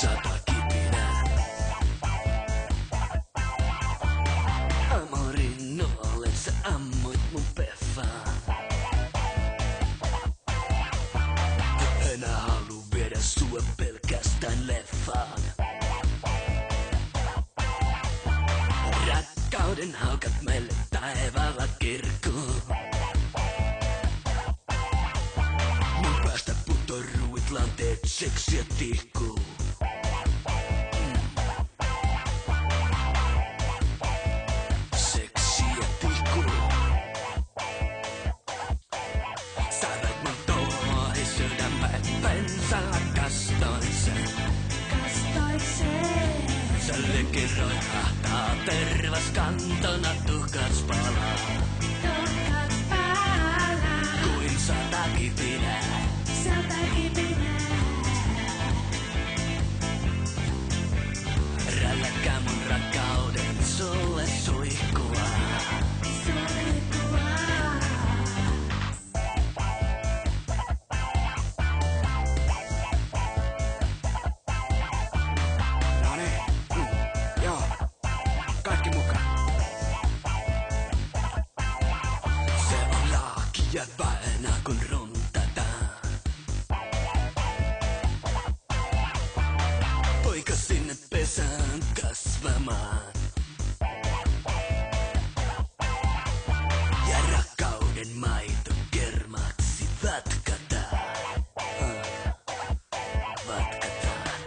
Sata kipinää. Amorin olet sä ammuit mun peffaan. Enää halu viedä sua pelkästään leffaan. Rakkauden haukat meille taivaalla kirkkuun. Mun päästä putoruit lanteet seksiä tihkuu. Seksiä tihkuu. Sä veit mun tuohi sydämen pensalla kastoin sen. Sä lykiroit hahtaa tervas kantona tuhkats palaa. Kuin sata kipinää. Rälläkää mun rakkauden sulle suihkua. Noniin. Joo. Kaikki mukaan. Se on laakia väänä kun runtataan. Poika sinne pesään kasvamaan. Ja rakkauden maito kermaksi vatkataan. Vatkataan.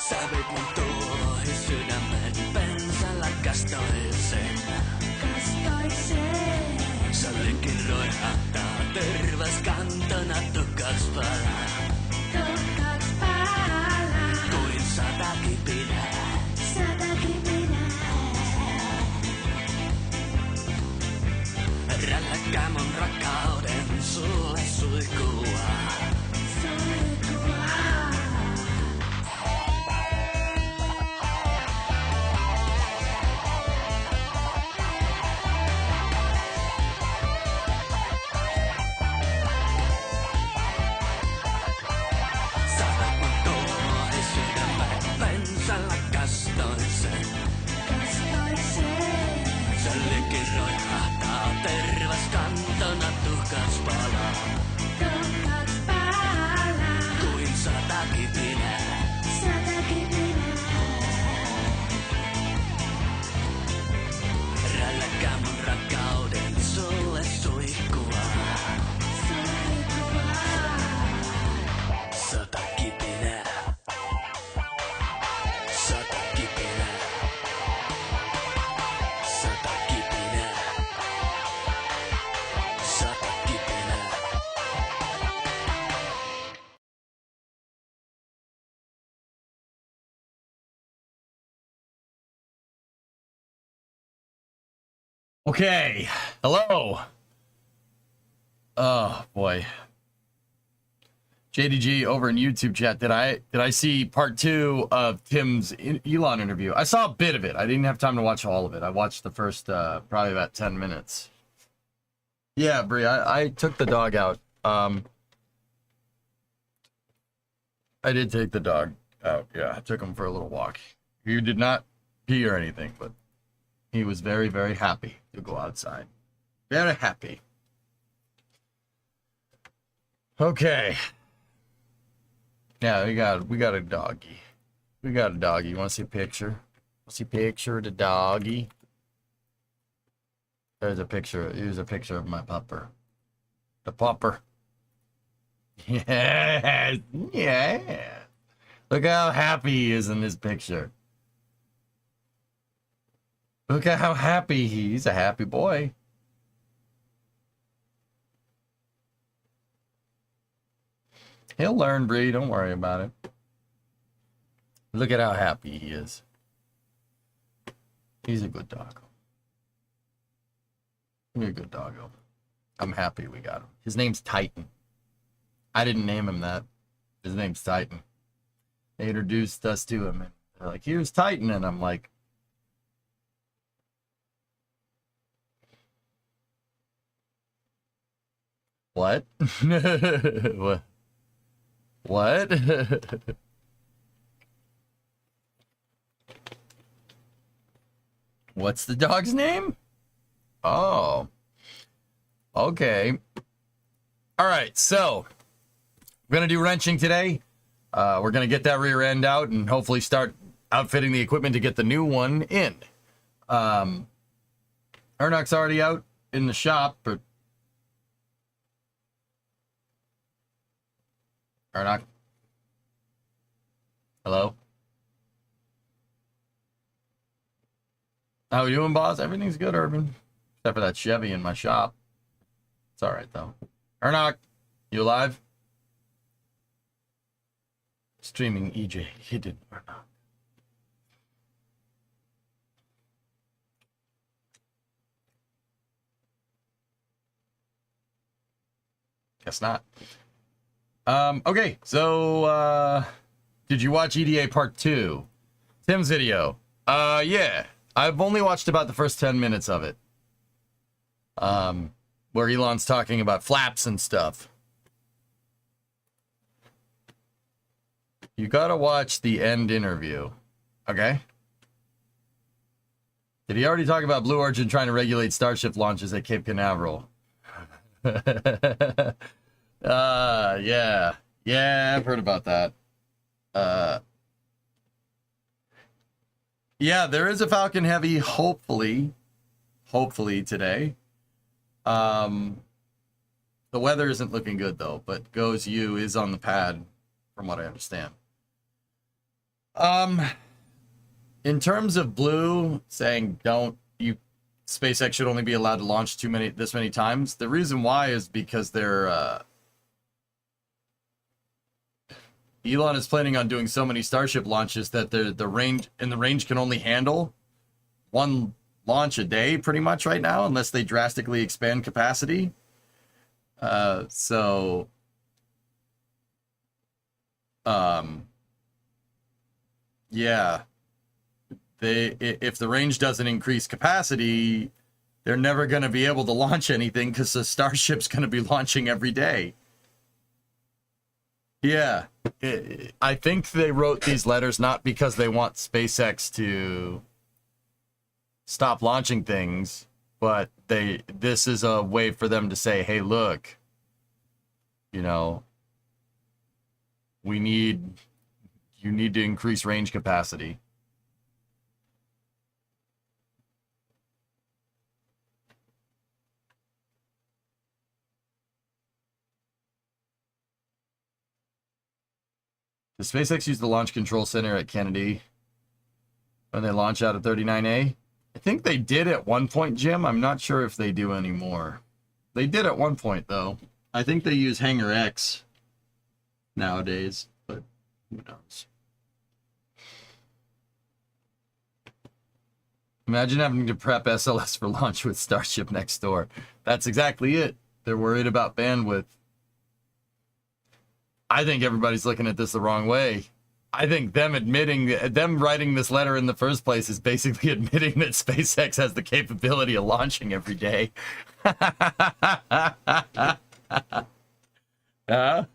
Sä veit mun tuohi sydämen pensalla kastoin sen. Sä lykiroit hahtaa tervas kantona tuhkats palaa. Kuin sata kipinää. Rälläkää mun rakkauden sulle suihkua. Sä veit mun tuohi sydämen pensalla kastoin sen. Sä lykiroit hahtaa tervas kantona tuhkats palaa. Kuin sata kipinää. Rälläkää mun rakkauden sulle suihkua. Sata kipinää. Sata kipinää. Sata kipinää. Sata kipinää. Okay, hello. Oh boy, JDG over in YouTube chat. Did I see part 2 of Tim's Elon interview? I saw a bit of it. I didn't have time to watch all of it. I watched the first probably about 10 minutes. Yeah, Bree, I took the dog out. I did take the dog out. Yeah, I took him for a little walk. He did not pee or anything, but he was very, very happy to go outside. Very happy. Okay. Yeah, we got a doggy. We got a doggy. You want to see a picture? See a picture of the doggy? There's a picture. Here's a picture of my pupper. The pupper. Yeah. Yeah. Look how happy he is in this picture. Look at how happy he's a happy boy. He'll learn, Bree. Don't worry about it. Look at how happy he is. He's a good doggo. He's a good doggo. I'm happy we got him. His name's Titan. I didn't name him that. His name's Titan. They introduced us to him, and they're like, here's Titan. And I'm like, what? What? What? What's the dog's name? Oh. Okay. All right, so we're going to do wrenching today. We're going to get that rear end out and hopefully start outfitting the equipment to get the new one in. Ernok's already out in the shop, but Ernok? Hello? How we doing, boss? Everything's good, Urban. Except for that Chevy in my shop. It's all right, though. Ernok, you alive? Streaming EJ hidden Ernok. Guess not. Okay, so did you watch EDA Part 2? Tim's video. Yeah. I've only watched about the first 10 minutes of it. Where Elon's talking about flaps and stuff. You gotta watch the end interview. Okay? Did he already talk about Blue Origin trying to regulate Starship launches at Cape Canaveral? Yeah. Yeah, I've heard about that. Yeah, there is a Falcon Heavy, hopefully today. The weather isn't looking good, though, but Goes U is on the pad, from what I understand. In terms of Blue saying SpaceX should only be allowed to launch this many times, the reason why is because they're Elon is planning on doing so many Starship launches that the range can only handle one launch a day pretty much right now, unless they drastically expand capacity. Yeah, if the range doesn't increase capacity, they're never going to be able to launch anything because the Starship's going to be launching every day. Yeah, I think they wrote these letters not because they want SpaceX to stop launching things, but this is a way for them to say, hey, look, you need to increase range capacity. Does SpaceX use the Launch Control Center at Kennedy when they launch out of 39A? I think they did at one point, Jim. I'm not sure if they do anymore. They did at one point, though. I think they use Hangar X nowadays, but who knows? Imagine having to prep SLS for launch with Starship next door. That's exactly it. They're worried about bandwidth. I think everybody's looking at this the wrong way. I think them writing this letter in the first place is basically admitting that SpaceX has the capability of launching every day. Yeah.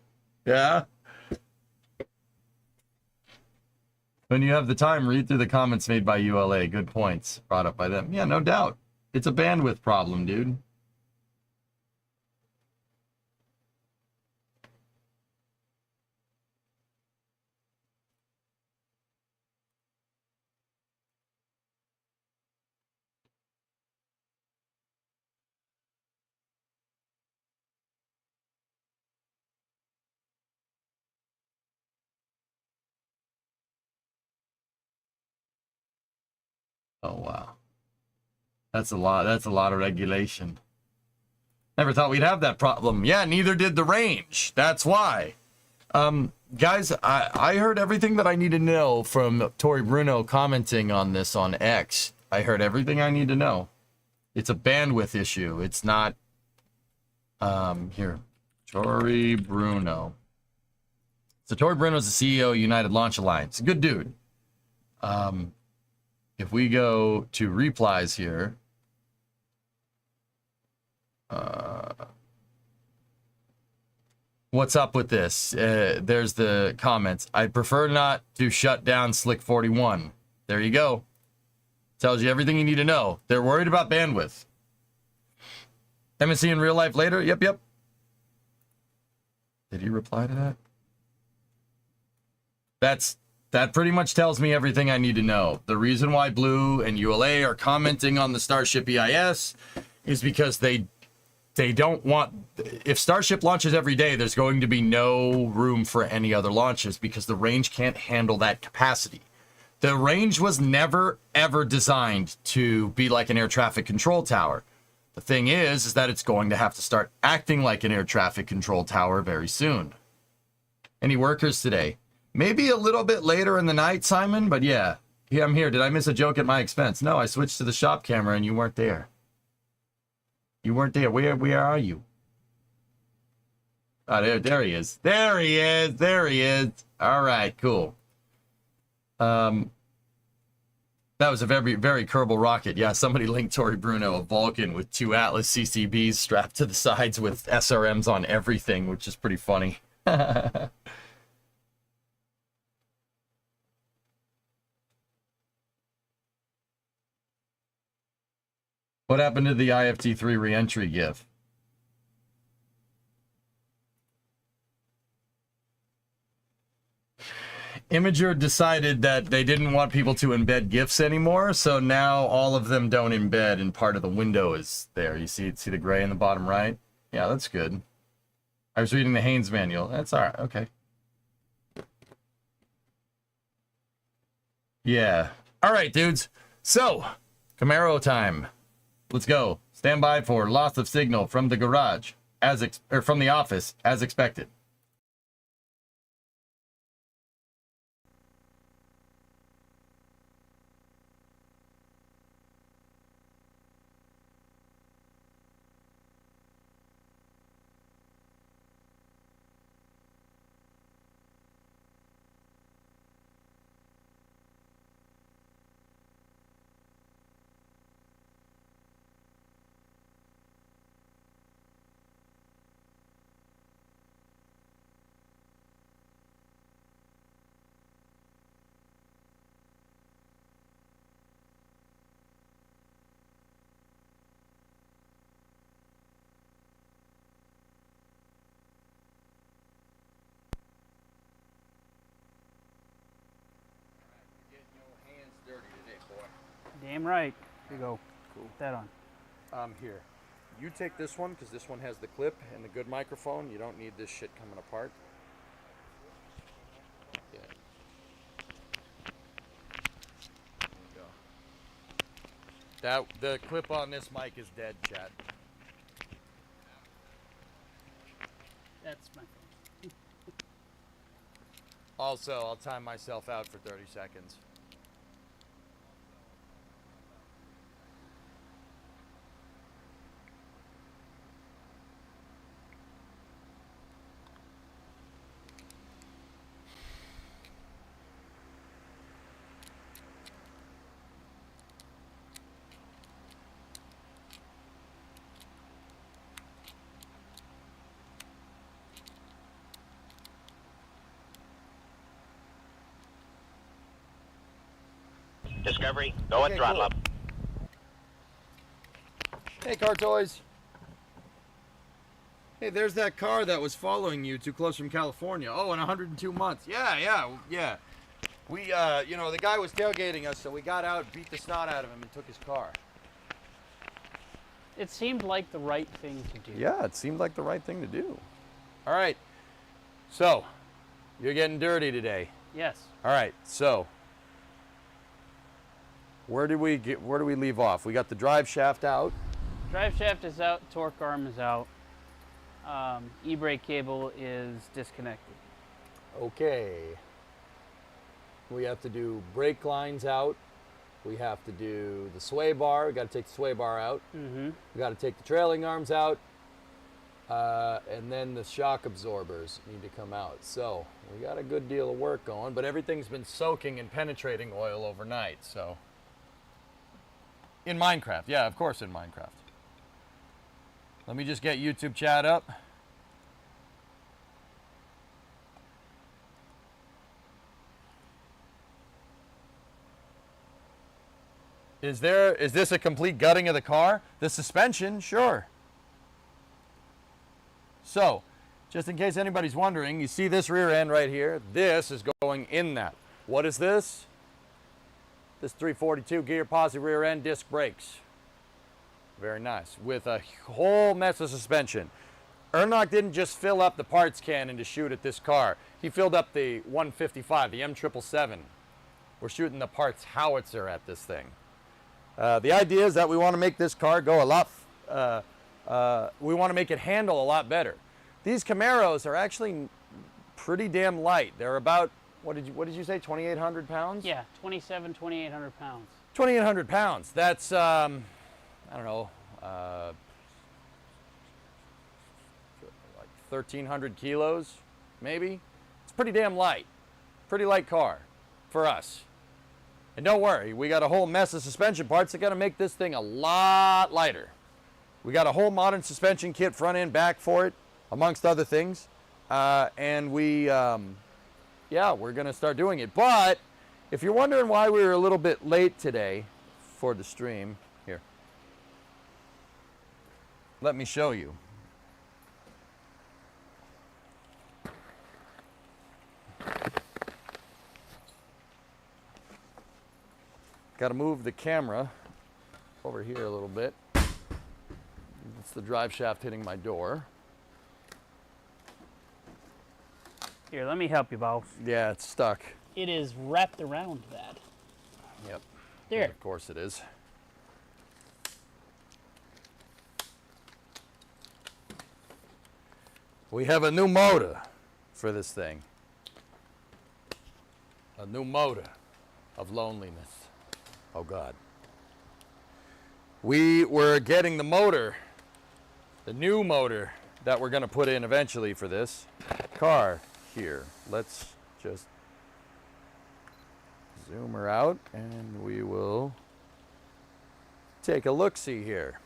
When you have the time, read through the comments made by ULA. Good points brought up by them. Yeah, no doubt. It's a bandwidth problem, dude. Oh, wow. That's a lot of regulation. Never thought we'd have that problem. Yeah, neither did the range. That's why. Guys, I heard everything that I need to know from Tori Bruno commenting on this on X. I heard everything I need to know. It's a bandwidth issue. It's not... Here. Tori Bruno. So Tori Bruno's the CEO of United Launch Alliance. Good dude. If we go to replies here, What's up with this? There's the comments. I prefer not to shut down Slick 41. There you go. Tells you everything you need to know. They're worried about bandwidth. MSC in real life later? Yep, yep. Did he reply to that? That pretty much tells me everything I need to know. The reason why Blue and ULA are commenting on the Starship EIS is because they don't want... If Starship launches every day, there's going to be no room for any other launches because the range can't handle that capacity. The range was never, ever designed to be like an air traffic control tower. The thing is that it's going to have to start acting like an air traffic control tower very soon. Any workers today? Maybe a little bit later in the night, Simon, but yeah. Yeah, I'm here. Did I miss a joke at my expense? No, I switched to the shop camera and you weren't there. You weren't there. Where are you? Oh, there he is. There he is. There he is. All right, cool. That was a very, very Kerbal rocket. Yeah, somebody linked Tori Bruno a Vulcan with 2 Atlas CCBs strapped to the sides with SRMs on everything, which is pretty funny. What happened to the IFT3 reentry GIF? Imager decided that they didn't want people to embed GIFs anymore, so now all of them don't embed, and part of the window is there. You see the gray in the bottom right? Yeah, that's good. I was reading the Haynes manual. That's all right. Okay. Yeah. All right, dudes. So, Camaro time. Let's go. Stand by for loss of signal from the garage, from the office, as expected. Damn right. Here you go. Cool. Put that on. Here. You take this one, because this one has the clip and the good microphone. You don't need this shit coming apart. Yeah. There you go. The clip on this mic is dead, chat. That's my phone. Also, I'll time myself out for 30 seconds. Discovery, go at throttle up. Hey, car toys. Hey, there's that car that was following you too close from California. Oh, in 102 months. Yeah. We, the guy was tailgating us, so we got out, beat the snot out of him, and took his car. It seemed like the right thing to do. Yeah, it seemed like the right thing to do. All right. So, you're getting dirty today. Yes. All right. So, where do we leave off? We got the drive shaft out. Drive shaft is out. Torque arm is out. E-brake cable is disconnected. Okay. We have to do brake lines out. We have to do the sway bar. We got to take the sway bar out. Mm-hmm. We got to take the trailing arms out. And then the shock absorbers need to come out. So we got a good deal of work going, but everything's been soaking in penetrating oil overnight. So in Minecraft, yeah, of course in Minecraft. Let me just get YouTube chat up. Is this a complete gutting of the car? The suspension, sure. So, just in case anybody's wondering, you see this rear end right here? This is going in that. What is this? This 342 gear Posi rear end disc brakes. Very nice. With a whole mess of suspension. Ernok didn't just fill up the parts cannon to shoot at this car. He filled up the 155, the M777. We're shooting the parts howitzer at this thing. The idea is that we want to make this car go a lot, we want to make it handle a lot better. These Camaros are actually pretty damn light. They're about, what did you say, 2,800 pounds? Yeah, 2,800 pounds. 2,800 pounds. That's, I don't know, like 1,300 kilos, maybe? It's pretty damn light. Pretty light car for us. And don't worry, we got a whole mess of suspension parts that got to make this thing a lot lighter. We got a whole modern suspension kit, front end, back for it, amongst other things. And we, yeah, we're going to start doing it. But if you're wondering why we were a little bit late today for the stream, here, let me show you. Got to move the camera over here a little bit. It's the drive shaft hitting my door. Here, let me help you, boss. Yeah, it's stuck. It is wrapped around that. Yep. There. Of course it is. We have a new motor for this thing. A new motor of loneliness. Oh God. We were getting the motor, the new motor that we're going to put in eventually for this car here. Let's just zoom her out and we will take a look-see here.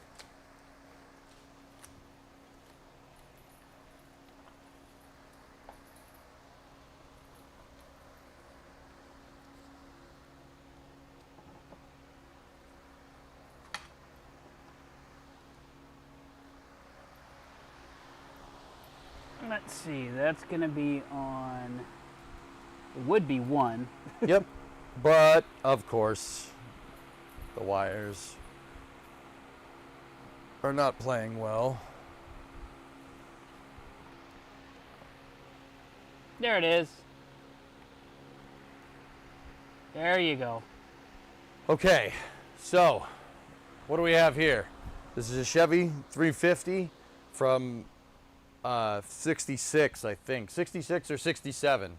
Let's see, that's going to be on, it would be 1. Yep, but of course the wires are not playing well. There it is. There you go. Okay, so what do we have here? This is a Chevy 350 from 66, I think. 66 or 67.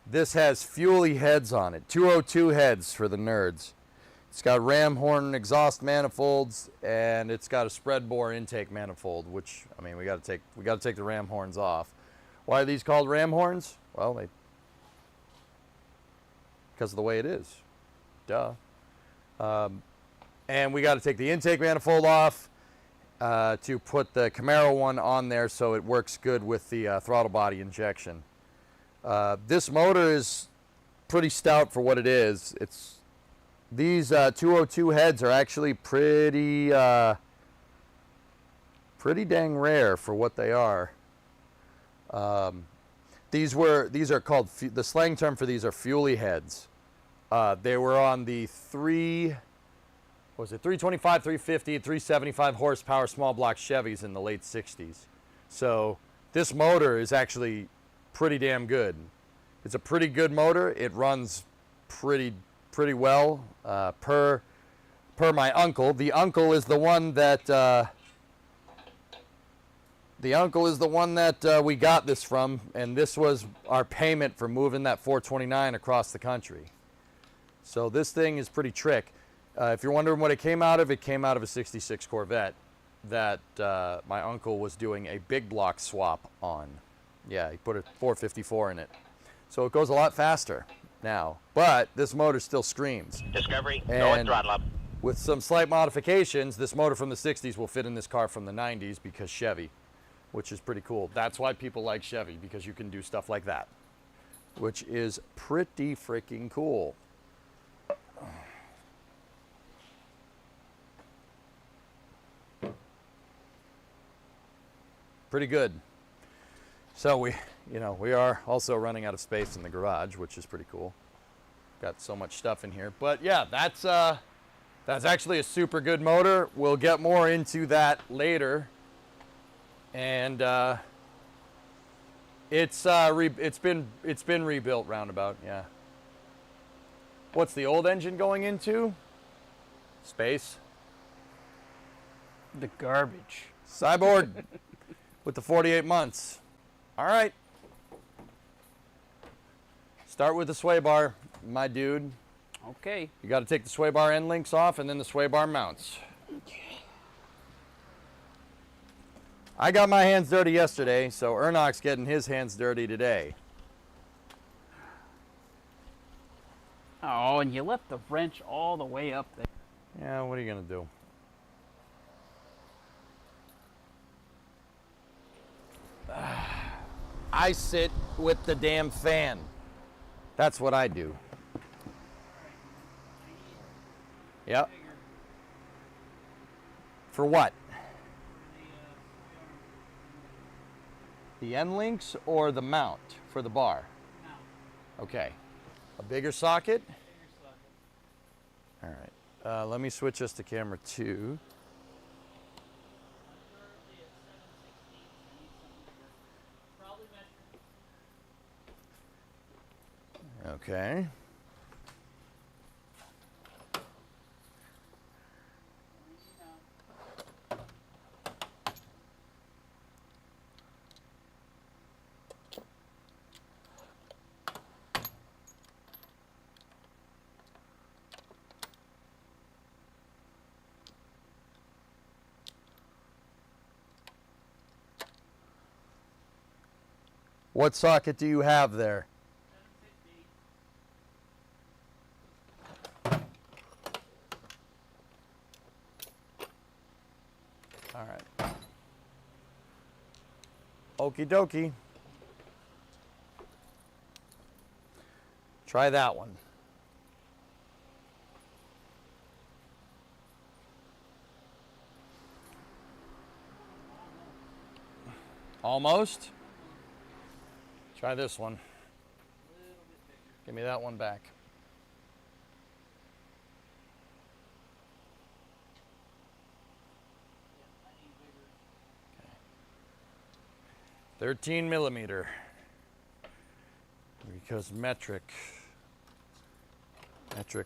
This has fuelie heads on it. 202 heads for the nerds. It's got ram horn exhaust manifolds, and it's got a spread bore intake manifold, which, I mean, we got to take the ram horns off. Why are these called ram horns? Well, because of the way it is. Duh. And we got to take the intake manifold off to put the Camaro one on there so it works good with the throttle body injection. This motor is pretty stout for what it is. These 202 heads are actually pretty dang rare for what they are. These are called, the slang term for these are fuelie heads. They were on the 325, 350, 375 horsepower small block Chevys in the late 60s. So this motor is actually pretty damn good. It's a pretty good motor. It runs pretty well per my uncle. The uncle is the one that we got this from, and this was our payment for moving that 429 across the country. So this thing is pretty trick. If you're wondering what it came out of a 66 Corvette that my uncle was doing a big block swap on. Yeah, he put a 454 in it. So it goes a lot faster now, but this motor still screams. Discovery, go and throttle up. With some slight modifications, this motor from the 60s will fit in this car from the 90s because Chevy, which is pretty cool. That's why people like Chevy, because you can do stuff like that, which is pretty freaking cool. pretty good. So we are also running out of space in the garage, which is pretty cool. Got so much stuff in here. But yeah, that's actually a super good motor. We'll get more into that later. And it's been rebuilt roundabout, yeah. What's the old engine going into? Space. The garbage. Cyborg with the 48 months. All right. Start with the sway bar, my dude. Okay. You got to take the sway bar end links off and then the sway bar mounts. I got my hands dirty yesterday, so Ernok's getting his hands dirty today. Oh, and you left the wrench all the way up there. Yeah, what are you going to do? I sit with the damn fan. That's what I do. Yep. For what? The end links or the mount for the bar? Mount. Okay. A bigger socket? Bigger socket. All right. Let me switch us to camera 2. Okay. What socket do you have there? All right. Okie dokie. Try that one. Almost. Try this one. Give me that one back. Okay. 13 millimeter. Because metric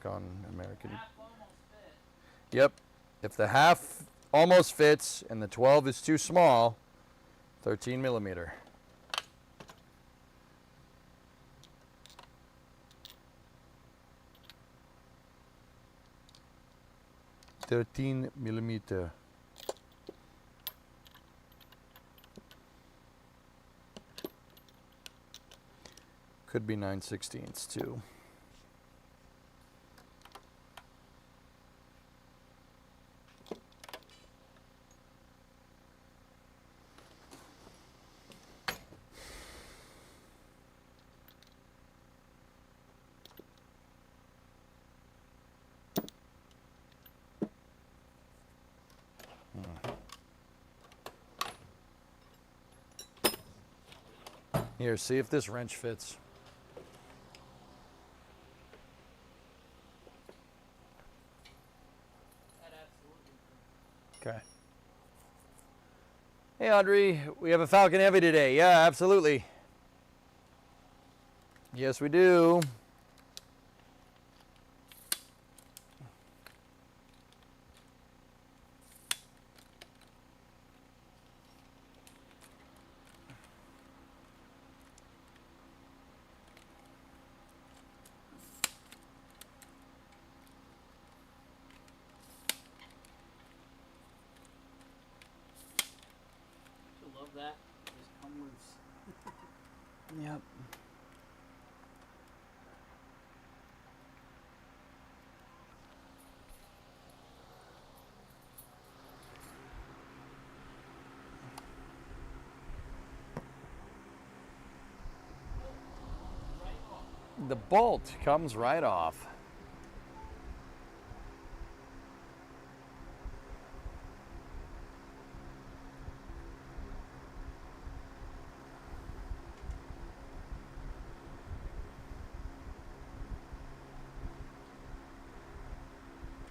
on American. Yep. If the half almost fits and the 12 is too small, 13 millimeter. $13mm. Could be 9/16 too. Here, see if this wrench fits. Okay. Hey, Audrey, we have a Falcon Heavy today. Yeah, absolutely. Yes, we do. That just come loose. Yep. The bolt comes right off.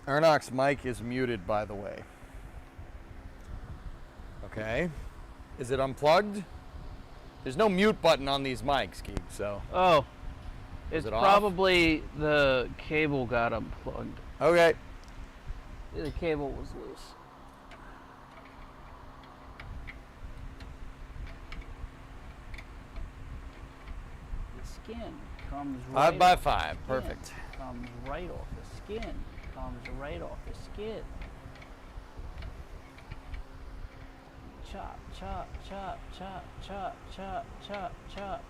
Ernok's mic is muted, by the way. Okay. Is it unplugged? There's no mute button on these mics, Geek, so. Oh. It's it off? probably the cable got unplugged. Okay. The cable was loose. The skin comes right 5 by off 5. the skin. Perfect. Comes right off the skin. Comes right off the skin. Chop, chop, chop, chop, chop, chop, chop, chop.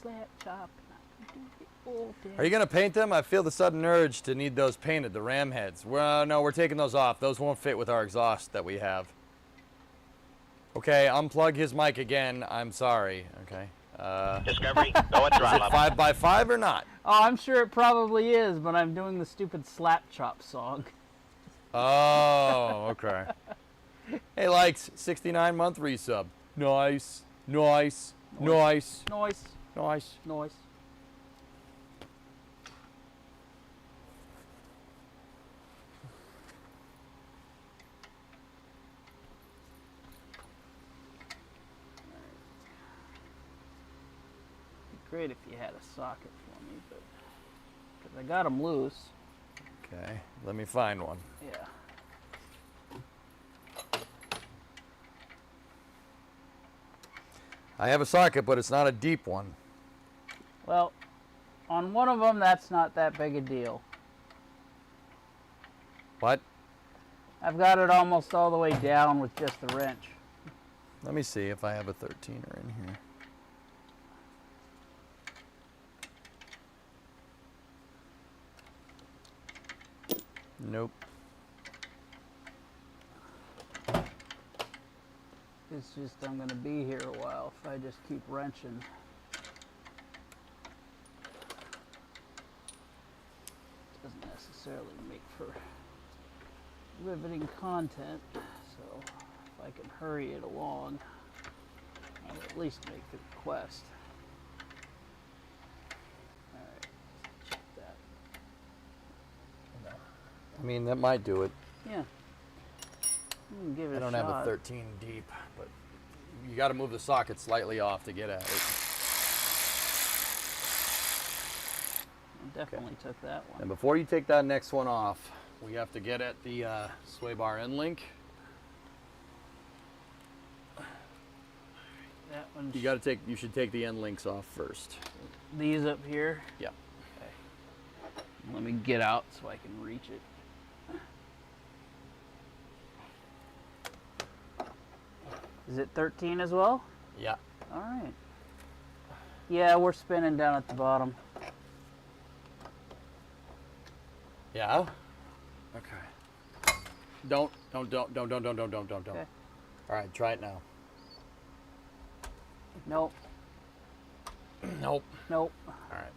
Slap, chop, Are you going to paint them? I feel the sudden urge to need those painted, the ram heads. Well, no, we're taking those off. Those won't fit with our exhaust that we have. Okay, unplug his mic again. I'm sorry. Okay. Discovery, go and Is throttle it up. 5 by 5 or not? Oh, I'm sure it probably is, but I'm doing the stupid slap chop song. Oh, okay. Hey, likes, 69-month resub. Nice, nice, nice, Noise, nice. noise. Great if you had a socket for me, but because I got them loose. Okay, let me find one. Yeah. I have a socket, but it's not a deep one. Well, on one of them, that's not that big a deal. What? I've got it almost all the way down with just the wrench. Let me see if I have a 13er in here. Nope. It's just I'm going to be here a while if I just keep wrenching. Doesn't necessarily make for riveting content, so if I can hurry it along, I'll at least make the request. Alright, check that. I mean, that might do it. Yeah. Give it I a don't shot. have a 13 deep, but you got to move the socket slightly off to get at it. I definitely took that one. And before you take that next one off, we have to get at the sway bar end link. That one. You should take the end links off first. These up here. Yeah. Okay. Let me get out so I can reach it. Is it 13 as well? Yeah. All right. Yeah, we're spinning down at the bottom. Yeah. Okay. Don't. Okay. All right, try it now. Nope. Nope. Nope. All right.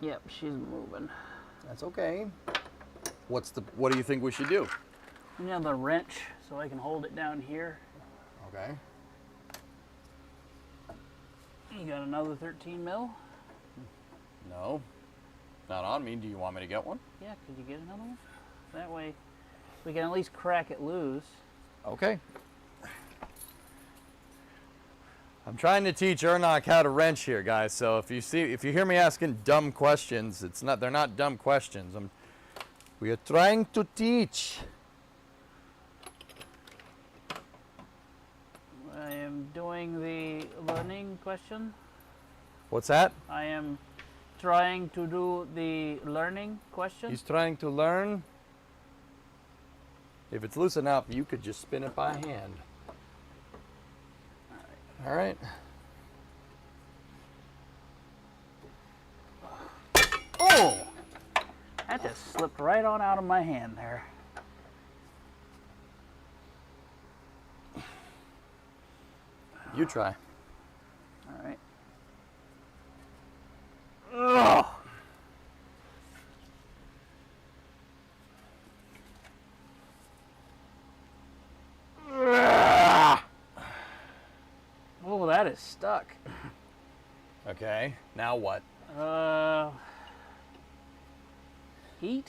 Yep, she's moving. That's okay. What do you think we should do? Another wrench so I can hold it down here. Okay. You got another 13 mil? No. Not on me. Do you want me to get one? Yeah, could you get another one? That way we can at least crack it loose. Okay. I'm trying to teach Ernok how to wrench here, guys. So if you hear me asking dumb questions, they're not dumb questions. We are trying to teach. I am doing the learning question. What's that? I am trying to do the learning question. He's trying to learn. If it's loose enough, you could just spin it by hand. All right. Oh! That just slipped right on out of my hand there. You try. All right. Ugh. that is stuck. Okay, now what? Heat?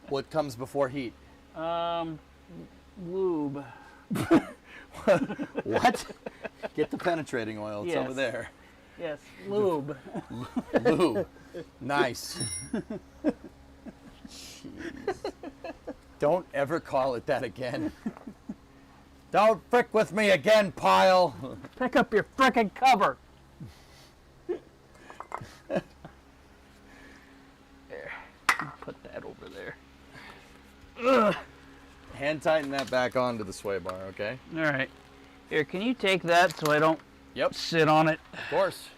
What comes before heat? Lube. What? Get the penetrating oil. It's Yes. over there. Yes, lube. Lube. Nice. Jeez. Don't ever call it that again. Don't frick with me again, pile. Pick up your frickin' cover. There. Put that over there. Ugh. Hand tighten that back onto the sway bar, okay? All right. Here, can you take that so I don't Yep, sit on it? of course.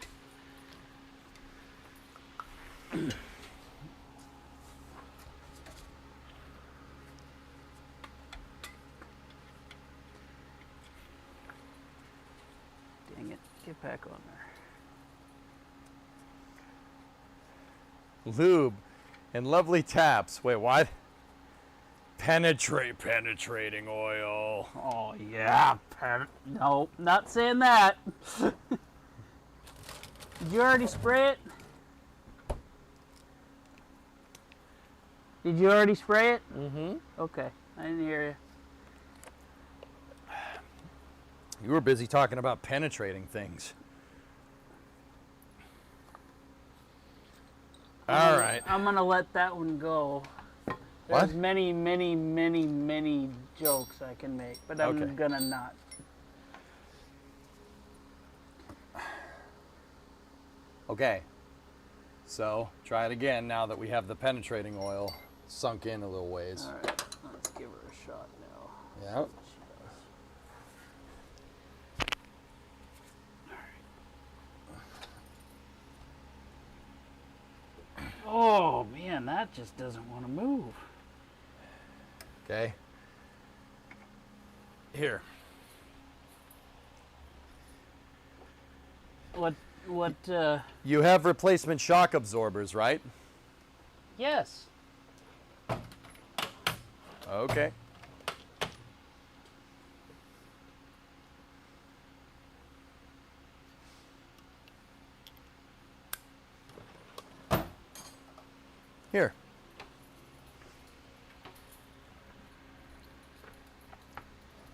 Dang it. Get back on there. Lube and lovely taps. Wait, what? Penetrating oil. Oh, yeah. No, not saying that. Did you already spray it? Did you already spray it? Mm-hmm. Okay. I didn't hear you. You were busy talking about penetrating things. All right. I'm going to let that one go. What? There's many jokes I can make, but I'm Okay. gonna not. Okay. So, try it again now that we have the penetrating oil sunk in a little ways. All right, let's give her a shot now. Yep. Oh man, that just doesn't want to move. Okay. Here. What? You have replacement shock absorbers, right? Yes. Okay. Here.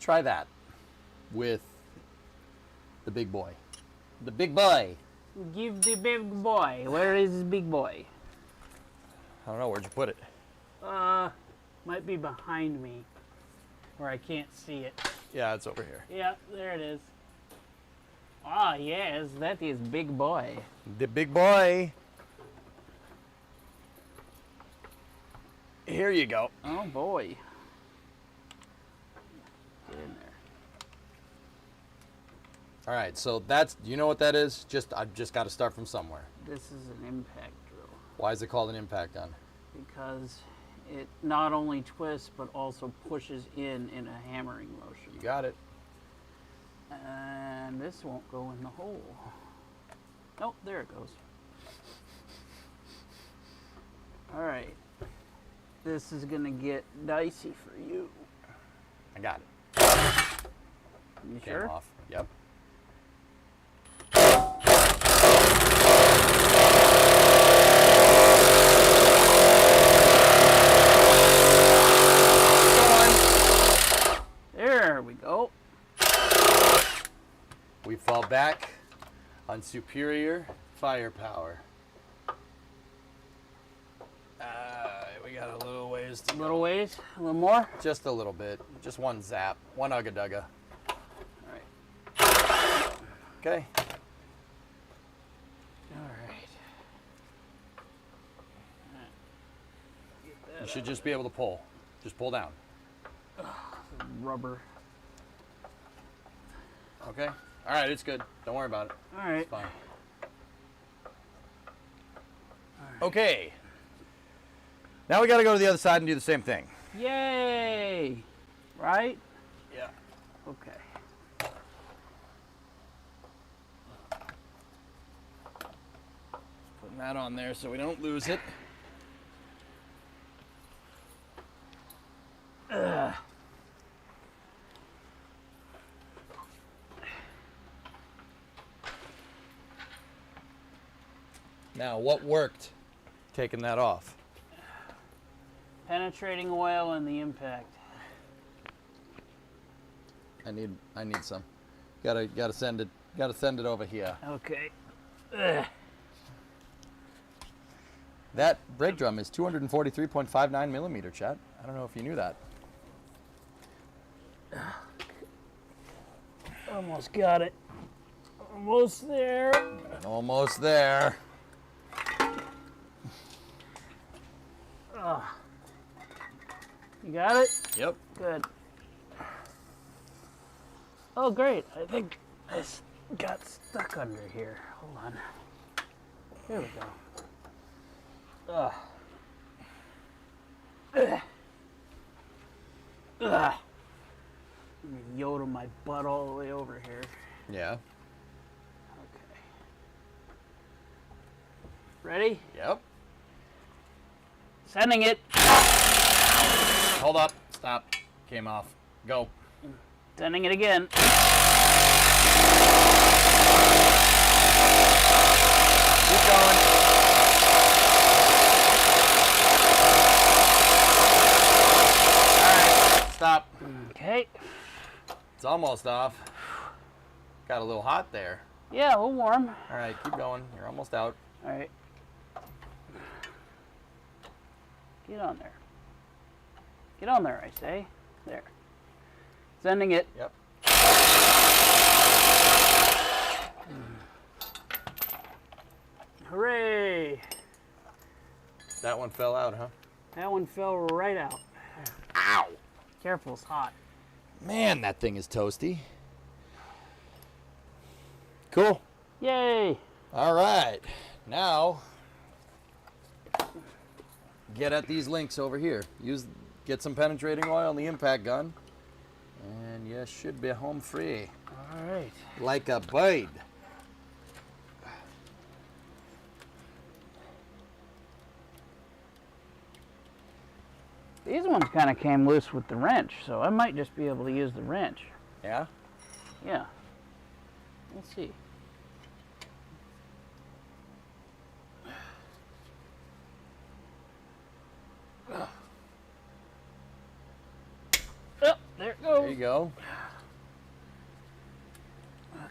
Try that with the big boy. The big boy. Give the big boy. Where is this big boy? I don't know, where'd you put it? Might be behind me, where I can't see it. Yeah, it's over here. Yeah, there it is. Ah, yes, that is big boy. The big boy. Here you go. Oh boy. Get in there. All right, so that's, do you know what that is? I've just got to start from somewhere. This is an impact drill Why is it called an impact gun? because it not only twists but also pushes in a hammering motion. You got it. And this won't go in the hole. Nope, there it goes. All right. This is gonna get dicey for you. I got it. You Came sure? off. Yep. There we go. We fall back on superior firepower. We got a little ways to A go. little ways, a little more. Just a little bit. Just one zap. One ugga dugga. All right. Okay. All right. You should just be able to pull. Just pull down. Rubber. Okay? All right, it's good. Don't worry about it. All right. It's fine. Okay. Now we got to go to the other side and do the same thing. Yay! Right? Yeah. Okay. Putting that on there so we don't lose it. Now, what worked taking that off? Penetrating oil and the impact. I need some. Gotta send it over here. Okay. Ugh. That brake drum is 243.59 millimeter, chat. I don't know if you knew that. Almost got it. Almost there. Almost there. You got it? Yep. Good. Oh, great. I think I got stuck under here. Hold on. Here we go. Ugh. Ugh. Ugh. Yoda my butt all the way over here. Yeah. Okay. Ready? Yep. Sending it. Hold up. Stop. Came off. Go. Sending it again. Keep going. Alright. Stop. Okay. It's almost off. Got a little hot there. Yeah, a little warm. Alright, keep going. You're almost out. All right. Get on there. Get on there, I say. There. Sending it. Yep. Hooray! That one fell out, huh? That one fell right out. Ow! Careful, it's hot. Man, that thing is toasty. Cool. Yay! All right. Now, get at these links over here. Get some penetrating oil in the impact gun, and you should be home free. All right. Like a bird. These ones kind of came loose with the wrench, so I might just be able to use the wrench. Yeah? Yeah. Let's see. Oh, there it goes. There you go. Okay.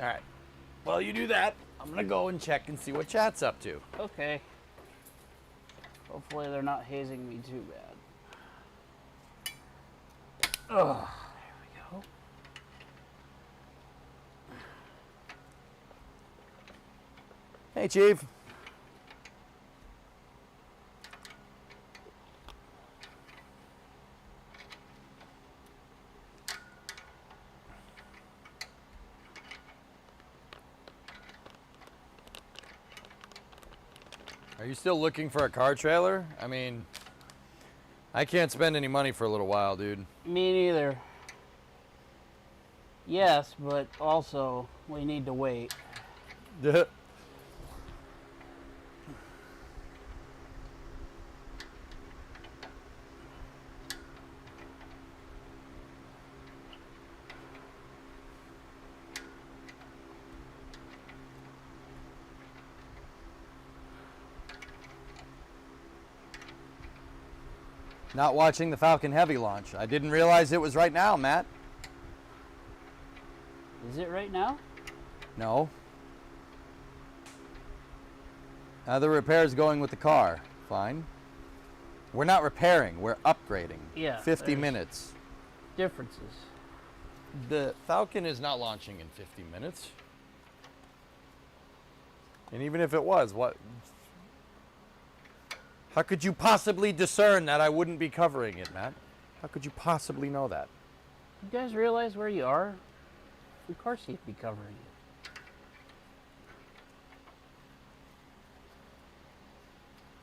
All right. While you do that, I'm going to go and check and see what chat's up to. Okay. Hopefully they're not hazing me too bad. Oh, there we go. Hey, Chief. Are you still looking for a car trailer? I mean, I can't spend any money for a little while, dude. Me neither. Yes, but also we need to wait. Not watching the Falcon Heavy launch. I didn't realize it was right now, Matt. Is it right now? No. The repair's going with the car. Fine. We're not repairing, we're upgrading. Yeah, 50 there's- minutes. Differences. The Falcon is not launching in 50 minutes. And even if it was, what? How could you possibly discern that I wouldn't be covering it, Matt? How could you possibly know that? You guys realize where you are? Of course you'd be covering it.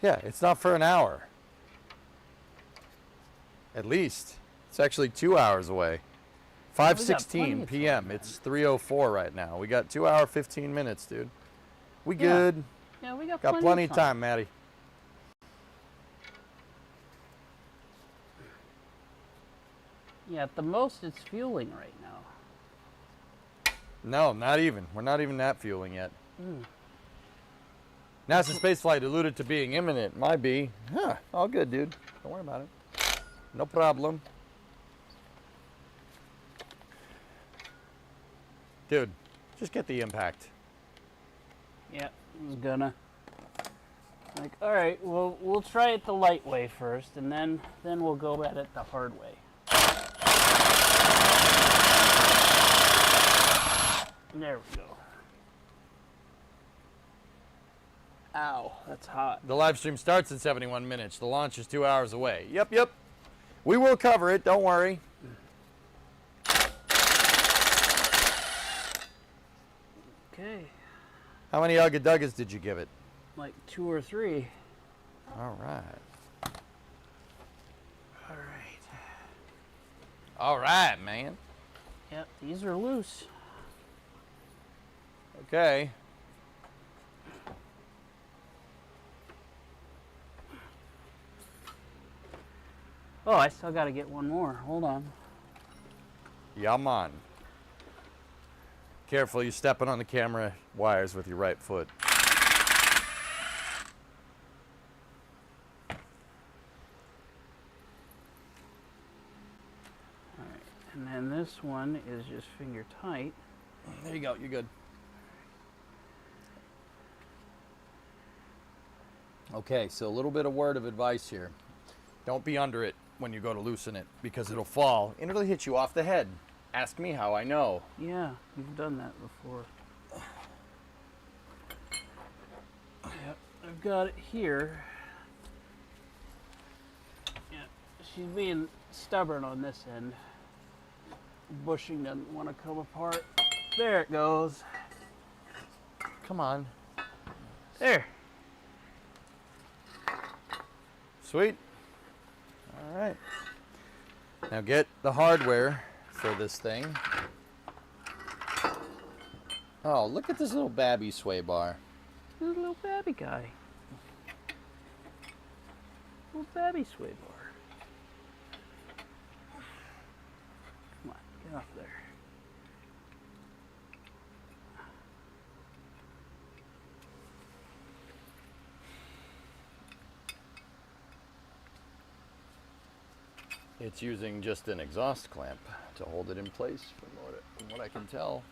Yeah, it's not for an hour. At least. It's actually 2 hours away. 5:16 p.m. It's 3:04 right now. We got 2 hour 15 minutes, dude. We good. Yeah, we got Plenty of time, Maddie. Yeah, at the most it's fueling right now. No, not even. We're not even at fueling yet. NASA spaceflight alluded to being imminent. Might be. Huh, all good, dude. Don't worry about it. No problem. Dude, just get the impact. Yeah, I was gonna. Like, all right, we'll try it the light way first, and then we'll go at it the hard way. There we go. Ow, that's hot. The live stream starts in 71 minutes. The launch is 2 hours away. Yep. We will cover it. Don't worry. Okay. How many Ugga-Duggas did you give it? Like 2 or 3. All right. All right. All right, man. Yep, these are loose. Okay. Oh, I still got to get one more. Hold on. Yeah, man. Careful, you're stepping on the camera wires with your right foot. All right, and then this one is just finger tight. There you go, you're good. Okay, so a little bit of word of advice here. Don't be under it when you go to loosen it, because it'll fall and it'll hit you off the head. Ask me how I know. Yeah, you've done that before. Yep, I've got it here. Yeah, she's being stubborn on this end. Bushing doesn't want to come apart. There it goes. Come on. There. Sweet. All right. Now get the hardware for this thing. Oh, look at this little babby sway bar. This little babby guy. Little babby sway bar. Come on, get off there. It's using just an exhaust clamp to hold it in place, from what I can tell.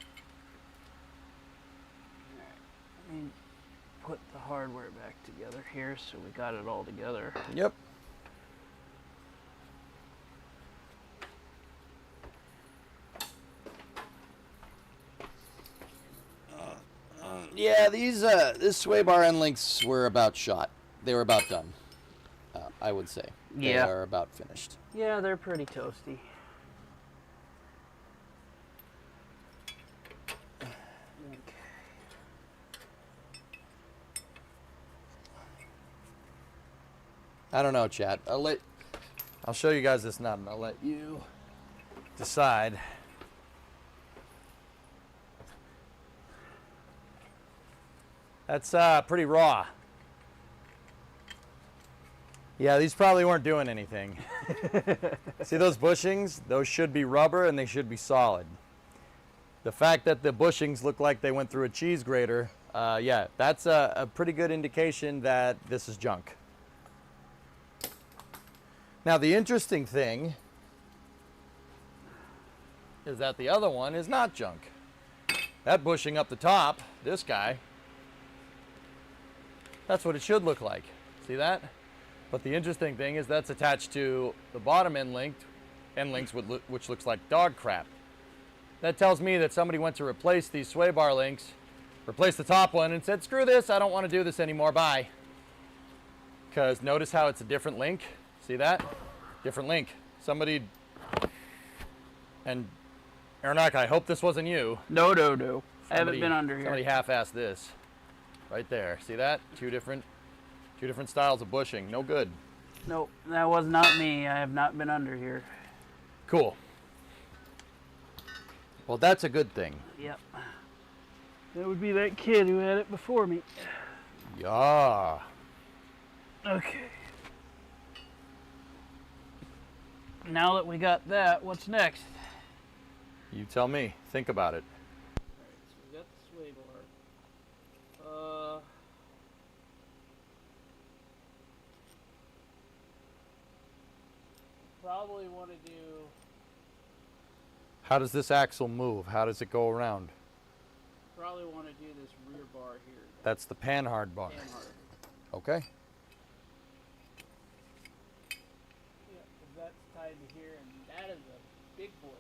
Let me put the hardware back together here so we got it all together. Yep. Yeah, this sway bar end links were about shot. They were about done. I would say. Yeah. They are about finished. Yeah, they're pretty toasty. I don't know, chat. I'll show you guys this nut and I'll let you decide. That's pretty raw. Yeah, these probably weren't doing anything. See those bushings? Those should be rubber and they should be solid. The fact that the bushings look like they went through a cheese grater, yeah, that's a pretty good indication that this is junk. Now the interesting thing is that the other one is not junk. That bushing up the top, this guy, that's what it should look like. See that? But the interesting thing is that's attached to the bottom end links, which looks like dog crap. That tells me that somebody went to replace these sway bar links, replaced the top one, and said, screw this, I don't want to do this anymore, bye. Because notice how it's a different link? See that? Different link. Somebody, and Aronak, I hope this wasn't you. No. I haven't been under here. Somebody half-assed this. Right there. See that? Two different Two different styles of bushing. No good. Nope, that was not me. I have not been under here. Cool. Well, that's a good thing. Yep. That would be that kid who had it before me. Yeah. Okay. Now that we got that, what's next? You tell me. Think about it. Alright, so we got the sway bar. Probably want to do... How does this axle move? How does it go around? Probably want to do this rear bar here. That's the panhard bar. Panhard. Okay. Yeah, because that's tied to here, and that is a big boy bolt.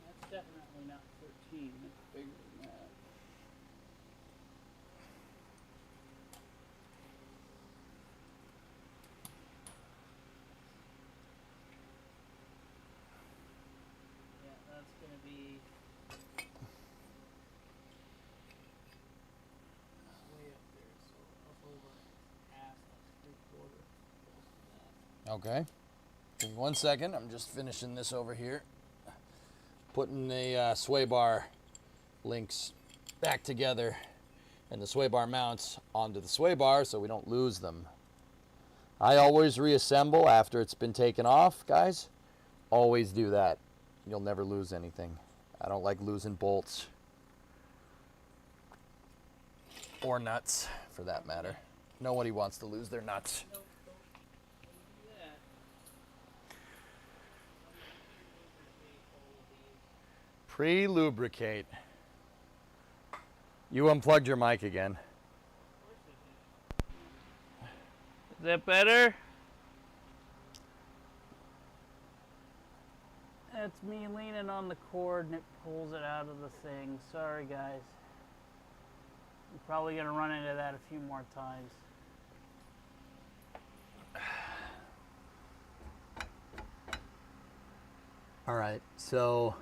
That's definitely not 13. That's bigger than that. Yeah, that's going to be way up there, so up over half, like 3/4. Okay. Give me 1 second. I'm just finishing this over here. Putting the sway bar links back together and the sway bar mounts onto the sway bar so we don't lose them. I always reassemble after it's been taken off, guys. Always do that. You'll never lose anything. I don't like losing bolts. Or nuts, for that matter. Nobody wants to lose their nuts. Nope, don't do that. Pre-lubricate. You unplugged your mic again. Is that better? That's me leaning on the cord and it pulls it out of the thing. Sorry guys. I'm probably going to run into that a few more times. All right, so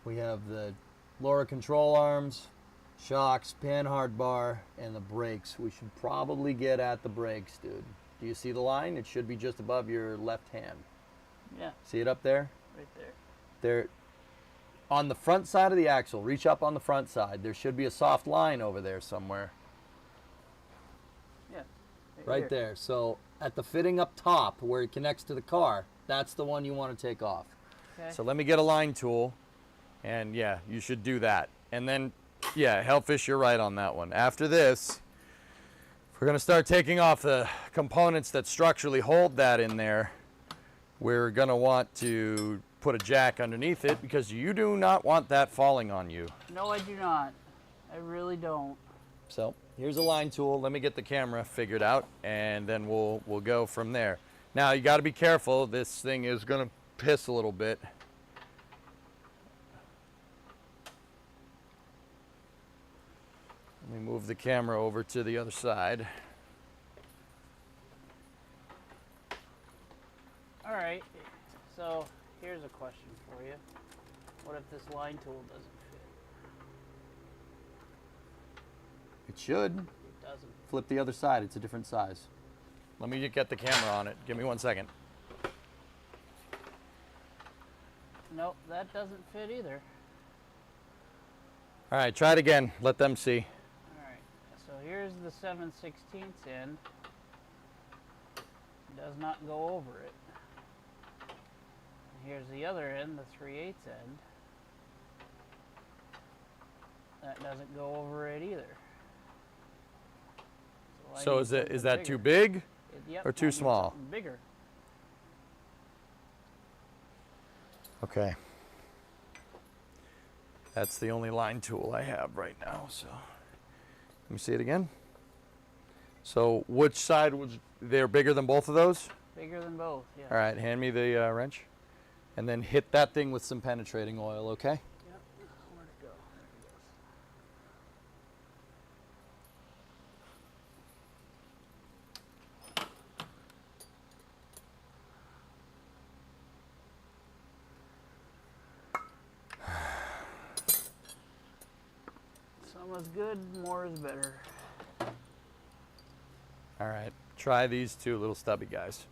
we have the lower control arms, shocks, panhard bar, and the brakes. We should probably get at the brakes, dude. Do you see the line? It should be just above your left hand. Yeah, See it up there? right there. There, on the front side of the axle, reach up on the front side. There should be a soft line over there somewhere. Yeah. Right here. there. So at the fitting up top where it connects to the car, that's the one you want to take off. Okay. So let me get a line tool, and yeah, you should do that. And then, yeah, Hellfish, you're right on that one. After this, we're gonna start taking off the components that structurally hold that in there. We're gonna want to put a jack underneath it because you do not want that falling on you. No, I do not. I really don't. So here's a line tool. Let me get the camera figured out, and then we'll go from there. Now you got to be careful. This thing is gonna piss a little bit. Let me move the camera over to the other side. All right. So here's a question for you. What if this line tool doesn't fit? It should. It doesn't. Flip the other side. It's a different size. Let me get the camera on it. Give me 1 second. Nope, that doesn't fit either. All right, try it again. Let them see. Alright, so here's the 7/16 end. It does not go over it. And here's the other end, the 3/8 end. That doesn't go over it either. I So need is something that too bigger. big Yep, or I too need small? something bigger. Okay. That's the only line tool I have right now, so. Let me see it again. So which side was, they're bigger than both of those? Bigger than both, yeah. All right, hand me the wrench. And then hit that thing with some penetrating oil, okay? Yep. Where'd it go? There it goes. Some is good, more is better. All right, try these two little stubby guys.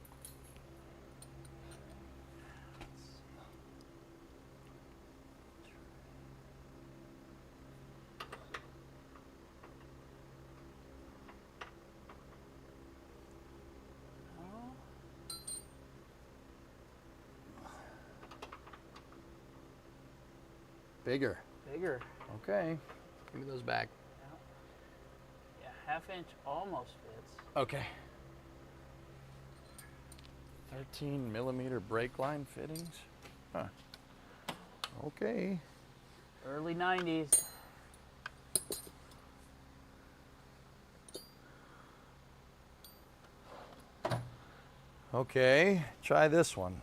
Bigger. Bigger. Okay. Give me those back. Yeah, half-inch almost fits. Okay. 13 millimeter brake line fittings. Huh. Okay. Early 90s. Okay, try this one.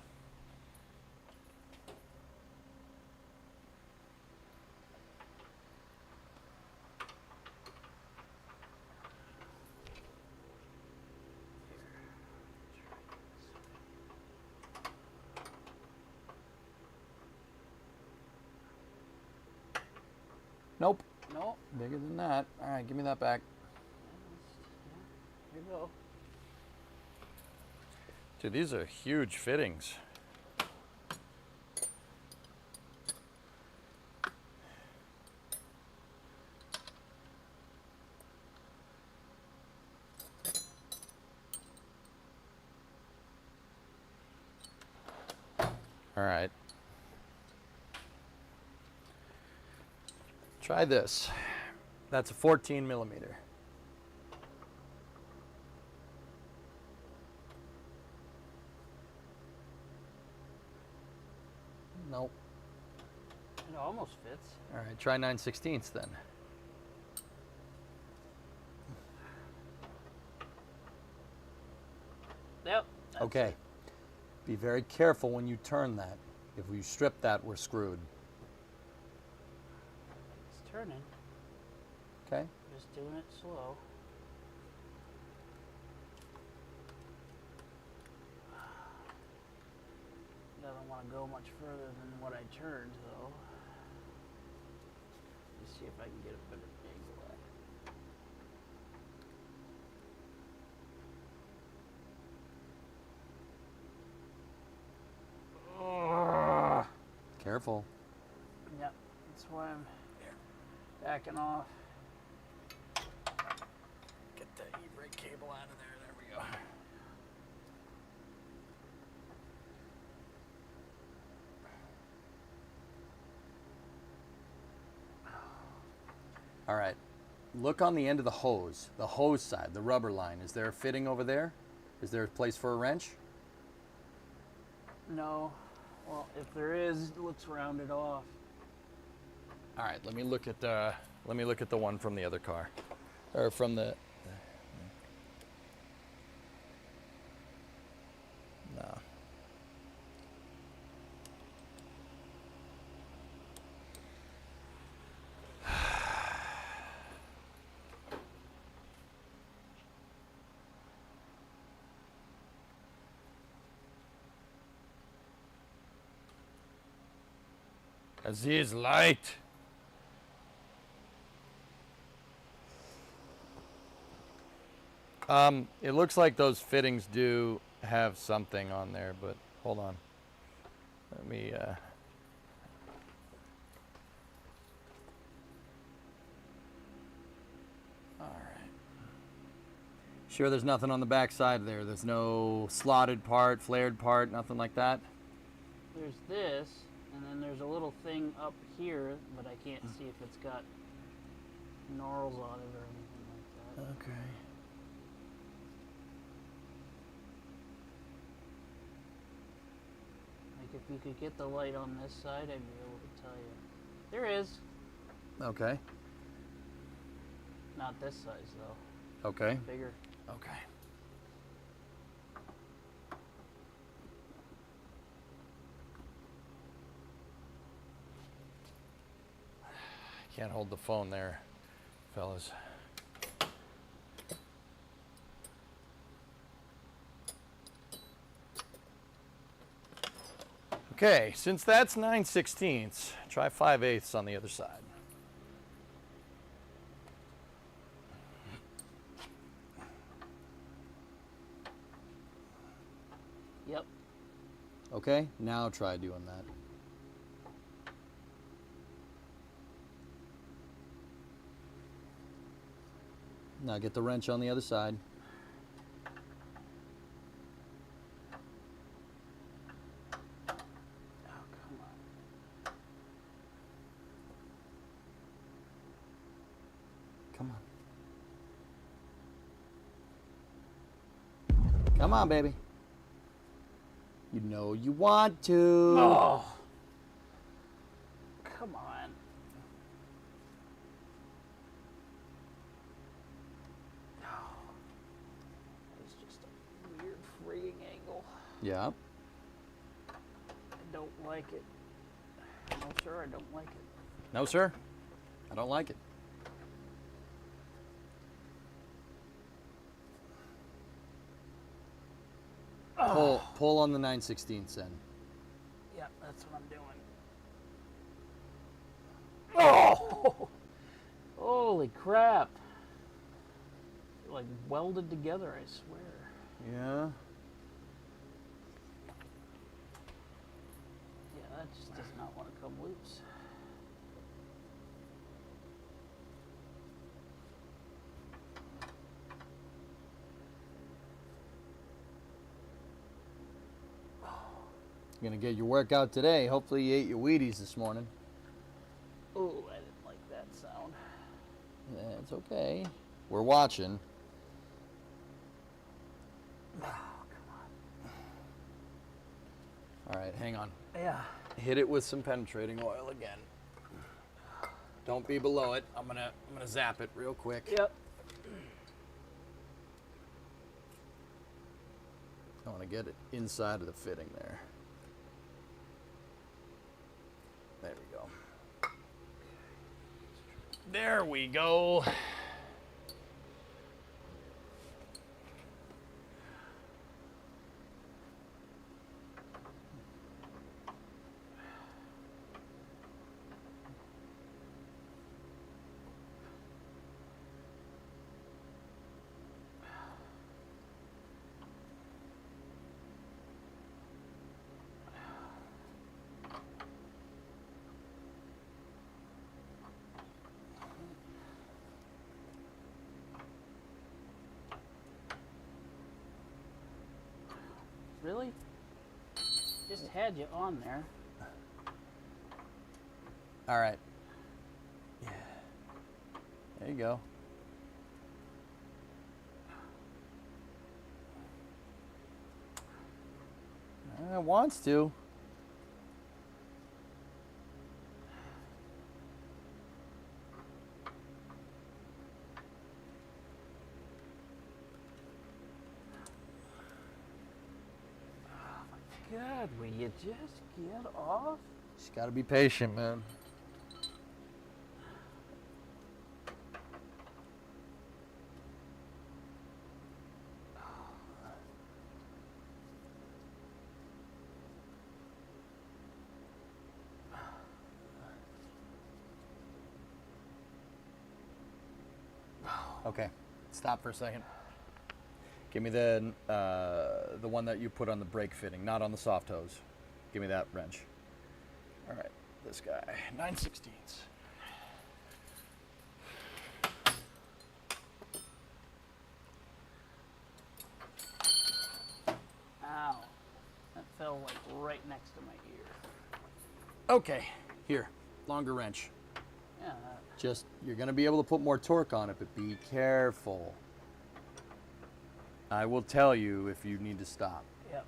Nope. Nope. Bigger than that. All right, give me that back. Here you go. Dude, these are huge fittings. All right. Try this. That's a 14 millimeter. Nope. It almost fits. All right, try 9/16 then. Yep. that's Okay. it. Be very careful when you turn that. If we strip that, we're screwed. It's turning. Okay? Just doing it slow. Doesn't want to go much further than what I turned, though. Let's see if I can get a better angle at it. Careful. Yep, that's why I'm backing off. Get the e-brake cable out of there. There we go. All right. Look on the end of the hose side, the rubber line. Is there a fitting over there? Is there a place for a wrench? No. Well, if there is, let's round it off. All right, let me look at the one from the other car, or from the. No. Aziz, light. It looks like those fittings do have something on there, but hold on. Let me, all right. Sure there's nothing on the back side there. There's no slotted part, flared part, nothing like that? There's this, and then there's a little thing up here, but I can't see if it's got gnarls on it or anything like that. Okay. Like if you could get the light on this side, I'd be able to tell you. There is. Okay. Not this size though. Okay. Bigger. Okay. Can't hold the phone there, fellas. Okay, since that's 9/16, try 5/8 on the other side. Yep. Okay, now try doing that. Now get the wrench on the other side. Oh, come on. Come on. Come on, baby. You know you want to. Oh. Come on. It's just a weird freeing angle. Yeah. I don't like it. No, sir, I don't like it. No, sir. I don't like it. Pull on the 9/16 then. Yeah, that's what I'm doing. Oh! Holy crap. They're like welded together, I swear. Yeah. Yeah, that just does not want to come loose. You're gonna get your workout today. Hopefully you ate your Wheaties this morning. Oh, I didn't like that sound. Yeah, it's okay. We're watching. Oh, come All right, hang on. on. Yeah. Hit it with some penetrating oil again. Don't be below it. I'm gonna zap it real quick. Yep. I want to get it inside of the fitting there. There we go. There we go. Really? Just had you on there. All right. Yeah. There you go. It wants to. God, will you just get off? Just gotta be patient, man. Okay, stop for a second. Give me the one that you put on the brake fitting, not on the soft hose. Give me that wrench. All right, this guy, 9/16. Ow. That fell like right next to my ear. Okay, here, longer wrench. Yeah. Just, you're gonna be able to put more torque on it, but be careful. I will tell you if you need to stop. Yep.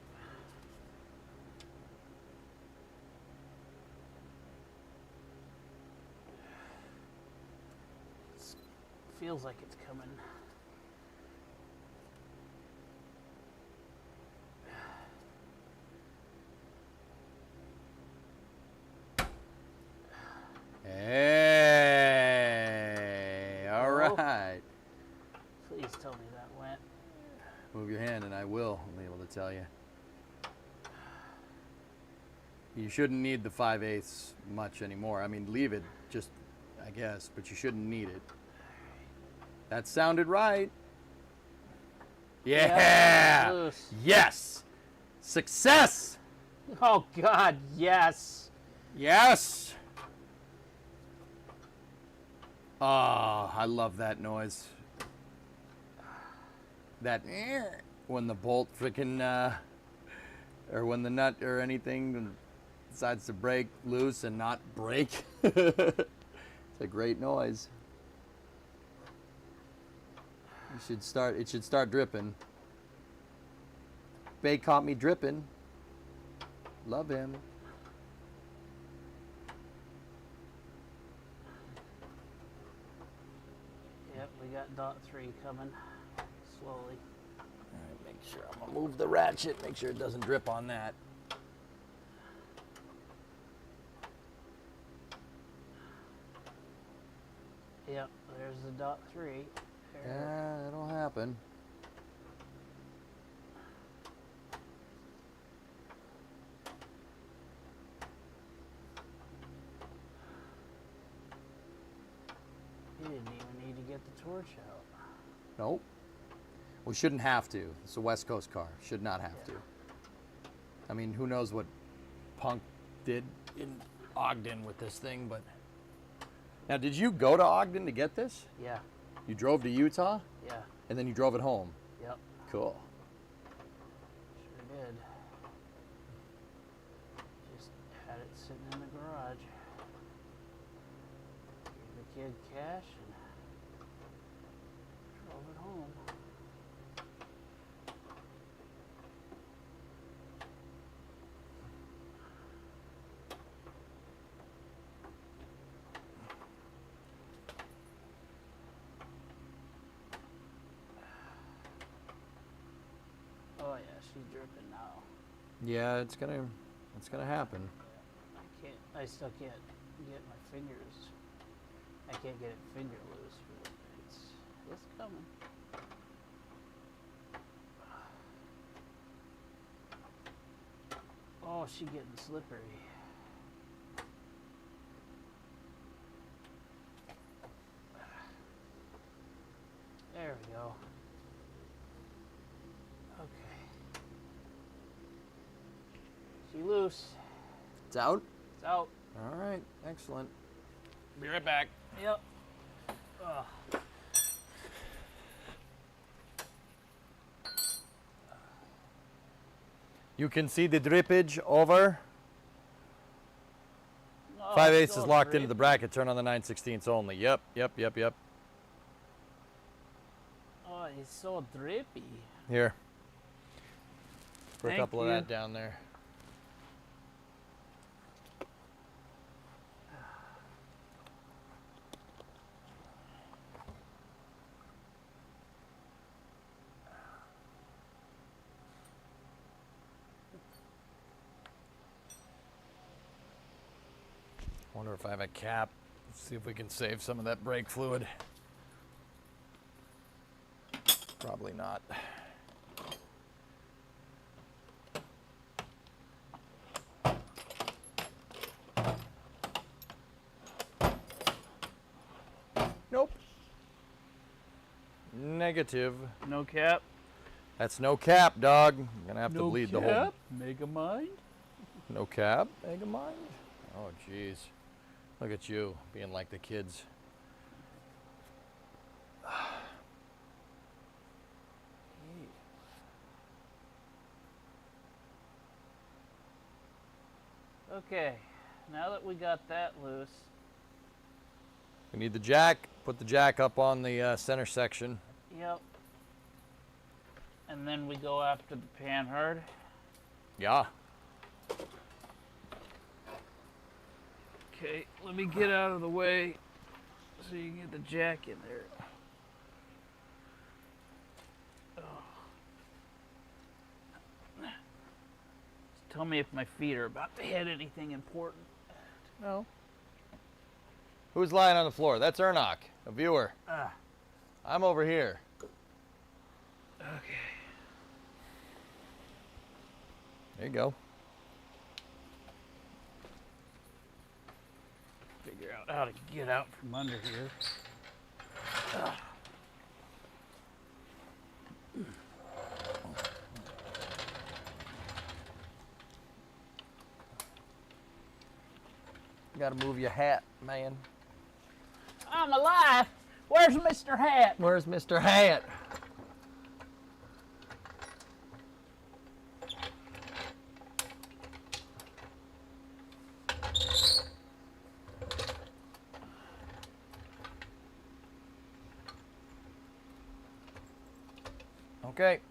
Feels like it's coming. Hey, all Well, right. Please tell me that went. Move your hand and I will be able to tell you. You shouldn't need the 5/8 much anymore. I mean, leave it, just, I guess, but you shouldn't need it. That sounded right. Yeah! Loose. Yes! Success! Oh God, yes. Yes! Oh, I love that noise. That when the bolt freaking, or when the nut or anything decides to break loose and not break. It's a great noise. It should start dripping. Bay caught me dripping. Love him. Yep, we got dot 3 coming slowly. All right, make sure I'm gonna move the ratchet. Make sure it doesn't drip on that. Yep, there's the dot 3. There. Yeah, that'll happen. You didn't even need to get the torch out. Nope. We shouldn't have to. It's a West Coast car. Should not have to. I mean, who knows what Punk did in Ogden with this thing, but... Now, did you go to Ogden to get this? Yeah, You drove to Utah, yeah, and then you drove it home. yep, Cool. sure did. Just had it sitting in the garage. Gave the kid cash and drove it home. Oh yeah, she's dripping now. Yeah, it's gonna happen. I still can't get my fingers. I can't get it finger loose, but it's coming. Oh, she getting slippery. There we go. Okay. She loose. It's out? It's out. All right, excellent. Be right back. Yep. Ugh. You can see the drippage over. Oh, 5/8 it's is all locked into the drippy. bracket. Turn on the 9/16 only. Yep. Oh, it's so drippy. Here. Put a Thank couple of you. that down there. Wonder if I have a cap. See if we can save some of that brake fluid. Probably not. Nope. Negative. No cap. That's no cap, dog. I'm gonna have to bleed the whole. Mega mind. No cap, mega mind. Oh, jeez. Look at you being like the kids. Okay, now that we got that loose, We need the jack. Put the jack up on the center section. yep. And then we go after the panhard. Yeah. Okay, let me get out of the way so you can get the jack in there. Just tell me if my feet are about to hit anything important. No. Who's lying on the floor? That's Ernok, a viewer. Ah, I'm over here. okay. There you go. Figure out how to get out from under here. gotta move your hat, man. I'm alive. Where's Mr. Hat? Where's Mr. Hat? Okay.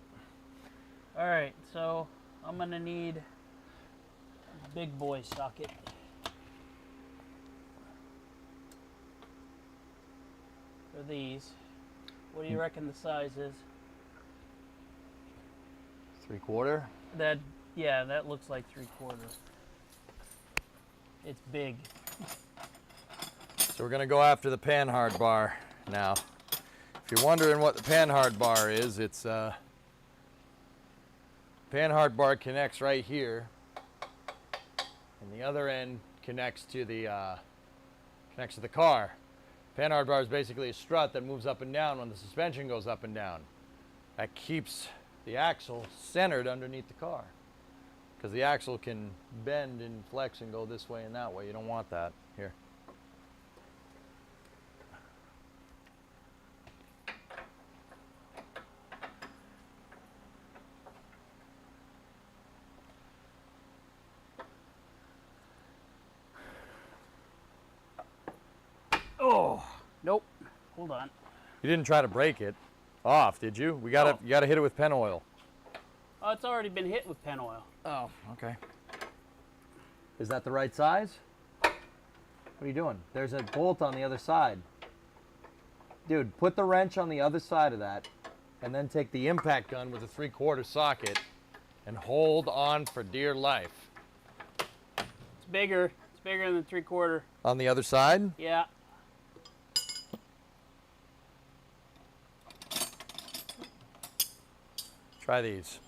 All right, so I'm gonna need a big boy socket. For these. What do you reckon the size is? 3/4. That, yeah, that looks like 3/4. It's big. So we're gonna go after the panhard bar now. If you're wondering what the panhard bar is, it's panhard bar connects right here, and the other end connects to the car. Panhard bar is basically a strut that moves up and down when the suspension goes up and down. That keeps the axle centered underneath the car, because the axle can bend and flex and go this way and that way. You don't want that. Here. Oh, nope. Hold on. You didn't try to break it off, did you? You gotta hit it with pen oil. Oh, it's already been hit with pen oil. Oh, okay. Is that the right size? What are you doing? There's a bolt on the other side. Dude, put the wrench on the other side of that, and then take the impact gun with a 3/4 socket and hold on for dear life. It's bigger. It's bigger than 3/4. On the other side? Yeah. Try these.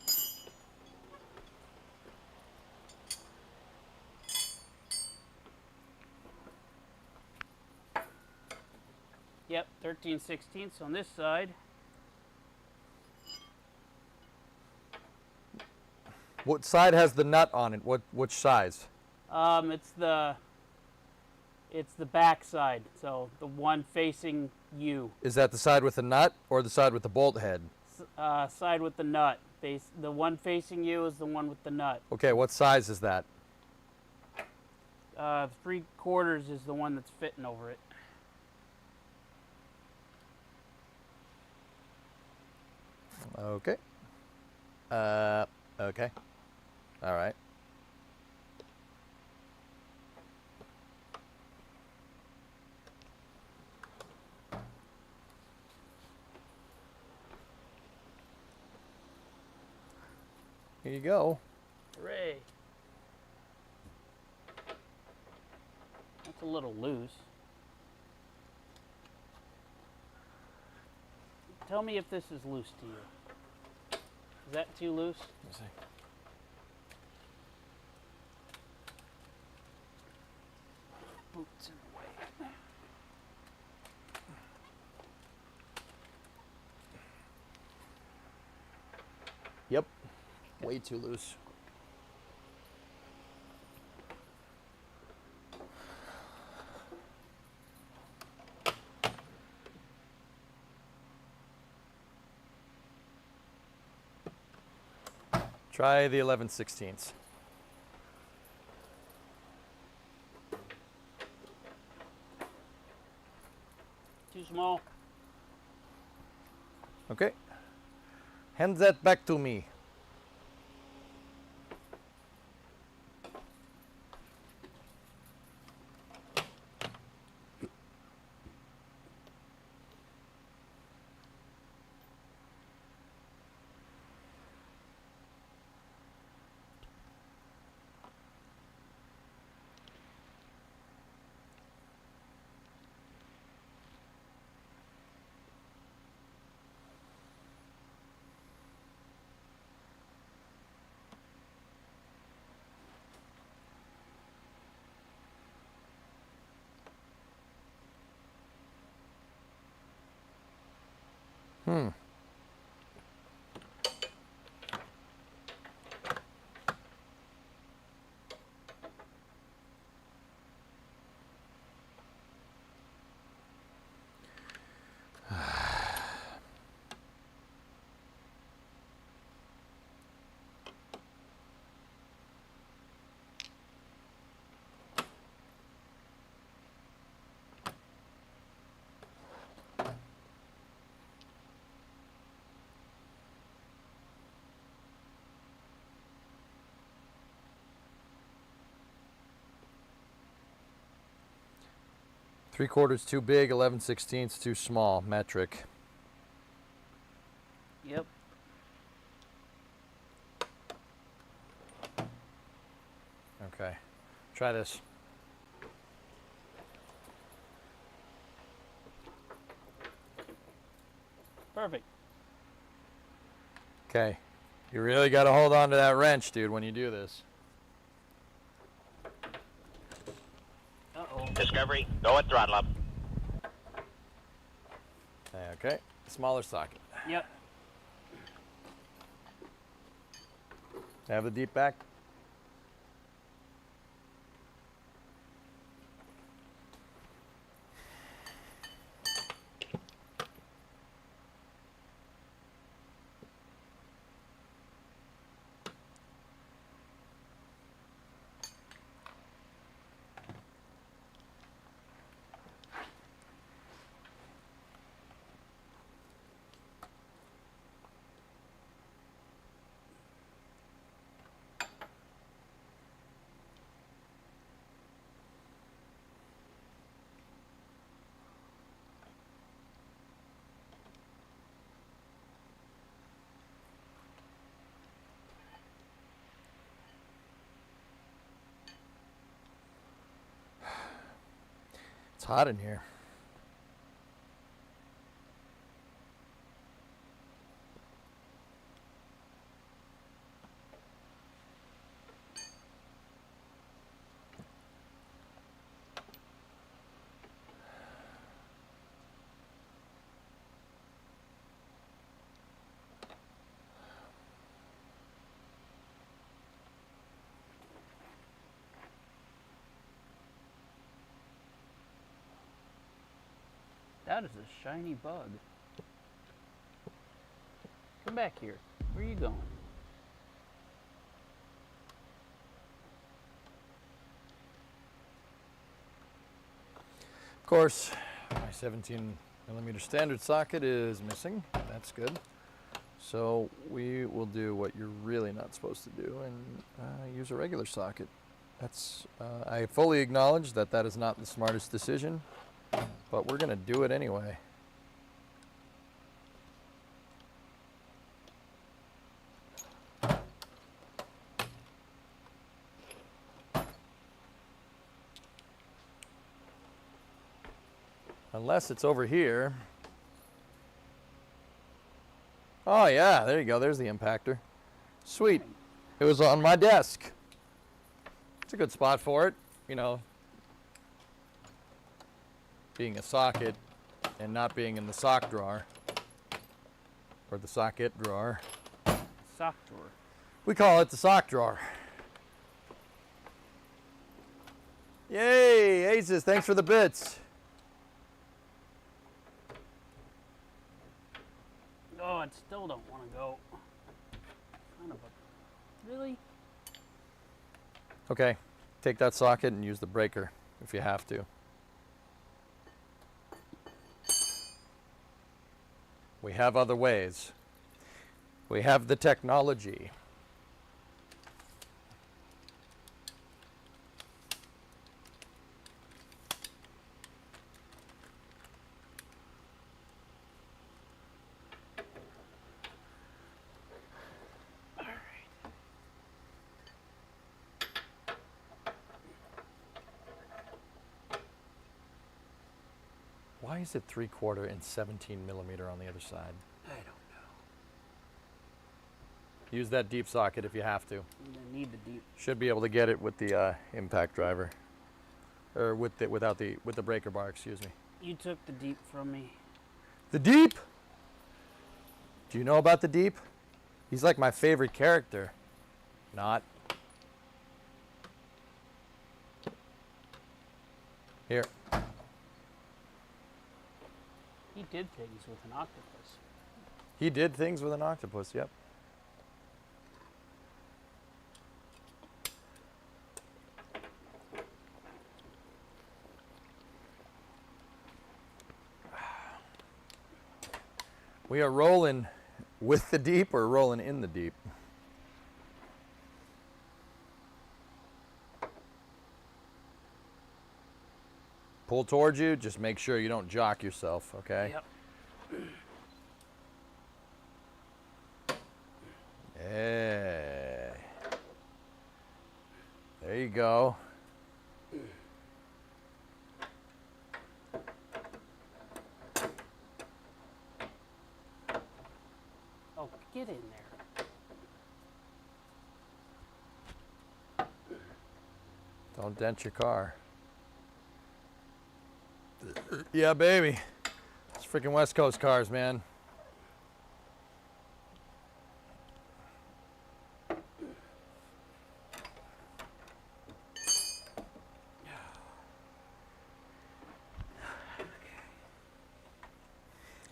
Yep, 13/16 on this side. What side has the nut on it? Which size? It's the back side, so the one facing you. Is that the side with the nut or the side with the bolt head? Side with the nut. The one facing you is the one with the nut. Okay, what size is that? 3/4 is the one that's fitting over it. Okay. Okay. All right. Here you go. Hooray. That's a little loose. Tell me if this is loose to you. Is that too loose? Let me see. Boots in the way. Yep. Way too loose. Try the 11/16. Too small. Okay. Hand that back to me. 3/4 too big, 11/16 too small, metric. Yep. Okay, try this. Perfect. Okay, you really got to hold on to that wrench, dude, when you do this. Uh-oh. Discovery, go at throttle up. Okay, smaller socket. Yep. Have the deep back. It's hot in here. That is a shiny bug. Come back here. Where are you going? Of course, my 17mm standard socket is missing. That's good. So we will do what you're really not supposed to do and use a regular socket. That's I fully acknowledge that that is not the smartest decision, but we're going to do it anyway. Unless it's over here. Oh yeah, there you go. There's the impactor. Sweet. It was on my desk. It's a good spot for it, you know. Being a socket and not being in the sock drawer. Or the socket drawer. Sock drawer. We call it the sock drawer. Yay, Aces, thanks for the bits. Oh, I still don't want to go. Kind of a... Really? Okay, take that socket and use the breaker if you have to. We have other ways. We have the technology. Why is it 3/4 and 17mm on the other side? I don't know. Use that deep socket if you have to. I'm gonna need the deep. Should be able to get it with the impact driver, or with the breaker bar. Excuse me. You took the deep from me. The Deep. Do you know about the Deep? He's like my favorite character. Not. Here. He did things with an octopus. He did things with an octopus, yep. We are rolling with the deep or rolling in the deep? pull towards you. Just make sure you don't jock yourself, okay? Yep. Yeah. There you go. Oh, get in there. Don't dent your car. Yeah, baby. It's freaking West Coast cars, man.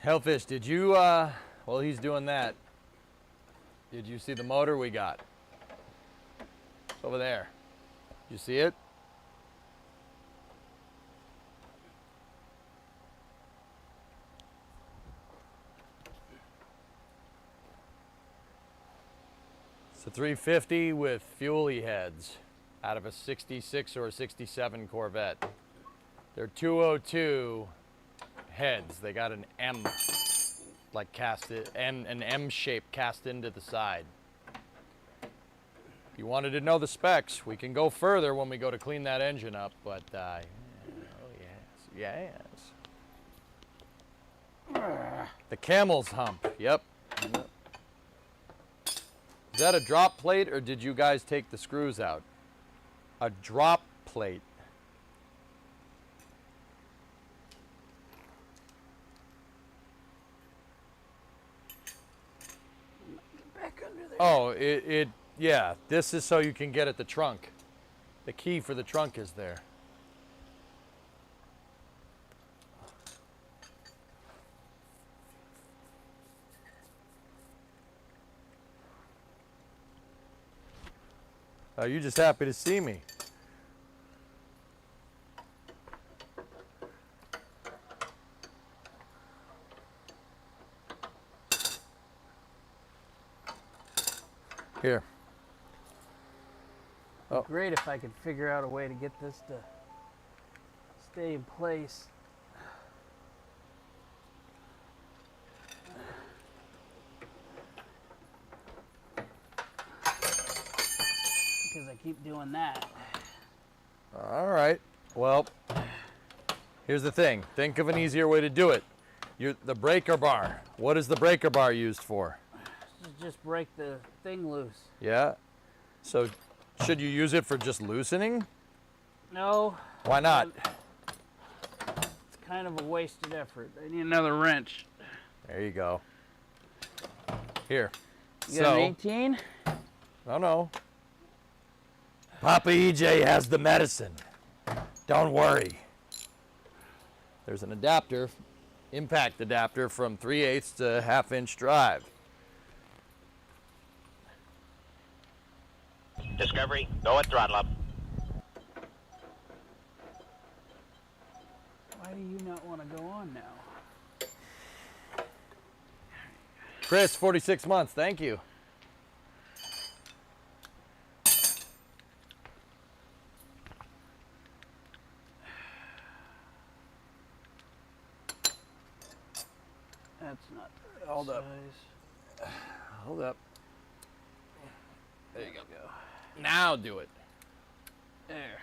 Hellfish, did you, while he's doing that, did you see the motor we got? It's over there. You see it? It's a 350 with fuelie heads out of a 66 or a 67 Corvette. They're 202 heads. They got an M, like an M shape cast into the side. If you wanted to know the specs, we can go further when we go to clean that engine up, but oh yes, yes. The camel's hump, yep. Is that a drop plate or did you guys take the screws out? A drop plate. Back under there. Oh, yeah, this is so you can get at the trunk. The key for the trunk is there. Oh, you're just happy to see me. Here. Oh. Great if I could figure out a way to get this to stay in place. Because I keep doing that. All right. Well, here's the thing. Think of an easier way to do it. The breaker bar. What is the breaker bar used for? Just break the thing loose. Yeah. So, should you use it for just loosening? No. Why not? It's kind of a wasted effort. I need another wrench. There you go. Here. You got an 18? No. Papa EJ has the medicine. Don't worry. There's an adapter, impact adapter from 3/8 to 1/2 inch drive. Discovery, go at throttle up. Why do you not want to go on now? Chris, 46 months, thank you. That's not the right Hold up. size. Hold up. There you go. Now do it. There.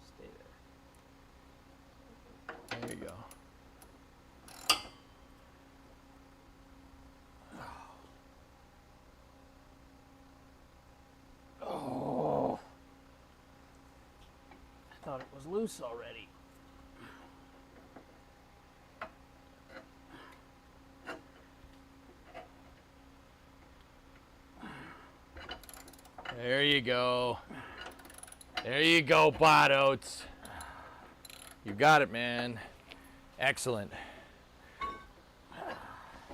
Stay there. There you go. I thought it was loose already. There you go. There you go, Bot Oats. You got it, man. Excellent.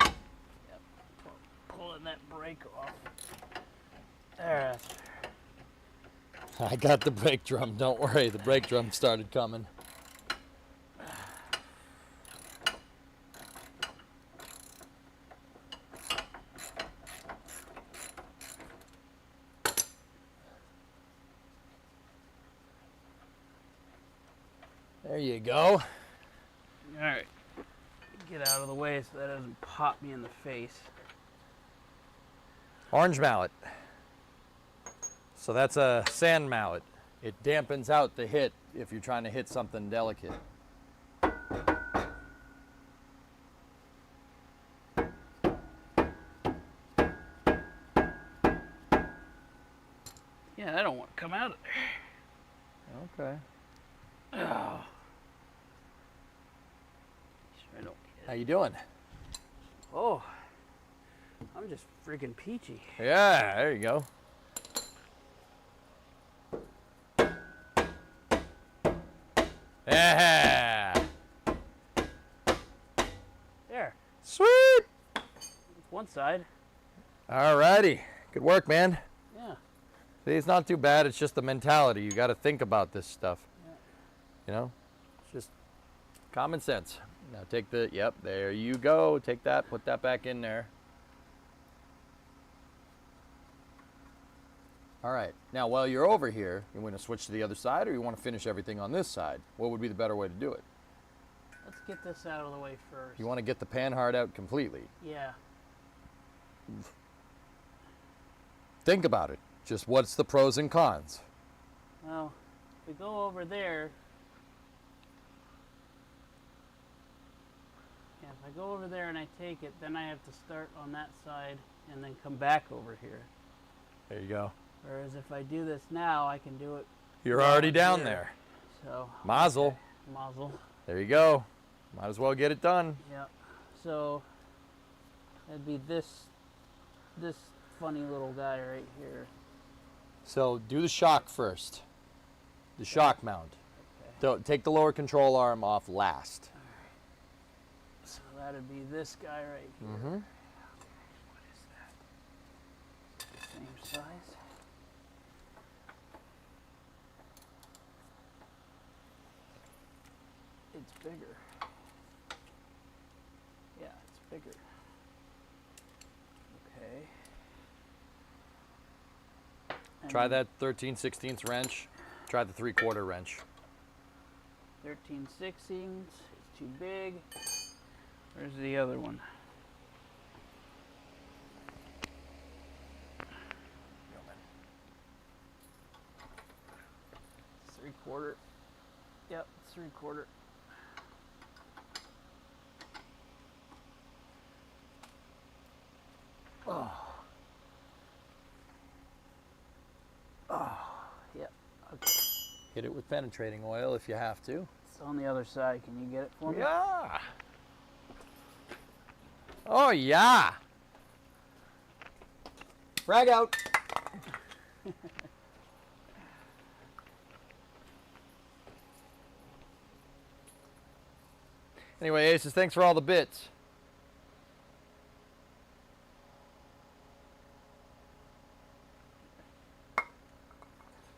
Yep. Pulling that brake off. There. I got the brake drum. Don't worry, the brake drum started coming. There you go. All right. Get out of the way so that doesn't pop me in the face. Orange mallet. So that's a sand mallet. It dampens out the hit if you're trying to hit something delicate. Yeah, I don't want to come out of there. Okay. Oh. Sure I don't How get it. you doing? Oh, I'm just freaking peachy. Yeah, there you go. Yeah. There, Sweet. that's one side. Alrighty. Good work, man. Yeah. See, it's not too bad. It's just the mentality. You got to think about this stuff. Yeah. You know, it's just common sense. Now take the, yep, there you go. Take that, put that back in there. All right. Now, while you're over here, you want to switch to the other side, or you want to finish everything on this side? What would be the better way to do it? Let's get this out of the way first. You want to get the pan hard out completely. Yeah. Think about it. Just what's the pros and cons? Well, if we go over there. Yeah, if I go over there and I take it, then I have to start on that side and then come back over here. There you go. Whereas if I do this now, I can do it. You're already down here. there. So. Mazel. Mazel. There you go. Might as well get it done. Yeah. So that'd be this funny little guy right here. So do the shock first. The shock mount. Okay. Don't take the lower control arm off last. So that'd be this guy right here. Mm-hmm. What is that? The same size. It's bigger. Yeah, it's bigger. Okay. And Try that 13/16 wrench. Try the 3/4 wrench. 13/16 is too big. Where's the other one? It's 3/4. Yep, it's 3/4. Oh. Oh, yep. Okay. Hit it with penetrating oil if you have to. It's on the other side. Can you get it for me? Yeah. Oh, yeah. Frag out. Anyway, Aces, thanks for all the bits.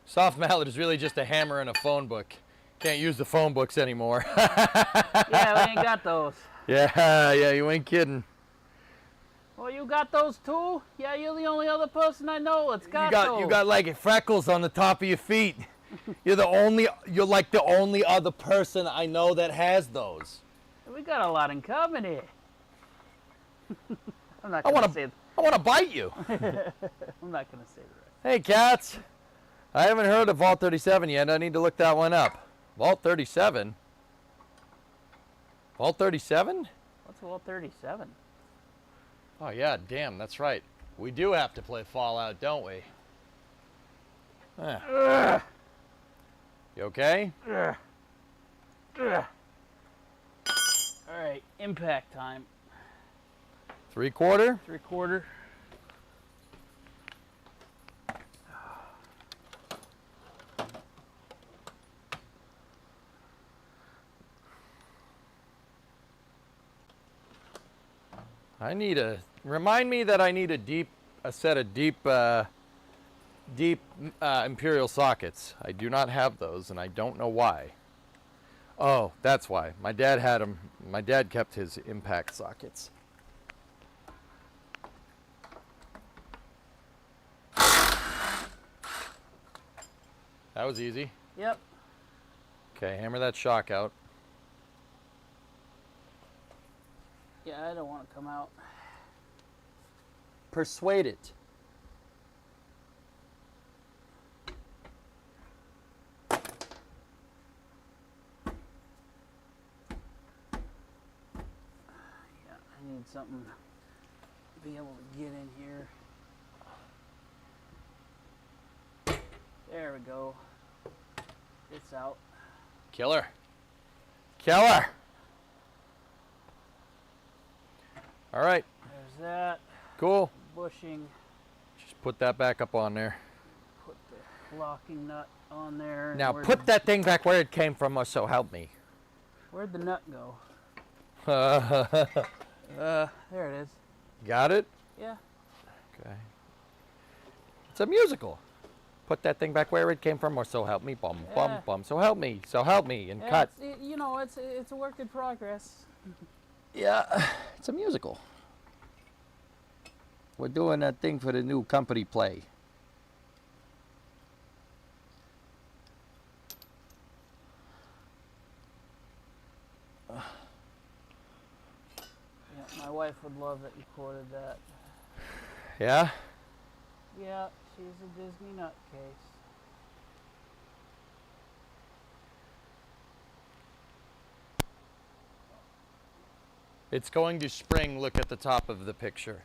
Soft mallet is really just a hammer and a phone book. Can't use the phone books anymore. Yeah, we ain't got those. Yeah, you ain't kidding. Well, you got those too? Yeah, you're the only other person I know that's got those. You got like freckles on the top of your feet. You're like the only other person I know that has those. We got a lot in common here. I'm not gonna say. I want to bite you. I'm not gonna say the Hey, cats. I haven't heard of Vault 37 yet. I need to look that one up. Vault 37? Vault 37? What's Vault 37? Oh, yeah, damn, that's right. We do have to play Fallout, don't we? You okay? All right, impact time. 3/4? 3/4. Remind me that I need a set of deep imperial sockets. I do not have those, and I don't know why. Oh, that's why. My dad had them. My dad kept his impact sockets. That was easy. Yep. Okay, hammer that shock out. Yeah, I don't want to come out. Persuade it. Yeah, I need something to be able to get in here. There we go. It's out. Killer. Killer. All right. There's that. Cool. Bushing. Just put that back up on there. Put the locking nut on there. Now put that thing back where it came from, or so help me. Where'd the nut go? There it is. Got it? Yeah. Okay. It's a musical. Put that thing back where it came from, or so help me. Bum, bum, Yeah. bum. So help me. So help me. And Yeah, cut. you know, it's a work in progress. Yeah, it's a musical. We're doing that thing for the new company play. Yeah, my wife would love that you quoted that. Yeah? Yeah, she's a Disney nutcase. It's going to spring. Look at the top of the picture.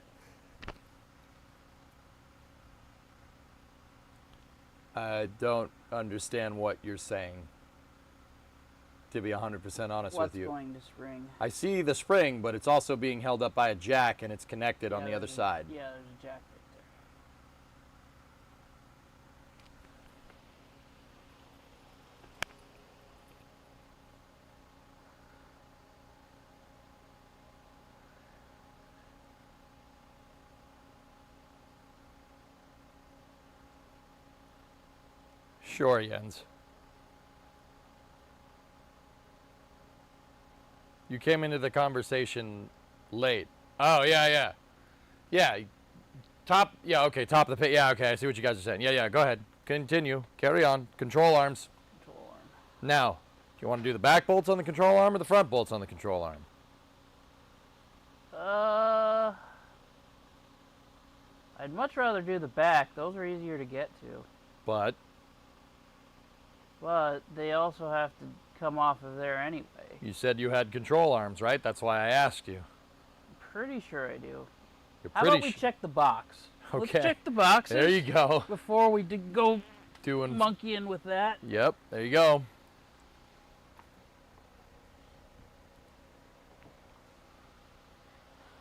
I don't understand what you're saying, to be 100% honest What's with you. going to spring? I see the spring, but it's also being held up by a jack, and it's connected on the other side. Yeah, there's a jack right there. Sure, Jens. You came into the conversation late. Oh, yeah. Yeah, top, yeah, okay, top of the pit. Yeah, okay, I see what you guys are saying. Yeah, go ahead. Continue. Carry on. Control arms. Control arm. Now, do you want to do the back bolts on the control arm or the front bolts on the control arm? I'd much rather do the back. Those are easier to get to. But they also have to come off of there anyway. you said you had control arms, right? That's why I asked you. I'm pretty sure I do. You're How pretty about we check the box? Okay. Let's check the boxes. There you go. Before we go Doing. monkeying with that. Yep, there you go.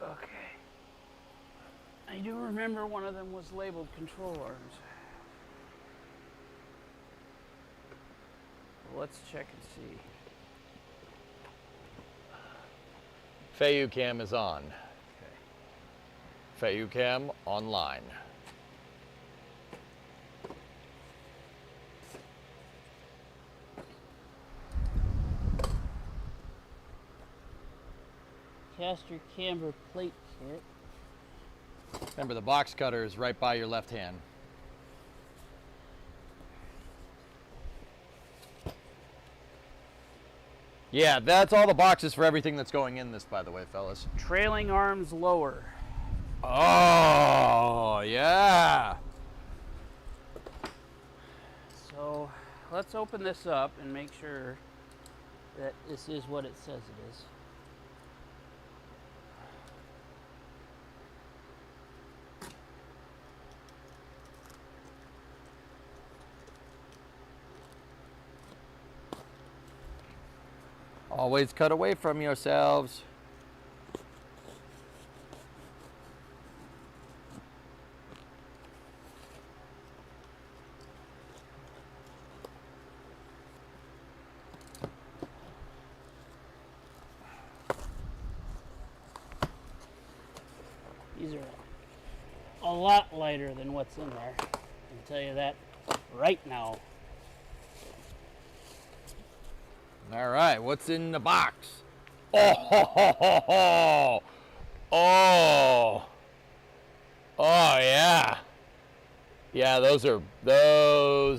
Okay. I do remember one of them was labeled control arms. Let's check and see. FEIU-CAM is on. FEIU-CAM online. Caster camber plate kit. Remember, the box cutter is right by your left hand. Yeah, that's all the boxes for everything that's going in this, by the way, fellas. Trailing arms lower. Oh, yeah. So let's open this up and make sure that this is what it says it is. Always cut away from yourselves. These are a lot lighter than what's in there. I can tell you that right now. All right, what's in the box? Oh, ho, ho, ho, ho. Oh, yeah. Yeah, those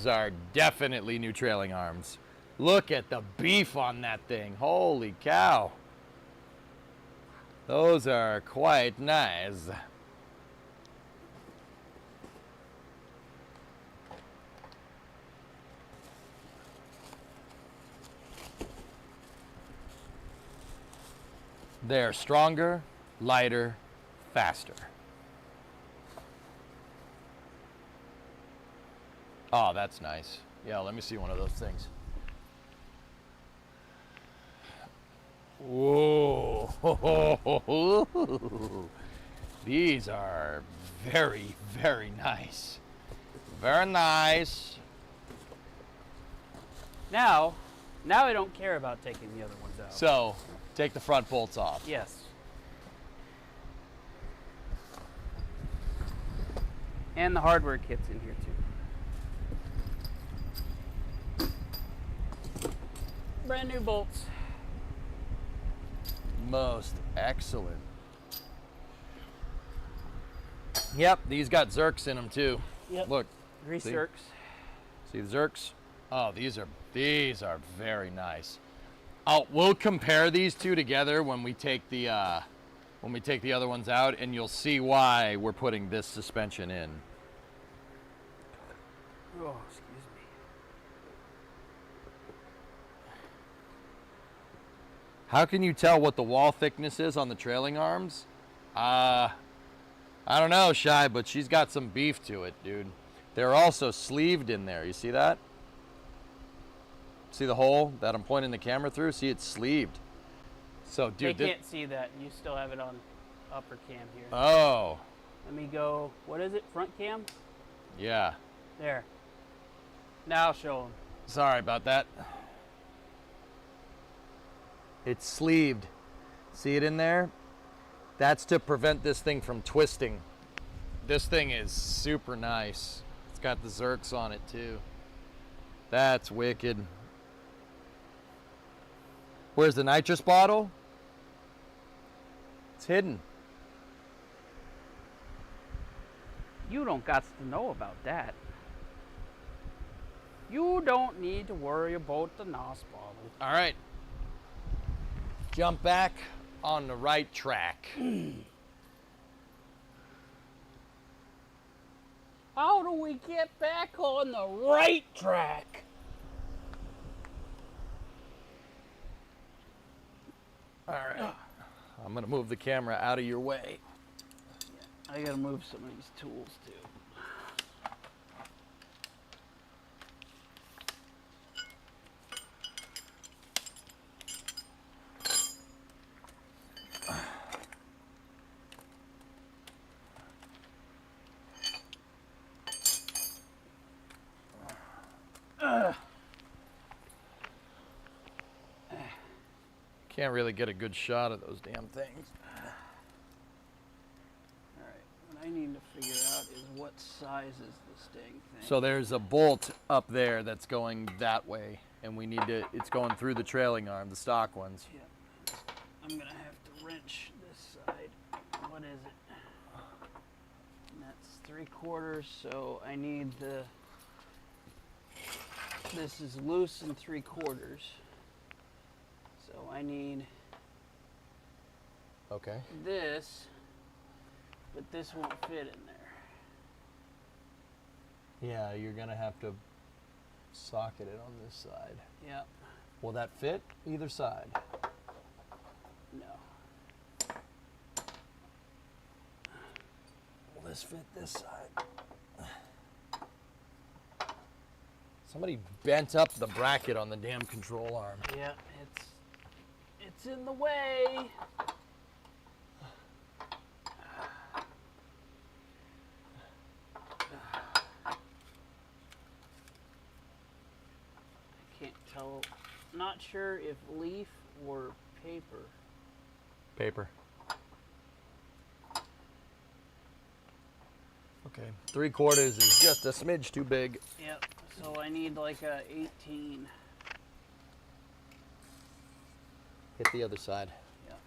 are definitely new trailing arms. Look at the beef on that thing. Holy cow. Those are quite nice. They're stronger, lighter, faster. Oh, that's nice. Yeah, let me see one of those things. Whoa. These are very, very nice. Very nice. Now I don't care about taking the other ones out. So, take the front bolts off. Yes. And the hardware kit's in here too. Brand new bolts. Most excellent. Yep, these got Zerks in them too. Yep. Look. Grease see? Zerks. See the Zerks? Oh, these are very nice. Oh, we'll compare these two together when we take the other ones out, and you'll see why we're putting this suspension in. Oh, excuse me. How can you tell what the wall thickness is on the trailing arms? I don't know, Shy, but she's got some beef to it, dude. They're also sleeved in there. You see that? See the hole that I'm pointing the camera through? See, it's sleeved. So, dude, they can't see that. You still have it on upper cam here. Oh. Let me go. What is it? Front cam? Yeah. There. Now I'll show them. Sorry about that. It's sleeved. See it in there? That's to prevent this thing from twisting. This thing is super nice. It's got the Zerks on it too. That's wicked. Where's the nitrous bottle? It's hidden. You don't got to know about that. You don't need to worry about the NOS bottle. All right. Jump back on the right track. How do we get back on the right track? All right. I'm going to move the camera out of your way. I gotta move some of these tools too. Can't really get a good shot of those damn things. Alright, what I need to figure out is what size is this dang thing. So there's a bolt up there that's going that way, and we need to, it's going through the trailing arm, the stock ones. Yeah, I'm gonna have to wrench this side. What is it? And that's 3/4, so I need the, this is loose and 3/4. So I need Okay. this, but this won't fit in there. Yeah, you're gonna have to socket it on this side. Yep. Will that fit either side? No. Will this fit this side? Somebody bent up the bracket on the damn control arm. Yeah, it's in the way. I can't tell. Not sure if leaf or paper. Paper. Okay. 3/4 is just a smidge too big. Yep. So I need like a 18. Hit the other side. Yep.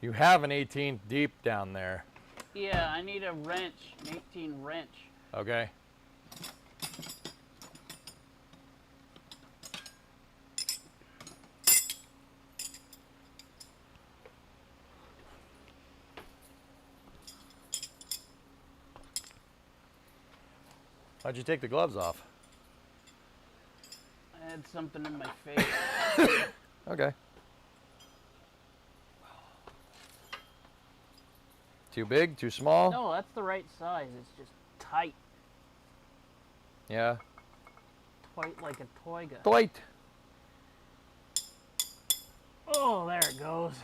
You have an 18th deep down there. Yeah, I need a wrench, an 18 wrench. Okay. Why'd you take the gloves off? I had something in my face. Okay. Too big? Too small? No, that's the right size. It's just tight. Yeah. Tight like a toy gun. Dwight. Oh, there it goes.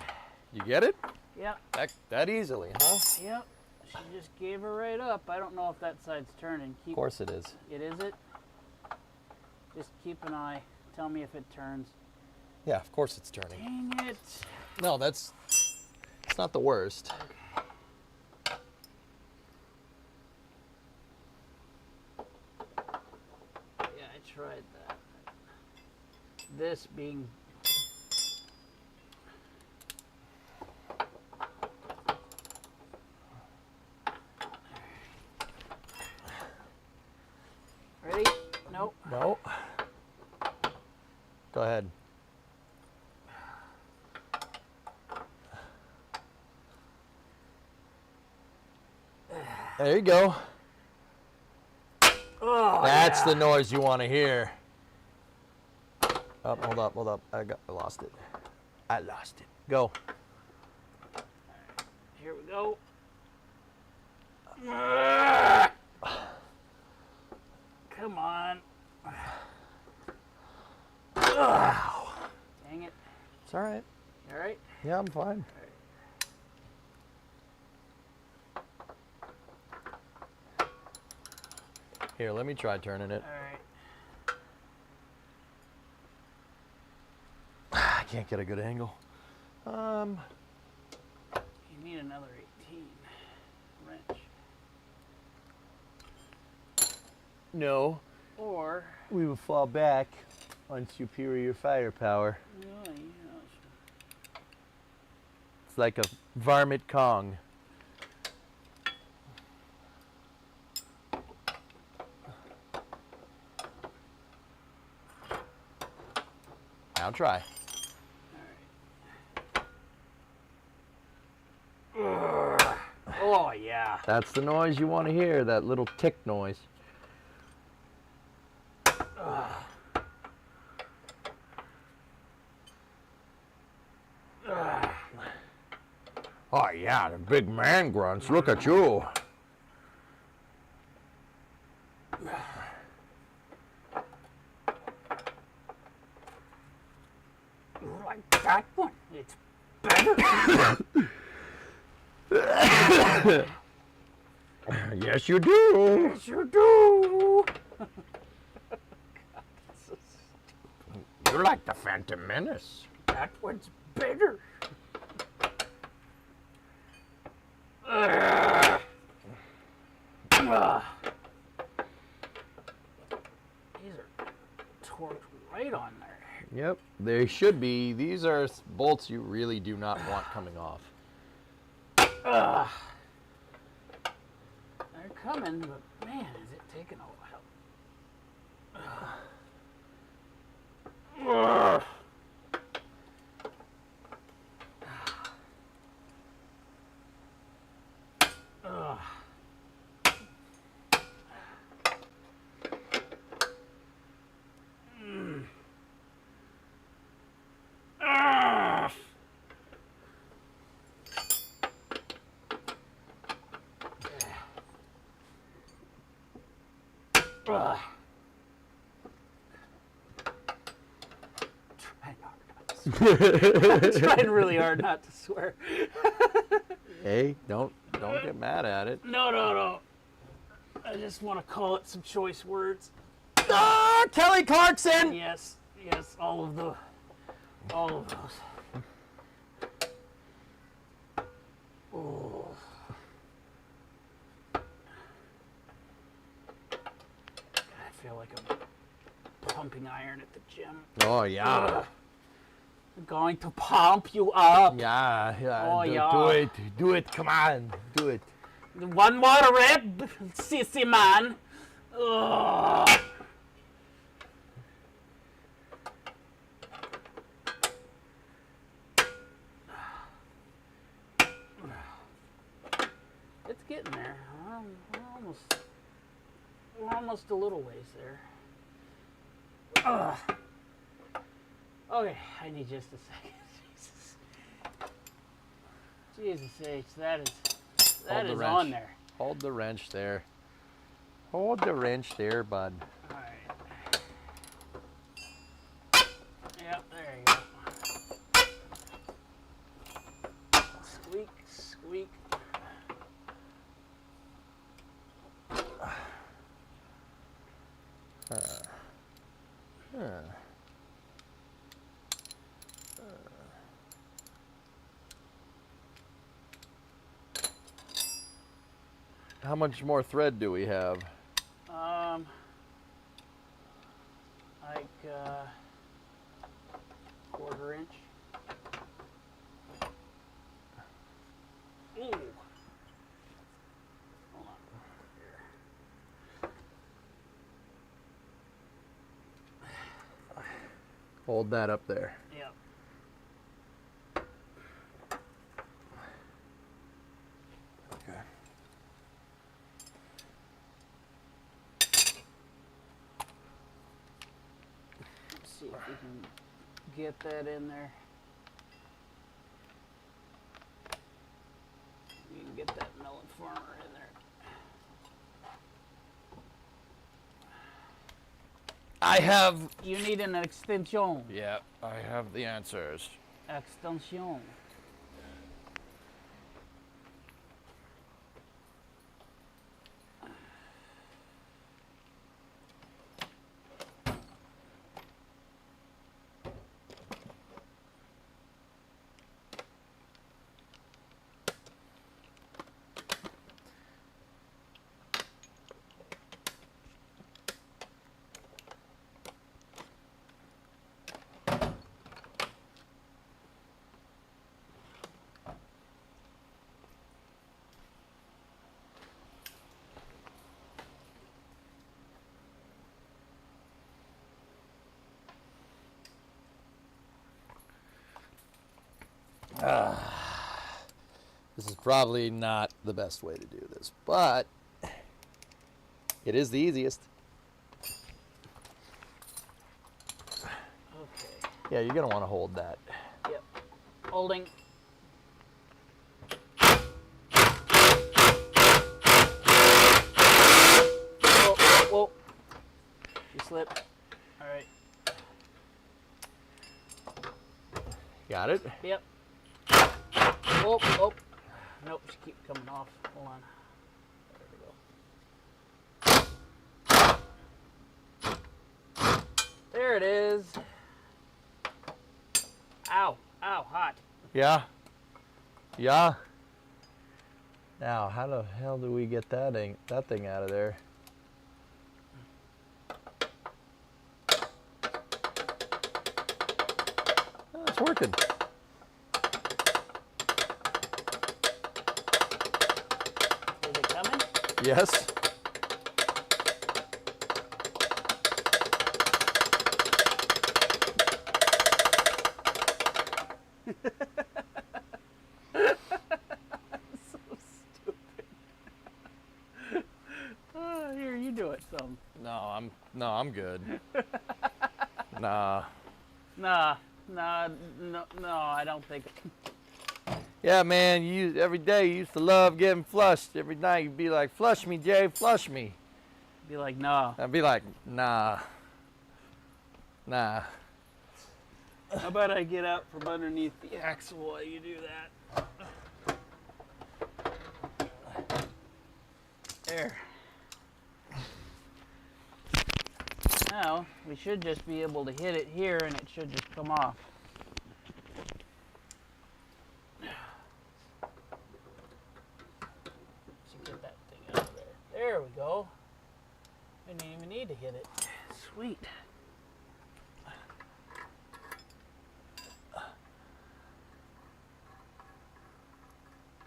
You get it? Yep, That easily, huh? yep. She just gave her right up. I don't know if that side's turning. Of course it is. It is it? Just keep an eye. Tell me if it turns. Yeah, of course it's turning. Dang it. No, it's not the worst. Yeah, I tried that. This being... Ready? Nope. No. Go ahead. There you go. Oh, That's yeah. the noise you want to hear. Oh, hold up. I lost it. I lost it. Go. Here we go. Come on. Dang it. It's all right. You all right? Yeah, I'm fine. Here, let me try turning it. All right. I can't get a good angle. You need another 18 wrench. No. Or, We will fall back on superior firepower. oh, yeah. It's like a varmint Kong. Now try. Oh, yeah. That's the noise you want to hear, that little tick noise. Oh yeah, the big man grunts. Look at you. Like that one. It's better. Yes, you do. Yes, you do. You're like the Phantom Menace. That one's better. These are torqued right on there. Yep, they should be. These are bolts you really do not want coming off. They're coming, but man, is it taking a while. I'm trying really hard not to swear. Hey, don't get mad at it. No. I just want to call it some choice words. Ah, Kelly Clarkson. Yes, all of those. Oh. I feel like I'm pumping iron at the gym. Oh yeah. Going to pump you up. Yeah, yeah. Oh, yeah. Do it. Come on, do it. One more rep, sissy man. Ugh. It's getting there. We're almost a little ways there. Ugh. Okay, I need just a second. Jesus H, that is on there. Hold the wrench there. Hold the wrench there, bud. All right. Yep, there you go. Squeak, squeak. How much more thread do we have? Like quarter inch. Ooh. Hold on. Here. Hold that up there. Yep. Okay. Let's see if we can get that in there. You can get that melon farmer in there. I have. You need an extension. Yeah, I have the answers. Extension. This is probably not the best way to do this, but it is the easiest. Okay. Yeah, you're gonna want to hold that. Yep. Holding. Whoa, whoa. You slipped. All right. Got it? Yep. Oh, oh. Nope, just keep coming off. Hold on. There we go. There it is. Ow, ow, hot. Yeah. Yeah. Now, how the hell do we get that thing out of there? Oh, it's working. Is it coming? Yes. So stupid. Oh, here, you do it some. No, I'm good. Nah. No, I don't think. Yeah, man, every day you used to love getting flushed. Every night you'd be like, flush me, Jay, flush me. Be like, no. I'd be like, nah. Nah. How about I get out from underneath the axle while you do that? There. Now, we should just be able to hit it here and it should just come off. Should get that thing out of there. There we go. I didn't even need to hit it. Sweet.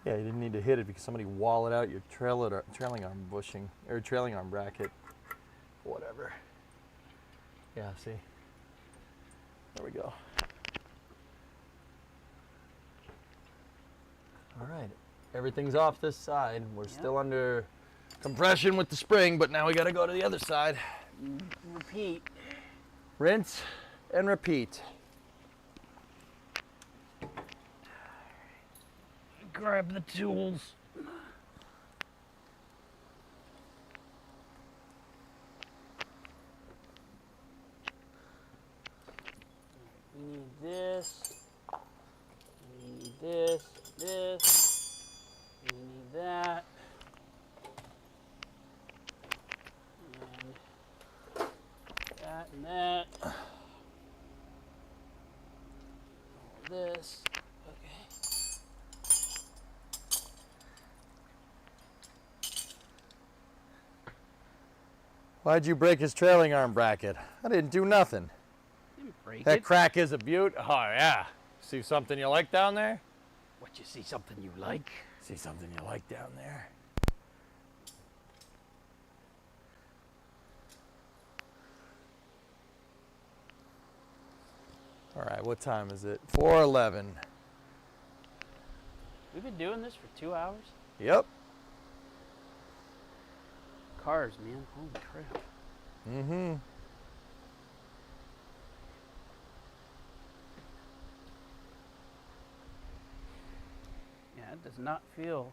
Yeah, you didn't need to hit it because somebody walled out your trailing arm bushing, or trailing arm bracket. Whatever. Yeah, see? There we go. All right, everything's off this side. We're still under compression with the spring, but now we gotta go to the other side. Repeat. Rinse and repeat. Grab the tools. We need this. We need this. We need that. And that and that. All this. Okay. Why'd you break his trailing arm bracket? I didn't do nothing. Didn't break That it. crack is a beaut. Oh yeah. See something you like down there? What, you see something you like? See something you like down there? All right, what time is it? 4:11. We've been doing this for 2 hours? Yep. Cars, man. Holy crap. Mm-hmm. Yeah, it does not feel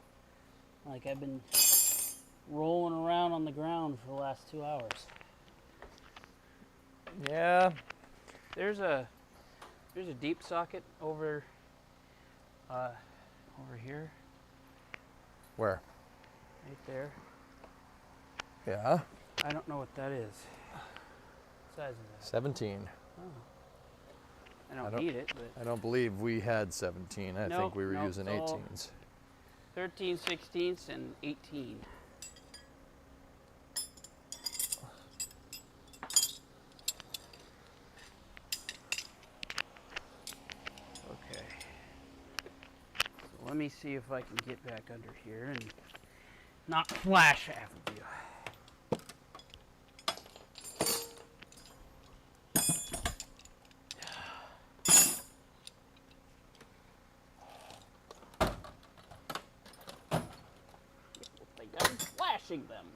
like I've been rolling around on the ground for the last 2 hours. Yeah. There's a deep socket over here, Where? right there. Yeah. I don't know what that is. What size is that? 17. I don't don't- need it, but I don't believe we had 17. I think Nope, we were nope, using it's all- 18s. 13, 16s, and 18. Okay. So let me see if I can get back under here and not flash half of you. Think I'm flashing them.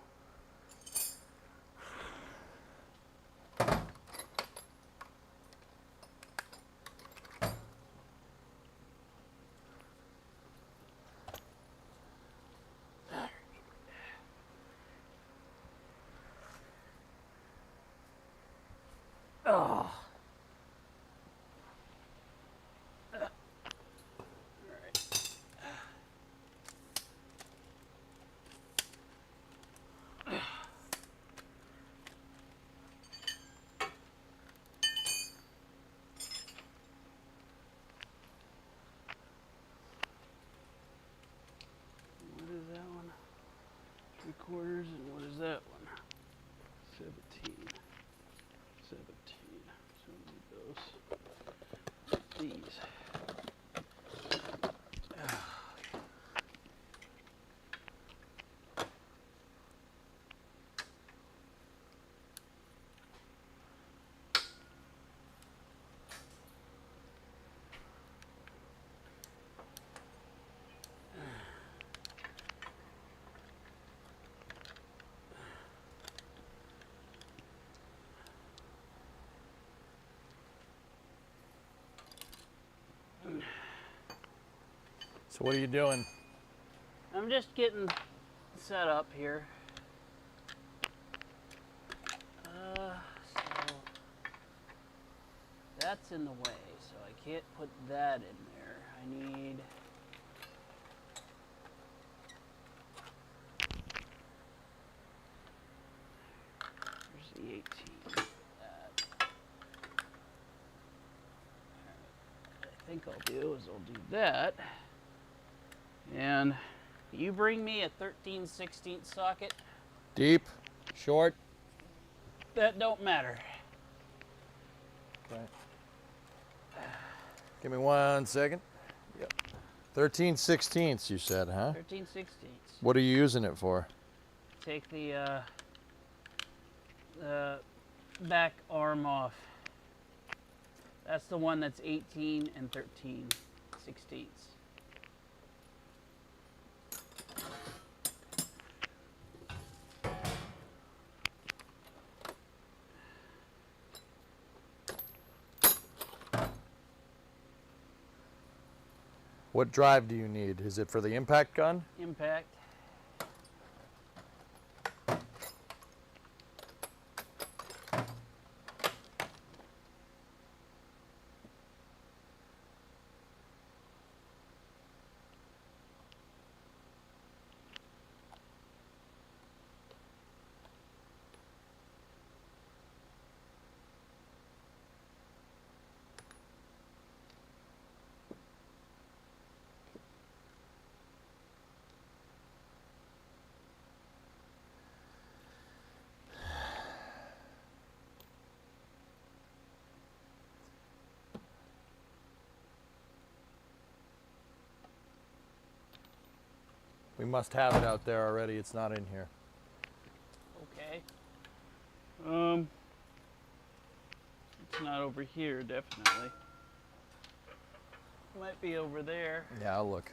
Oh. What is that one? 3/4, and what is that one? 17. 17. So we need those. These. So what are you doing? I'm just getting set up here. So that's in the way, so I can't put that in there. I need. Here's the 18. I think I'll do is I'll do that. And you bring me a 13/16 socket. Deep, short. That don't matter. Okay. Give me 1 second. Yep. 13/16 you said, huh? 13/16. What are you using it for? Take the back arm off. That's the one that's 18 and 13/16. What drive do you need? Is it for the impact gun? Impact. We must have it out there already. It's not in here. Okay. It's not over here, definitely. Might be over there. Yeah, I'll look.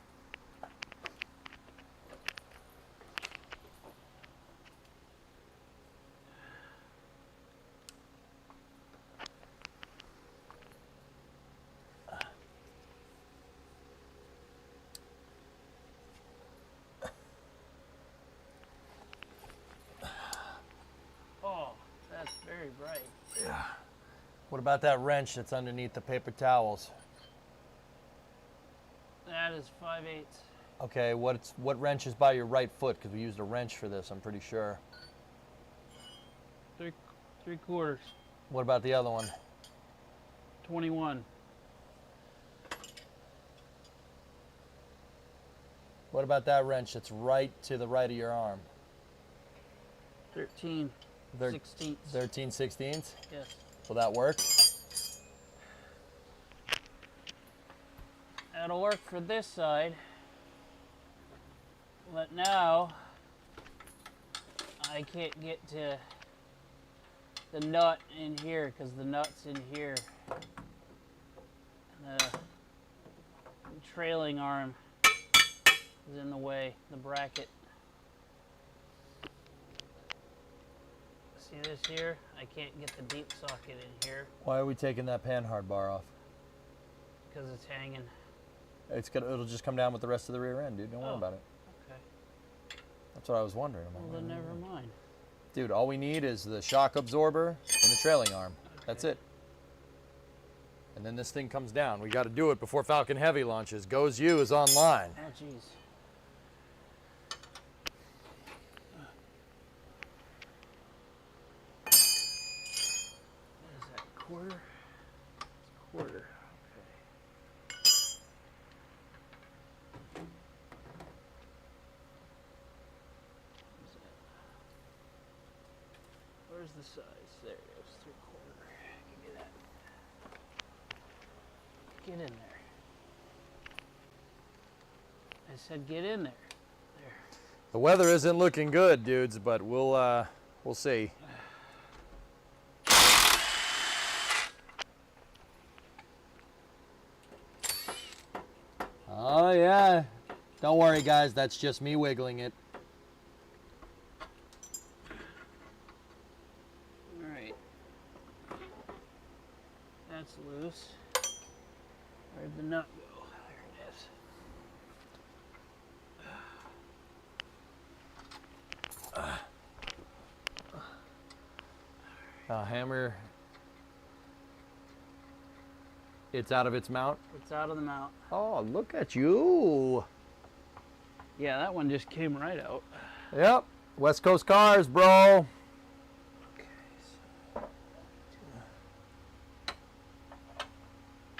Oh, that's very bright. Yeah. What about that wrench that's underneath the paper towels? That is 5/8. Okay, what wrench is by your right foot? Because we used a wrench for this, I'm pretty sure. 3/4. What about the other one? 21. What about that wrench that's right to the right of your arm? 13. Thir- 16. 13/16? Yes. Will that work? That'll work for this side. But now I can't get to the nut in here because the nut's in here. The trailing arm is in the way, the bracket. See this here? I can't get the deep socket in here Why are we taking that panhard bar off? because it's hanging. It'll just come down with the rest of the rear end, dude. Don't worry Oh. about it. Okay. That's what I was wondering. I'm Well, like, then never mind. dude, all we need is the shock absorber and the trailing arm. That's Okay. it. And then this thing comes down. We got to do it before Falcon Heavy launches. Goes You is online. Oh, jeez. What is that, quarter? It's a quarter. Okay. Where's that? Where's the size? There it is, 3/4. Give me that. Get in there. I said get in there. There. The weather isn't looking good, dudes, but we'll see. Oh yeah. Don't worry, guys. That's just me wiggling it. All right. That's loose. Where'd the nut go? There it is. Hammer. It's out of its mount. It's out of the mount. Oh, look at you. Yeah, that one just came right out. Yep. West Coast cars, bro. Okay, so.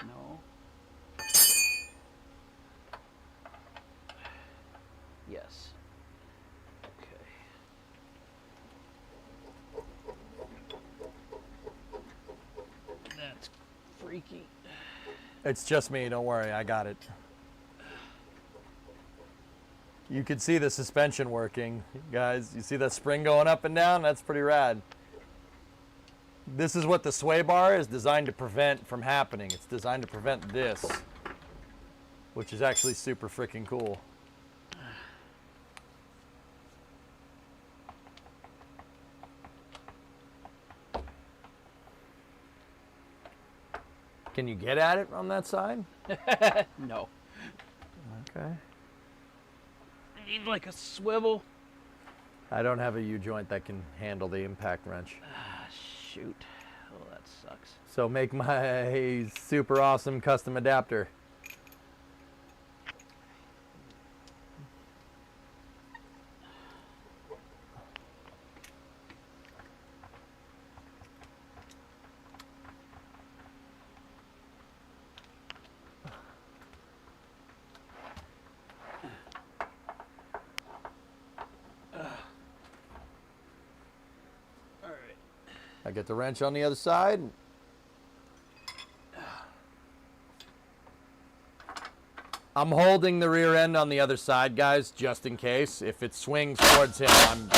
No. Yes. Okay. That's freaky. It's just me. Don't worry. I got it. You can see the suspension working. Guys, you see that spring going up and down? That's pretty rad. This is what the sway bar is designed to prevent from happening. It's designed to prevent this, which is actually super freaking cool. Can you get at it on that side? No. Okay. I need like a swivel. I don't have a U-joint that can handle the impact wrench. Ah, shoot. Oh, that sucks. So make my super awesome custom adapter. I get the wrench on the other side. I'm holding the rear end on the other side, guys, just in case. If it swings towards him, I'm...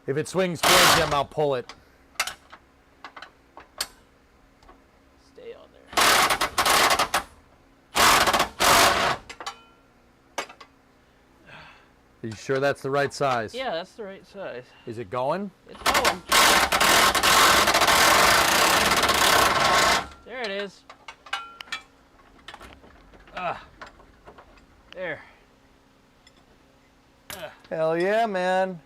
If it swings towards him, I'll pull it. Stay on there. Are you sure that's the right size? Yeah, that's the right size. Is it going? It's going. There it is. There. Hell yeah, man.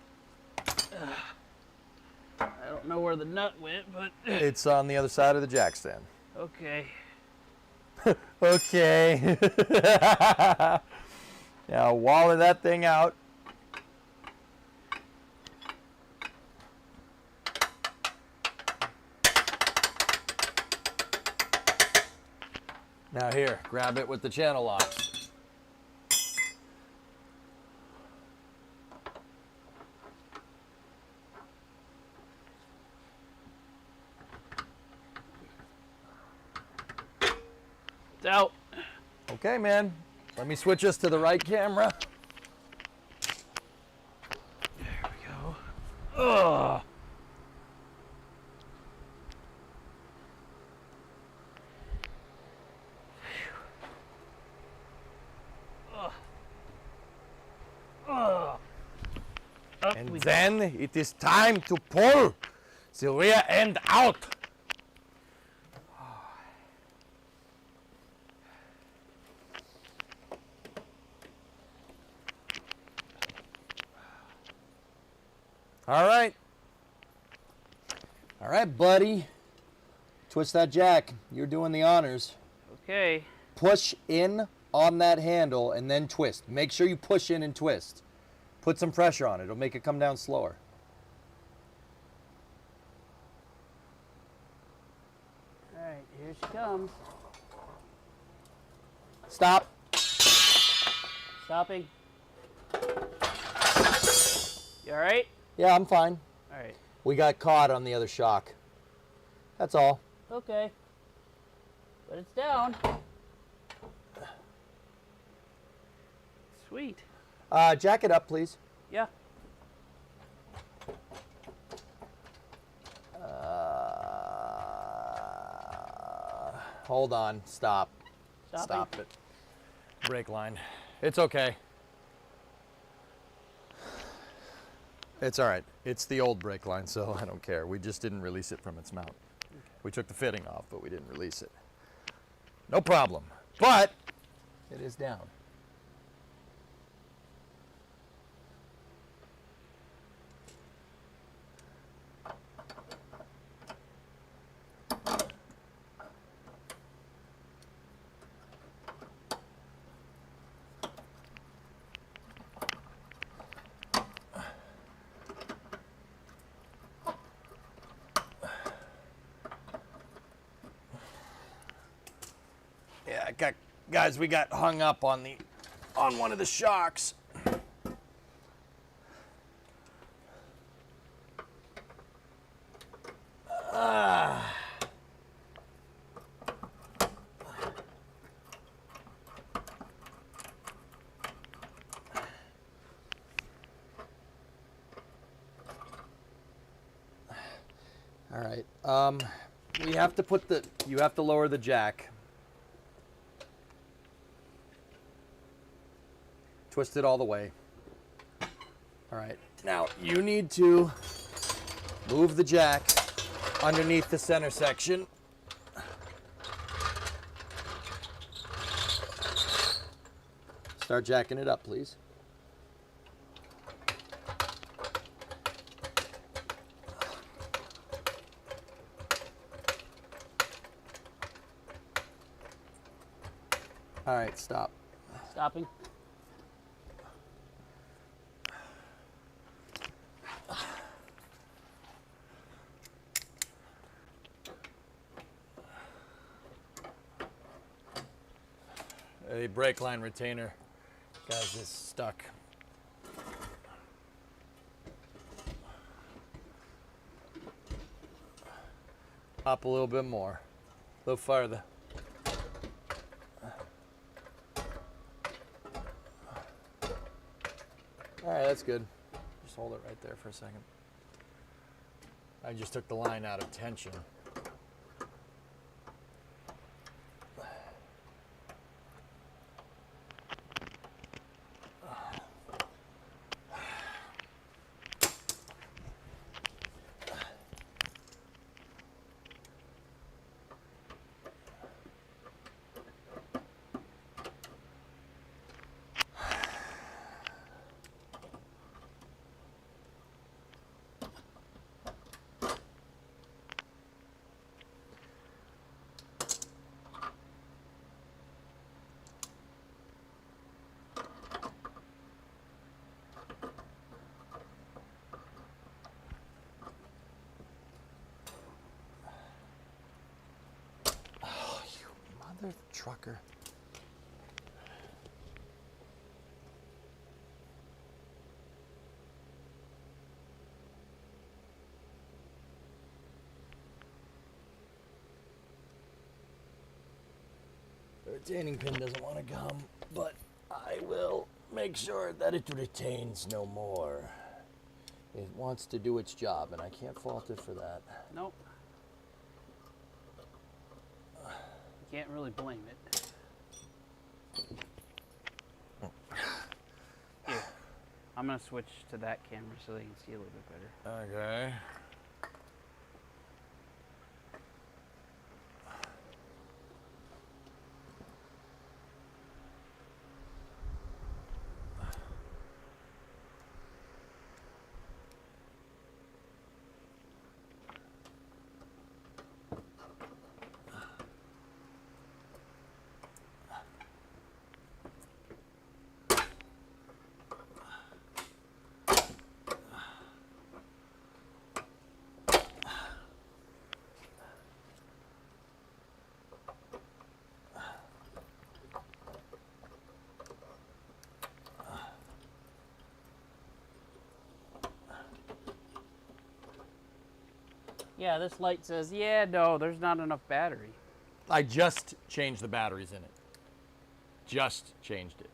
I don't know where the nut went, but It's on the other side of the jack stand. okay. Okay. Now wallet that thing out. Now here, grab it with the channel locks. It's out. Okay, man. Let me switch us to the right camera. There we go. Ugh. And then it is time to pull the rear end out. All right. All right, buddy. Twist that jack. You're doing the honors. Okay. Push in on that handle and then twist. Make sure you push in and twist. Put some pressure on it. It'll make it come down slower. All right, here she comes. Stop. Stopping. You all right? Yeah, I'm fine. All right. We got caught on the other shock. That's all. Okay. But it's down. Sweet. Jack it up, please. Yeah. Hold on. Stop. Stopping. Stop it. Brake line. It's okay. It's all right. It's the old brake line, so I don't care. We just didn't release it from its mount. Okay. We took the fitting off, but we didn't release it. No problem. But it is down. Yeah, guys, we got hung up on one of the shocks. All right. We have to put the. You have to lower the jack. Twist it all the way. All right. Now you need to move the jack underneath the center section. Start jacking it up, please. All right, stop. Stopping. The brake line retainer, guys, is stuck. Up a little bit more, a little farther. All right, that's good. Just hold it right there for a second. I just took the line out of tension. Mother trucker. The retaining pin doesn't want to come, but I will make sure that it retains no more. It wants to do its job, and I can't fault it for that. Nope. You can't really blame it. Here, I'm gonna switch to that camera so they can see a little bit better. Okay. Yeah, this light says, yeah, no, there's not enough battery. I just changed the batteries in it. Just changed it.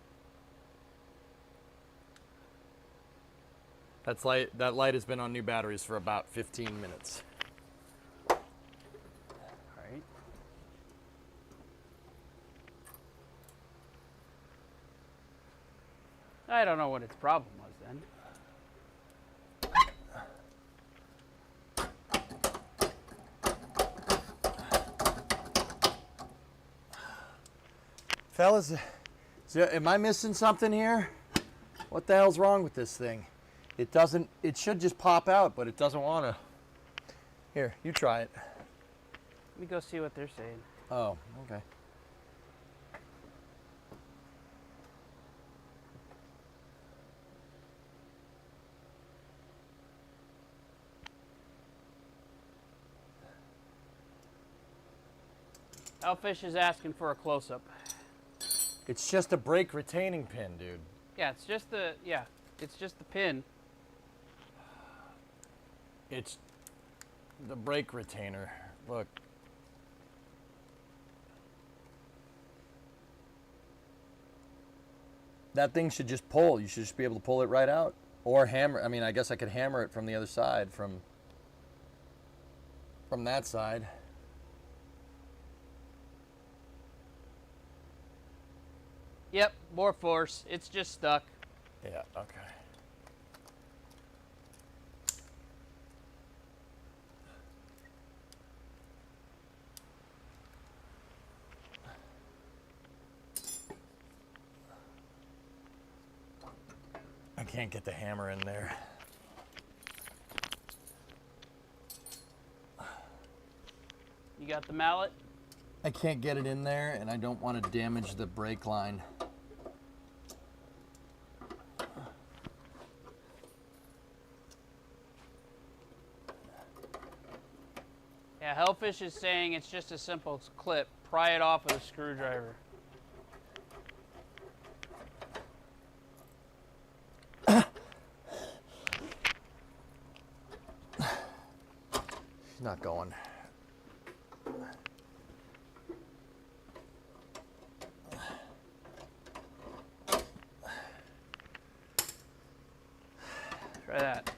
That light has been on new batteries for about 15 minutes. All right. I don't know what its problem was then. Fellas, am I missing something here? What the hell's wrong with this thing? It should just pop out, but it doesn't want to. Here, you try it. Let me go see what they're saying. Oh, okay. Elfish is asking for a close-up. It's just a brake retaining pin, dude. Yeah, it's just the pin. It's the brake retainer. Look. That thing should just pull. You should just be able to pull it right out. Or hammer. I mean, I guess I could hammer it from the other side, from that side. Yep, more force. It's just stuck. Yeah, okay. I can't get the hammer in there. You got the mallet? I can't get it in there, and I don't want to damage the brake line. Yeah, Hellfish is saying it's just a simple clip. Pry it off with a screwdriver. She's not going. Try that.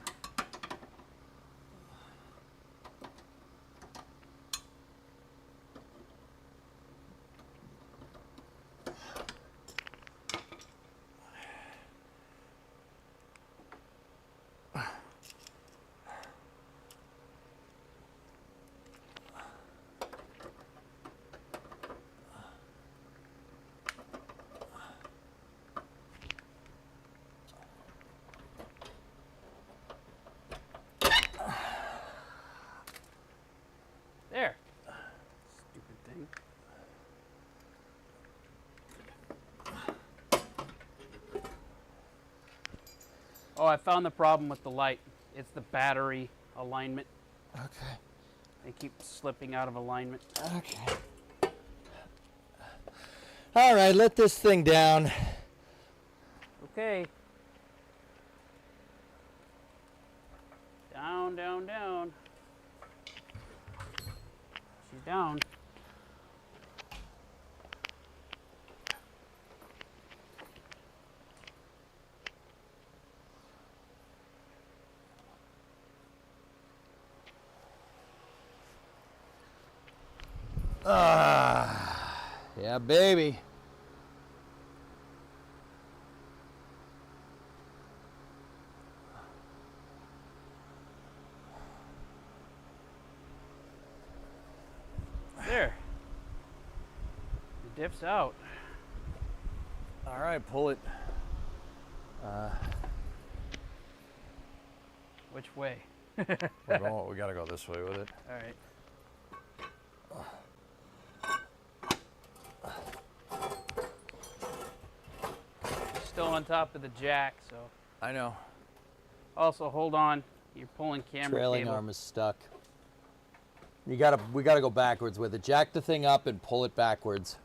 There. Stupid thing. Oh, I found the problem with the light. It's the battery alignment. Okay. They keep slipping out of alignment. Okay. All right, let this thing down. Okay. Down, down, down. She's down. Yeah, baby. There. It dips out. All right, pull it. Which way? We gotta go this way with it. All right. Still on top of the jack, so. I know. Also, hold on. You're pulling camera Trailing cable. arm is stuck. We gotta go backwards with it. Jack the thing up and pull it backwards.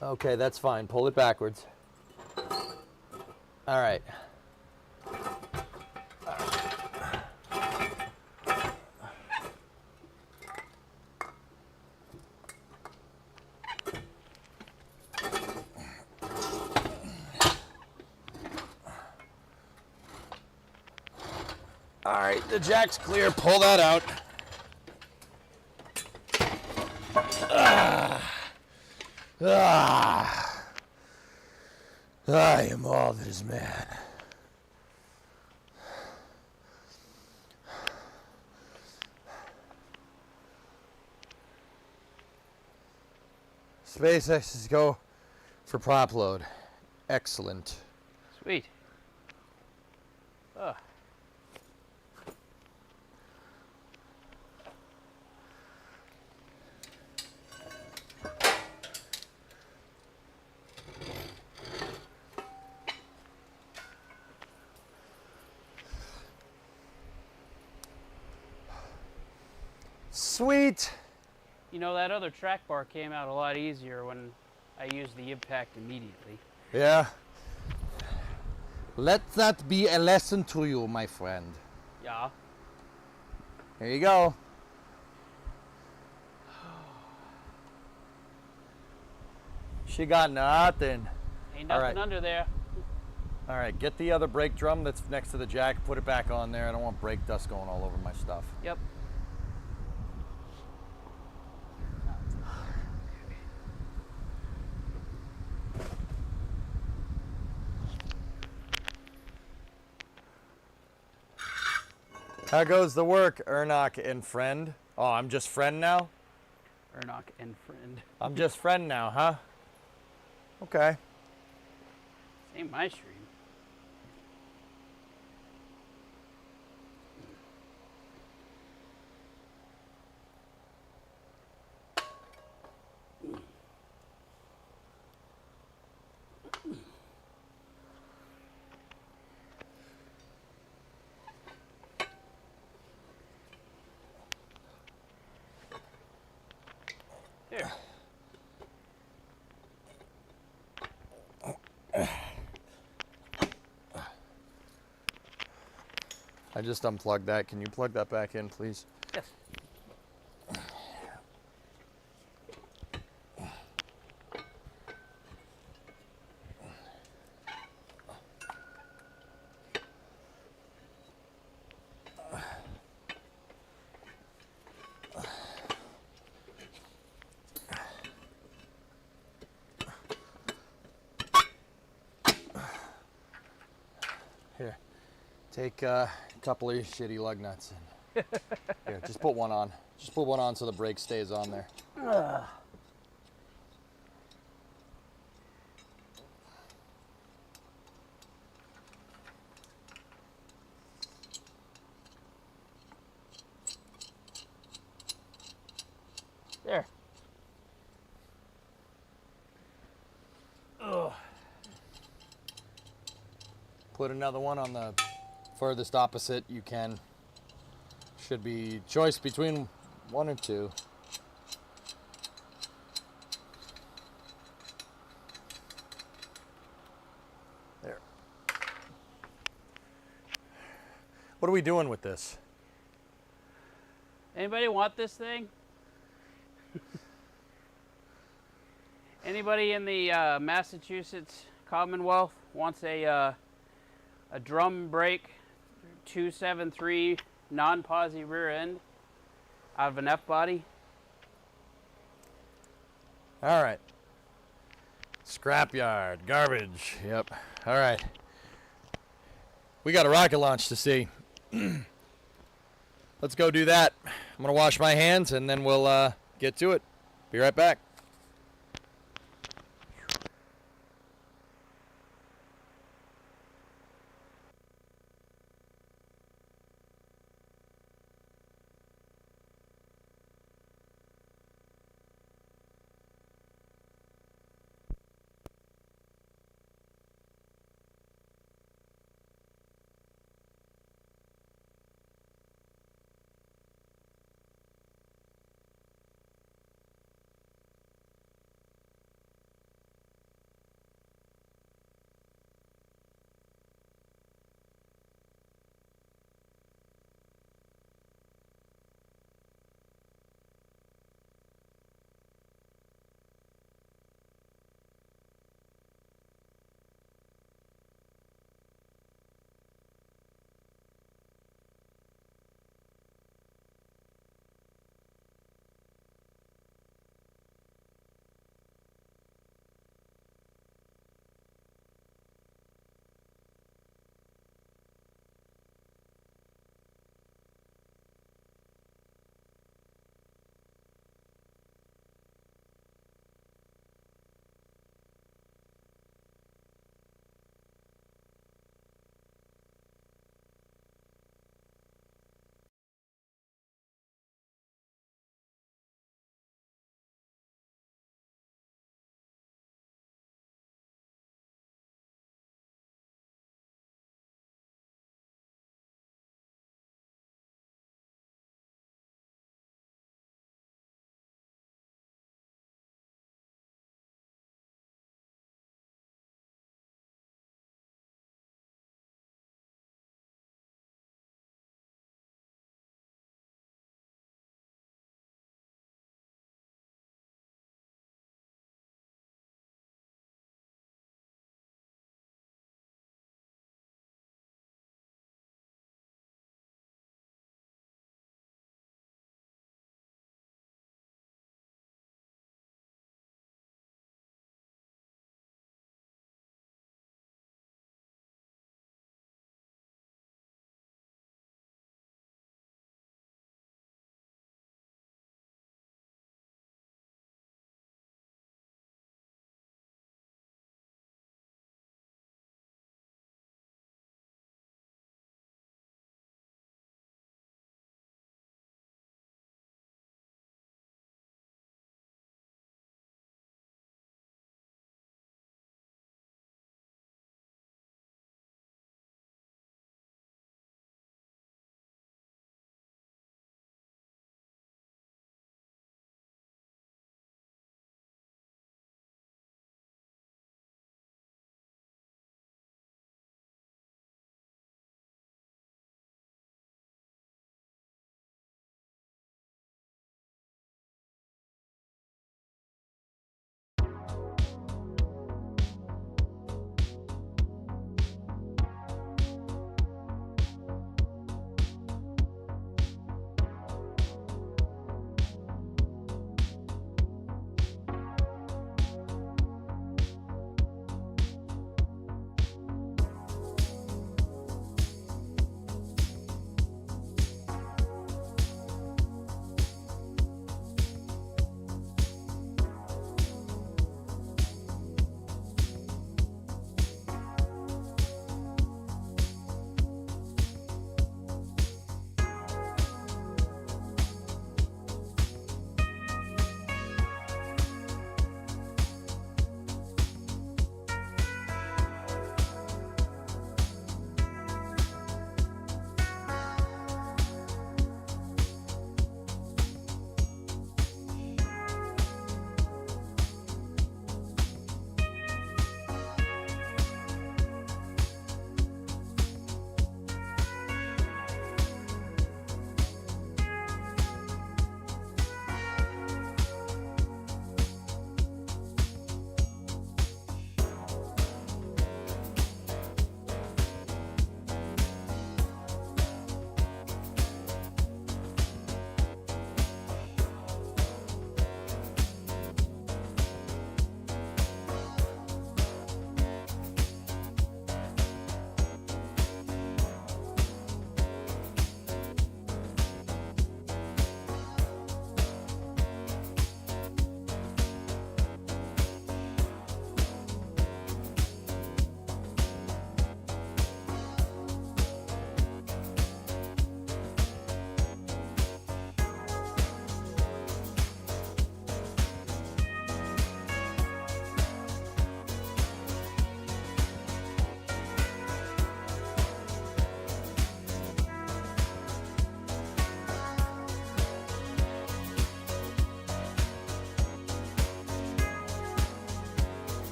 Okay, that's fine. Pull it backwards. All right. All right, the jack's clear. Pull that out. I am all that is man. SpaceX go for prop load. Excellent. Sweet. Oh. Sweet. You know, that other track bar came out a lot easier when I used the impact immediately. Yeah. Let that be a lesson to you, my friend. Yeah. Here you go. She got nothing. Ain't All nothing right. under there. All right, get the other brake drum that's next to the jack, put it back on there. I don't want brake dust going all over my stuff. Yep. How goes the work, Ernok and friend? Oh, I'm just friend now? Ernok and friend. I'm just friend now, huh? Okay. Ain't my stream. Here. I just unplugged that. Can you plug that back in, please? Yes. Here, take a couple of your shitty lug nuts. And here, just put one on. Just put one on so the brake stays on there. There. Put another one on the furthest opposite you can. Should be choice between one and two. There. What are we doing with this? Anybody want this thing? Anybody in the Massachusetts Commonwealth wants a drum brake 273 non-Posi rear end out of an F-body? All right. Scrapyard, garbage. Yep. All right. We got a rocket launch to see. Let's go do that. I'm going to wash my hands and then we'll get to it. Be right back.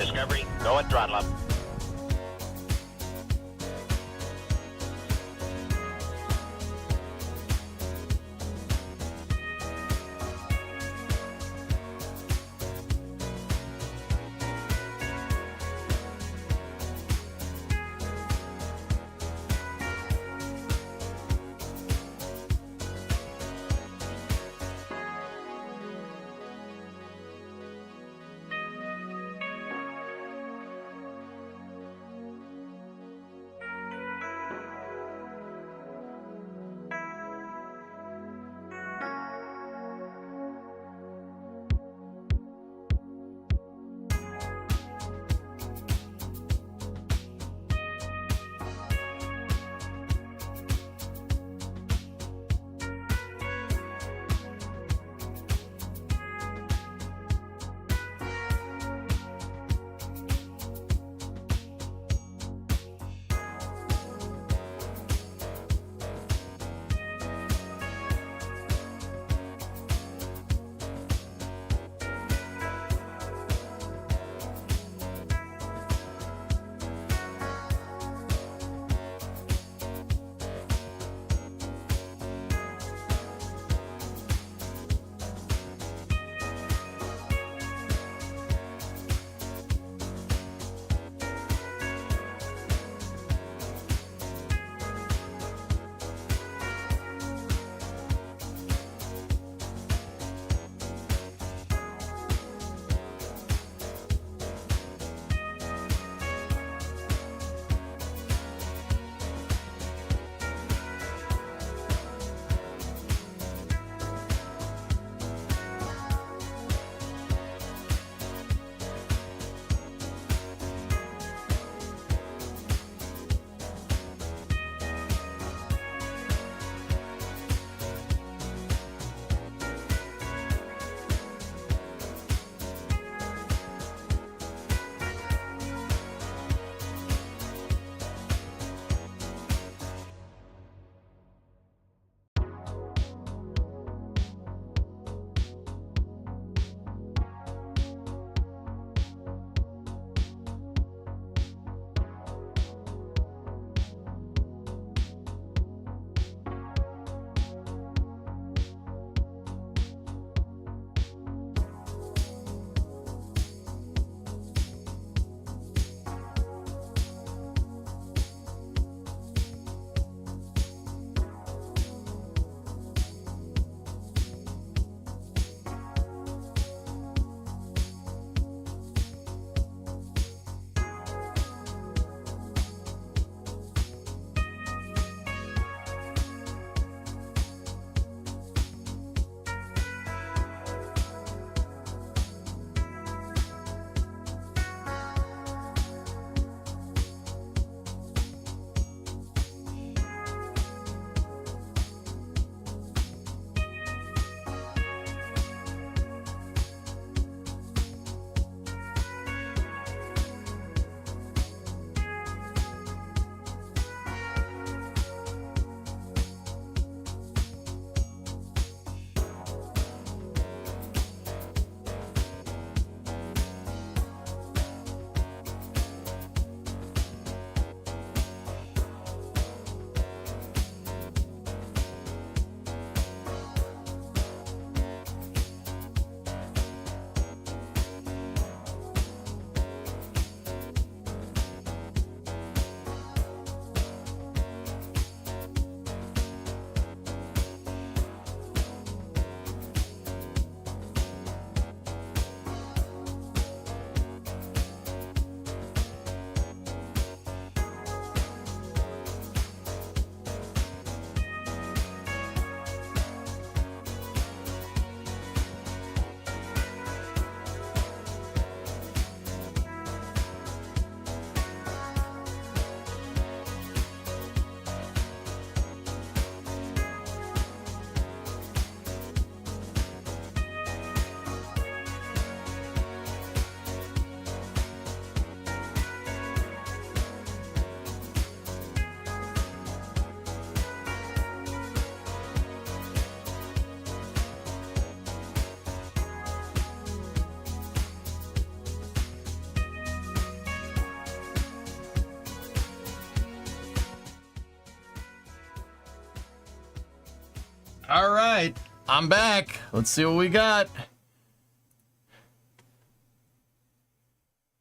Discovery, go and throttle up. All right, I'm back. Let's see what we got.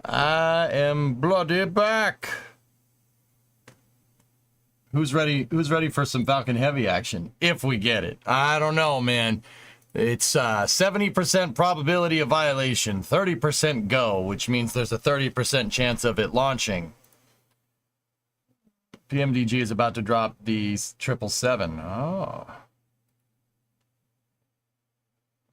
I am bloody back. Who's ready? Who's ready for some Falcon Heavy action? If we get it, I don't know, man. It's 70% probability of violation, 30% go, which means there's a 30% chance of it launching. PMDG is about to drop the 777. Oh.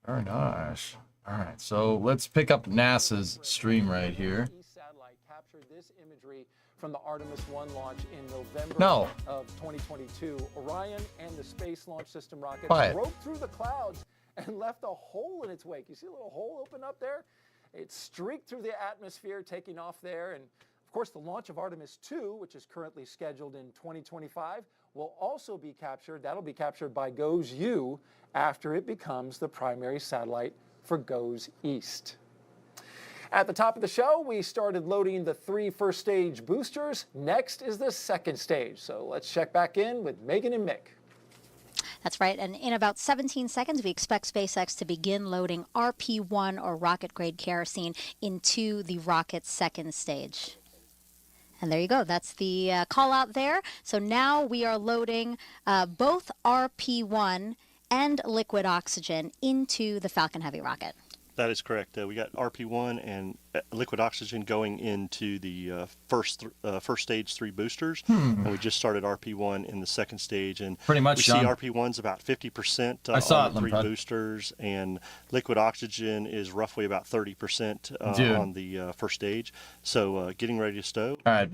Very nice. All right, so let's pick up NASA's stream right here. Satellite captured this imagery from the Artemis 1 launch in November of 2022. Orion and the Space Launch System rocket broke through the clouds and left a hole in its wake. You see a little hole open up there? It streaked through the atmosphere, taking off there. And of course, the launch of Artemis 2, which is currently scheduled in 2025, will also be captured. That'll be captured by GOES-U after it becomes the primary satellite for GOES East. At the top of the show, we started loading the 3 first stage boosters. Next is the second stage. So let's check back in with Megan and Mick. That's right, and in about 17 seconds, we expect SpaceX to begin loading RP-1 or rocket-grade kerosene into the rocket's second stage. And there you go. That's the call out there. So now we are loading both RP-1 and liquid oxygen into the Falcon Heavy rocket. That is correct. We got RP-1 and liquid oxygen going into the first stage 3 boosters, and we just started RP-1 in the second stage. And pretty much, we see RP-1's about 50% on the 3 boosters, and liquid oxygen is roughly about 30% on the first stage. So getting ready to stow. All right,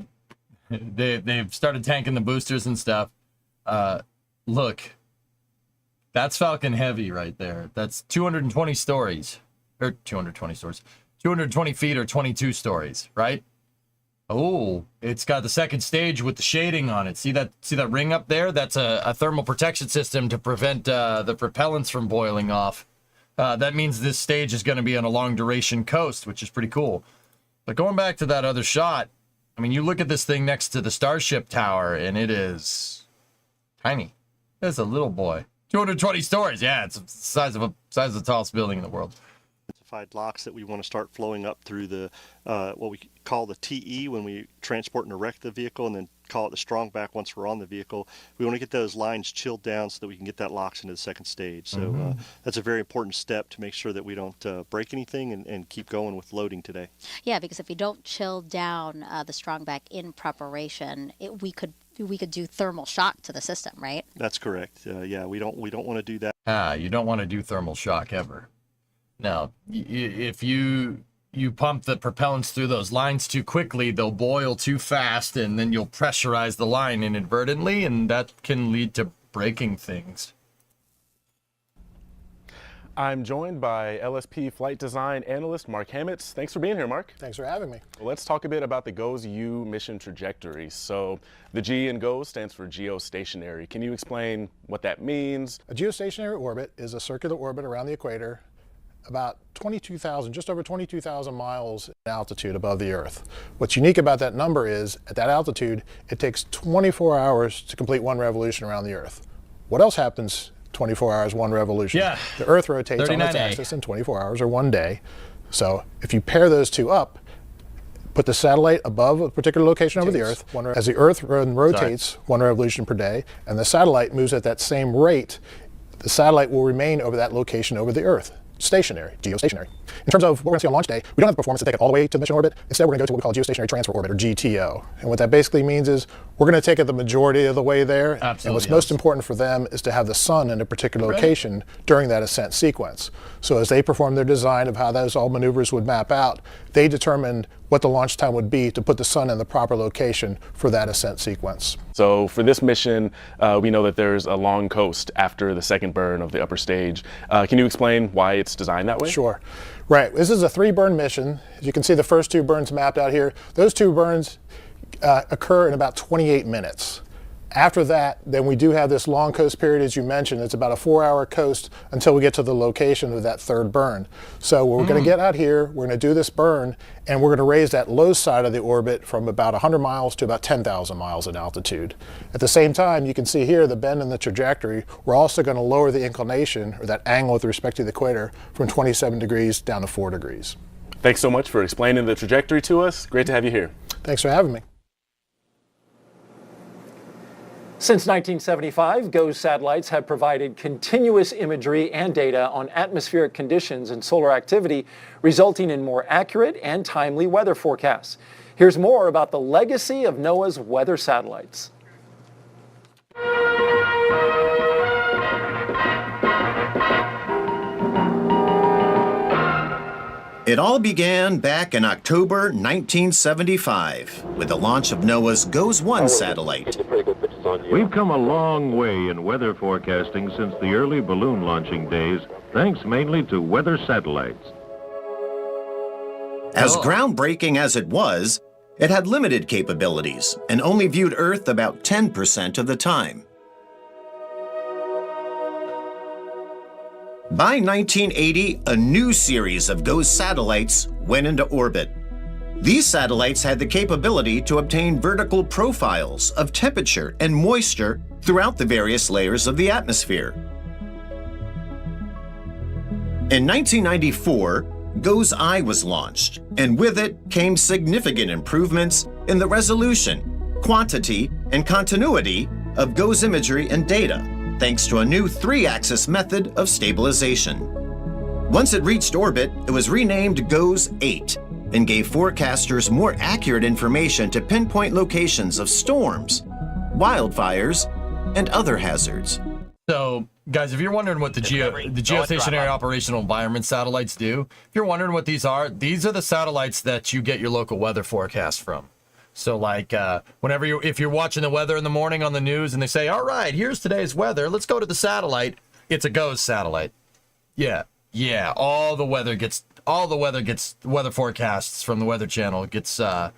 they've started tanking the boosters and stuff. Look, that's Falcon Heavy right there. That's 220 stories. Or 220 stories, 220 feet or 22 stories, right? Oh, it's got the second stage with the shading on it. See that ring up there? That's a thermal protection system to prevent the propellants from boiling off. That means this stage is going to be on a long duration coast, which is pretty cool. But going back to that other shot, I mean, you look at this thing next to the Starship Tower, and it is tiny. It's a little boy. 220 stories. Yeah, it's the size of the tallest building in the world. Locks that we want to start flowing up through the what we call the TE when we transport and erect the vehicle, and then call it the strong back once we're on the vehicle. We want to get those lines chilled down so that we can get that locks into the second stage. So that's a very important step to make sure that we don't break anything and keep going with loading today. Yeah, because if you don't chill down the strong back in preparation, we could do thermal shock to the system, right? That's correct. Yeah, we don't want to do that. You don't want to do thermal shock ever. Now, if you pump the propellants through those lines too quickly, they'll boil too fast, and then you'll pressurize the line inadvertently, and that can lead to breaking things. I'm joined by LSP flight design analyst Mark Hammett. Thanks for being here, Mark. Thanks for having me. Well, let's talk a bit about the GOES-U mission trajectory. So the G in GOES stands for geostationary. Can you explain what that means? A geostationary orbit is a circular orbit around the equator, about 22,000, just over 22,000 miles in altitude above the Earth. What's unique about that number is, at that altitude, it takes 24 hours to complete one revolution around the Earth. What else happens 24 hours, one revolution? Yeah. The Earth rotates on its axis in 24 hours, or 1 day. So if you pair those two up, put the satellite above a particular location over the Earth, as the Earth rotates one revolution per day, and the satellite moves at that same rate, the satellite will remain over that location over the Earth. Stationary, geostationary. In terms of what we're going to see on launch day, we don't have the performance to take it all the way to mission orbit. Instead, we're going to go to what we call geostationary transfer orbit, or GTO. And what that basically means is we're going to take it the majority of the way there. Absolutely, and what's most important for them is to have the sun in a particular location during that ascent sequence. So as they perform their design of how those all maneuvers would map out, they determined what the launch time would be to put the sun in the proper location for that ascent sequence. So for this mission, we know that there's a long coast after the second burn of the upper stage. Can you explain why it's designed that way? Sure. Right. This is a 3-burn mission. As you can see, the first 2 burns mapped out here. Those 2 burns occur in about 28 minutes. After that, then we do have this long coast period, as you mentioned. It's about a 4-hour coast until we get to the location of that third burn. So we're going to get out here, we're going to do this burn, and we're going to raise that low side of the orbit from about 100 miles to about 10,000 miles in altitude. At the same time, you can see here the bend in the trajectory. We're also going to lower the inclination, or that angle with respect to the equator, from 27 degrees down to 4 degrees. Thanks so much for explaining the trajectory to us. Great to have you here. Thanks for having me. Since 1975, GOES satellites have provided continuous imagery and data on atmospheric conditions and solar activity, resulting in more accurate and timely weather forecasts. Here's more about the legacy of NOAA's weather satellites. It all began back in October 1975 with the launch of NOAA's GOES-1 satellite. We've come a long way in weather forecasting since the early balloon launching days, thanks mainly to weather satellites. As groundbreaking as it was, it had limited capabilities and only viewed Earth about 10% of the time. By 1980, a new series of GOES satellites went into orbit. These satellites had the capability to obtain vertical profiles of temperature and moisture throughout the various layers of the atmosphere. In 1994, GOES-I was launched, and with it came significant improvements in the resolution, quantity, and continuity of GOES imagery and data, thanks to a new 3-axis method of stabilization. Once it reached orbit, it was renamed GOES-8 and gave forecasters more accurate information to pinpoint locations of storms, wildfires, and other hazards. So, guys, if you're wondering what the geostationary operational environment satellites do, if you're wondering what these are the satellites that you get your local weather forecast from. So, like, if you're watching the weather in the morning on the news and they say, all right, here's today's weather, let's go to the satellite, it's a GOES satellite. Yeah, all the weather weather forecasts from the Weather Channel gets, the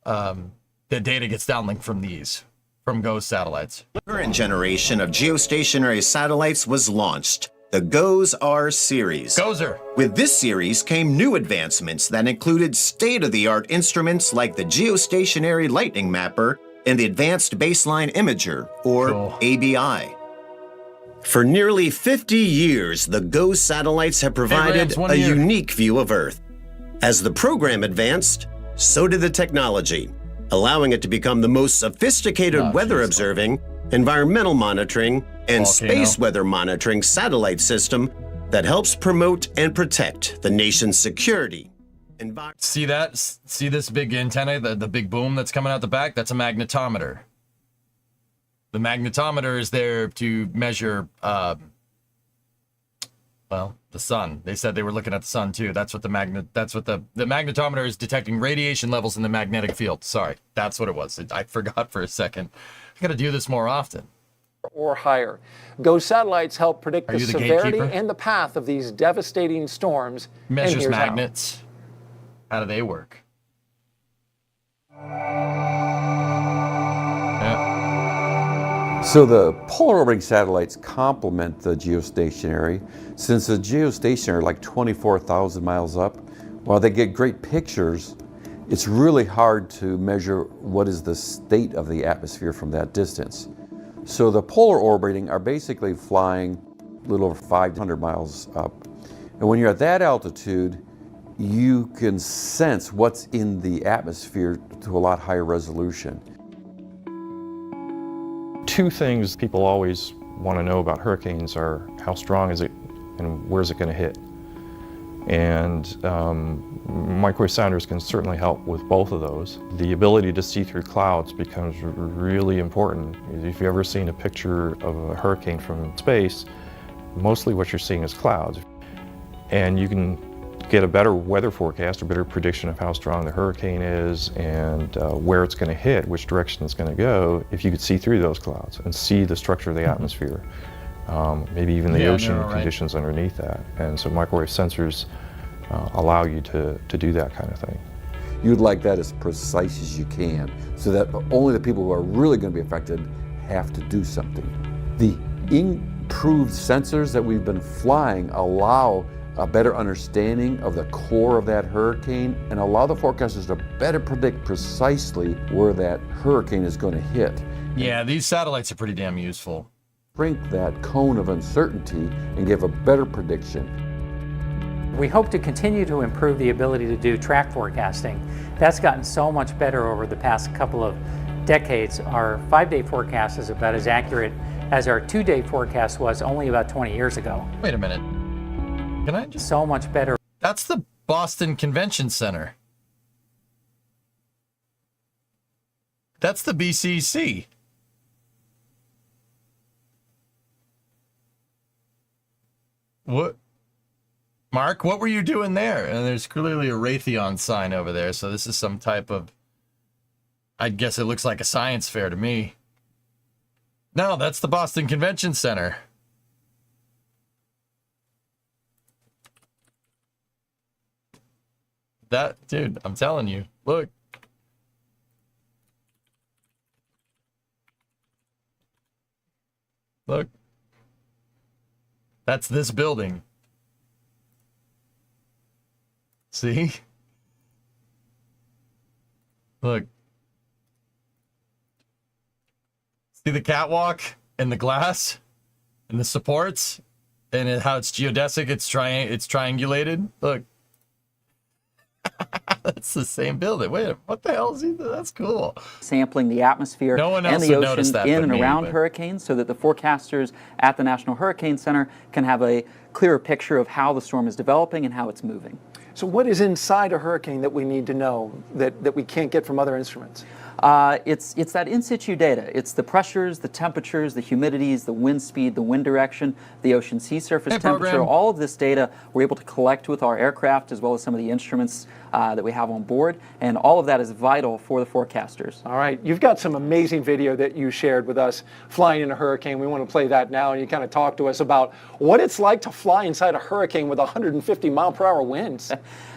data gets downlinked from GOES satellites. The current generation of geostationary satellites was launched, the GOES-R series. GOES-R. With this series came new advancements that included state-of-the-art instruments like the Geostationary Lightning Mapper and the Advanced Baseline Imager, or ABI. For nearly 50 years, the GOES satellites have provided a unique view of Earth. As the program advanced, so did the technology, allowing it to become the most sophisticated weather observing, environmental monitoring, and space weather monitoring satellite system that helps promote and protect the nation's security. See that? See this big antenna, the big boom that's coming out the back? That's a magnetometer. The magnetometer is there to measure, the sun. They said they were looking at the sun too. That's what the magnetometer is, detecting radiation levels in the magnetic field. Sorry, that's what it was. I forgot for a second. I gotta do this more often. Or higher. GOES satellites help predict the severity and the path of these devastating storms. Measures magnets. How do they work? So the polar orbiting satellites complement the geostationary. Since the geostationary, like 24,000 miles up, while they get great pictures, it's really hard to measure what is the state of the atmosphere from that distance. So the polar orbiting are basically flying a little over 500 miles up. And when you're at that altitude, you can sense what's in the atmosphere to a lot higher resolution. Two things people always want to know about hurricanes are how strong is it and where's it going to hit. And microwave sounders can certainly help with both of those. The ability to see through clouds becomes really important. If you've ever seen a picture of a hurricane from space, mostly what you're seeing is clouds. And you can get a better weather forecast, a better prediction of how strong the hurricane is and where it's going to hit, which direction it's going to go, if you could see through those clouds and see the structure of the atmosphere, maybe even the ocean conditions underneath that. And so microwave sensors allow you to do that kind of thing. You'd like that as precise as you can, so that only the people who are really going to be affected have to do something. The improved sensors that we've been flying allow a better understanding of the core of that hurricane and allow the forecasters to better predict precisely where that hurricane is going to hit. Yeah, these satellites are pretty damn useful. Shrink that cone of uncertainty and give a better prediction. We hope to continue to improve the ability to do track forecasting. That's gotten so much better over the past couple of decades. Our 5-day forecast is about as accurate as our 2-day forecast was only about 20 years ago. Wait a minute. Can I just... So much better. That's the Boston Convention Center. That's the BCC. What? Mark, what were you doing there? And there's clearly a Raytheon sign over there, so this is some type of... I guess it looks like a science fair to me. No, that's the Boston Convention Center. That, dude, I'm telling you, look. Look. That's this building. See? Look. See the catwalk and the glass and the supports and how it's geodesic, it's triangulated. Look. That's the same building. Wait, what the hell is he? That's cool. Sampling the atmosphere and the ocean in and around hurricanes so that the forecasters at the National Hurricane Center can have a clearer picture of how the storm is developing and how it's moving. So what is inside a hurricane that we need to know that we can't get from other instruments? It's that in situ data. It's the pressures, the temperatures, the humidities, the wind speed, the wind direction, the ocean sea surface temperature. All of this data we're able to collect with our aircraft as well as some of the instruments that we have on board, and all of that is vital for the forecasters. All right, you've got some amazing video that you shared with us flying in a hurricane. We want to play that now, and you kind of talk to us about what it's like to fly inside a hurricane with 150 mile per hour winds.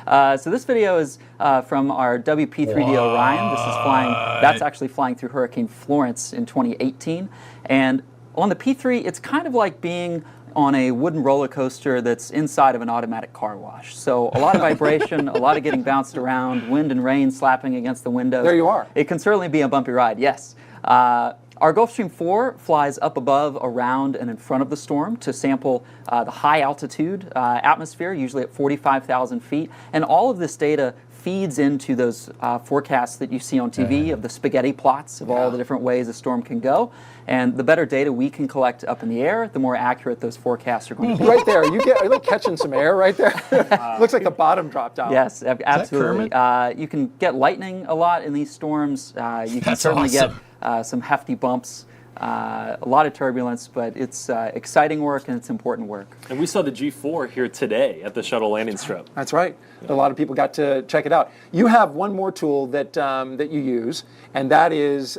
So this video is from our WP3D Orion. This is flying, that's actually flying through Hurricane Florence in 2018. And on the P3, it's kind of like being on a wooden roller coaster that's inside of an automatic car wash. So a lot of vibration, a lot of getting bounced around, wind and rain slapping against the windows. There you are. It can certainly be a bumpy ride, yes. Our Gulfstream 4 flies up above, around, and in front of the storm to sample the high altitude atmosphere, usually at 45,000 feet. And all of this data feeds into those forecasts that you see on TV of the spaghetti plots of all the different ways a storm can go. And the better data we can collect up in the air, the more accurate those forecasts are going to be. Right there, are you like catching some air right there? Looks like the bottom dropped out. Yes, absolutely. You can get lightning a lot in these storms. You can certainly get some hefty bumps. A lot of turbulence, but it's exciting work and it's important work. And we saw the G4 here today at the shuttle landing strip. That's right. A lot of people got to check it out. You have one more tool that that you use, and that is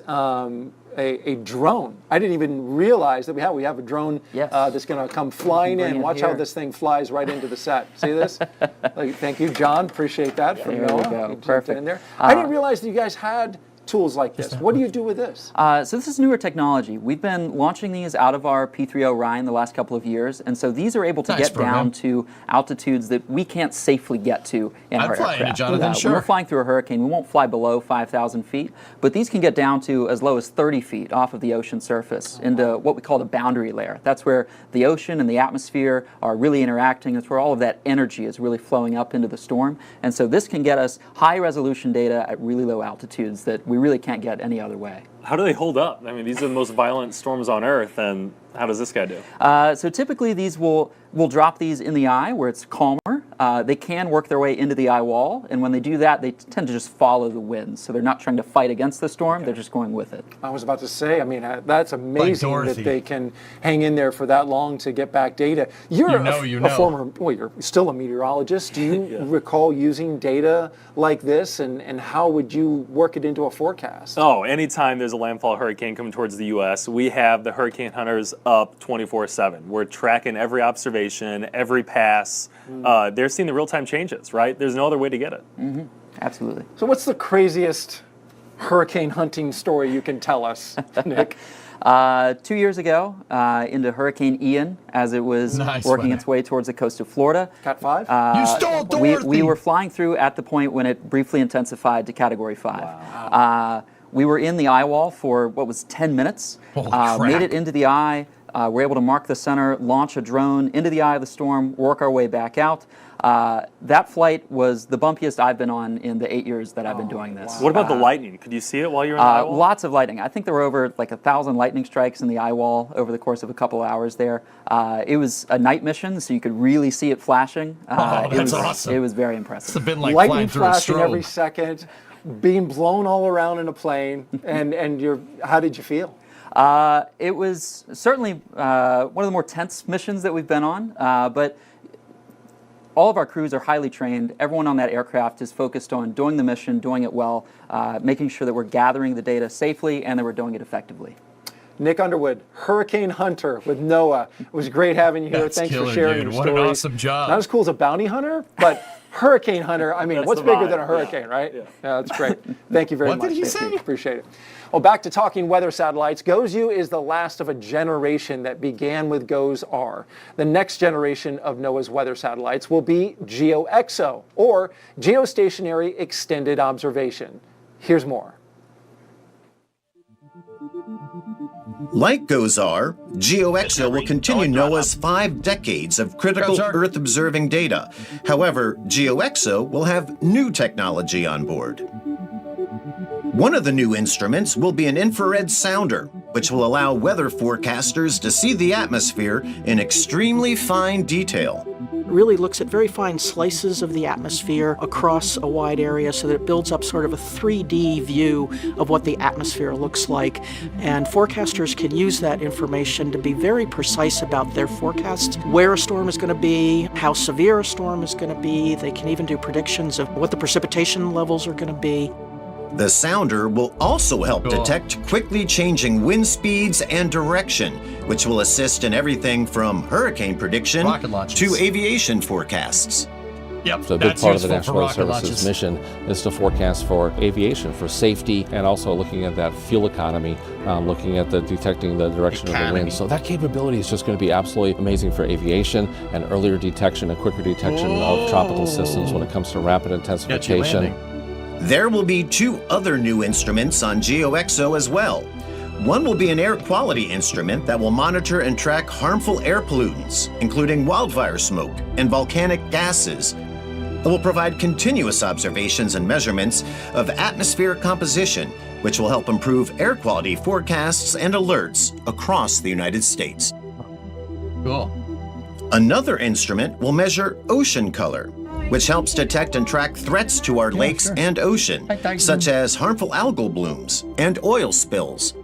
a drone. I didn't even realize that we have a drone that's going to come flying in. Watch how this thing flies right into the set. See this? Thank you, John. Appreciate that from Noah. There we go. Perfect. In there. I didn't realize that you guys had tools like this. What do you do with this? So this is newer technology. We've been launching these out of our P3 Orion the last couple of years, and so these are able to get down to altitudes that we can't safely get to in our aircraft. Into Jonathan, When we're flying through a hurricane, we won't fly below 5,000 feet, but these can get down to as low as 30 feet off of the ocean surface into what we call the boundary layer. That's where the ocean and the atmosphere are really interacting. It's where all of that energy is really flowing up into the storm, and so this can get us high resolution data at really low altitudes that we really can't get any other way. How do they hold up? I mean, these are the most violent storms on Earth, and how does this guy do? So typically these we'll drop these in the eye where it's calmer. They can work their way into the eye wall, and when they do that, they tend to just follow the wind. So they're not trying to fight against the storm, they're just going with it. I was about to say, I mean, that's amazing that they can hang in there for that long to get back data. You're a former, well, you're still a meteorologist. Do you recall using data like this, and how would you work it into a forecast? Oh, anytime there's a landfall hurricane coming towards the U.S., we have the hurricane hunters up 24/7. We're tracking every observation, every pass. They're seeing the real-time changes, right? There's no other way to get it. Absolutely. So what's the craziest hurricane hunting story you can tell us, Nick? 2 years ago, into Hurricane Ian, as it was working its way towards the coast of Florida. Cat 5? You stole Dorothy! We were flying through at the point when it briefly intensified to Category 5. Wow. We were in the eye wall for what was 10 minutes. Made it into the eye. We're able to mark the center, launch a drone into the eye of the storm, work our way back out. That flight was the bumpiest I've been on in the 8 years that I've been doing this. What about the lightning? Could you see it while you were in the eye wall? Lots of lightning. I think there were over like 1,000 lightning strikes in the eye wall over the course of a couple of hours there. It was a night mission, so you could really see it flashing. That's awesome. It was very impressive. It's a bit like lightning flying through a flashing strobe. every second, being blown all around in a plane, and how did you feel? It was certainly one of the more tense missions that we've been on, but all of our crews are highly trained. Everyone on that aircraft is focused on doing the mission, doing it well, making sure that we're gathering the data safely and that we're doing it effectively. Nick Underwood, Hurricane Hunter with NOAA. It was great having you here. That's Thanks killer, for sharing dude. your What stories. an awesome job. Not as cool as a bounty hunter, but Hurricane Hunter, I mean, That's what's the bigger vibe, than a hurricane, right? Yeah. Yeah, that's great. Thank you very much. What did he say? Appreciate it. Well, back to talking weather satellites. GOES-U is the last of a generation that began with GOES-R. The next generation of NOAA's weather satellites will be GeoXO, or Geostationary Extended Observation. Here's more. Like GOES-R, GeoXO will continue NOAA's 5 decades of critical Earth-observing data. However, GeoXO will have new technology on board. One of the new instruments will be an infrared sounder, which will allow weather forecasters to see the atmosphere in extremely fine detail. It really looks at very fine slices of the atmosphere across a wide area so that it builds up sort of a 3D view of what the atmosphere looks like. And forecasters can use that information to be very precise about their forecasts, where a storm is going to be, how severe a storm is going to be. They can even do predictions of what the precipitation levels are going to be. The sounder will also help detect quickly changing wind speeds and direction, which will assist in everything from hurricane prediction to aviation forecasts. Yep, so a big part of the National Weather Service's mission is to forecast for aviation, for safety, and also looking at that fuel economy, looking at detecting the direction of the wind. So that capability is just going to be absolutely amazing for aviation and earlier detection and quicker detection of tropical systems when it comes to rapid intensification. There will be 2 other new instruments on GeoXO as well. One will be an air quality instrument that will monitor and track harmful air pollutants, including wildfire smoke and volcanic gases. It will provide continuous observations and measurements of atmospheric composition, which will help improve air quality forecasts and alerts across the United States. Cool. Another instrument will measure ocean color, which helps detect and track threats to our lakes and ocean, such as harmful algal blooms and oil spills.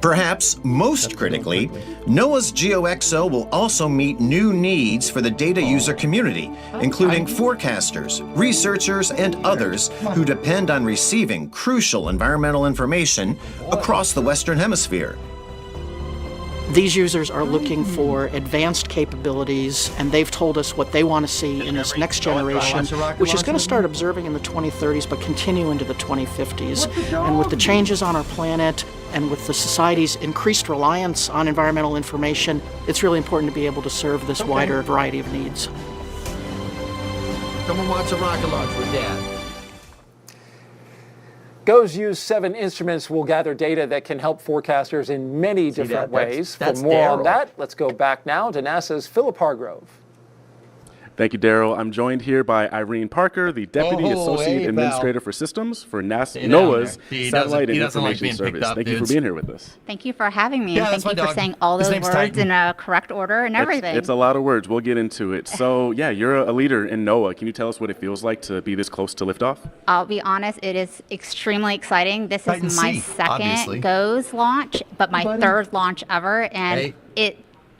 Perhaps most critically, NOAA's GeoXO will also meet new needs for the data user community, including forecasters, researchers, and others who depend on receiving crucial environmental information across the Western Hemisphere. These users are looking for advanced capabilities, and they've told us what they want to see in this next generation, which is going to start observing in the 2030s but continue into the 2050s. And with the changes on our planet and with the society's increased reliance on environmental information, it's really important to be able to serve this wider variety of needs. Come and watch a rocket launch with Dad. GOES-U's 7 instruments will gather data that can help forecasters in many different ways. That's For more on Daryl. that, let's go back now to NASA's Philip Hargrove. Thank you, Daryl. I'm joined here by Irene Parker, the Deputy Associate hey, Administrator for Systems for Stay NOAA's down there. He Satellite and doesn't like Information being picked Service. up, Thank you for dudes. being here with us. Thank you for having me, Yeah, and that's thank my you for dog. saying all His those name's words Titan. in a correct order and everything. It's a lot of words. We'll get into it. So, yeah, you're a leader in NOAA. Can you tell us what it feels like to be this close to liftoff? I'll be honest, it is extremely exciting. This Titan is my C, second obviously. GOES launch, but my third launch ever, and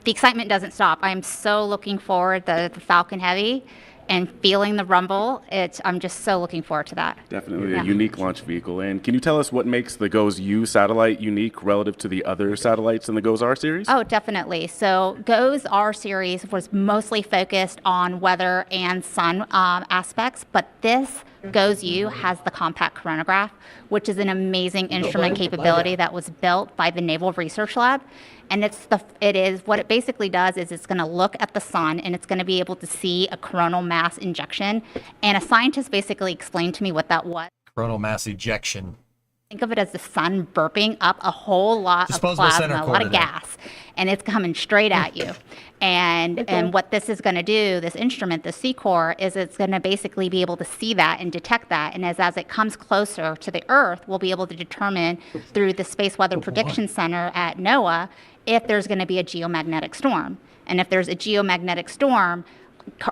the excitement doesn't stop. I'm so looking forward to the Falcon Heavy and feeling the rumble. I'm just so looking forward to that. Definitely a unique launch vehicle. And can you tell us what makes the GOES-U satellite unique relative to the other satellites in the GOES-R series? Oh, definitely. So GOES-R series was mostly focused on weather and sun aspects, but this GOES-U has the compact coronagraph, which is an amazing instrument capability that was built by the Naval Research Lab. And what it basically does is it's going to look at the sun and it's going to be able to see a coronal mass injection. And a scientist basically explained to me what that was. Coronal mass ejection. Think of it as the sun burping up a whole lot of plasma, a lot of gas, and it's coming straight at you. And what this is going to do, this instrument, the C-Core, is it's going to basically be able to see that and detect that. And as it comes closer to the Earth, we'll be able to determine through the Space Weather Prediction Center at NOAA if there's going to be a geomagnetic storm. And if there's a geomagnetic storm,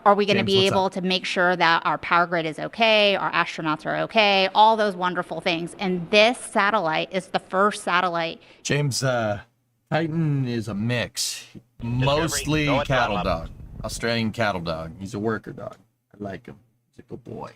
are we going to be able to make sure that our power grid is okay, our astronauts are okay, all those wonderful things. And this satellite is the first satellite. James, Titan is a mix. Mostly cattle dog. Australian cattle dog. He's a worker dog. I like him. He's a good boy.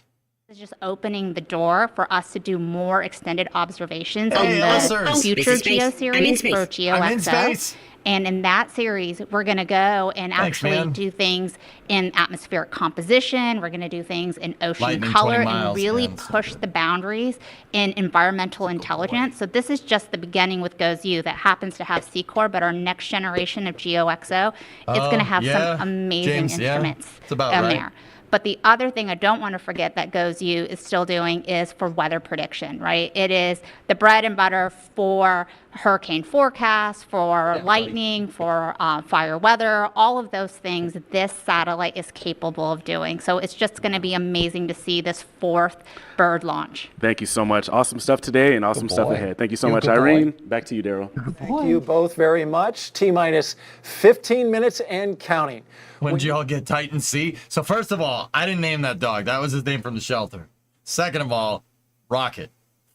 It's just opening the door for us to do more extended observations in the future GEO series for GeoXO. And in that series, we're going to go and actually do things in atmospheric composition. We're going to do things in ocean color and really push the boundaries in environmental intelligence. So this is just the beginning with GOES-U that happens to have C-Core, but our next generation of GeoXO, it's going to have some amazing instruments there. But the other thing I don't want to forget that GOES-U is still doing is for weather prediction, right? It is the bread and butter for hurricane forecasts, for lightning, for fire weather, all of those things this satellite is capable of doing. So it's just going to be amazing to see this 4th bird launch. Thank you so much. Awesome stuff today and awesome stuff ahead. Thank you so much, Irene. Back to you, Daryl. Thank you both very much. T-minus 15 minutes and counting. When did you all get Titan C? So first of all, I didn't name that dog. That was his name from the shelter. Second of all, Rocket.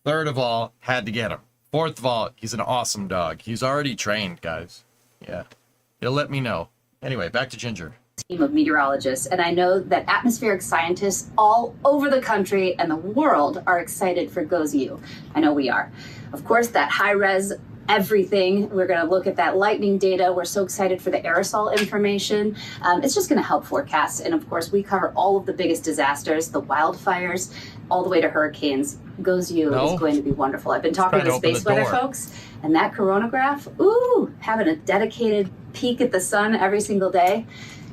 Third of all, had to get him. Fourth of all, he's an awesome dog. He's already trained, guys. Yeah. He'll let me know. Anyway, back to Ginger. Team of meteorologists, and I know that atmospheric scientists all over the country and the world are excited for GOES-U. I know we are. Of course, that high-res everything. We're going to look at that lightning data. We're so excited for the aerosol information. It's just going to help forecast. And of course, we cover all of the biggest disasters, the wildfires, all the way to hurricanes. GOES-U is going to be wonderful. I've been talking to space weather folks, and that coronagraph, having a dedicated peek at the sun every single day,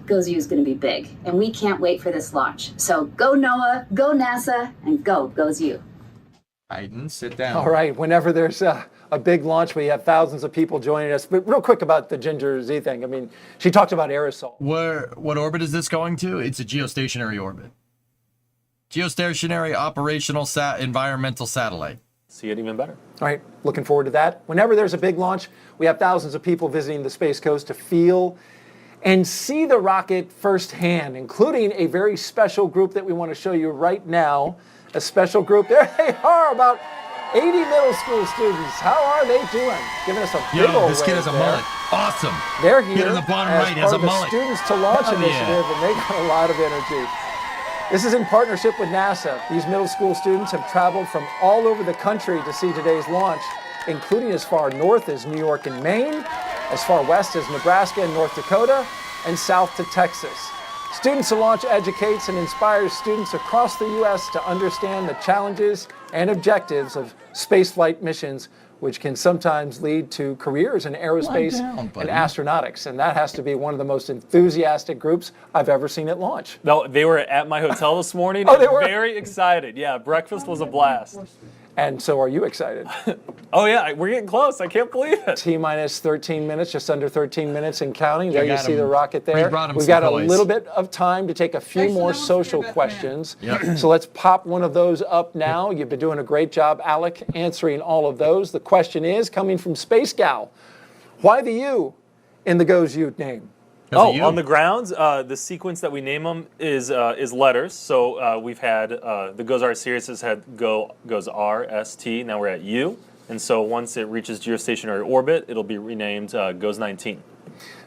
GOES-U is going to be big. And we can't wait for this launch. So go NOAA, go NASA, and go GOES-U. Biden, sit down. All right, whenever there's a big launch, we have thousands of people joining us. But real quick about the Ginger Z thing. I mean, she talked about aerosol. What orbit is this going to? It's a geostationary orbit. Geostationary operational environmental satellite. See it even better. All right, looking forward to that. Whenever there's a big launch, we have thousands of people visiting the Space Coast to feel and see the rocket firsthand, including a very special group that we want to show you right now. A special group. There they are, about 80 middle school students. How are they doing? Giving us a big old this kid has a mullet. Awesome. They're here Kid in the bottom as right has part a of the mullet. Students to Launch initiative, and they got a lot of energy. This is in partnership with NASA. These middle school students have traveled from all over the country to see today's launch, including as far north as New York and Maine, as far west as Nebraska and North Dakota, and south to Texas. Students to Launch educates and inspires students across the U.S. to understand the challenges and objectives of spaceflight missions, which can sometimes lead to careers in aerospace and astronautics. And that has to be one of the most enthusiastic groups I've ever seen at launch. No, they were at my hotel this morning. Oh, they were? Very excited. Yeah, breakfast was a blast. And so are you excited? Oh, yeah, we're getting close. I can't believe it. T-minus 13 minutes, just under 13 minutes and counting. There you see the rocket there. We've got a little bit of time to take a few more social questions. So let's pop one of those up now. You've been doing a great job, Alec, answering all of those. The question is, coming from Space Gal, why the U in the GOES-U name? On the grounds, the sequence that we name them is letters. So we've had the GOES-R series has had GOES-R, S-T. Now we're at U. And so once it reaches geostationary orbit, it'll be renamed GOES-19.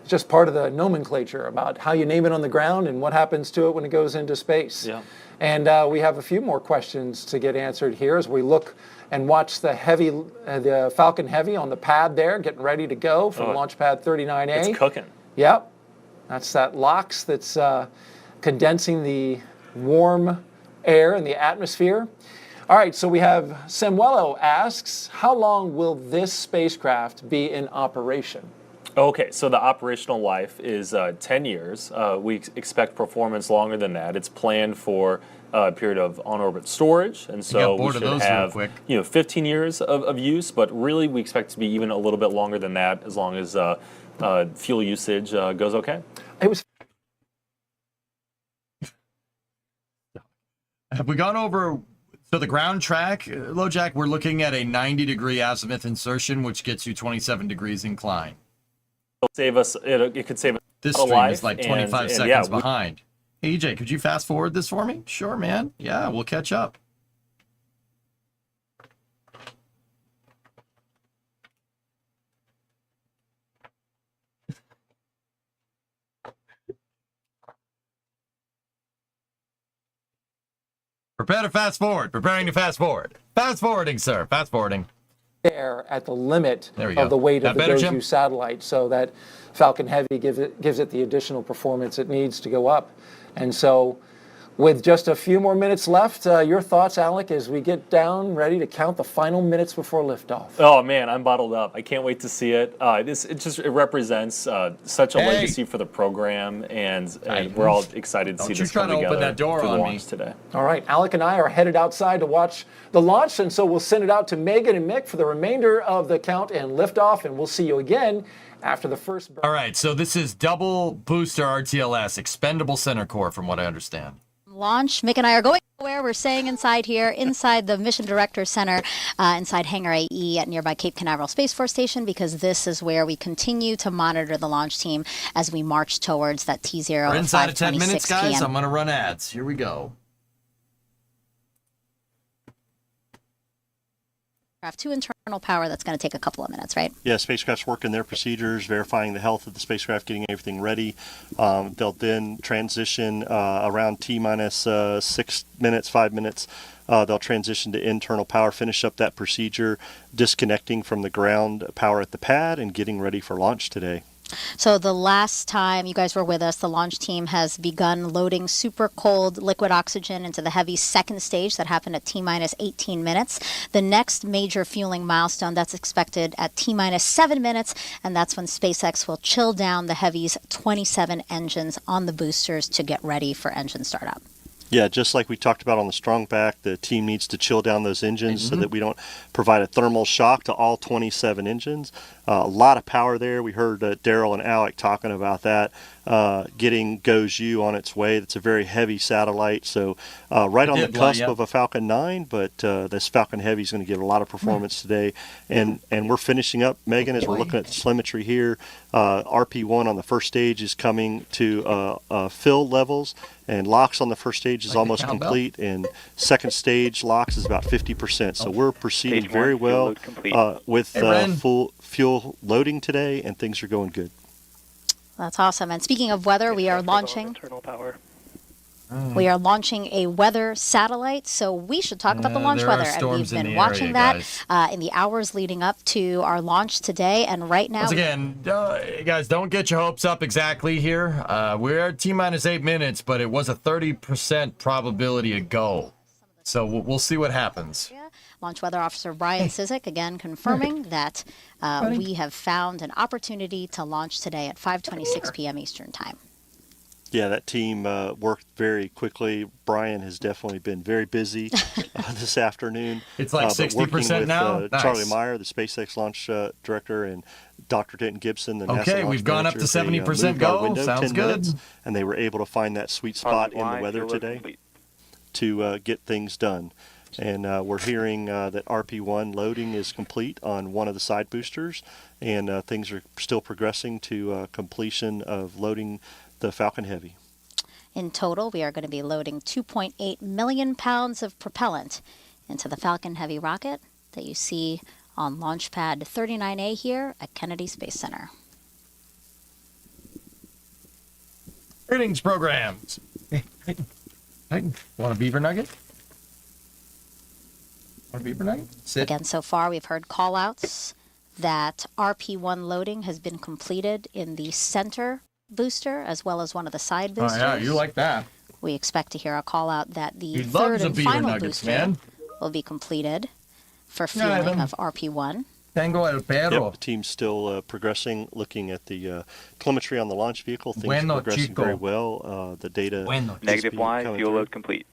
It's just part of the nomenclature about how you name it on the ground and what happens to it when it goes into space. Yeah. And we have a few more questions to get answered here as we look and watch the Falcon Heavy on the pad there, getting ready to go from Launch Pad 39A. It's cooking. Yep. That's that LOX that's condensing the warm air and the atmosphere. All right, so we have Samuelo asks, how long will this spacecraft be in operation? Okay, so the operational life is 10 years. We expect performance longer than that. It's planned for a period of on-orbit storage, and so we should have 15 years of use, but really we expect it to be even a little bit longer than that as long as fuel usage goes okay. Have we gone over... So the ground track, LoJack, we're looking at a 90-degree azimuth insertion, which gets you 27 degrees incline. It'll save us. It could save us. This a stream life is like 25 seconds behind. Hey, EJ, could you fast forward this for me? Sure, man. Yeah, we'll catch up. Prepare to fast forward. Preparing to fast forward. Fast forwarding, sir. Fast forwarding. Air at the limit of the weight of the GOES-U satellite, so that Falcon Heavy gives it the additional performance it needs to go up. And so with just a few more minutes left, your thoughts, Alec, as we get down ready to count the final minutes before liftoff. Oh man, I'm bottled up. I can't wait to see it. It represents such a legacy for the program, and we're all excited to see this come together open that door for the on launch me today. All right, Alec and I are headed outside to watch the launch, and so we'll send it out to Megan and Mick for the remainder of the count and liftoff, and we'll see you again after the first. All right, so this is double booster RTLS, expendable center core, from what I understand. Launch. Mick and I are going where we're staying inside here, inside the Mission Director Center, inside Hangar AE at nearby Cape Canaveral Space Force Station, because this is where we continue to monitor the launch team as we march towards that T0 We're at inside of 10 minutes, guys. PM. I'm going to run ads. Here we go. To internal power, that's going to take a couple of minutes, right? Yeah, spacecraft's working their procedures, verifying the health of the spacecraft, getting everything ready. They'll then transition around T-minus 6 minutes, 5 minutes. They'll transition to internal power, finish up that procedure, disconnecting from the ground power at the pad, and getting ready for launch today. So the last time you guys were with us, the launch team has begun loading super cold liquid oxygen into the Heavy's second stage. That happened at T-minus 18 minutes. The next major fueling milestone, that's expected at T-minus 7 minutes, and that's when SpaceX will chill down the Heavy's 27 engines on the boosters to get ready for engine startup. Yeah, just like we talked about on the strong back, the team needs to chill down those engines so that we don't provide a thermal shock to all 27 engines. A lot of power there. We heard Daryl and Alec talking about that, getting GOES-U on its way. That's a very heavy satellite, so right on the cusp of a Falcon 9, but this Falcon Heavy is going to give a lot of performance today. And we're finishing up, Megan, as we're looking at the telemetry here. RP1 on the first stage is coming to fill levels, and LOX on the first stage is almost complete, and second stage LOX is about 50%. So we're proceeding very well with full fuel loading today, and things are going good. That's awesome. And speaking of weather, we are launching. We are launching a weather satellite, so we should talk about the launch weather. And we've been watching that in the hours leading up to our launch today, and right now. Once again, guys, don't get your hopes up exactly here. We're at T-minus 8 minutes, but it was a 30% probability to go. So we'll see what happens. Launch Weather Officer Brian Cizik again confirming that we have found an opportunity to launch today at 5:26 p.m. Eastern Time. Yeah, that team worked very quickly. Brian has definitely been very busy this afternoon. It's like 60% now? Nice. Charlie Meyer, the SpaceX launch director, and Dr. Denton Gibson, the NASA Okay, we've gone up to 70% go. Sounds good. Minutes, and they were able to find that sweet spot in the weather today to get things done. And we're hearing that RP1 loading is complete on one of the side boosters, and things are still progressing to completion of loading the Falcon Heavy. In total, we are going to be loading 2.8 million pounds of propellant into the Falcon Heavy rocket that you see on Launch Pad 39A here at Kennedy Space Center. Greetings, programs. Want a beaver nugget? Want a beaver nugget? Sit. Again, so far we've heard call-outs that RP1 loading has been completed in the center booster as well as one of the side boosters. Oh, yeah, you like that. We expect to hear a call out that the He third loves and the beer final nuggets, booster man. will be completed for fueling of RP1. Tango el perro. Yep, the team's still progressing, looking at the telemetry on the launch vehicle. Things Bueno, are progressing chico. very well. The data is Negative Y, coming fuel through. load complete.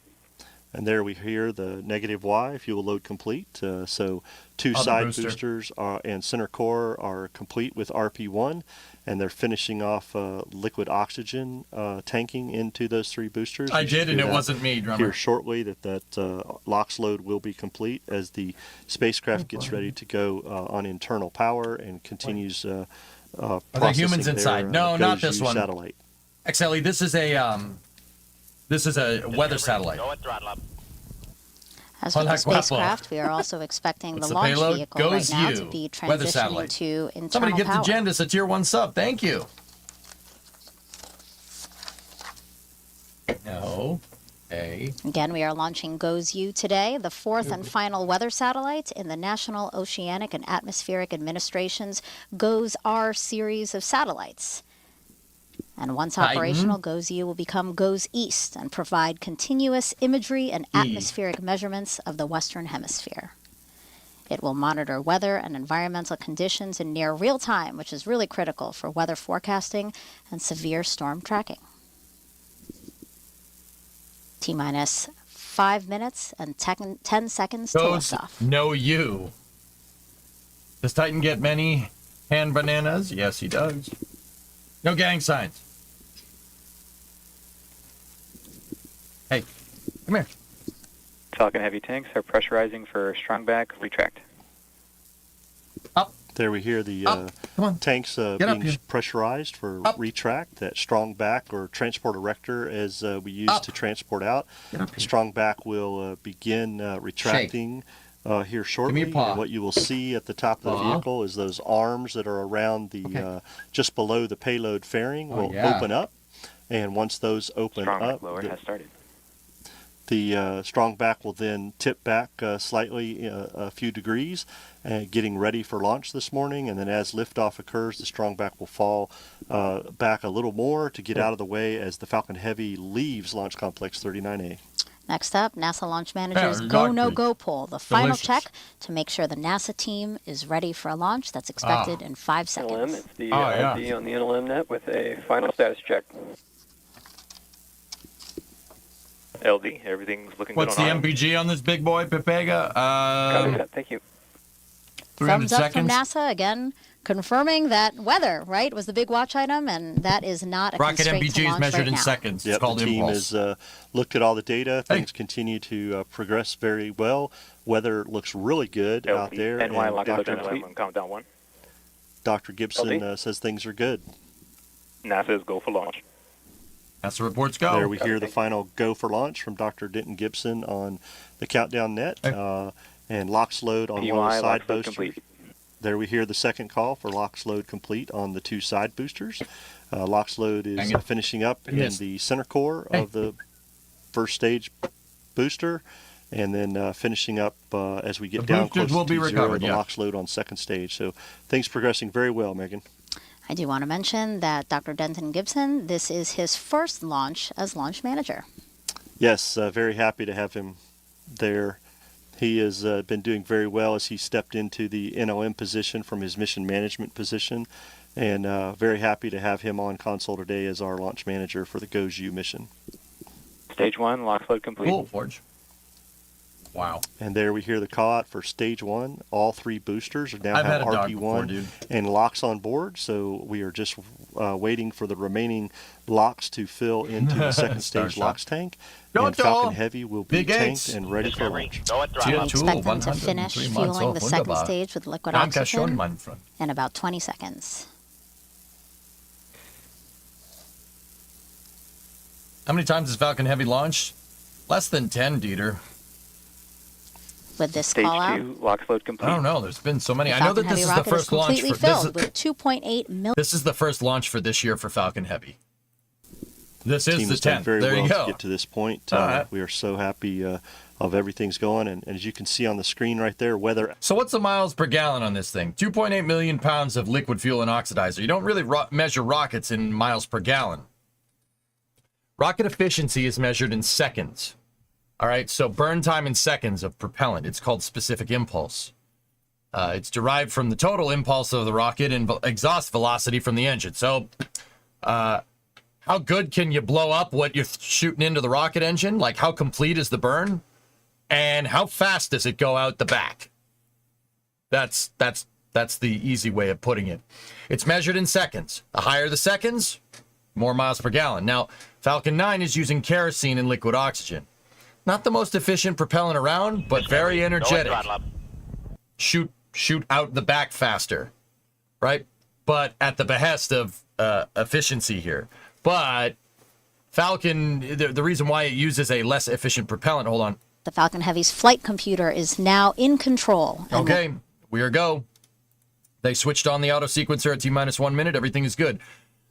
And there we hear the negative Y, fuel load complete. So two Other side booster. boosters and center core are complete with RP1, and they're finishing off liquid oxygen tanking into those three boosters. I You should did, and hear it that wasn't me, drummer. Here shortly that LOX load will be complete as the spacecraft gets ready to go on internal power and continues Are there processing humans inside? their, No, not GOES-U this one. satellite. XLE, this is a weather satellite. Go at throttle up. As with the Hola, guapo. spacecraft, we are also expecting the What's the launch payload? vehicle right Goes now you. to be Weather transitioning satellite. to internal Somebody give power. the Gendis a tier 1 sub. Thank you. No. A. Again, we are launching GOES-U today, the fourth and final weather satellite in the National Oceanic and Atmospheric Administration's GOES-R series of satellites. And once Titan. operational, GOES-U will become GOES-East and provide continuous imagery and atmospheric measurements of the Western Hemisphere. It will monitor weather and environmental conditions in near real time, which is really critical for weather forecasting and severe storm tracking. T-minus 5 minutes and 10 seconds to Goes liftoff. no you. Does Titan get many hand bananas? Yes, he does. No gang signs. Hey, come here. Falcon Heavy tanks are pressurizing for strong back, retract. There we hear the tanks Get being up here. pressurized for retract. That strong back or transport erector as we use to transport out. The strong back will begin retracting here shortly. Give me a paw. And what you will see at the top of the Paw. vehicle is those arms that are around the just below the payload fairing will open up. And once those open Strong back up, lower has started. the strong back will then tip back slightly a few degrees, getting ready for launch this morning. And then as liftoff occurs, the strong back will fall back a little more to get out of the way as the Falcon Heavy leaves Launch Complex 39A. Next up, NASA launch manager's Yeah, go, no go poll, the final delicious. check to make sure the NASA team is ready for a launch that's expected in 5 seconds. NLM, it's the RD on the NLM net with a final status check. LD, everything's looking What's the good on MPG on this big boy, Pepega? Copy that, thank you. 300 Thumbs up from seconds. NASA, again, confirming that weather, right, was the big watch item, and that is not a Rocket constraint to MPG is launch measured right in now. seconds. Yep, It's called the team impulse. has looked at all the data. Things continue to progress very well. Weather looks really good out there. NY and lock Dr. complete. Countdown 1. Dr. Gibson LD. says things are good. NASA is go for launch. That's the reports go. There we hear the final go for launch from Dr. Denton Gibson on the countdown net. And LOX load on PY, one of the side LOX load boosters. complete. There we hear the second call for LOX load complete on the two side boosters. LOX load is Dang it. finishing up I in missed. the center core of the first stage booster, and then finishing up as we get The down boosters close will to be zero, recovered, the yeah. LOX load on second stage. So things progressing very well, Megan. I do want to mention that Dr. Denton Gibson, this is his first launch as launch manager. Yes, very happy to have him there. He has been doing very well as he stepped into the NLM position from his mission management position, and very happy to have him on console today as our launch manager for the GOES-U mission. Stage 1, LOX load complete. Cool, Forge. Wow. And there we hear the call out for stage 1. All three boosters are now I've have had a dog RP1 before, dude. and LOX on board, so we are just waiting for the remaining LOX to fill into the second Star stage shot. LOX tank. Go And to Falcon Heavy will be Big tanked eights. and ready for launch. Go at We throttle up. expect them to finish 103 months fueling off. the second Wunderbar. stage with liquid Danke schön, oxygen mein Freund. in about 20 seconds. How many times has Falcon Heavy launched? Less than 10, Dieter. With this Stage call out, 2, LOX load complete. I don't know. There's been so many. the I know Falcon that this Heavy is the rocket first launch completely for this. filled with 2.8 million. This is the first launch for this year for Falcon Heavy. This Team is the has done 10th. very There well you to go. get to this point. All right. We are so happy of everything's going, and as you can see on the screen right there, weather. So what's the miles per gallon on this thing? 2.8 million pounds of liquid fuel and oxidizer. You don't really measure rockets in miles per gallon. Rocket efficiency is measured in seconds. All right, so burn time in seconds of propellant. It's called specific impulse. It's derived from the total impulse of the rocket and exhaust velocity from the engine. So how good can you blow up what you're shooting into the rocket engine? Like, how complete is the burn? And how fast does it go out the back? That's the easy way of putting it. It's measured in seconds. The higher the seconds, more miles per gallon. Now, Falcon 9 is using kerosene and liquid oxygen. Not the most efficient propellant around, but very energetic. Shoot out the back faster, right? But at the behest of efficiency here. But Falcon, the reason why it uses a less efficient propellant, hold on. The Falcon Heavy's flight computer is now in control. Okay, we are go. They switched on the auto sequencer at T-minus 1 minute. Everything is good.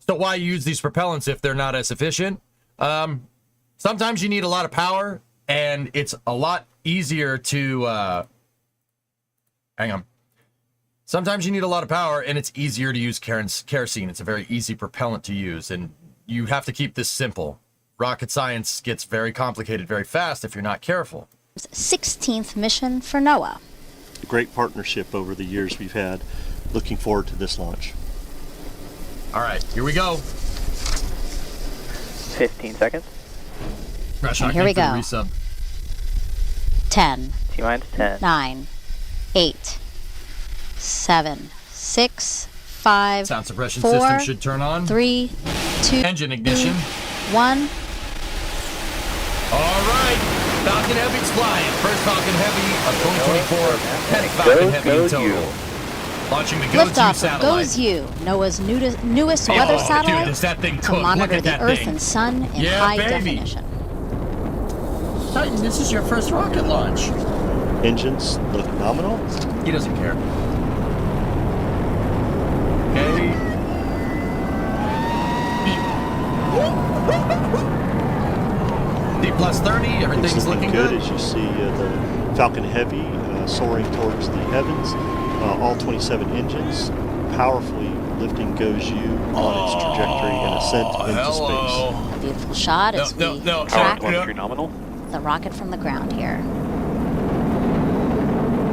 So why use these propellants if they're not as efficient? Sometimes you need a lot of power, and it's a lot easier to... hang on. Sometimes you need a lot of power, and it's easier to use kerosene. It's a very easy propellant to use, and you have to keep this simple. Rocket science gets very complicated very fast if you're not careful. 16th mission for NOAA. A great partnership over the years we've had. Looking forward to this launch. All right, here we go. 15 seconds. And here we go. Resub. 10. T-minus 10. 9. 8. 7. 6. 5. Sound suppression 4, system should turn on. 3. 2. Engine ignition. 1. All right. Falcon Heavy's flying. First Falcon Heavy of 2024. 10th Falcon Heavy in total. Launching the GOES-U Liftoff of satellite. GOES-U, NOAA's newest weather satellite, dude, does that thing to cook. monitor Look at the that Earth thing. and Sun in Yeah, high baby. definition. Titan, this is your first rocket launch. Engines look nominal. He doesn't care. Okay. D plus 30, everything's looking good. As you see the Falcon Heavy soaring towards the heavens. All 27 engines powerfully lifting GOES-U on its trajectory and ascent into space. A beautiful shot as we track nominal. the rocket from the ground here.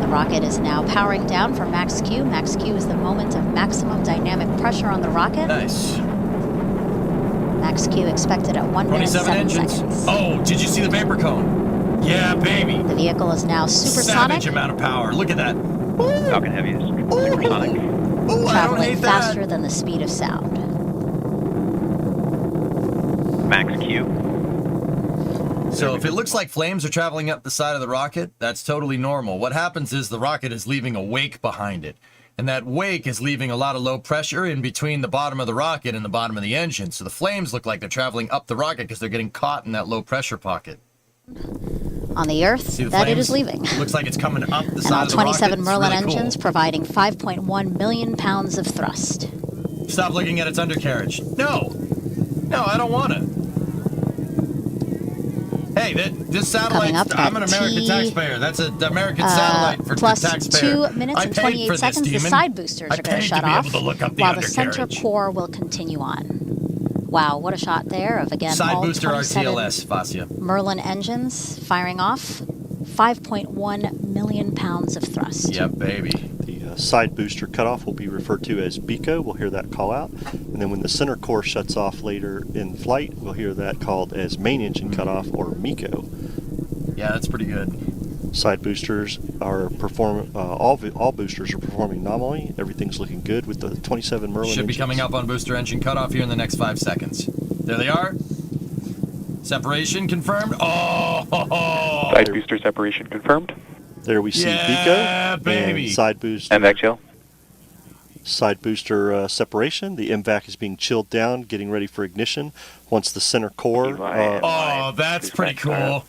The rocket is now powering down for max Q. Max Q is the moment of maximum dynamic pressure on the rocket. Nice. Max Q expected at 1 minute 7 engines. seconds. Oh, did you see the vapor cone? Yeah, baby. The vehicle is now supersonic. Savage amount of power. Look at that. Falcon Heavy is supersonic. Ooh, I don't Traveling hate faster that. than the speed of sound. Max Q. So if it looks like flames are traveling up the side of the rocket, that's totally normal. What happens is the rocket is leaving a wake behind it. And that wake is leaving a lot of low pressure in between the bottom of the rocket and the bottom of the engine. So the flames look like they're traveling up the rocket because they're getting caught in that low pressure pocket. On the Earth, See the that flames? it is leaving. Looks like it's coming up the And side all of the rocket. 27 It's Merlin really cool. engines providing 5.1 million pounds of thrust. Stop looking at its undercarriage. No, I don't want to. Hey, this satellite, I'm an American taxpayer. That's an American satellite for plus the taxpayer. 2 minutes I and paid 28 for seconds, this, the demon. side boosters I are going to paid shut to be off, able to look up the while the center undercarriage. core will continue on. Wow, what a shot there of, again, Side all booster 27 RTLS, Vasya. Merlin engines firing off. 5.1 million pounds of thrust. Yep, baby. The side booster cutoff will be referred to as BECO. We'll hear that call out. And then when the center core shuts off later in flight, we'll hear that called as main engine cutoff, or MECO. Yeah, that's pretty good. Side boosters are all boosters are performing nominally. Everything's looking good with the 27 Merlin Should be engines. coming up on booster engine cutoff here in the next 5 seconds. There they are. Separation confirmed. Oh! Side booster separation confirmed. There we see Yeah, BECO baby. and side booster. MVAC chill. Side booster separation. The MVAC is being chilled down, getting ready for ignition. Once the center core. Oh, that's pretty cool.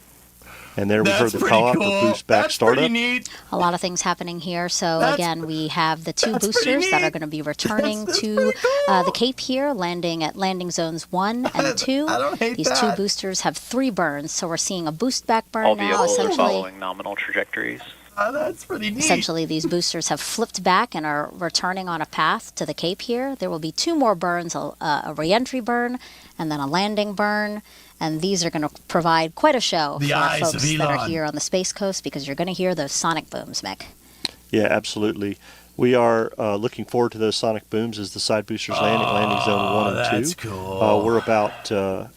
And there we heard the call out for boost back startup. A lot of things happening here. So again, we have the 2 boosters that are going to be returning to the Cape here, landing at landing zones 1 and 2. These 2 boosters have 3 burns, so we're seeing a boost back burn All now, vehicles essentially. following nominal trajectories. That's pretty neat. Essentially, these boosters have flipped back and are returning on a path to the Cape here. There will be 2 more burns, a re-entry burn and then a landing burn. And these are going to provide quite a show for our folks that are here on the Space Coast, because you're going to hear those sonic booms, Mick. Yeah, absolutely. We are looking forward to those sonic booms as the side boosters land at landing zone 1 and 2. That's cool. We're about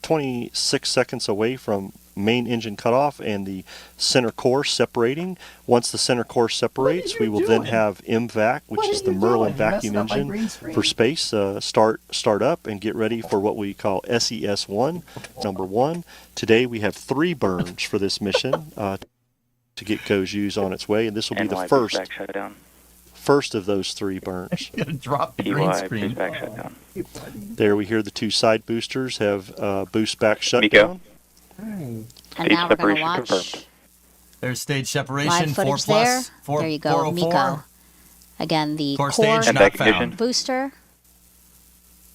26 seconds away from main engine cutoff and the center core separating. Once the center core separates, we will then have MVAC, which is the Merlin vacuum engine for space, start up and get ready for what we call SES1, number 1. Today we have 3 burns for this mission to get GOES on its way, and this will be the first of those 3 burns. You gotta drop the green screen. There we hear the 2 side boosters have boost back shutdown. And now we're going to watch confirmed. There's stage separation, live 4 footage plus, there. 4, There you go, 404. Miko. Again, the Core core stage not found. booster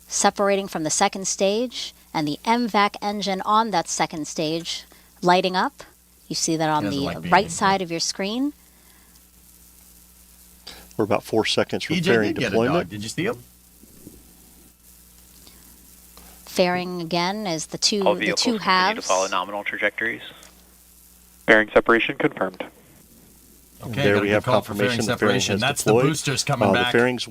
separating from the second stage, and the MVAC engine on that second stage lighting up. You see that on the right side of your screen. We're about 4 seconds from EJ fairing did get a deployment. dog. Did you see him? Fairing again is the two All the vehicles two continue to halves. follow nominal trajectories. Fairing separation confirmed. Okay, There got a we good have call for confirmation the fairing fairing separation. has That's deployed. the boosters coming back. The fairings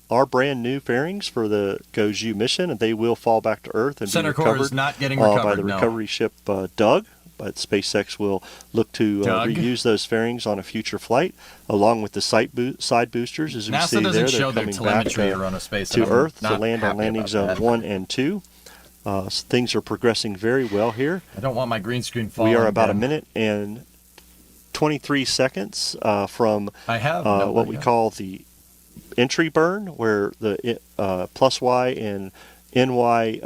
are brand new fairings for the GOES mission, and they will fall back to Earth and Center be core recovered is not getting by recovered, the no. recovery ship Doug. But SpaceX will look to reuse those fairings on a future flight, along with the side boosters, as we NASA see doesn't there. show They're their coming back telemetry around a space, to and I'm Earth to not land on happy landing about zone that. 1 and 2. Things are progressing very well here. I don't want my green screen falling. We are about again. a minute and 23 seconds from what we call the entry burn, where the plus Y and NY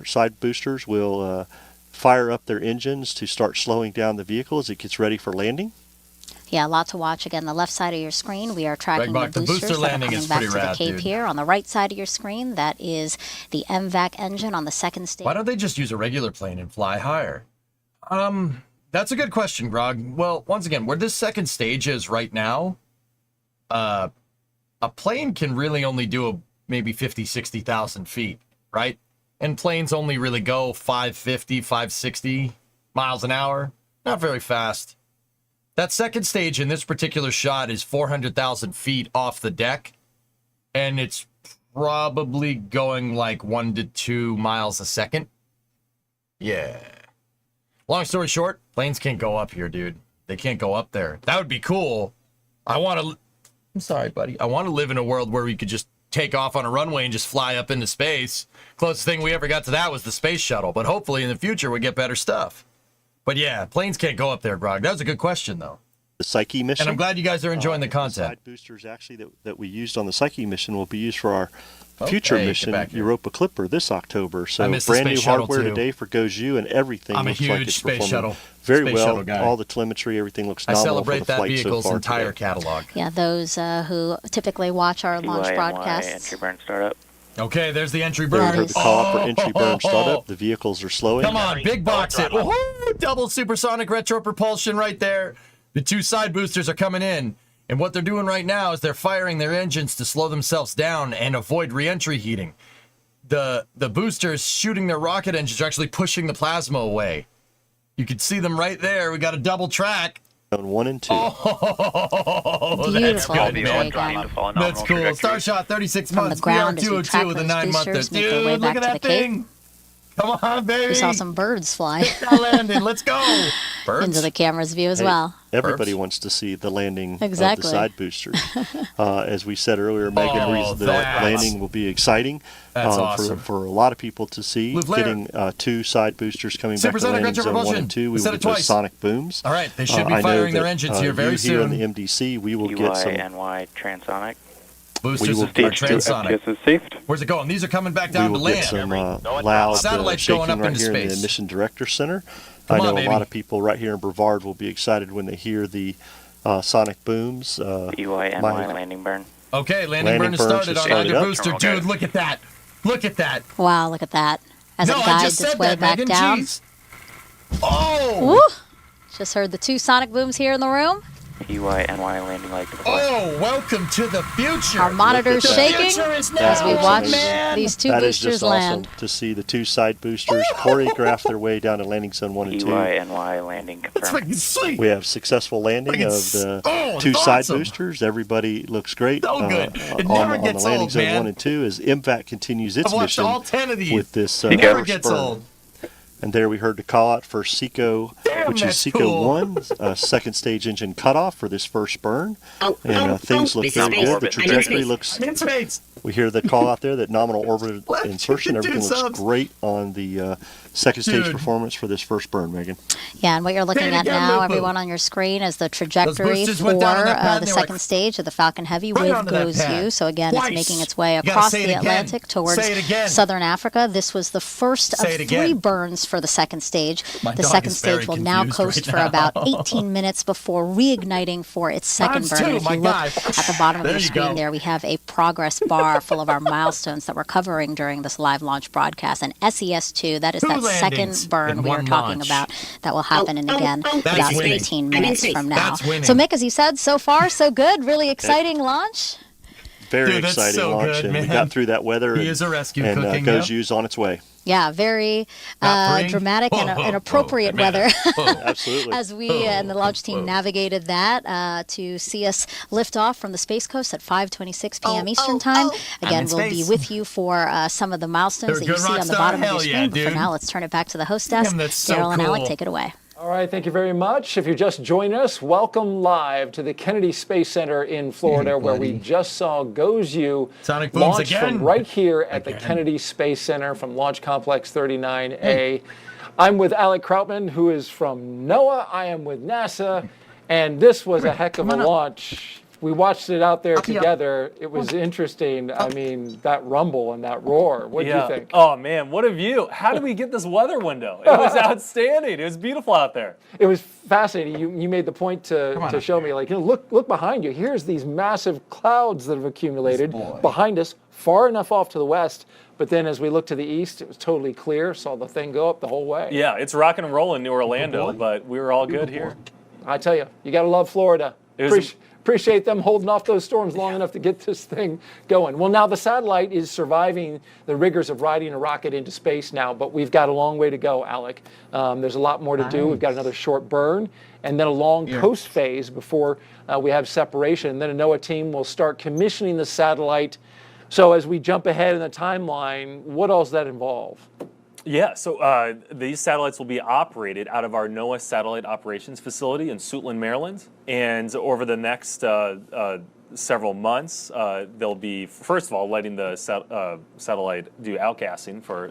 side boosters will fire up their engines to start slowing down the vehicle as it gets ready for landing. Yeah, a lot to watch. Again, the left side of your screen, we are tracking the the boosters booster that are landing coming is back pretty to the rad, Cape dude. here. On the right side of your screen, that is the MVAC engine on the second stage. Why don't they just use a regular plane and fly higher? That's a good question, Grog. Well, once again, where this second stage is right now, a plane can really only do maybe 50, 60,000 feet, right? And planes only really go 550, 560 miles an hour. Not very fast. That second stage in this particular shot is 400,000 feet off the deck, and it's probably going like 1 to 2 miles a second. Yeah. Long story short, planes can't go up here, dude. They can't go up there. That would be cool. I'm sorry, buddy. I want to live in a world where we could just take off on a runway and just fly up into space. Closest thing we ever got to that was the space shuttle, but hopefully in the future we get better stuff. But yeah, planes can't go up there, Grog. That was a good question, though. The Psyche mission. And I'm glad you guys are enjoying the content. The side boosters actually that we used on the Psyche mission will be used for our future get mission, back here. Europa Clipper, this October. So I missed the brand new space shuttle, hardware too. today for GOES, and everything I'm a looks like huge it's space performing shuttle. very Space well. shuttle guy. All the telemetry, everything looks I nominal celebrate for the that flight vehicle's so far entire today. catalog. Yeah, those who typically watch our launch broadcasts. Entry burn startup. Okay, there's the entry There we burn. heard the call for entry burn startup. The vehicles are slowing. Come on, big box it. Woohoo! Double supersonic retro propulsion right there. The 2 side boosters are coming in. And what they're doing right now is they're firing their engines to slow themselves down and avoid re-entry heating. The boosters shooting their rocket engines are actually pushing the plasma away. You can see them right there. We got a double track. On 1 and 2. Oh, Beautiful. that's good, Very man. good. That's cool. Star shot, 36 From the months. ground as we VR202 track with a those 9 month. boosters, make their way Dude, back look at to that the Cape. thing. Come on, baby. We saw some birds fly landing. Let's go. Birds. into the camera's view as well. Everybody wants to see the landing Exactly. of the side boosters. As we said earlier, Megan, the landing will be exciting awesome. for a lot of people to see. Blue flare. Getting 2 side boosters coming back to Supersonic landing zone 1 retropropulsion. and 2. We Said will it get those twice. sonic booms. All right, they should be I know firing their that, engines here very you soon. Here in the MDC, we will get some. EY transonic. Boosters are transonic. Where's it going? These are coming back down we to will land. get some loud Satellites shaking going up right into here in the space. Mission Director Center. Come I know on, a baby. lot of people right here in Brevard will be excited when they hear the sonic booms. EY landing burn. Okay, landing burn has started on either booster. Dude, look at that. Look at that. Wow, look at that. As No, it I guides just its said way that, back Megan. down. Jeez. Oh! Woo! Just heard the 2 sonic booms here in the room. PYNY landing light deployed. Oh, welcome to the future. Our monitor's shaking as we watch these two that boosters is just land. awesome to see the two side boosters choreograph their way down to landing zone 1 and 2. PYNY landing confirmed. Sweet. We have successful landing of the two side boosters. Everybody looks great So good. It on never the gets landing old, zone man. 1 and 2 as MVAC continues its I've watched mission all 10 of these. with this It never first gets burn. old. And there we heard the call out for SECO, which is that's SECO cool. 1, second stage engine cutoff for this first burn. And things look very good. The trajectory looks. I'm in space. We hear the call out there that nominal orbit What? insertion. Dude, Everything looks subs. great on the second stage Dude. performance for this first burn, Megan. Yeah, and what you're looking Say it at again, now, Lupo. everyone on your screen, is the trajectory boosters for went down on that pad and the they were second like, stage of the Falcon Heavy. right With onto that Goes pad. U. So again, Twice. it's making its way You gotta across say it the again. Atlantic towards Say it again. southern Africa. This was the first Say of it 3 again. burns for the second stage. My The dog second is very stage will now confused coast right for now. about 18 minutes before reigniting for its second Times burn. two, And if my you look guy. at the bottom of There your you screen go. there, we have a progress bar full of our milestones that we're covering during this live launch broadcast. And SES-2, that is Two that landings second burn in we were one talking launch. about that will happen in again That's about winning. 18 minutes from now. That's winning. So Mick, as you said, so far so good. Really exciting launch. Very Dude, that's exciting so launch, good, and we man. got through that weather. He and, is a rescue and cooking, Goes yeah. U's on its way. Yeah, very Not three? dramatic and Whoa, appropriate whoa, weather Absolutely. as we and the launch team navigated that to see us lift off from the Space Coast at 5:26 p.m. Eastern Time. Again, in we'll be space. with you for some of the milestones They're that you good see rock on the star? bottom of your Hell screen. yeah, But for dude. now, let's turn it back to the host desk. Damn, that's so Daryl and Alec, cool. take it away. All right, thank you very much. If you're just joining us, welcome live to the Kennedy Space Center in Florida, where we just saw Goes U Sonic booms launch again. from right here at the Kennedy Space Center from Launch Complex 39A. I'm with Alec Krautman, who is from NOAA. I am with NASA, and this was a heck of a launch. We watched it out there together. It was interesting. I mean, that rumble and that roar. What do you think? Oh, man, what a view. How did we get this weather window? It was outstanding. It was beautiful out there. It was fascinating. You made the point to show me, like, look behind you. Here's these massive clouds that have accumulated behind us, far enough off to the west. But then as we looked to the east, it was totally clear. Saw the thing go up the whole way. Yeah, it's rocking and rolling in New Orlando, but we were all good here. I tell you, you got to love Florida. It was Appreciate them holding off those storms long enough to get this thing going. Well, now the satellite is surviving the rigors of riding a rocket into space now, but we've got a long way to go, Alec. There's a lot more to do. We've got another short burn and then a long coast phase before we have separation. And then a NOAA team will start commissioning the satellite. So as we jump ahead in the timeline, what else does that involve? Yeah, so these satellites will be operated out of our NOAA Satellite Operations Facility in Suitland, Maryland. And over the next several months, they'll be, first of all, letting the satellite do outgassing for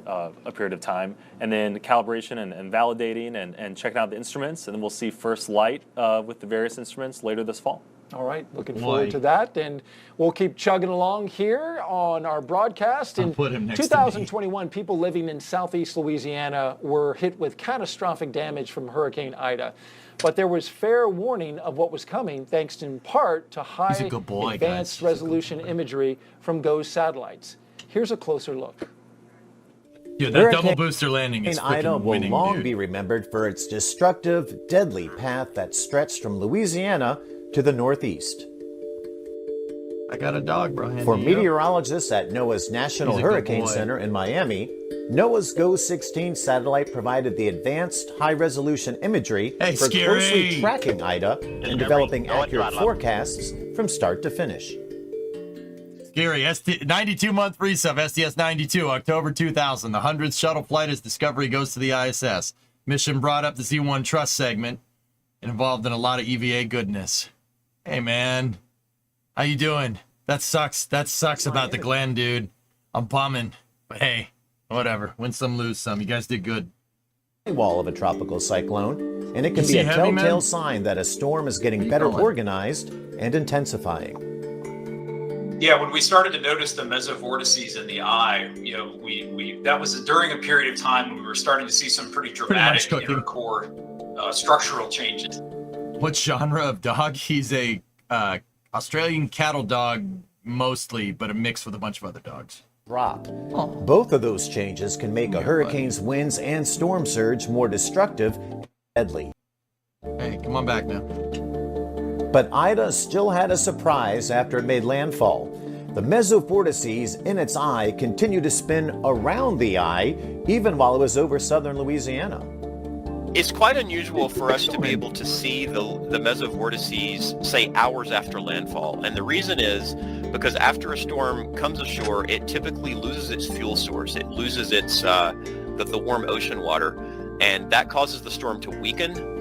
a period of time, and then calibration and validating and checking out the instruments. And then we'll see first light with the various instruments later this fall. All right, looking forward to that, and we'll keep chugging along here on our broadcast. In 2021, people living in southeast Louisiana were hit with catastrophic damage from Hurricane Ida, but there was fair warning of what was coming, thanks in part to high advanced resolution imagery from GOES satellites. Here's a closer look. Dude, that double booster landing is Ida freaking will winning, long dude. be remembered for its destructive, deadly path that stretched from Louisiana to the northeast. I got a dog, bro. For meteorologists at NOAA's National He's a good Hurricane boy. Center in Miami, NOAA's GOES-16 satellite provided the advanced high-resolution imagery for Scary. closely tracking Ida and developing accurate forecasts from start to finish. Scary. 92-month resub, STS-92, October 2000. The 100th shuttle flight as Discovery goes to the ISS. Mission brought up the Z1 Trust segment and involved in a lot of EVA goodness. Hey, man. How you doing? That sucks. That sucks about the Glen, dude. I'm bumming. But hey, whatever. Win some, lose some. You guys did good. Wall of a tropical cyclone, and it can You be see a heavy, man? telltale sign that a storm is getting better organized and intensifying. Yeah, when we started to notice the mesovortices in the eye, you know, we that was during a period of time when we were starting to see some pretty dramatic inner core structural changes. What genre of dog? He's a Australian cattle dog mostly, but a mix with a bunch of other dogs. Drop. Both of those changes can make a hurricane's winds and storm surge more destructive and deadly. Hey, come on back now. But Ida still had a surprise after it made landfall. The mesovortices in its eye continued to spin around the eye, even while it was over southern Louisiana. It's quite unusual for us to be able to see the mesovortices, say, hours after landfall. And the reason is because after a storm comes ashore, it typically loses its fuel source. It loses its the warm ocean water, and that causes the storm to weaken.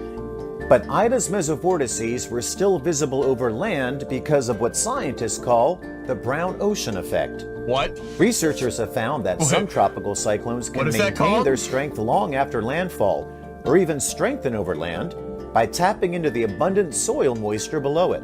But Ida's mesovortices were still visible over land because of what scientists call the brown ocean effect. What? Researchers have found that some tropical cyclones can maintain their strength long after landfall, or even strengthen over land by tapping into the abundant soil moisture below it.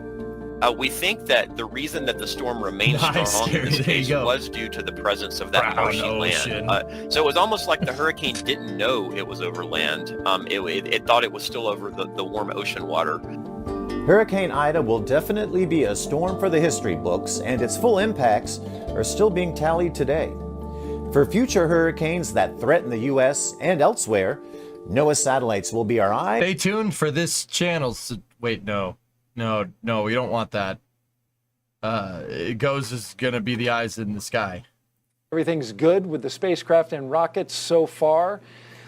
We think that the reason that the storm remained strong in this case was due to the presence of that marshy land. So it was almost like the hurricane didn't know it was over land. It thought it was still over the warm ocean water. Hurricane Ida will definitely be a storm for the history books, and its full impacts are still being tallied today. For future hurricanes that threaten the U.S. and elsewhere, NOAA satellites will be our eye. Stay tuned for this channel. Wait, no, we don't want that. GOES is going to be the eyes in the sky. Everything's good with the spacecraft and rockets so far.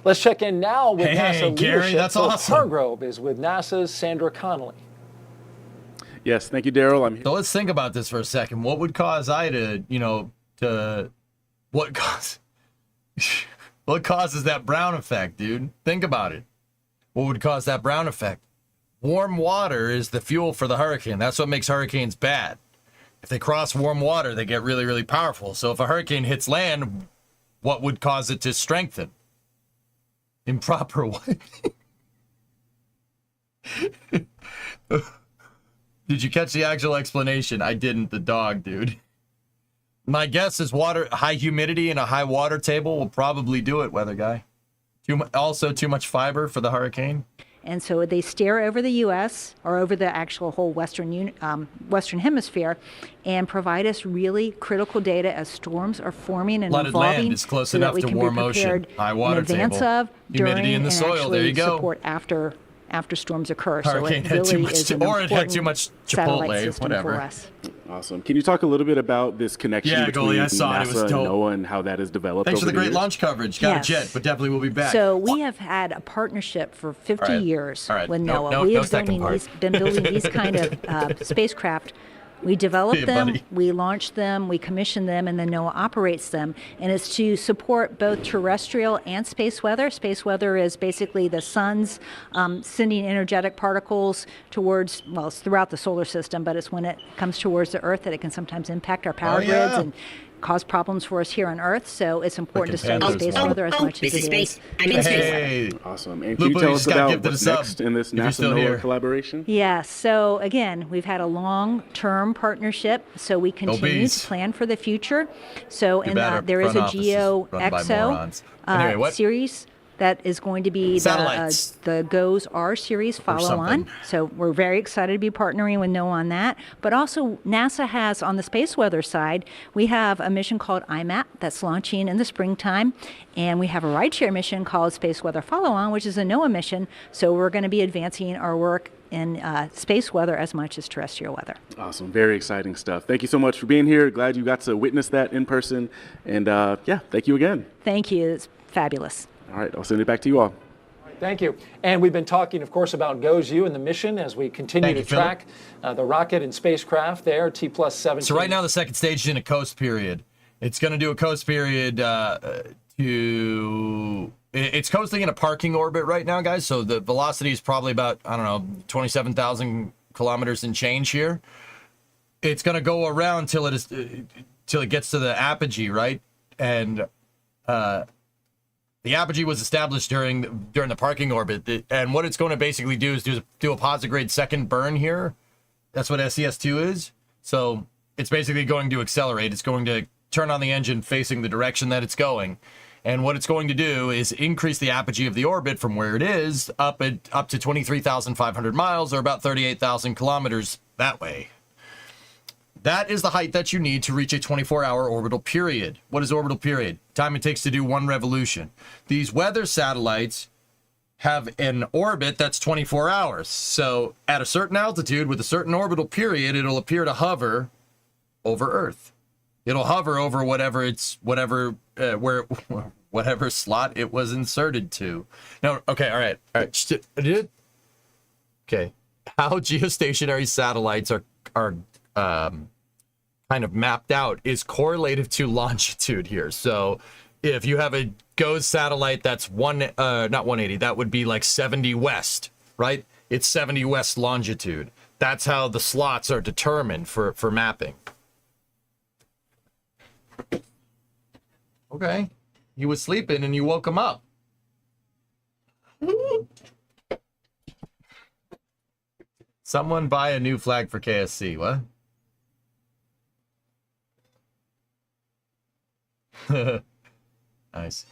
Let's check in now with NASA Gary, leadership. that's awesome. Hargrove is with NASA's Sandra Connolly. Yes, thank you, Daryl. I'm here. So let's think about this for a second. What would cause Ida, what causes that brown effect, dude? Think about it. What would cause that brown effect? Warm water is the fuel for the hurricane. That's what makes hurricanes bad. If they cross warm water, they get really, really powerful. So if a hurricane hits land, what would cause it to strengthen? Improper way. Did you catch the actual explanation? I didn't. The dog, dude. My guess is high humidity and a high water table will probably do it, weather guy. Also, too much fiber for the hurricane. And so they stare over the U.S. or over the actual whole Western Hemisphere and provide us really critical data as storms are forming and Flooded evolving. land is close so enough that we to can warm be prepared ocean, high water in advance table, of, humidity during, in the and soil. There you actually go. support after storms occur. Hurricane so had it too really much, is an or it had too important much satellite Chipotle, system whatever. for us. Awesome. Can you talk a little bit about this connection between Goalie, I saw it. It was NASA and dope. NOAA and how that has developed Thanks for over the great years? launch coverage. Got Yes. a jet, but definitely we'll be back. So we have had a partnership for 50 All right. years All right. with No- NOAA. no- we no have second part. been building these kind of spacecraft. We develop Yeah, them, buddy. we launch them, we commission them, and then NOAA operates them. And it's to support both terrestrial and space weather. Space weather is basically the sun's sending energetic particles towards, well, it's throughout the solar system, but it's when it comes towards the Earth that it can sometimes impact our power grids and cause problems for us here on Earth. So it's important to study space weather as much as it is. Hey. Awesome. And can you Lupo, tell you us just got about gifted a what's sub, next in this if you're NASA still NOAA here. collaboration? Yeah, so again, we've had a long-term partnership, so we continue bees. to plan for the future. So Too in bad our there is front a office is Geo run by XO morons. Anyway, what? series that is going to be Satellites. the GOES R series follow-on. something. So we're very excited to be partnering with NOAA on that. But also NASA has, on the space weather side, we have a mission called IMAP that's launching in the springtime. And we have a rideshare mission called Space Weather Follow-On, which is a NOAA mission. So we're going to be advancing our work in space weather as much as terrestrial weather. Awesome. Very exciting stuff. Thank you so much for being here. Glad you got to witness that in person. And yeah, thank you again. Thank you. It's fabulous. All right. I'll send it back to you all. Thank you. And we've been talking, of course, about GOES-U and the mission as we continue Thank to you, Philip. track the rocket and spacecraft there, T+17. So right now the second stage is in a coast period. It's going to do a coast period it's coasting in a parking orbit right now, guys. So the velocity is probably about, 27,000 kilometers and change here. It's going to go around till it gets to the apogee, right? And the apogee was established during the parking orbit, and what it's going to basically do is do a positive second burn here. That's what SES-2 is. So it's basically going to accelerate. It's going to turn on the engine facing the direction that it's going, and what it's going to do is increase the apogee of the orbit from where it is up to 23,500 miles, or about 38,000 kilometers that way. That is the height that you need to reach a 24-hour orbital period. What is orbital period? Time it takes to do one revolution. These weather satellites have an orbit that's 24 hours. So at a certain altitude with a certain orbital period, it'll appear to hover over Earth. It'll hover over whatever slot it was inserted to. No, okay, all right. Okay, how geostationary satellites are kind of mapped out is correlative to longitude here. So if you have a GOES satellite that's not 180, that would be like 70 west, right? It's 70 west longitude. That's how the slots are determined for mapping. Okay. He was sleeping and you woke him up. Someone buy a new flag for KSC. What? Nice.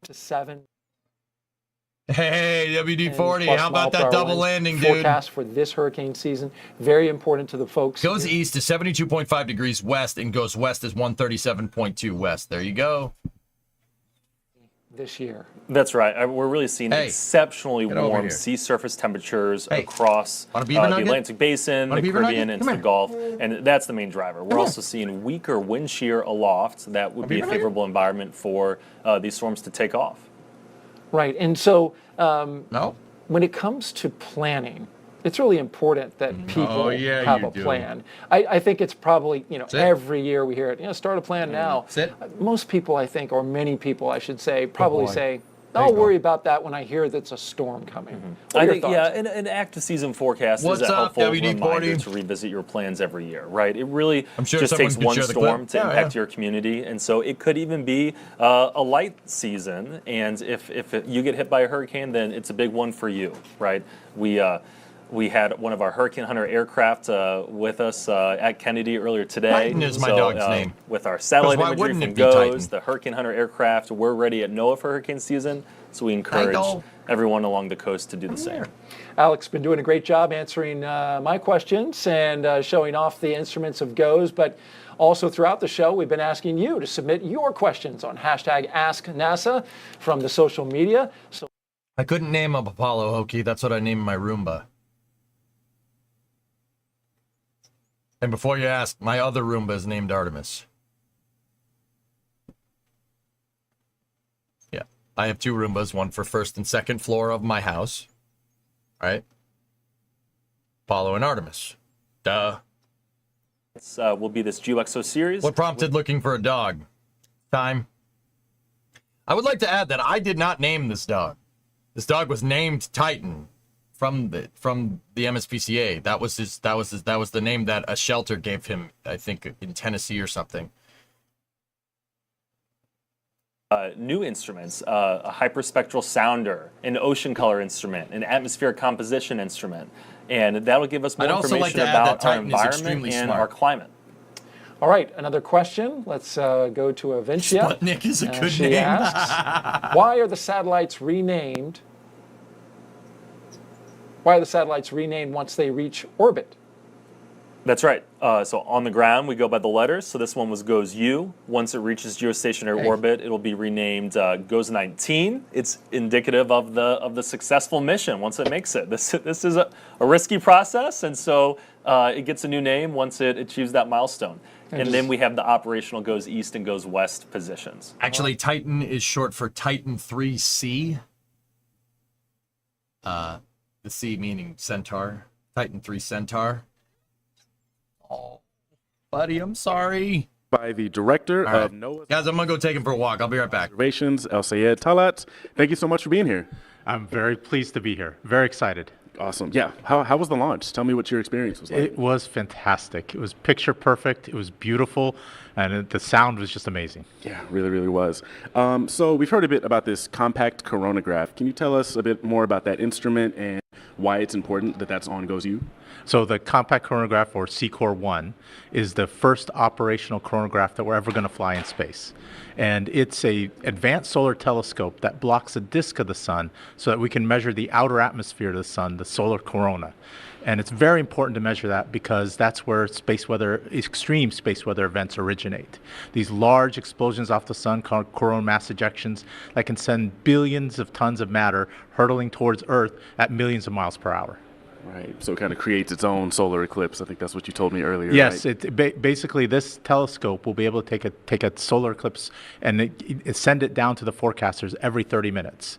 To 7. Hey, WD-40, how about that double landing, dude? Forecast for this hurricane season, very important to the folks. Goes east to 72.5 degrees west and goes west is 137.2 west. There you go. This year. That's right. We're really seeing exceptionally warm sea surface temperatures across the Atlantic Basin, the Caribbean, and the Gulf, and that's the main driver. We're also seeing weaker wind shear aloft. That would be a favorable environment for these storms to take off. Right, and so when it comes to planning, it's really important that people have a plan. I think it's probably, every year we hear it, start a plan now. Most people, I think, or many people, I should say, probably say, I'll worry about that when I hear that's a storm coming. I think, an active season forecast is a helpful reminder to revisit your plans every year, right? It really just takes one storm to impact your community, and so it could even be a light season, and if you get hit by a hurricane, then it's a big one for you, right? We had one of our Hurricane Hunter aircraft with us at Kennedy earlier today. Titan is my dog's name. With our satellite imagery from GOES, the Hurricane Hunter aircraft, we're ready at NOAA for hurricane season, so we encourage everyone along the coast to do the same. Alex, been doing a great job answering my questions and showing off the instruments of GOES, but also throughout the show, we've been asking you to submit your questions on #AskNASA from the social media. So I couldn't name a Apollo Hokey. That's what I named my Roomba. And before you ask, my other Roomba is named Artemis. Yeah, I have 2 Roombas, one for first and second floor of my house. Right? Apollo and Artemis. Duh. This will be this GeoXO series. What prompted looking for a dog? Time. I would like to add that I did not name this dog. This dog was named Titan from the MSPCA. That was the name that a shelter gave him, I think, in Tennessee or something. New instruments, a hyperspectral sounder, an ocean color instrument, an atmospheric composition instrument, and that'll give us more information about our environment and our climate. All right, another question. Let's go to Avincia. Sputnik is a good she name. Asks, why are the satellites renamed? Why are the satellites renamed once they reach orbit? That's right. So on the ground, we go by the letters. So this one was GOES-U. Once it reaches geostationary orbit, it'll be renamed GOES-19. It's indicative of the successful mission once it makes it. This is a risky process, and so it gets a new name once it achieves that milestone. And then we have the operational GOES-East and GOES-West positions. Actually, Titan is short for Titan 3C. The C meaning Centaur. Titan 3 Centaur. Oh, buddy, I'm sorry. By the director of NOAA. Guys, I'm going to go take him for a walk. I'll be right back. Observations, El Sayed Talat. Thank you so much for being here. I'm very pleased to be here. Very excited. Awesome. Yeah. How was the launch? Tell me what your experience was like. It was fantastic. It was picture perfect. It was beautiful. And the sound was just amazing. Yeah, really, really was. So we've heard a bit about this compact coronagraph. Can you tell us a bit more about that instrument and why it's important that that's on GOES-U? So the compact coronagraph, or CCOR-1, is the first operational coronagraph that we're ever going to fly in space. And it's a advanced solar telescope that blocks a disk of the sun so that we can measure the outer atmosphere of the sun, the solar corona. And it's very important to measure that because that's where extreme space weather events originate. These large explosions off the sun called coronal mass ejections that can send billions of tons of matter hurtling towards Earth at millions of miles per hour. Right. So it kind of creates its own solar eclipse. I think that's what you told me earlier. Yes. Right? Basically, this telescope will be able to take a solar eclipse and send it down to the forecasters every 30 minutes,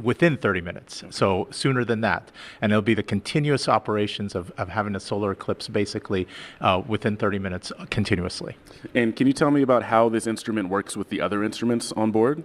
within 30 minutes. So sooner than that. And it'll be the continuous operations of having a solar eclipse basically within 30 minutes continuously. And can you tell me about how this instrument works with the other instruments on board?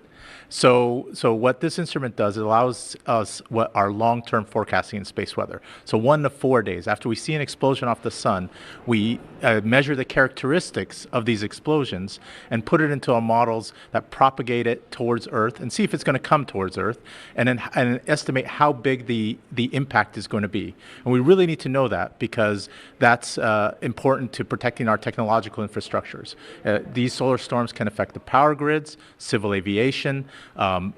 So what this instrument does, it allows us our long-term forecasting in space weather. So 1 to 4 days after we see an explosion off the sun, we measure the characteristics of these explosions and put it into our models that propagate it towards Earth and see if it's going to come towards Earth, and then estimate how big the impact is going to be. And we really need to know that because that's important to protecting our technological infrastructures. These solar storms can affect the power grids, civil aviation, and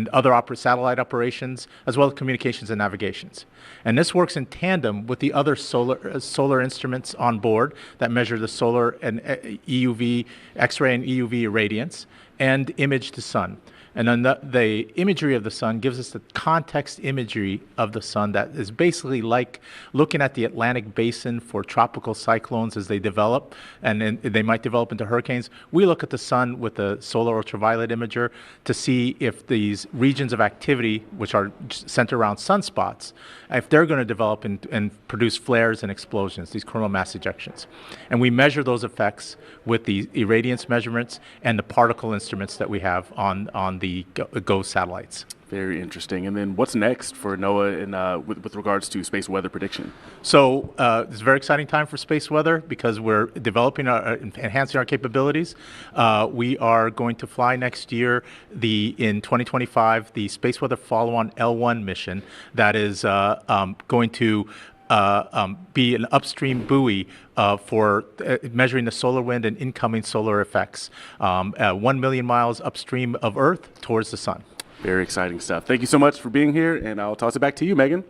other satellite operations, as well as communications and navigations. And this works in tandem with the other solar instruments on board that measure the solar and EUV, X-ray and EUV irradiance and image the sun. And then the imagery of the sun gives us the context imagery of the sun that is basically like looking at the Atlantic basin for tropical cyclones as they develop, and then they might develop into hurricanes. We look at the sun with the solar ultraviolet imager to see if these regions of activity, which are centered around sunspots, if they're going to develop and produce flares and explosions, these coronal mass ejections. And we measure those effects with the irradiance measurements and the particle instruments that we have on the GOES satellites. Very interesting. And then what's next for NOAA with regards to space weather prediction? So it's a very exciting time for space weather because we're developing, enhancing our capabilities. We are going to fly next year, in 2025, the Space Weather Follow-on L1 mission that is going to be an upstream buoy for measuring the solar wind and incoming solar effects 1 million miles upstream of Earth towards the sun. Very exciting stuff. Thank you so much for being here, and I'll toss it back to you, Megan.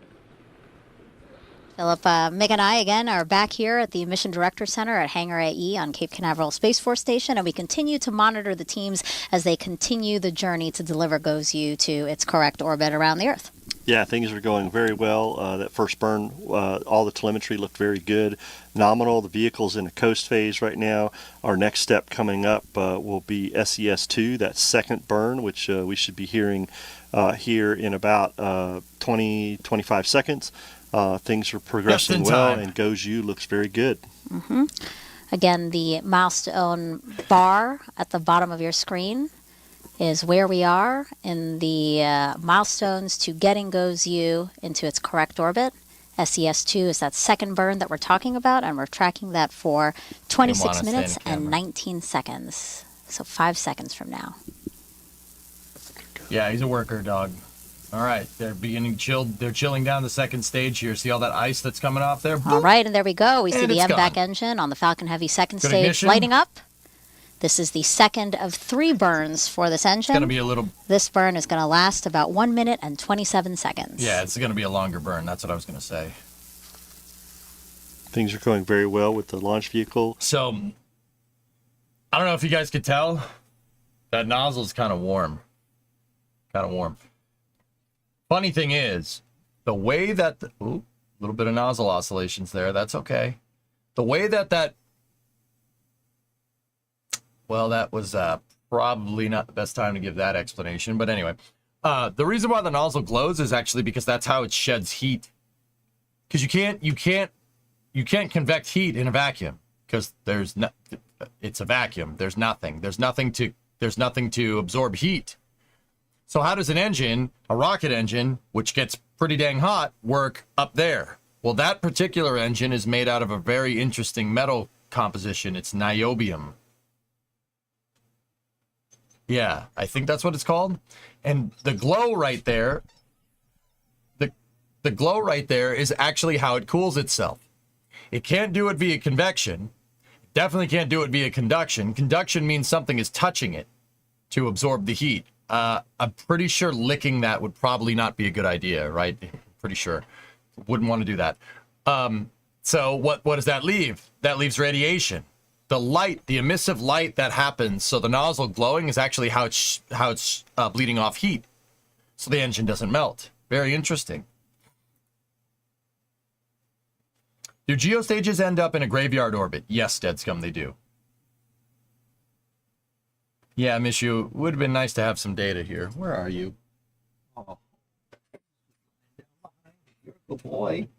Philip, Meg and I, again, are back here at the Mission Director Center at Hangar AE on Cape Canaveral Space Force Station, and we continue to monitor the teams as they continue the journey to deliver GOES-U to its correct orbit around the Earth. Yeah, things are going very well. That first burn, all the telemetry looked very good. Nominal, the vehicle's in a coast phase right now. Our next step coming up will be SES-2, that second burn, which we should be hearing here in about 20-25 seconds. Things are progressing well, and GOES-U looks very good. Mm-hmm. Again, the milestone bar at the bottom of your screen is where we are in the milestones to getting GOES-U into its correct orbit. SES-2 is that second burn that we're talking about, and we're tracking that for 26 minutes and 19 seconds. So 5 seconds from now. Yeah, he's a worker, dog. All right, they're beginning chilled. They're chilling down the second stage here. See all that ice that's coming off there? All right, and there we go. We see the MVAC engine on the Falcon Heavy second stage ignition. lighting up. This is the second of 3 burns for this engine. It's going to be a little... This burn is going to last about 1 minute and 27 seconds. Yeah, it's going to be a longer burn. That's what I was going to say. Things are going very well with the launch vehicle. So, I don't know if you guys could tell, that nozzle's kind of warm. Kind of warm. Funny thing is, the way that... Ooh, a little bit of nozzle oscillations there. That's okay. The way that... Well, that was probably not the best time to give that explanation. But anyway, the reason why the nozzle glows is actually because that's how it sheds heat. Because you can't convect heat in a vacuum because it's a vacuum. There's nothing to absorb heat. So how does an engine, a rocket engine, which gets pretty dang hot, work up there? Well, that particular engine is made out of a very interesting metal composition. It's niobium. Yeah, I think that's what it's called. And the glow right there, the glow right there is actually how it cools itself. It can't do it via convection. It definitely can't do it via conduction. Conduction means something is touching it to absorb the heat. I'm pretty sure licking that would probably not be a good idea, right? Pretty sure. Wouldn't want to do that. So what does that leave? That leaves radiation. The light, the emissive light that happens, so the nozzle glowing is actually how it's bleeding off heat, so the engine doesn't melt. Very interesting. Do geostages end up in a graveyard orbit? Yes, Dead Scum, they do. Yeah, miss you. Would have been nice to have some data here. Where are you? Oh, good boy.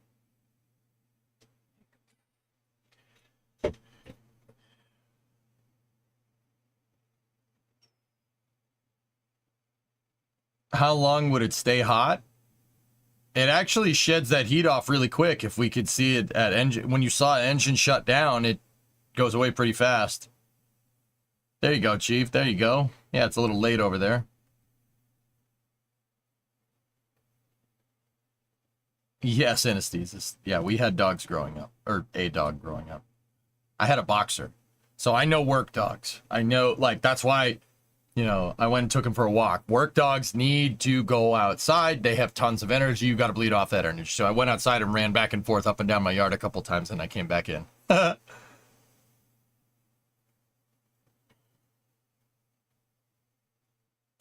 How long would it stay hot? It actually sheds that heat off really quick. If we could see it at engine, when you saw engine shut down, it goes away pretty fast. There you go, Chief. There you go. Yeah, it's a little late over there. Yes, anesthesis. Yeah, we had dogs growing up, or a dog growing up. I had a boxer, so I know work dogs. I know, like, that's why, you know, I went and took him for a walk. Work dogs need to go outside. They have tons of energy. You got to bleed off that energy. So I went outside and ran back and forth up and down my yard a couple times, and I came back in.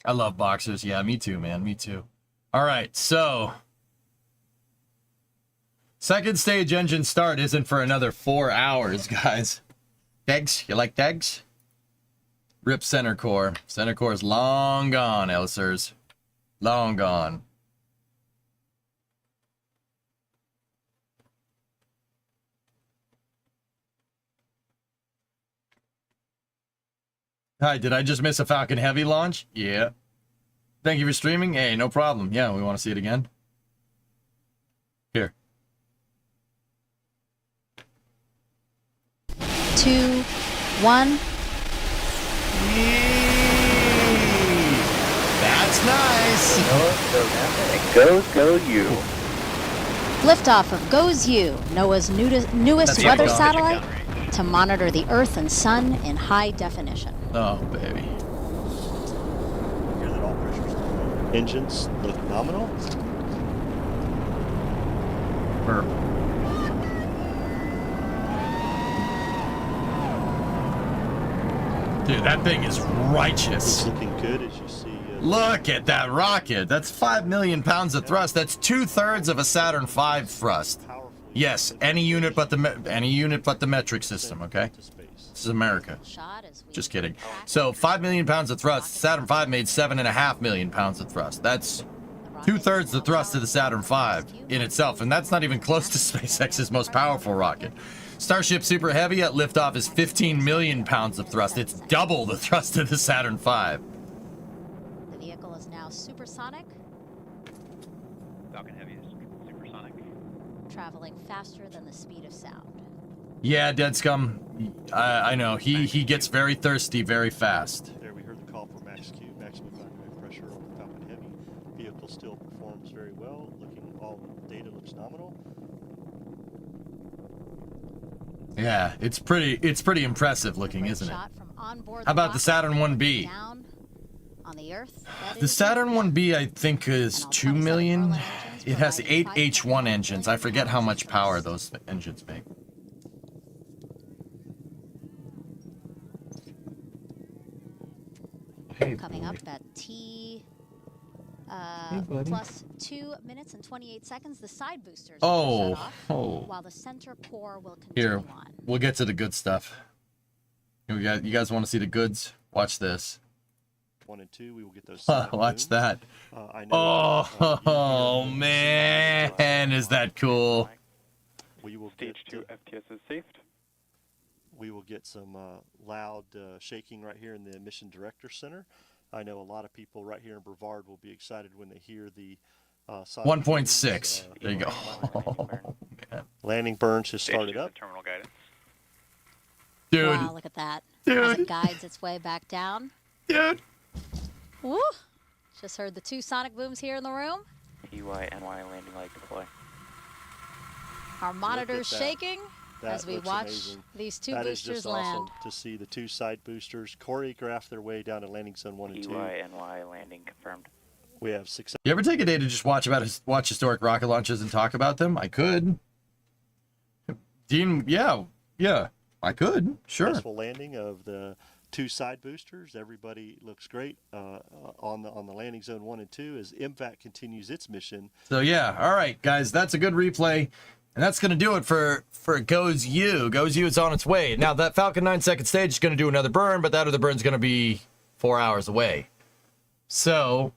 I love boxers. Yeah, me too, man. Me too. All right, so second stage engine start isn't for another 4 hours, guys. Degs? You like Degs? Rip center core. Center core is long gone, Elsers. Long gone. Hi, did I just miss a Falcon Heavy launch? Yeah. Thank you for streaming. Hey, no problem. Yeah, we want to see it again. Here. 2, 1. That's nice. Go you. Liftoff of GOES U, NOAA's newest weather satellite, to monitor the Earth and Sun in high definition. Oh, baby. Hear that all pressure's low. Engines look nominal. Dude, that thing is righteous. It's looking good as you see. Look at that rocket. That's 5 million pounds of thrust. That's 2/3 of a Saturn V thrust. Yes, any unit but the metric system, okay? This is America. Just kidding. So 5 million pounds of thrust. Saturn V made 7.5 million pounds of thrust. That's 2/3 the thrust of the Saturn V in itself, and that's not even close to SpaceX's most powerful rocket. Starship Super Heavy at liftoff is 15 million pounds of thrust. It's double the thrust of the Saturn V. The vehicle is now supersonic, Falcon Heavy is supersonic. traveling faster than the speed of sound. Yeah, Dead Scum. I know. He gets very thirsty very fast. There we heard the call for max Q, maximum dynamic pressure on the Falcon Heavy. Vehicle still performs very well. All data looks nominal. Yeah, it's pretty impressive looking, isn't it? How about the Saturn 1B? On the Earth, The Saturn 1B, I think, is 2 million. It has 8 H1 engines. I forget how much power those engines make. Coming up at T plus 2 minutes and 28 seconds, the side boosters will shut off, while the center core will continue Here, on. we'll get to the good stuff. You guys want to see the goods? Watch this. 1 and 2, we will get those. Watch that. Oh, man, is that cool? We will Stage 2 FTS is saved. We will get some loud shaking right here in the Mission Director Center. I know a lot of people right here in Brevard will be excited when they hear the 1.6. There you go. Oh, man. Landing burns has started up. Terminal guidance. Dude. Wow, look at that. As it guides its way back down. Dude. Woo! Just heard the 2 sonic booms here in the room. EY, NY landing light deploy. Our monitors shaking as we watch amazing. these 2 that boosters is just land. awesome to see the 2 side boosters choreograph their way down to landing zone 1 and 2. EY, NY landing confirmed. We have 6. You ever take a day to just watch historic rocket launches and talk about them? I could. Dean, yeah, I could. Sure. Successful landing of the 2 side boosters. Everybody looks great on the landing zone 1 and 2 as MVAC continues its mission. So yeah, all right, guys, that's a good replay, and that's gonna do it for Goes U. Goes U is on its way. Now that Falcon 9 second stage is gonna do another burn, but that other burn's gonna be 4 hours away. So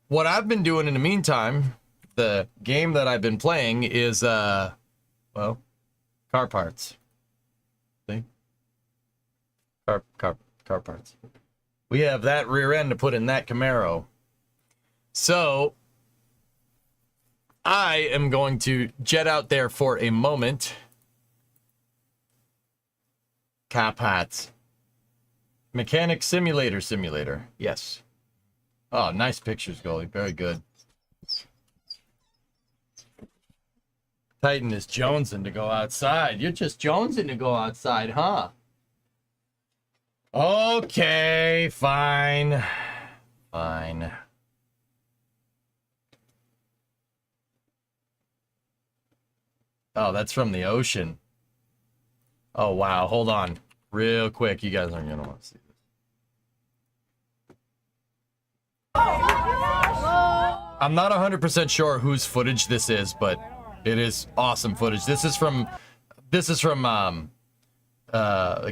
what I've been doing in the meantime, the game that I've been playing is well, car parts. See? Car parts. We have that rear end to put in that Camaro. So I am going to jet out there for a moment. Cap hats. Mechanic simulator. Yes. Oh, nice pictures, goalie. Very good. Titan is jonesing to go outside. You're just jonesing to go outside, huh? Okay, fine. Fine. Oh, that's from the ocean. Oh, wow. Hold on. Real quick. You guys aren't going to want to see this. I'm not 100% sure whose footage this is, but it is awesome footage. This is from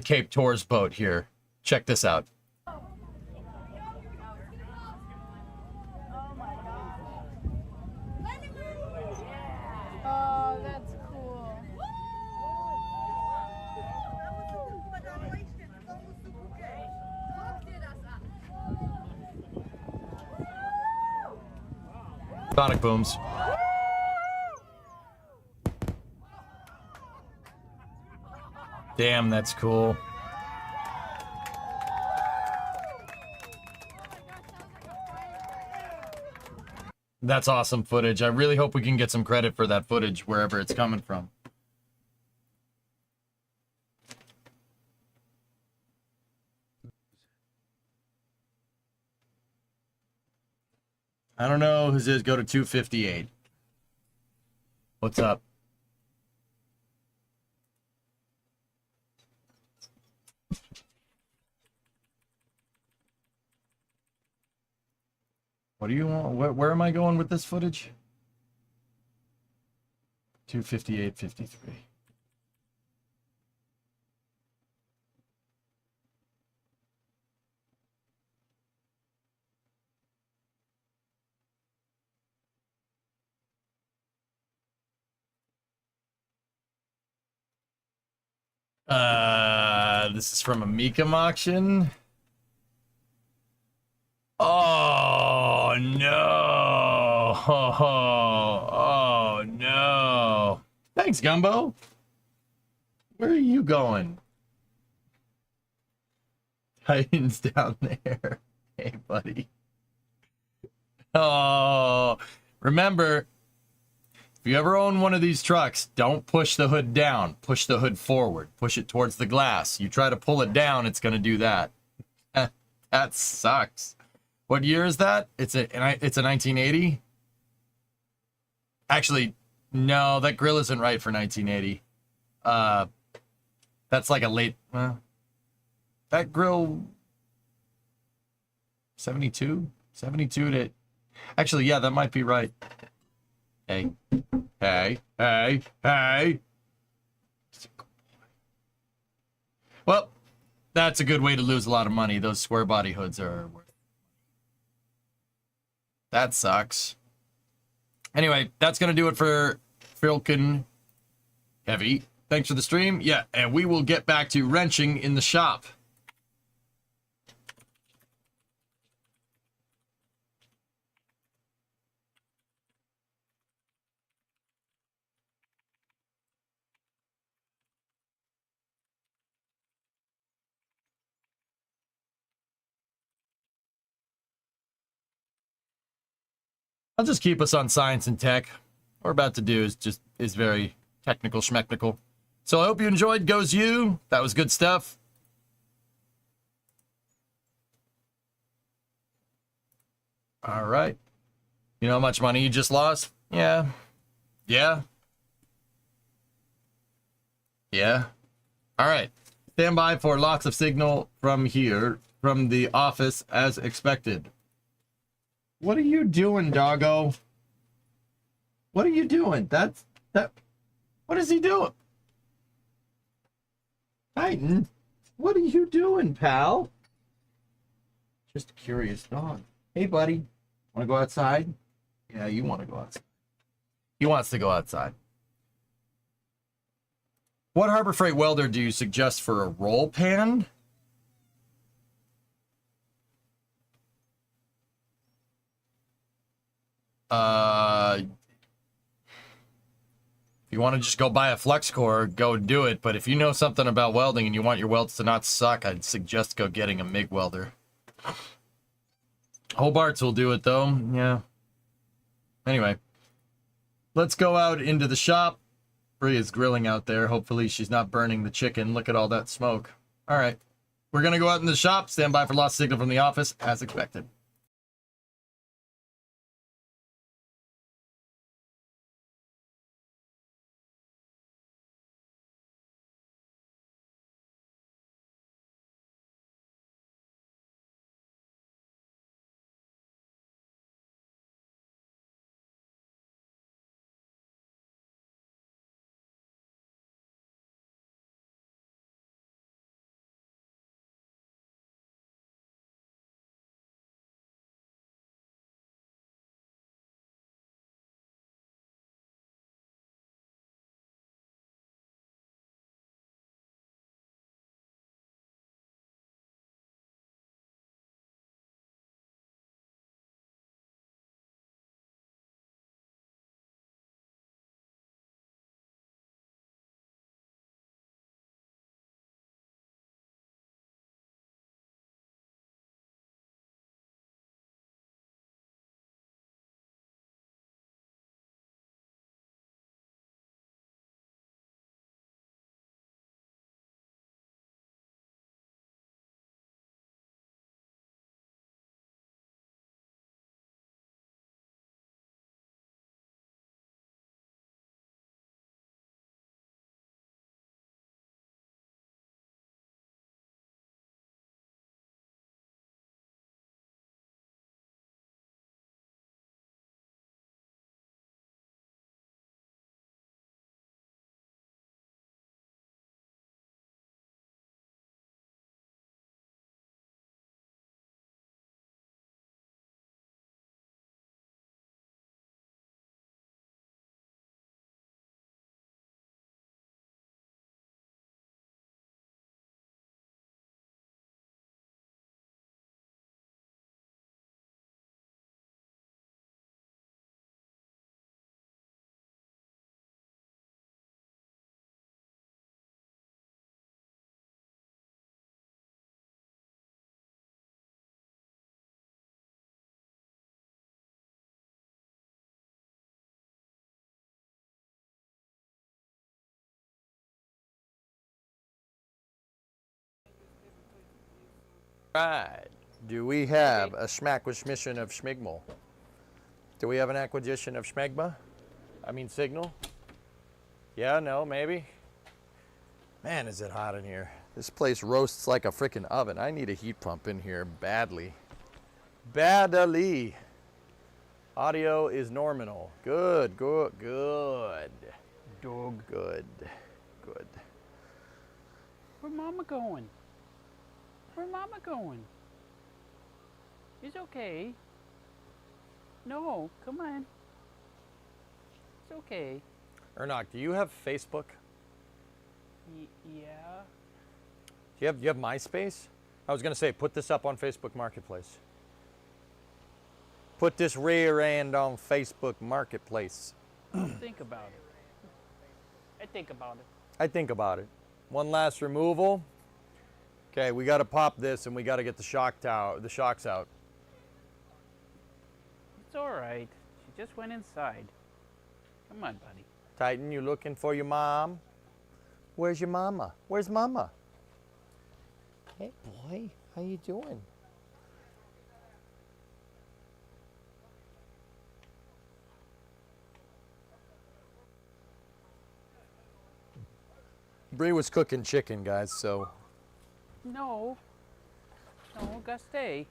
Cape Tour's boat here. Check this out. Oh, that's cool. Sonic booms. Damn, that's cool. That's awesome footage. I really hope we can get some credit for that footage wherever it's coming from. I don't know whose is. Go to 258. What's up? What do you want? Where am I going with this footage? 258.53. This is from a Mecum auction. Oh no! Oh no! Thanks, Gumbo. Where are you going? Titan's down there. Hey, buddy. Oh, remember, if you ever own one of these trucks, don't push the hood down. Push the hood forward. Push it towards the glass. You try to pull it down, it's going to do that. That sucks. What year is that? It's a 1980? Actually, no, that grill isn't right for 1980. That's like a late... that grill... 72? 72 to... Actually, yeah, that might be right. Hey. Hey. Hey. Hey. Well, that's a good way to lose a lot of money. Those square body hoods are worth it. That sucks. Anyway, that's going to do it for Falcon Heavy. Thanks for the stream. Yeah, and we will get back to wrenching in the shop. I'll just keep us on science and tech. What we're about to do is very technical schmechnical. So I hope you enjoyed Goes You. That was good stuff. All right. You know how much money you just lost? Yeah. Yeah. Yeah. All right. Stand by for lots of signal from here, from the office as expected. What are you doing, doggo? What are you doing? What is he doing? Titan, what are you doing, pal? Just a curious dog. Hey, buddy. Want to go outside? Yeah, you want to go outside. He wants to go outside. What Harbor Freight welder do you suggest for a roll pan? If you want to just go buy a flex core, go do it. But if you know something about welding and you want your welds to not suck, I'd suggest go getting a MIG welder. Hobart's will do it though. Yeah. Anyway, let's go out into the shop. Bree is grilling out there. Hopefully she's not burning the chicken. Look at all that smoke. All right. We're going to go out in the shop. Stand by for lost signal from the office as expected. Right. Do we have a schmacquisition of schmigmal? Do we have an acquisition of schmegma? I mean signal? Yeah, no, maybe? Man, is it hot in here. This place roasts like a frickin' oven. I need a heat pump in here badly. Badly. Audio is nominal. Good, good, good. Dog. Good, good. Where Mama going? Where Mama going? It's okay. No, come on. It's okay. Ernok, do you have Facebook? Yeah. Do you have MySpace? I was gonna say, put this up on Facebook Marketplace. Put this rear end on Facebook Marketplace. Think about it. I think about it. I think about it. One last removal. Okay, we got to pop this and we got to get the shocks out. It's all right. She just went inside. Come on, buddy. Titan, you looking for your mom? Where's your mama? Where's mama? Hey, boy, how you doing? Bree was cooking chicken, guys, so. No. No, gotta stay.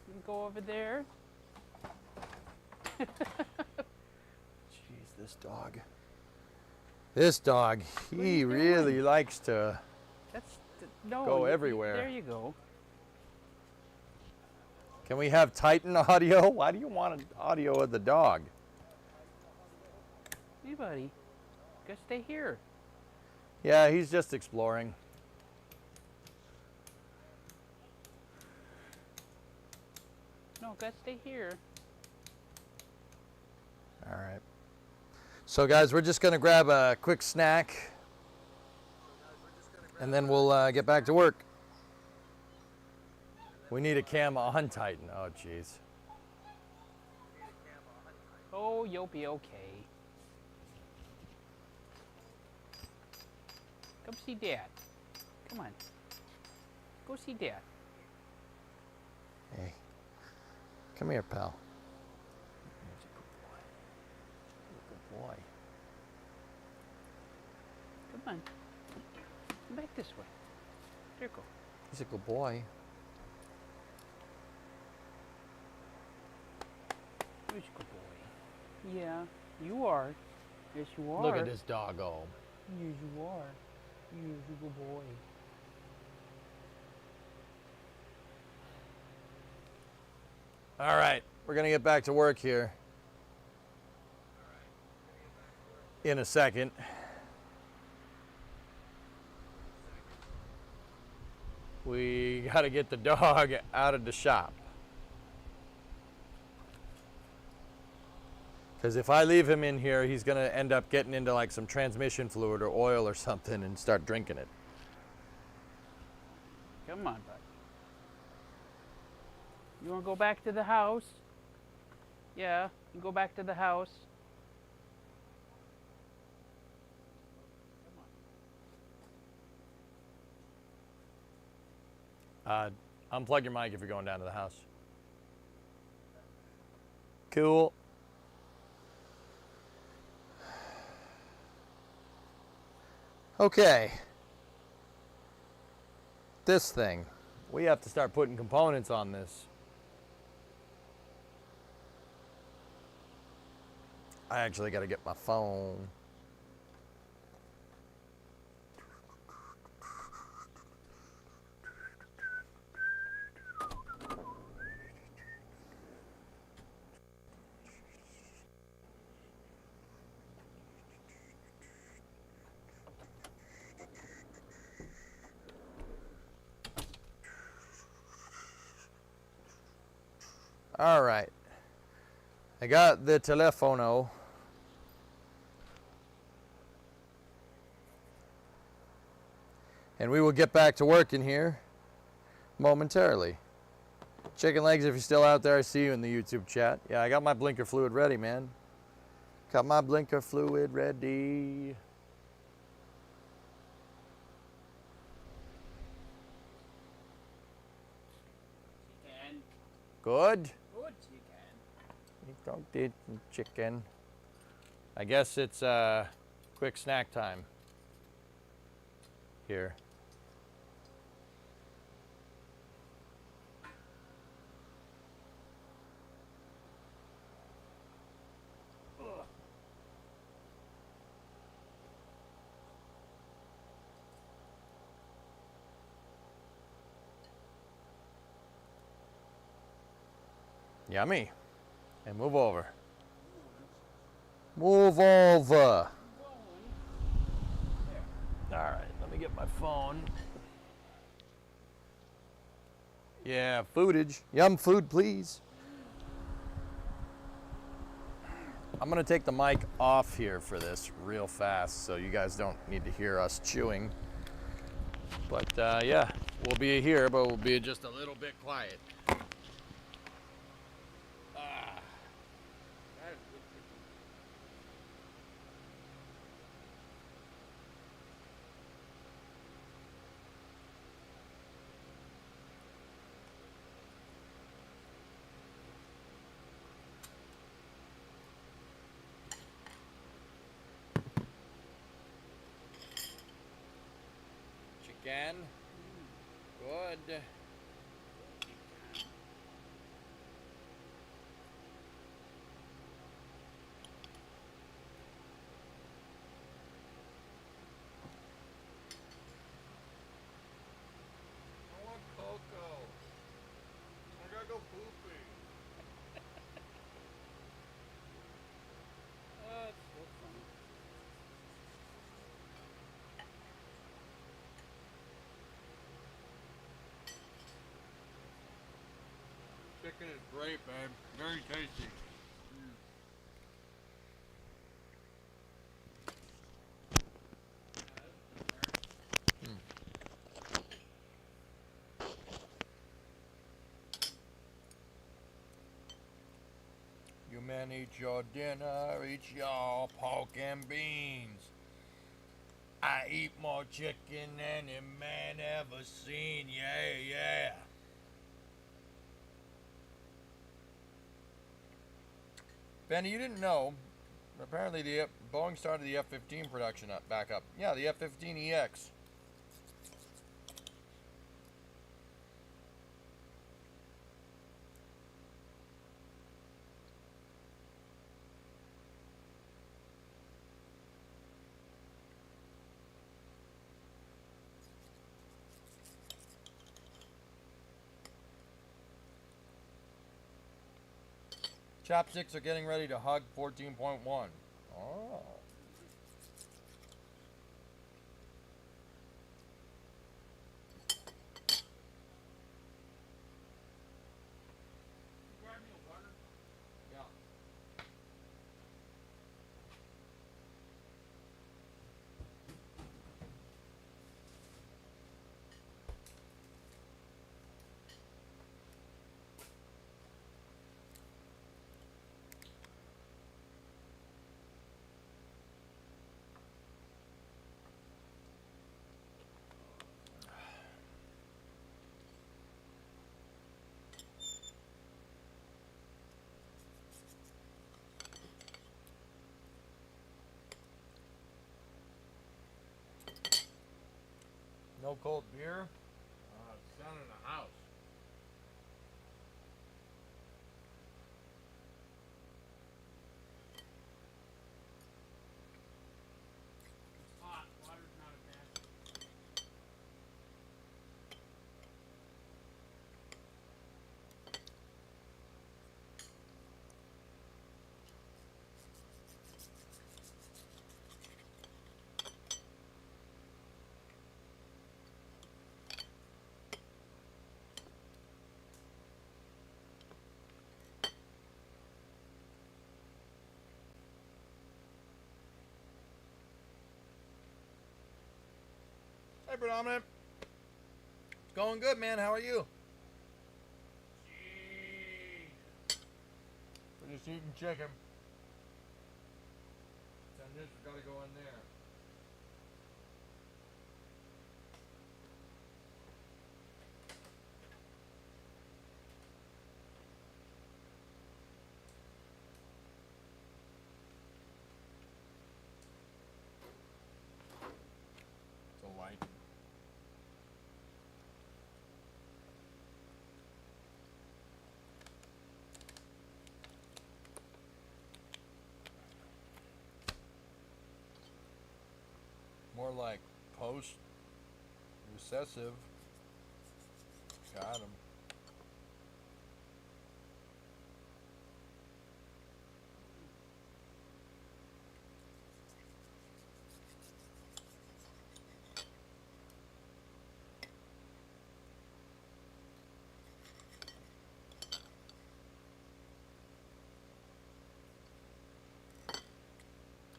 You can go over there. Jeez, this dog. This dog, he really likes to go everywhere. There you go. Can we have Titan audio? Why do you want an audio of the dog? Hey, buddy. Gotta stay here. Yeah, he's just exploring. No, gotta stay here. All right. So guys, we're just gonna grab a quick snack and then we'll get back to work. We need a cam on Titan. Oh, jeez. Oh, you'll be okay. Come see Dad. Come on. Go see Dad. Hey, come here, pal. Good boy. Come on. Come back this way. There you go. He's a good boy. Who's a good boy? Yeah, you are. Yes, you are. Look at this doggo. Yes, you are. You're a good boy. All right, we're gonna get back to work here in a second. We gotta get the dog out of the shop. Because if I leave him in here, he's gonna end up getting into like some transmission fluid or oil or something and start drinking it. Come on, bud. You want to go back to the house? Yeah, you go back to the house. Unplug your mic if you're going down to the house. Cool. Okay. This thing. We have to start putting components on this. I actually got to get my phone. All right. I got the telefono. And we will get back to work in here momentarily. Chicken Legs, if you're still out there, I see you in the YouTube chat. Yeah, I got my blinker fluid ready, man. Got my blinker fluid ready. Chicken. Good? Good chicken. You don't eat chicken. I guess it's quick snack time here. Yummy. And move over. Move over. All right, let me get my phone. Yeah, foodage. Yum food, please. I'm gonna take the mic off here for this real fast so you guys don't need to hear us chewing. But yeah, we'll be here, but we'll be just a little bit quiet. Again. Good. I want cocoa. I gotta go poopy. That's so funny. Chicken is great, babe. Very tasty. You men eat your dinner, eat your pork and beans. I eat more chicken than a man ever seen. Yeah, yeah. Benny, you didn't know. Apparently, Boeing started the F-15 production back up. Yeah, the F-15EX. Chopsticks are getting ready to hug 14.1. Oh. Yeah. No cold beer? It's down in the house. It's hot. Water's not a match. Hey, Predominant. It's going good, man. How are you? We're just eating chicken. Then this has got to go in there. It's a light. More like post-recessive. Got him.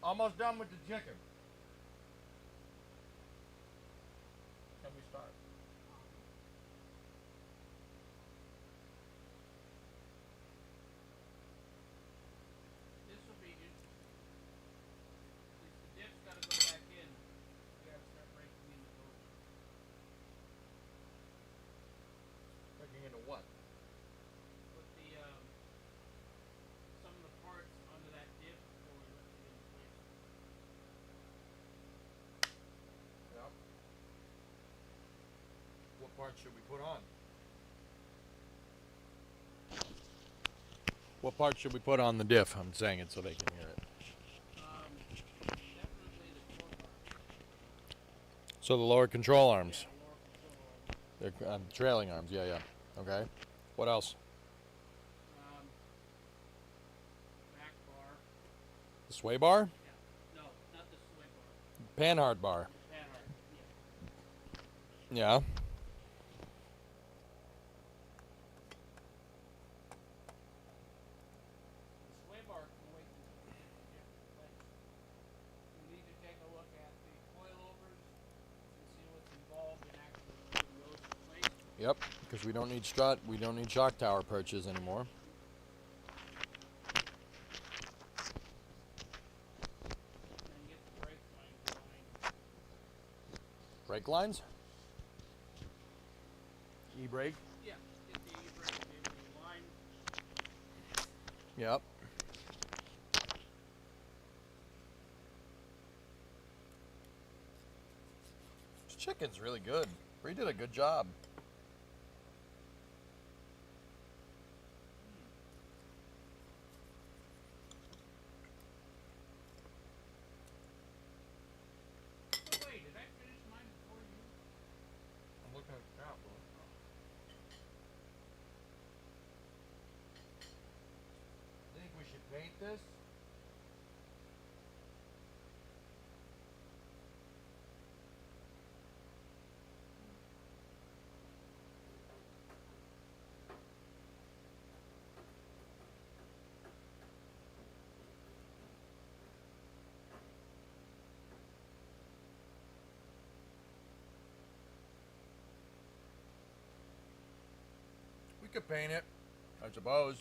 Almost done with the chicken. Can we start? This will be it. The dip's got to go back in. We got to start breaking into those. Breaking into what? Put the some of the parts onto that dip before we lift it into place. What part should we put on? What part should we put on the diff? I'm saying it so they can hear it. So the lower control arms. They're trailing arms. Yeah, yeah. Okay. What else? Back bar. The sway bar? No, not the sway bar. Panhard bar. Panhard, Yeah. The sway bar can wait until we get the different place. We need to take a look at the coilovers and see what's involved in actually making those replacements. Yep. Because we don't need we don't need shock tower perches anymore. And get the brake lines going. Brake lines? E-brake? Yeah, get the e-brake maybe line. Yep. This chicken's really good. Bree did a good job. Oh, wait, did I finish mine before you? I'm looking at the crap, bro. Think we should paint this? We could paint it, I suppose.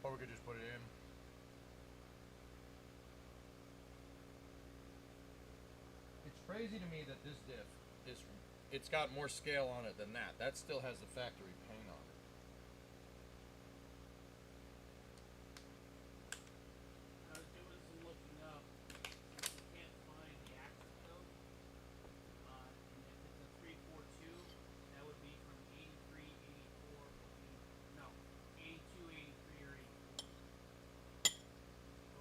Or we could just put it in. It's crazy to me that this diff it's got more scale on it than that. That still has the factory paint on it. I was doing some looking up. You can't find the axle code. And if it's a 342, that would be from 83, 84, no, 82, 83, or 84.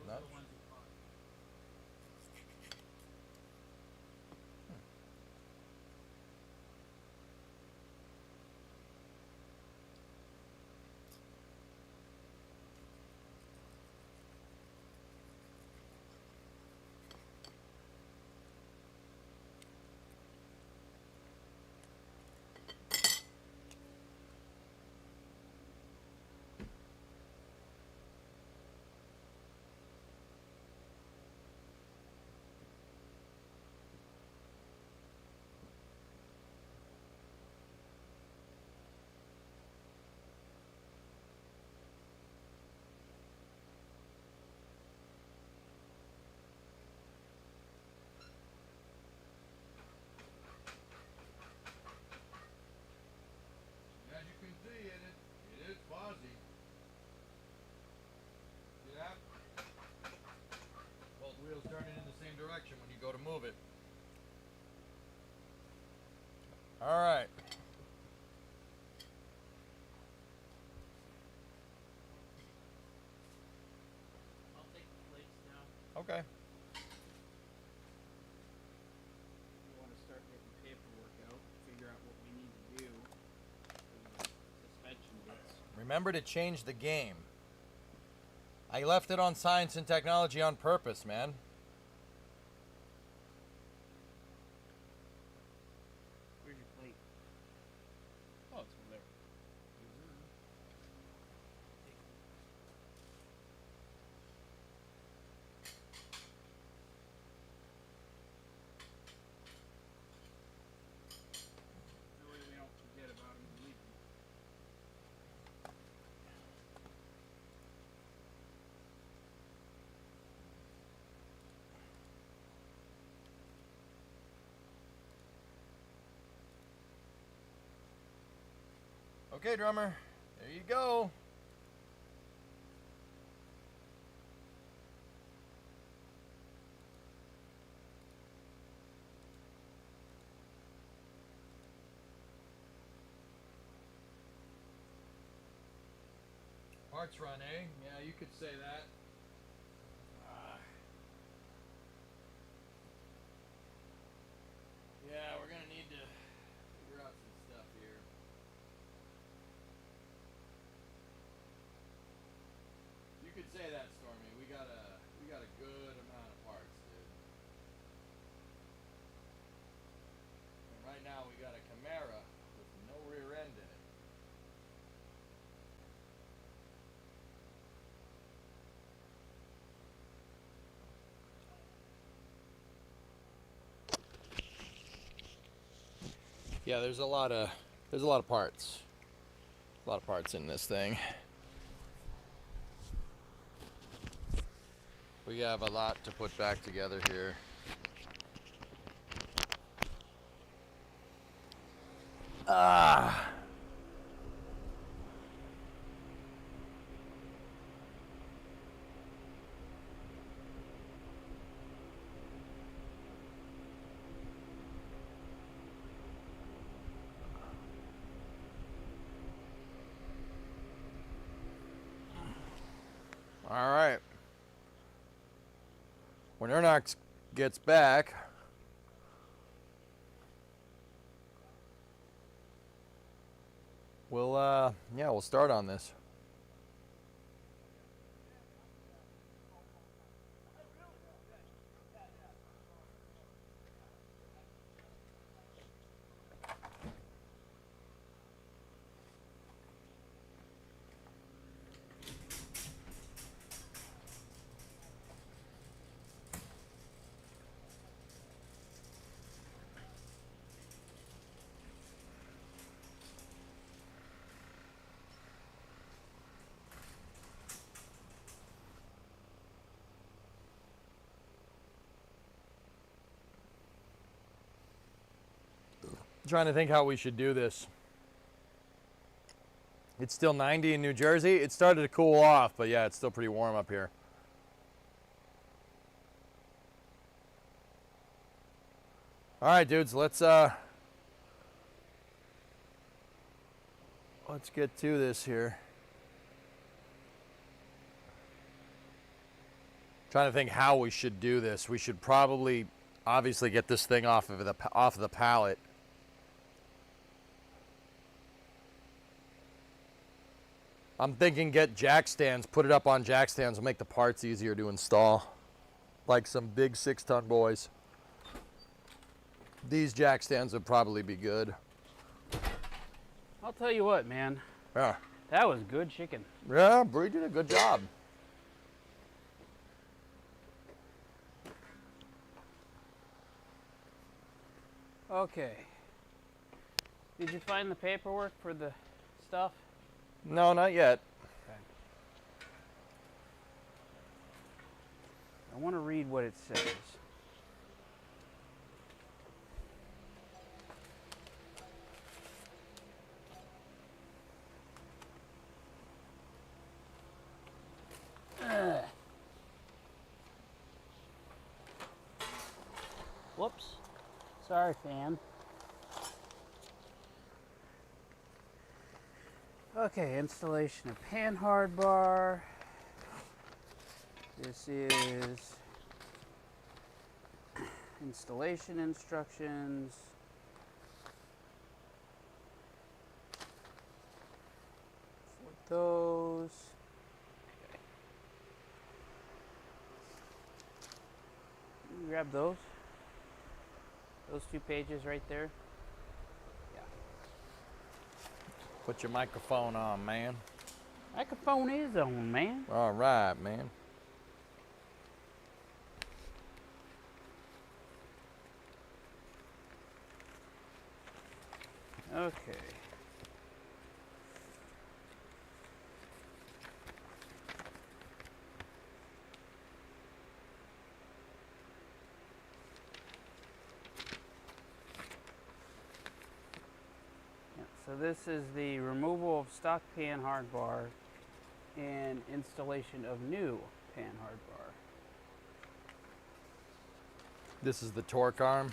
Those are the ones we find. As you can see, it is Posi. See that? Both wheels turning in the same direction when you go to move it. All right. I'll take the plates down. Okay. We want to start getting paperwork out, figure out what we need to do for the suspension bits. Remember to change the game. I left it on science and technology on purpose, man. Where's your plate? Oh, it's over there. That way we don't forget about them and leave them. Okay, drummer. There you go. Parts run, eh? Yeah, you could say that. Yeah, we're gonna need to figure out some stuff here. You could say that, Stormy. We got a good amount of parts, dude. And right now we got a Camaro with no rear end in it. Yeah, there's a lot of parts. A lot of parts in this thing. We have a lot to put back together here. Ah. All right. When Ernox gets back, we'll start on this. Trying to think how we should do this. It's still 90 in New Jersey. It started to cool off, but yeah, it's still pretty warm up here. All right, dudes, let's get to this here. Trying to think how we should do this. We should probably obviously get this thing off of the pallet. I'm thinking get jack stands, put it up on jack stands, will make the parts easier to install. Like some big 6-ton boys. These jack stands would probably be good. I'll tell you what, man. Yeah. That was good chicken. Yeah, Bree did a good job. Okay. Did you find the paperwork for the stuff? No, not yet. Okay. I want to read what it says. Whoops. Sorry, fan. Okay, installation of panhard bar. This is installation instructions. For those. Can you grab those? Those 2 pages right there. Put your microphone on, man. Microphone is on, man. All right, man. Okay. So this is the removal of stock panhard bar and installation of new panhard bar. This is the torque arm.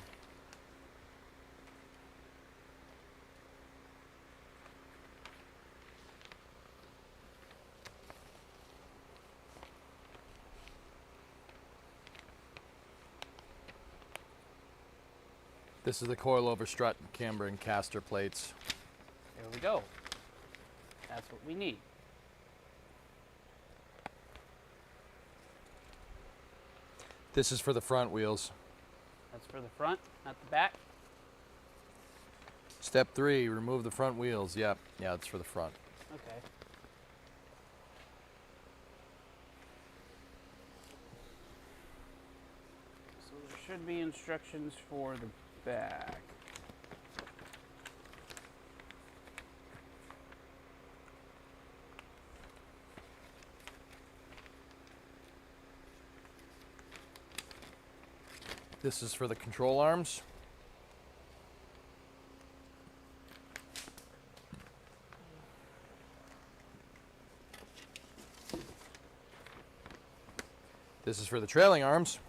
This is the coilover strut, camber, and caster plates. There we go. That's what we need. This is for the front wheels. That's for the front, not the back. Step 3, remove the front wheels. Yep, yeah, it's for the front. Okay. So there should be instructions for the back. This is for the control arms. This is for the trailing arms.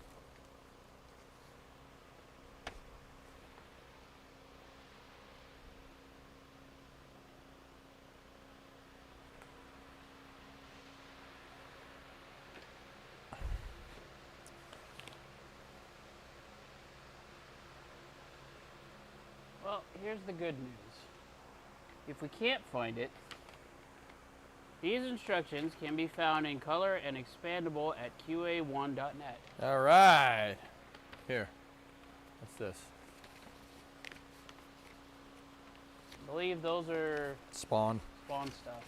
Well, here's the good news. If we can't find it, these instructions can be found in color and expandable at qa1.net. All right. Here. What's this? I believe those are Spawn. spawn stuff.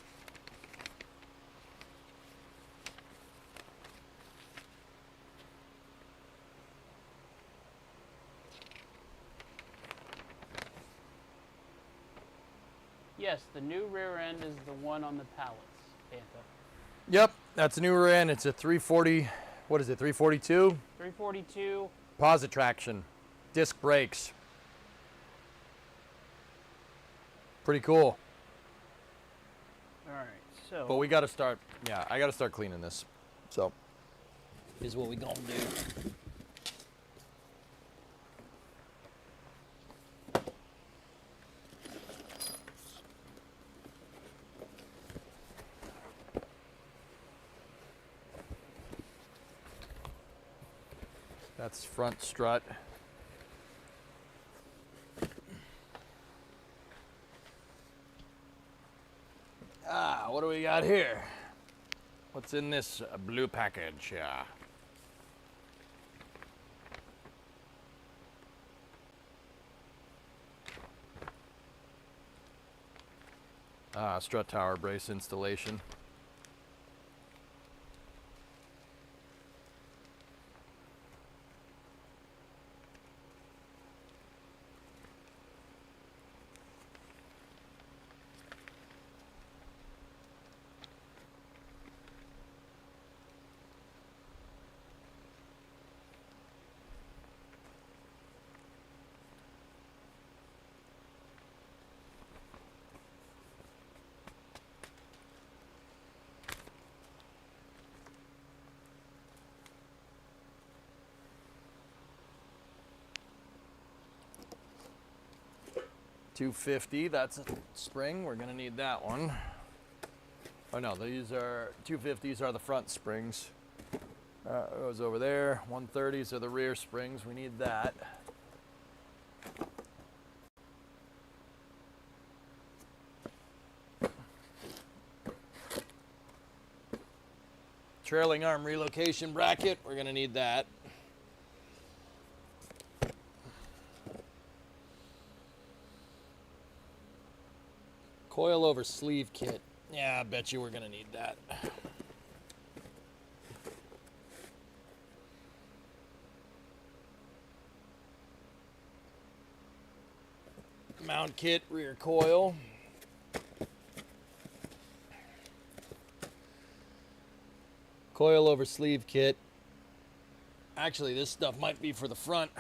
Yes, the new rear end is the one on the pallets, Bantha. Yep, that's a new rear end. It's a 340, what is it, 342? 342. Posi traction, disc brakes. Pretty cool. All right, so. But we got to start, yeah, I got to start cleaning this. So, here's what we gonna do. That's front strut. What do we got here? What's in this blue package? Yeah. Strut tower brace installation. $250, that's a spring. We're gonna need that one. Oh no, these are $250s are the front springs. Goes over there. 130s are the rear springs. We need that. Trailing arm relocation bracket. We're gonna need that. Coil over sleeve kit. Yeah, I bet you we're gonna need that. Mount kit, rear coil. Coil over sleeve kit. Actually, this stuff might be for the front.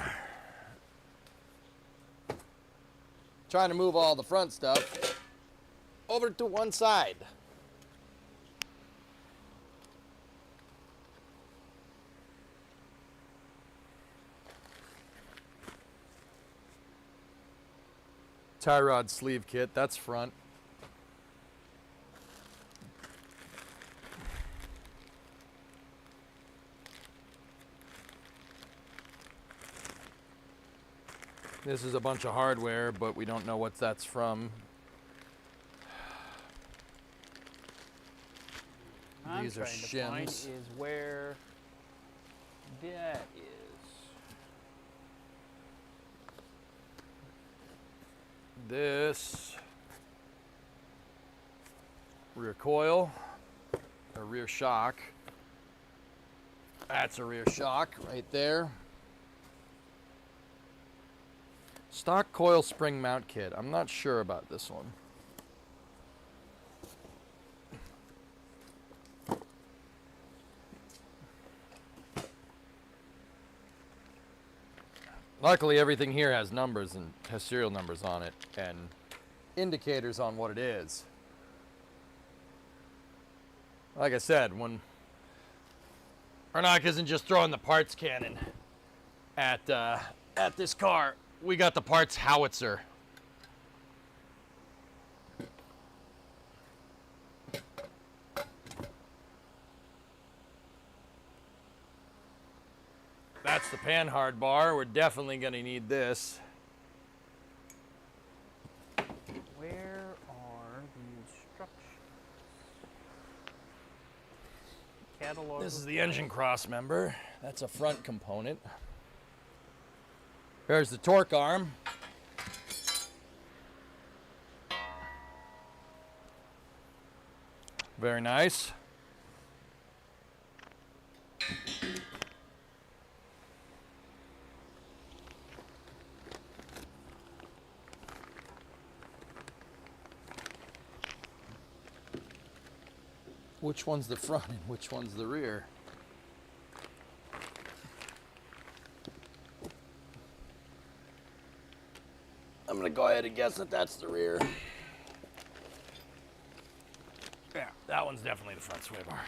Trying to move all the front stuff over to one side. Tie rod sleeve kit, that's front. This is a bunch of hardware, but we don't know what that's from. These are shims. Is where that is. This rear coil, a rear shock. That's a rear shock right there. Stock coil spring mount kit. I'm not sure about this one. Luckily, everything here has numbers and has serial numbers on it and indicators on what it is. Like I said, when Arnak isn't just throwing the parts cannon at this car, we got the parts howitzer. That's the panhard bar. We're definitely going to need this. Where are the instructions? Catalog. This is the engine cross member. That's a front component. There's the torque arm. Very nice. Which one's the front and which one's the rear? I'm gonna go ahead and guess that that's the rear. Yeah, that one's definitely the front sway bar.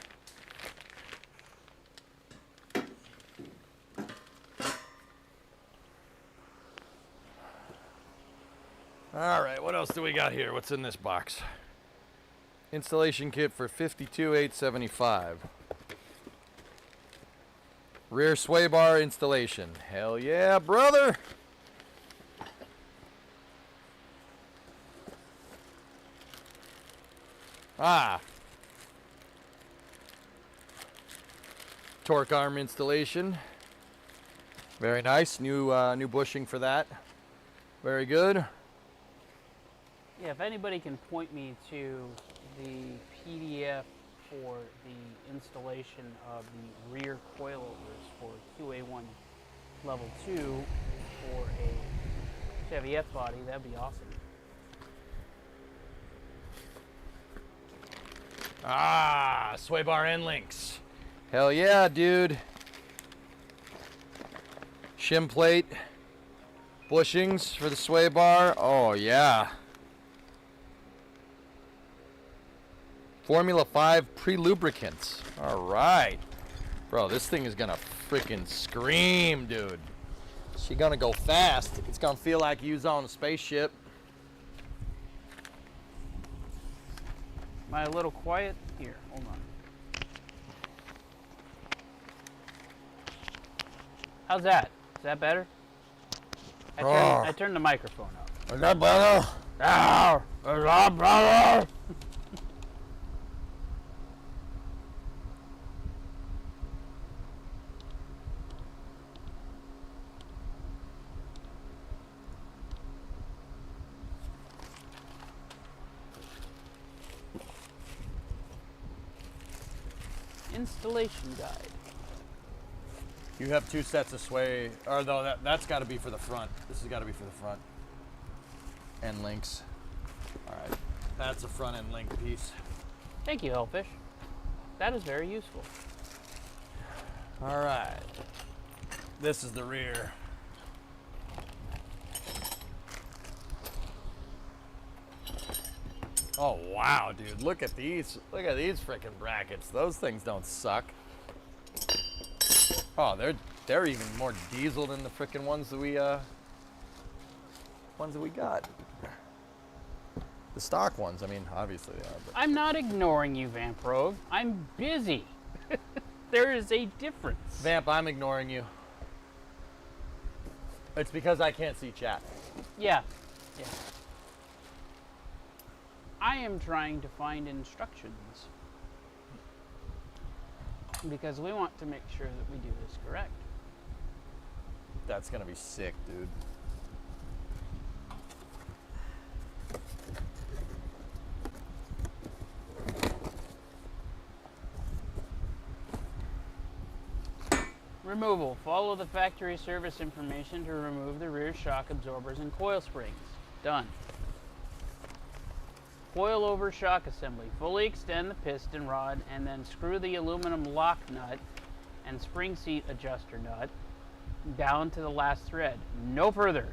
All right, what else do we got here? What's in this box? Installation kit for $52,875. Rear sway bar installation. Hell yeah, brother! Ah. Torque arm installation. Very nice. New bushing for that. Very good. Yeah, if anybody can point me to the PDF for the installation of the rear coilovers for QA1 level 2 for a Chevy F-body, that'd be awesome. Ah, sway bar end links. Hell yeah, dude. Shim plate. Bushings for the sway bar. Oh, yeah. Formula 5 pre-lubricants. All right. Bro, this thing is going to freaking scream, dude. She's going to go fast. It's going to feel like you was on a spaceship. Am I a little quiet? Here, hold on. How's that? Is that better? I turned the microphone up. Is that better? Yeah, is that better? Installation guide. You have two sets of sway, or no, that's got to be for the front. This has got to be for the front end links. All right, that's a front end link piece. Thank you, Hellfish. That is very useful. All right, this is the rear. Oh wow, dude! Look at these! Look at these freaking brackets. Those things don't suck. Oh, they're even more diesel than the freaking ones that we got. The stock ones. I mean, obviously they are. But I'm not ignoring you, Vamp Rogue. I'm busy. There is a difference. Vamp, I'm ignoring you. It's because I can't see chat. Yeah. Yeah. I am trying to find instructions. Because we want to make sure that we do this correct. That's gonna be sick, dude. Removal. Follow the factory service information to remove the rear shock absorbers and coil springs. Done. Coil over shock assembly. Fully extend the piston rod and then screw the aluminum lock nut and spring seat adjuster nut down to the last thread. No further.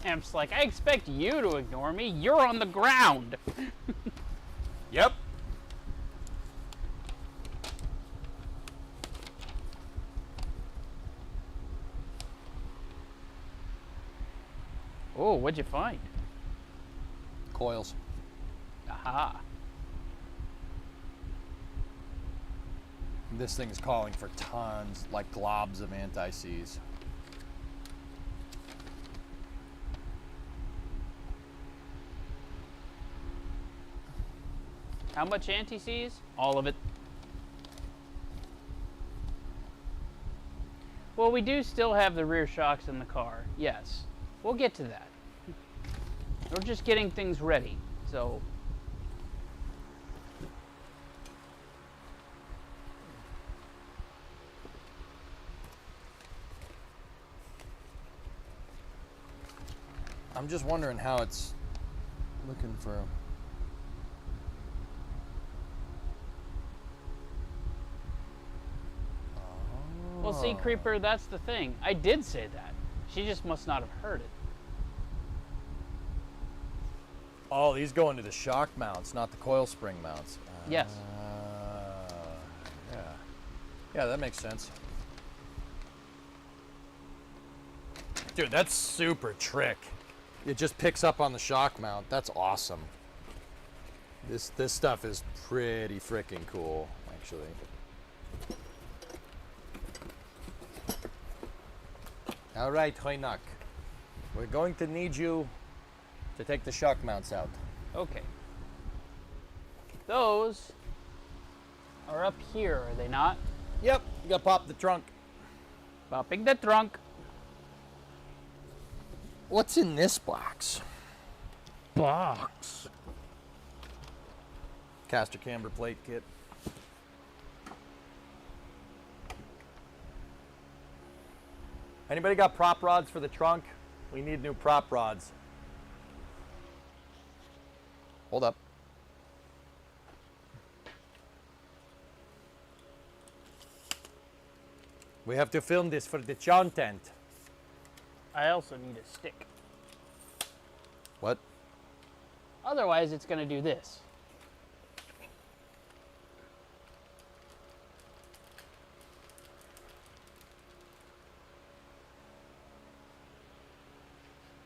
Amp's like, I expect you to ignore me. You're on the ground. Yep. Oh, what'd you find? Coils. Aha. This thing's calling for tons, like globs of anti-seize. How much anti-seize? All of it. Well, we do still have the rear shocks in the car. Yes. We'll get to that. We're just getting things ready. So I'm just wondering how it's looking for. Well, see, Creeper, that's the thing. I did say that. She just must not have heard it. Oh, these go into the shock mounts, not the coil spring mounts. Yes. Yeah. Yeah, that makes sense. Dude, that's super trick. It just picks up on the shock mount. That's awesome. This stuff is pretty freaking cool, actually. All right, Hoinak. We're going to need you to take the shock mounts out. Okay. Those are up here, are they not? Yep, you gotta pop the trunk. Popping the trunk. What's in this box? Box. Caster camber plate kit. Anybody got prop rods for the trunk? We need new prop rods. Hold up. We have to film this for the content. I also need a stick. What? Otherwise, it's going to do this.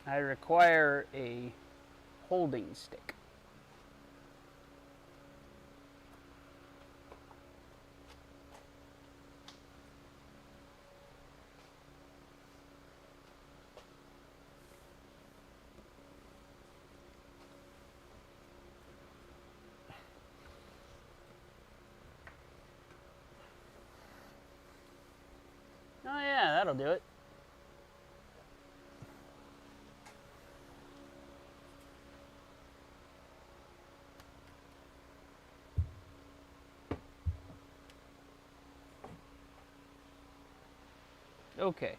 I require a holding stick. Oh yeah, that'll do it. Okay.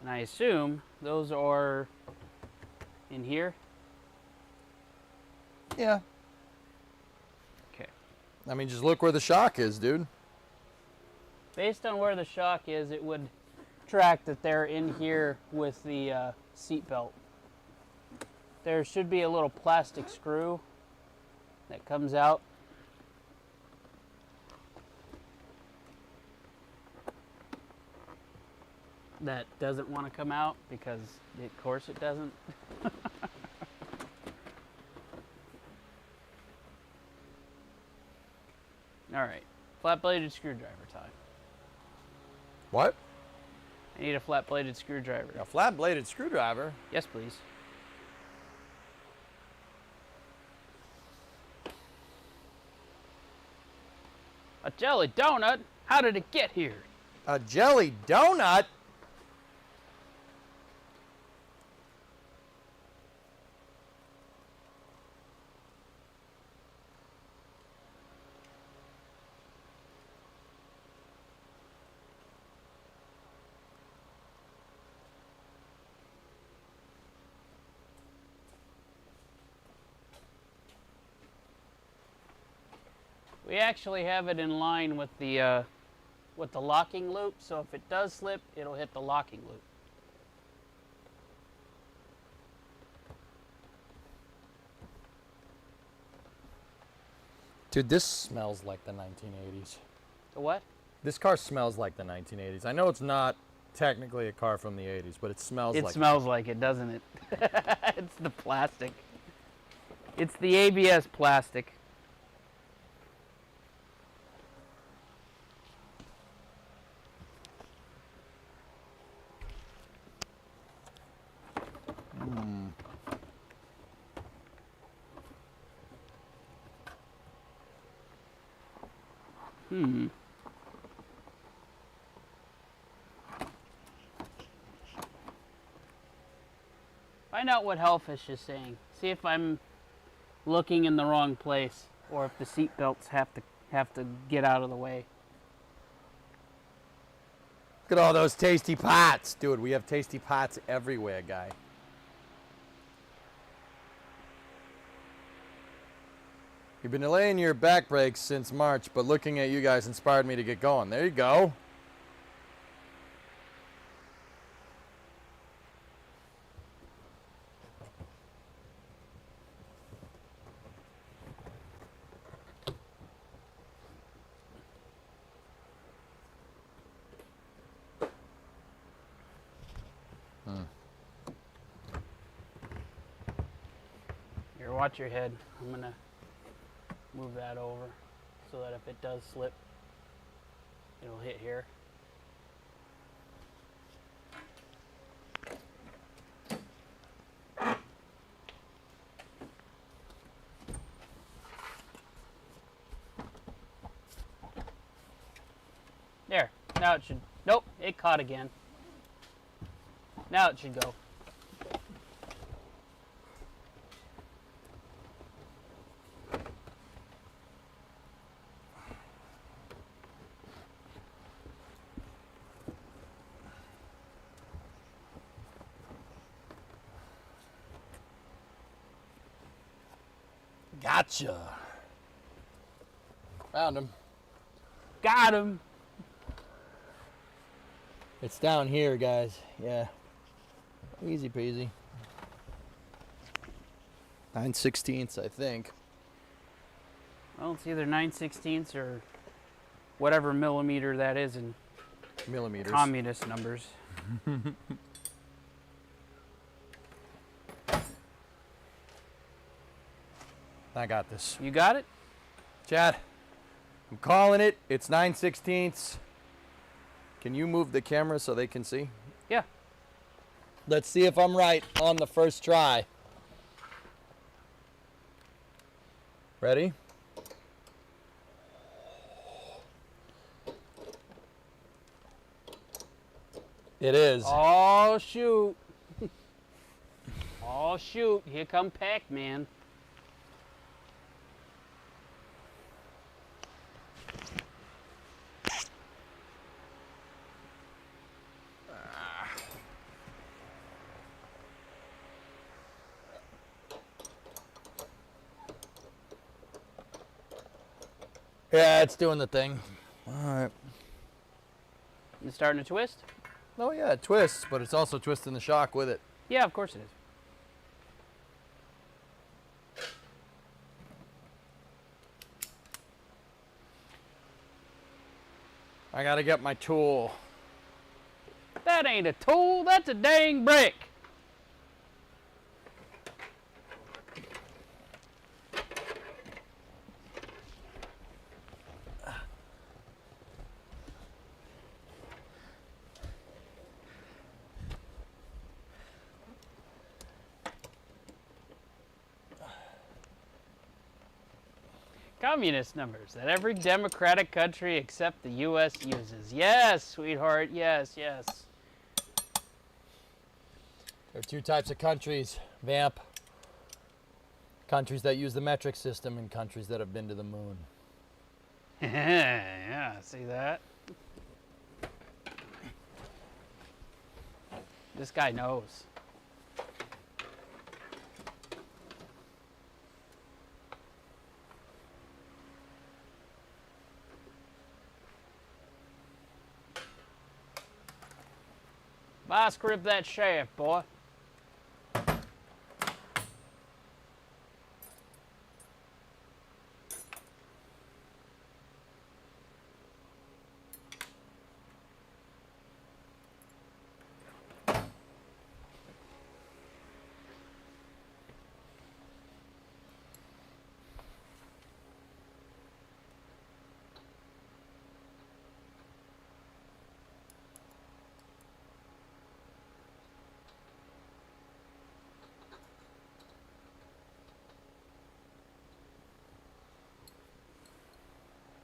And I assume those are in here? Yeah. Okay. I mean, just look where the shock is, dude. Based on where the shock is, it would track that they're in here with the seat belt. there should be a little plastic screw that comes out. That doesn't want to come out because, of course, it doesn't. All right, flat-bladed screwdriver time. What? I need a flat-bladed screwdriver. A flat-bladed screwdriver? Yes, please. A jelly donut? How did it get here? A jelly donut? We actually have it in line with the locking loop, so if it does slip, it'll hit the locking loop. Dude, this smells like the 1980s. The what? This car smells like the 1980s. I know it's not technically a car from the 80s, but it smells like it. It smells like it, doesn't it? It's the plastic. It's the ABS plastic. Find out what Hellfish is saying. See if I'm looking in the wrong place, or if the seat belts have to get out of the way. Look at all those tasty pots. Dude, we have tasty pots everywhere, guy. You've been delaying your back brakes since March, but looking at you guys inspired me to get going. There you go. Here, watch your head. I'm gonna move that over so that if it does slip, it'll hit here. There. Now it should. Nope, it caught again. Now it should go. Gotcha. Found him. Got him. It's down here, guys. Yeah. Easy peasy. 9/16, I think. Well, it's either 9/16 or whatever millimeter that is in millimeters. Communist numbers. I got this. You got it? Chad, I'm calling it. It's 9/16. Can you move the camera so they can see? Yeah. Let's see if I'm right on the first try. Ready? It is. Oh, shoot. Oh, shoot. Here come Pac-Man. Yeah, it's doing the thing. All right. It's starting to twist? Oh, yeah, it twists, but it's also twisting the shock with it. Yeah, of course it is. I gotta get my tool. That ain't a tool, that's a dang brick. Communist numbers that every democratic country except the U.S. uses. Yes, sweetheart, yes, yes. There are two types of countries, Vamp. Countries that use the metric system and countries that have been to the moon. Yeah, see that? This guy knows. Vice grip that shaft, boy.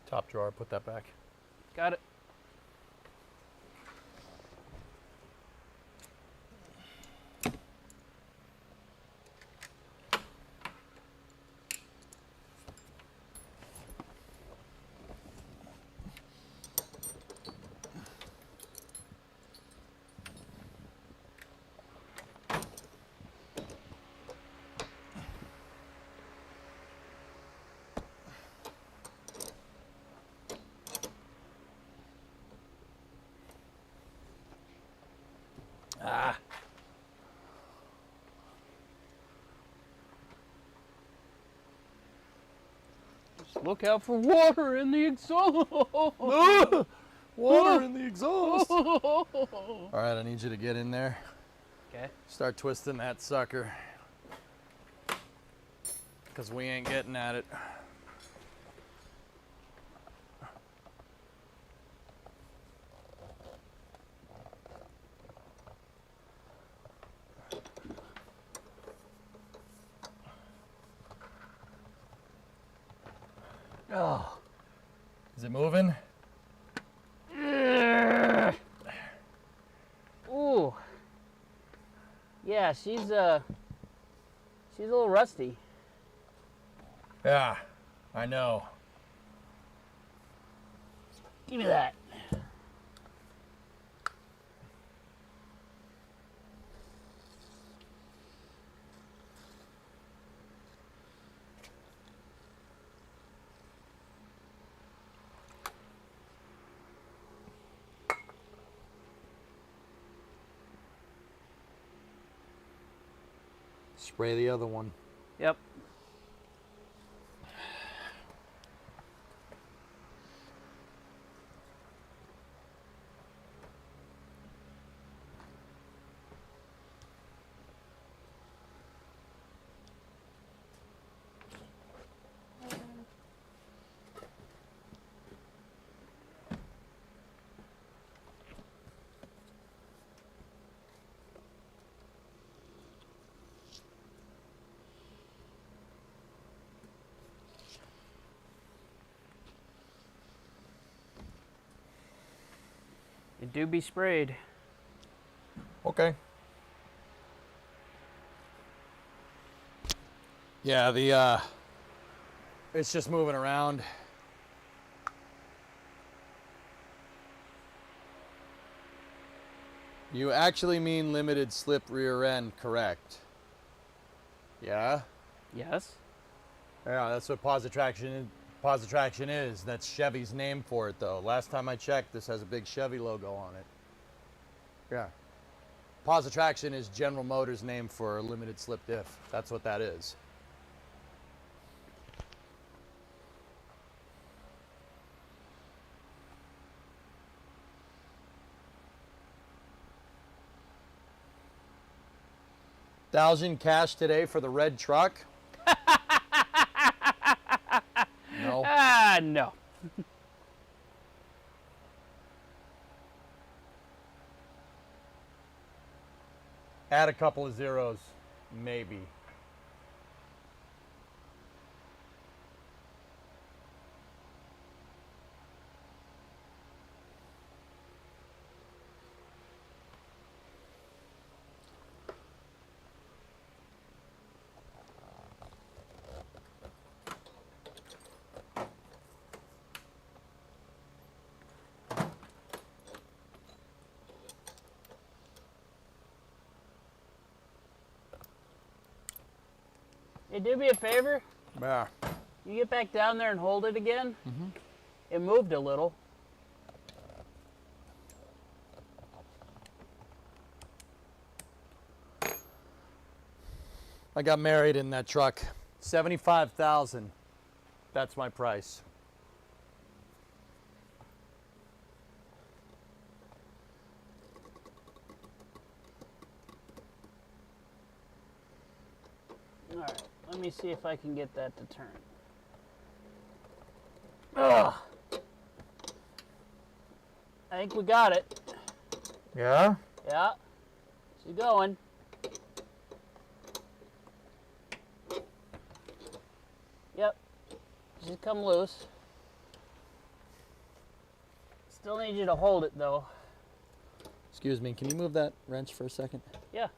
Top drawer, put that back. Got it. Ah. Just look out for water in the exhaust. Water in the exhaust. All right, I need you to get in there. Okay. Start twisting that sucker. Because we ain't getting at it. Oh. Is it moving? Ooh. Yeah, she's a little rusty. Yeah, I know. Give me that. Spray the other one. Yep. It do be sprayed. Okay. Yeah, it's just moving around. You actually mean limited slip rear end, correct? Yeah? Yes. Yeah, that's what Posi traction is. That's Chevy's name for it, though. Last time I checked, this has a big Chevy logo on it. Yeah. Posi traction is General Motors' name for a limited slip diff. That's what that is. 1,000 cash today for the red truck? No. No. Add a couple of zeros, maybe. Hey, do me a favor. Yeah. You get back down there and hold it again. Mm-hmm. It moved a little. I got married in that truck. 75,000. That's my price. All right, let me see if I can get that to turn. Ugh. I think we got it. Yeah? Yeah. She's going. Yep. She's come loose. Still need you to hold it though. Excuse me, can you move that wrench for a second? Yeah.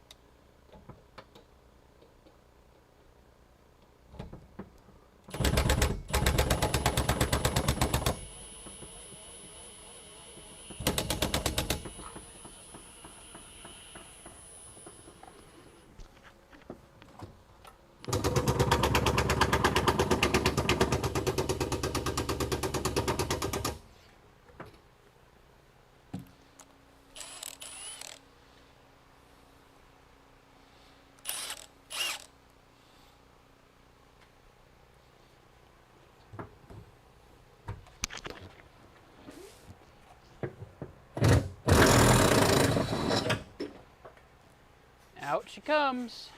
Out she comes.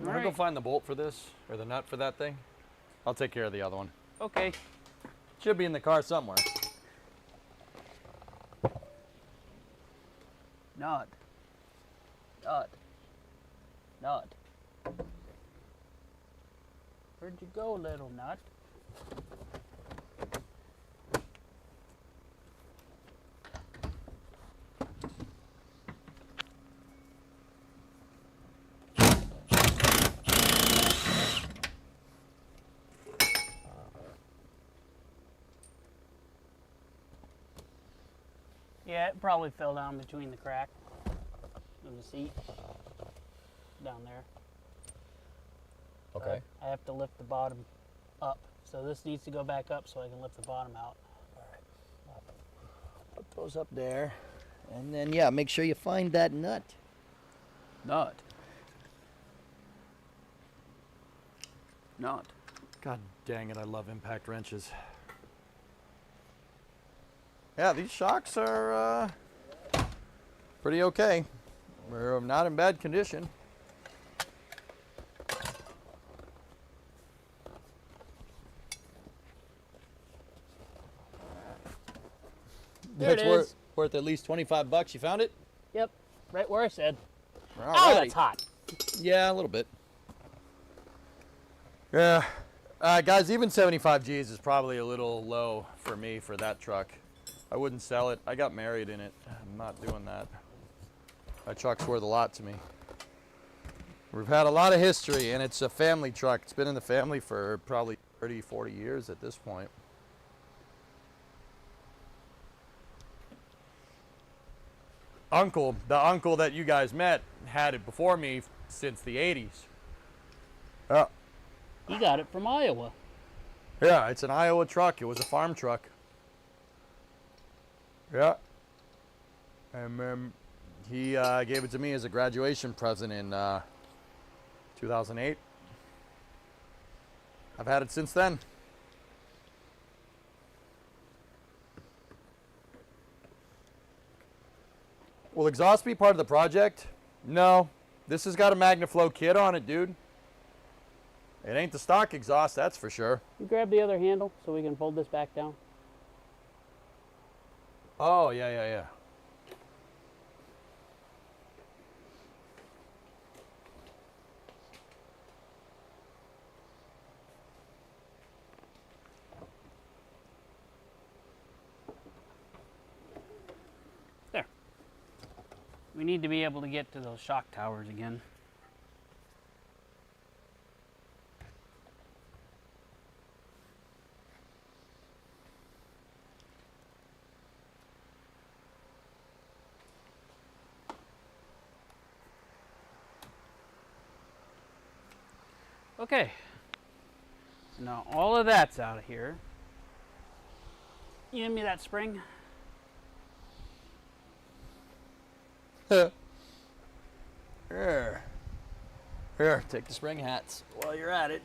You want to go find the bolt for this, or the nut for that thing? I'll take care of the other one. Okay. Should be in the car somewhere. Nut. Nut. Nut. Where'd you go, little nut? Yeah, it probably fell down between the crack of the seat down there. Okay. I have to lift the bottom up. So this needs to go back up so I can lift the bottom out. Put those up there. And then, yeah, make sure you find that nut. Nut. Nut. God dang it, I love impact wrenches. Yeah, these shocks are pretty okay. We're not in bad condition. There it is. Worth at least 25 bucks. You found it? Yep, right where I said. Alrighty. Oh, that's hot. Yeah, a little bit. Yeah. Guys, even 75 G's is probably a little low for me for that truck. I wouldn't sell it. I got married in it. I'm not doing that. That truck's worth a lot to me. We've had a lot of history, and it's a family truck. It's been in the family for probably 30, 40 years at this point. The uncle that you guys met had it before me since the 80s. Yeah. He got it from Iowa. Yeah, it's an Iowa truck. It was a farm truck. Yeah. And he gave it to me as a graduation present in 2008. I've had it since then. Will exhaust be part of the project? No. This has got a MagnaFlow kit on it, dude. It ain't the stock exhaust, that's for sure. You grab the other handle so we can fold this back down. Oh, yeah. There. We need to be able to get to those shock towers again. Okay, so now all of that's out of here. You give me that spring? Here, take the spring hats while you're at it.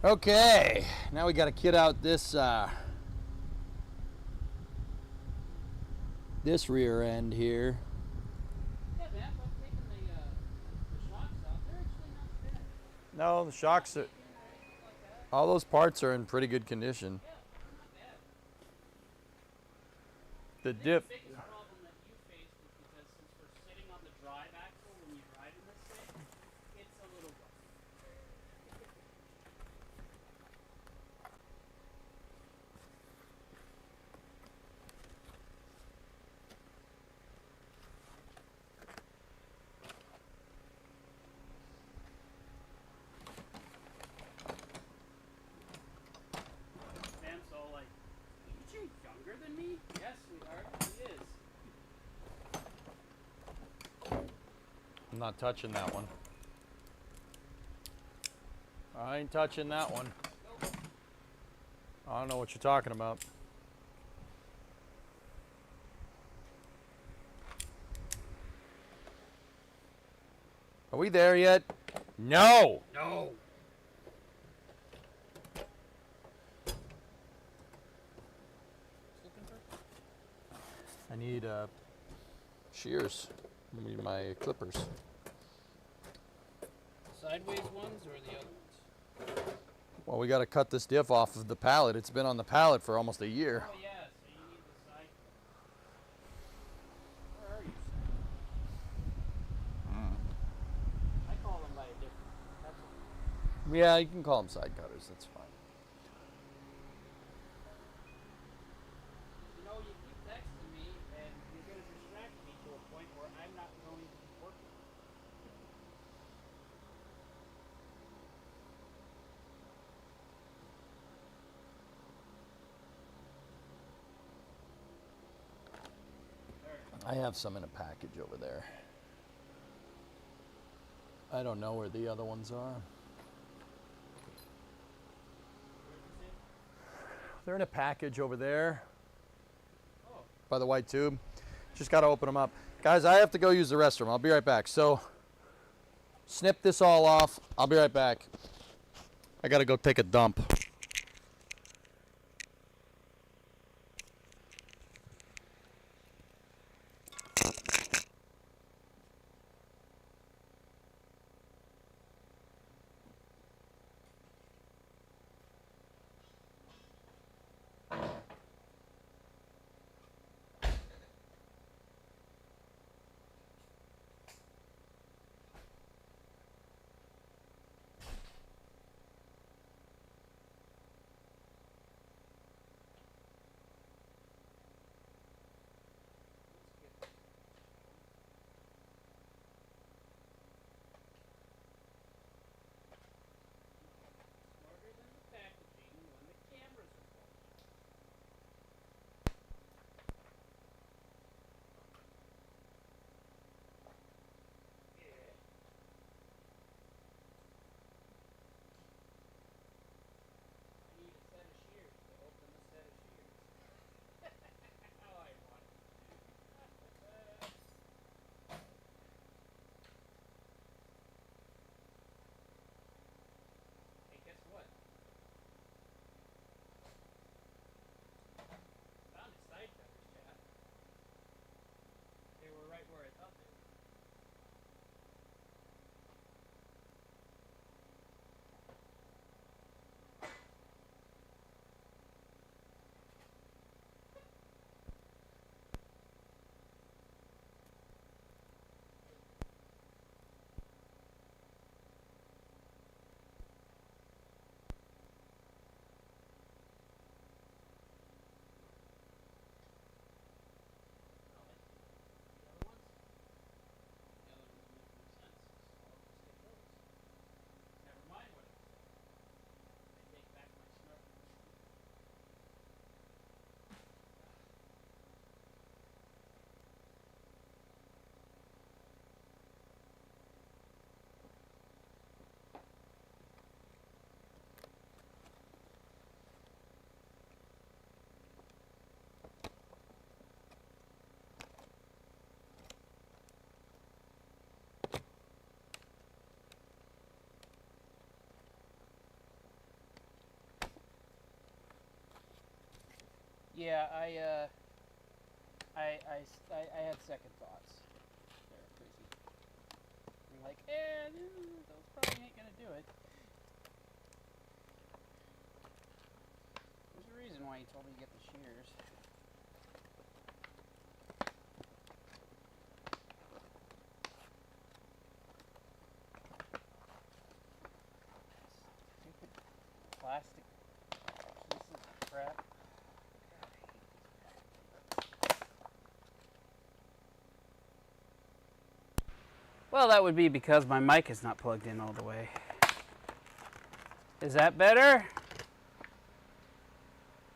Okay, now we got to kit out this this rear end here. No, the shocks are, all those parts are in pretty good condition. The diff. Younger than me? Yes, sweetheart, he is. I'm not touching that one. I ain't touching that one. I don't know what you're talking about. Are we there yet? No! No! I need shears. I need my clippers. Sideways ones or the other ones? Well, we got to cut this diff off of the pallet. It's been on the pallet for almost a year. Oh yeah, so you need the side. Where are you? I call them by a different. That's Yeah, you can call them side cutters. That's fine. You know, you keep texting me and you're going to distract me to a point where I'm not going to be working. I have some in a package over there. I don't know where the other ones are. They're in a package over there by the white tube. Just got to open them up. Guys, I have to go use the restroom. I'll be right back. So snip this all off. I'll be right back. I got to go take a dump. Yeah, I had second thoughts. They're crazy. I'm like, those probably ain't gonna do it. There's a reason why he told me to get the shears. Stupid plastic pieces of crap. Well, that would be because my mic is not plugged in all the way. Is that better?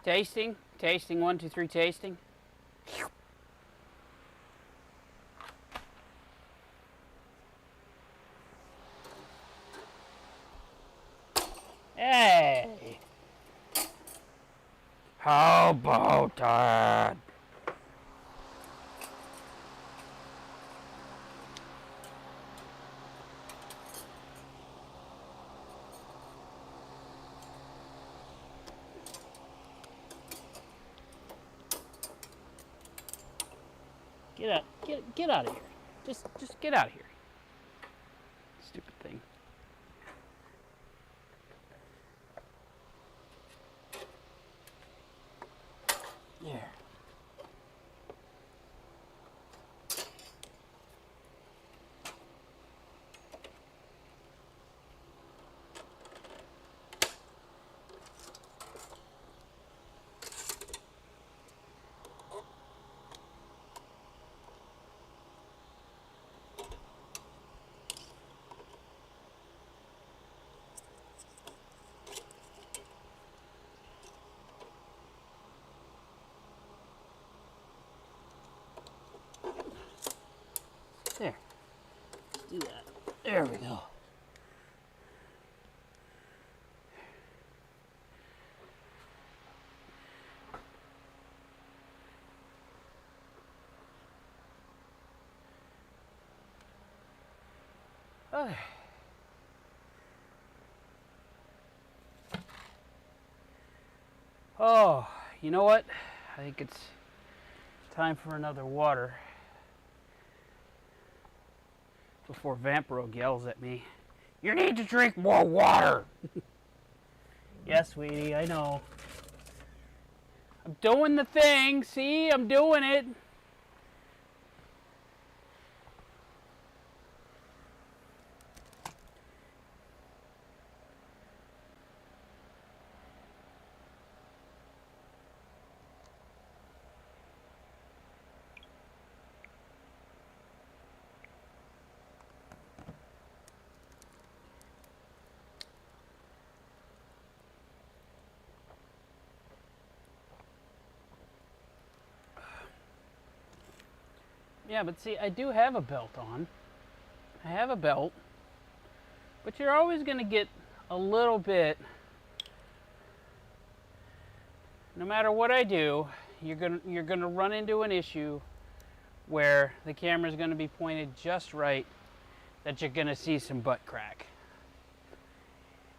Tasting? Tasting, 1, 2, 3, tasting. Hey! How about that? Get out of here. Just get out of here. Stupid thing. There. There. Let's do that. There we go. Okay. Oh, you know what? I think it's time for another water. Before Vampiro yells at me, "You need to drink more water!" Yes, sweetie, I know. I'm doing the thing, see? I'm doing it. Yeah, but see, I do have a belt on. I have a belt. But you're always going to get a little bit, no matter what I do, you're going to run into an issue where the camera's going to be pointed just right that you're going to see some butt crack.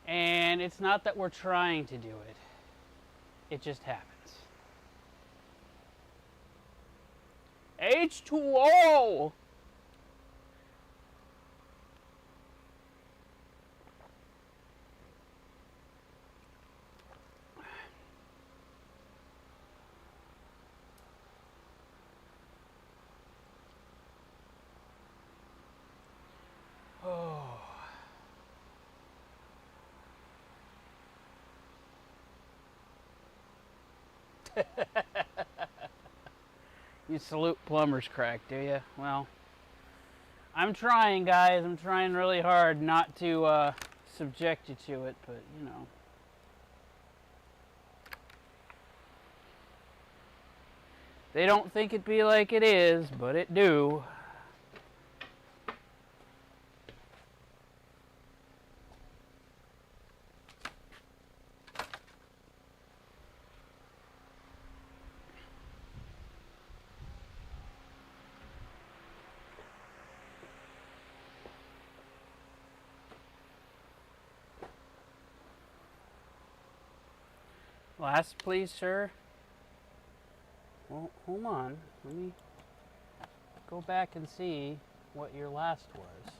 And it's not that we're trying to do it. It just happens. H2O! Oh. You salute plumber's crack, do you? Well, I'm trying, guys. I'm trying really hard not to subject you to it, but, you know. They don't think it be like it is, but it do. Last, please, sir. hold on. Let me go back and see what your last was.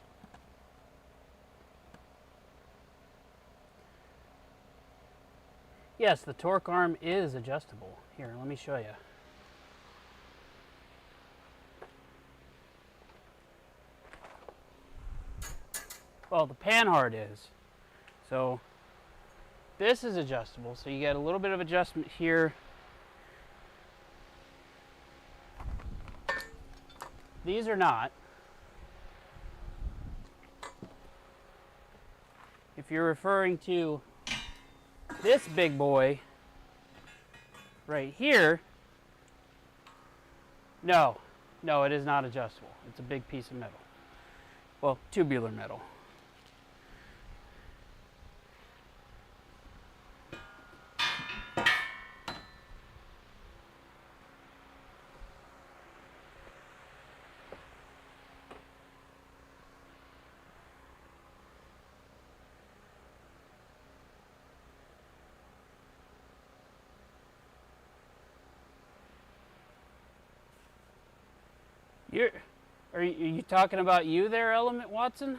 Yes, the torque arm is adjustable. Here, let me show you. Well, the panhard is. So this is adjustable, so you get a little bit of adjustment here. These are not. If you're referring to this big boy right here, no, it is not adjustable. It's a big piece of metal. Well, tubular metal. Are you talking about you there, Element Watson?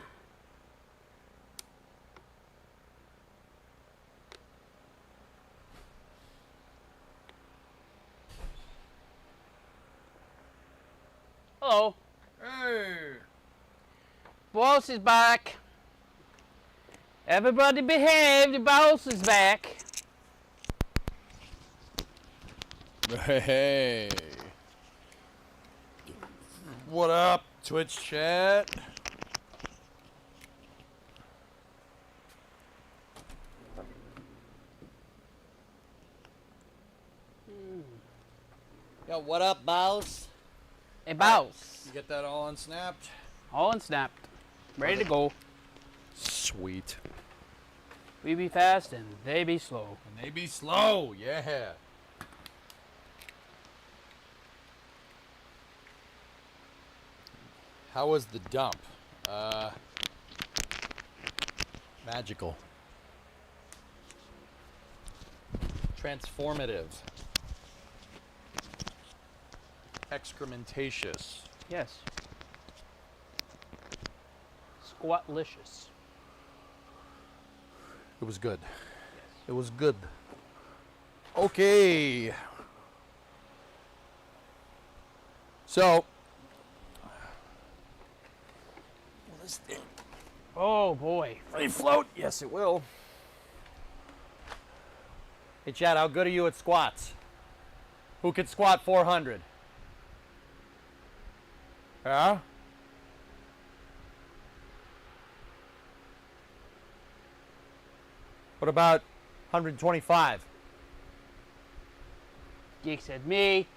Hello. Hey. Boss is back. Everybody behave, the boss is back. Hey. What up, Twitch chat? Yo, what up, boss? Hey, boss. You get that all unsnapped? All unsnapped. Ready to go. Sweet. We be fast and they be slow. And they be slow, yeah. How was the dump? Magical. Transformative. Excrementatious. Yes. Squatlicious. It was good. It was good. Okay. So, this thing. Oh boy. Will it float? Yes, it will. Hey, Chad, how good are you at squats? Who could squat 400? Yeah? What about 125? Geek said me.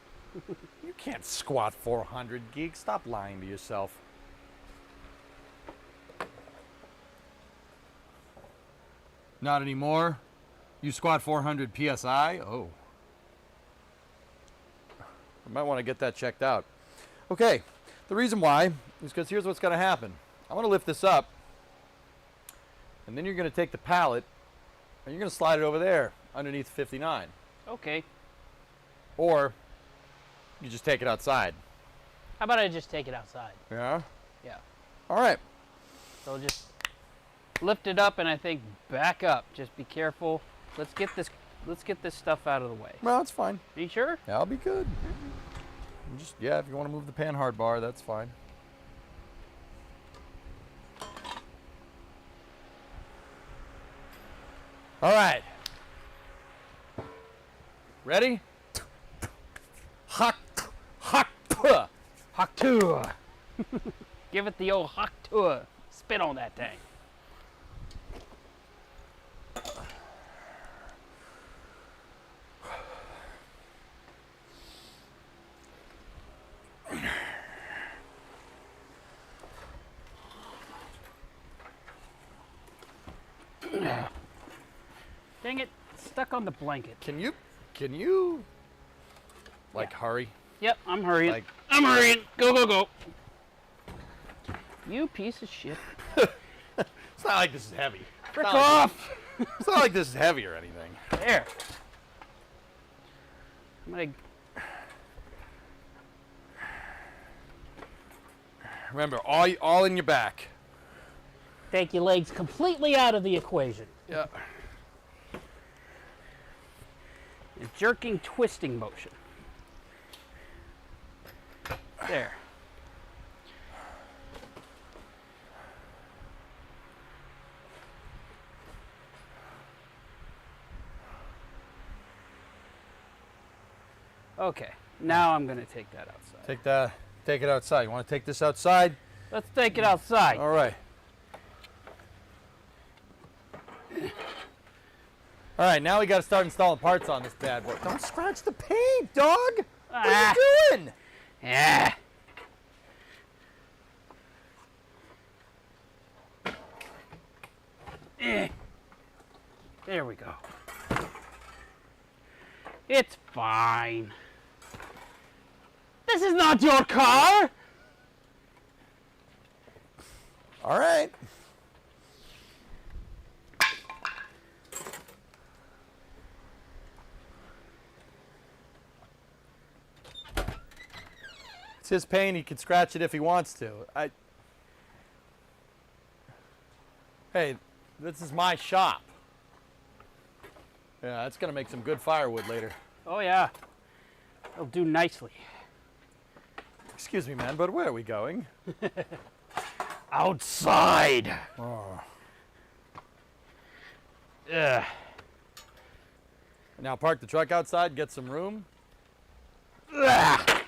You can't squat 400, Geek. Stop lying to yourself. Not anymore. You squat 400 PSI? Oh. I might want to get that checked out. Okay. The reason why is because here's what's going to happen. I'm going to lift this up, and then you're going to take the pallet, and you're going to slide it over there underneath 59. Okay. Or you just take it outside. How about I just take it outside? Yeah? Yeah. All right. So just lift it up and I think back up. Just be careful. Let's get this stuff out of the way. Well, that's fine. Are you sure? Yeah, I'll be good. Just, yeah, if you want to move the panhard bar, that's fine. All right. Ready? Hak tour. Hak tour. Give it the old hak tour. Spit on that thing. Dang it, stuck on the blanket. Can you like hurry? Yep, I'm hurrying. Like, I'm hurrying. Go, go, go. You piece of shit. It's not like this is heavy. Frick off. It's not like this is heavy or anything. There. I'm gonna Remember, all in your back. Take your legs completely out of the equation. Yeah. A jerking, twisting motion. There. Okay, now I'm gonna take that outside. Take it outside. You want to take this outside? Let's take it outside. All right. All right, now we got to start installing parts on this bad boy. Don't scratch the paint, dog. What are you doing? Yeah. There we go. It's fine. This is not your car. All right. It's his paint. He can scratch it if he wants to. Hey, this is my shop. Yeah, that's gonna make some good firewood later. Oh yeah, it'll do nicely. Excuse me, man, but where are we going? Outside. Oh. Ugh. Now park the truck outside, get some room. Ugh.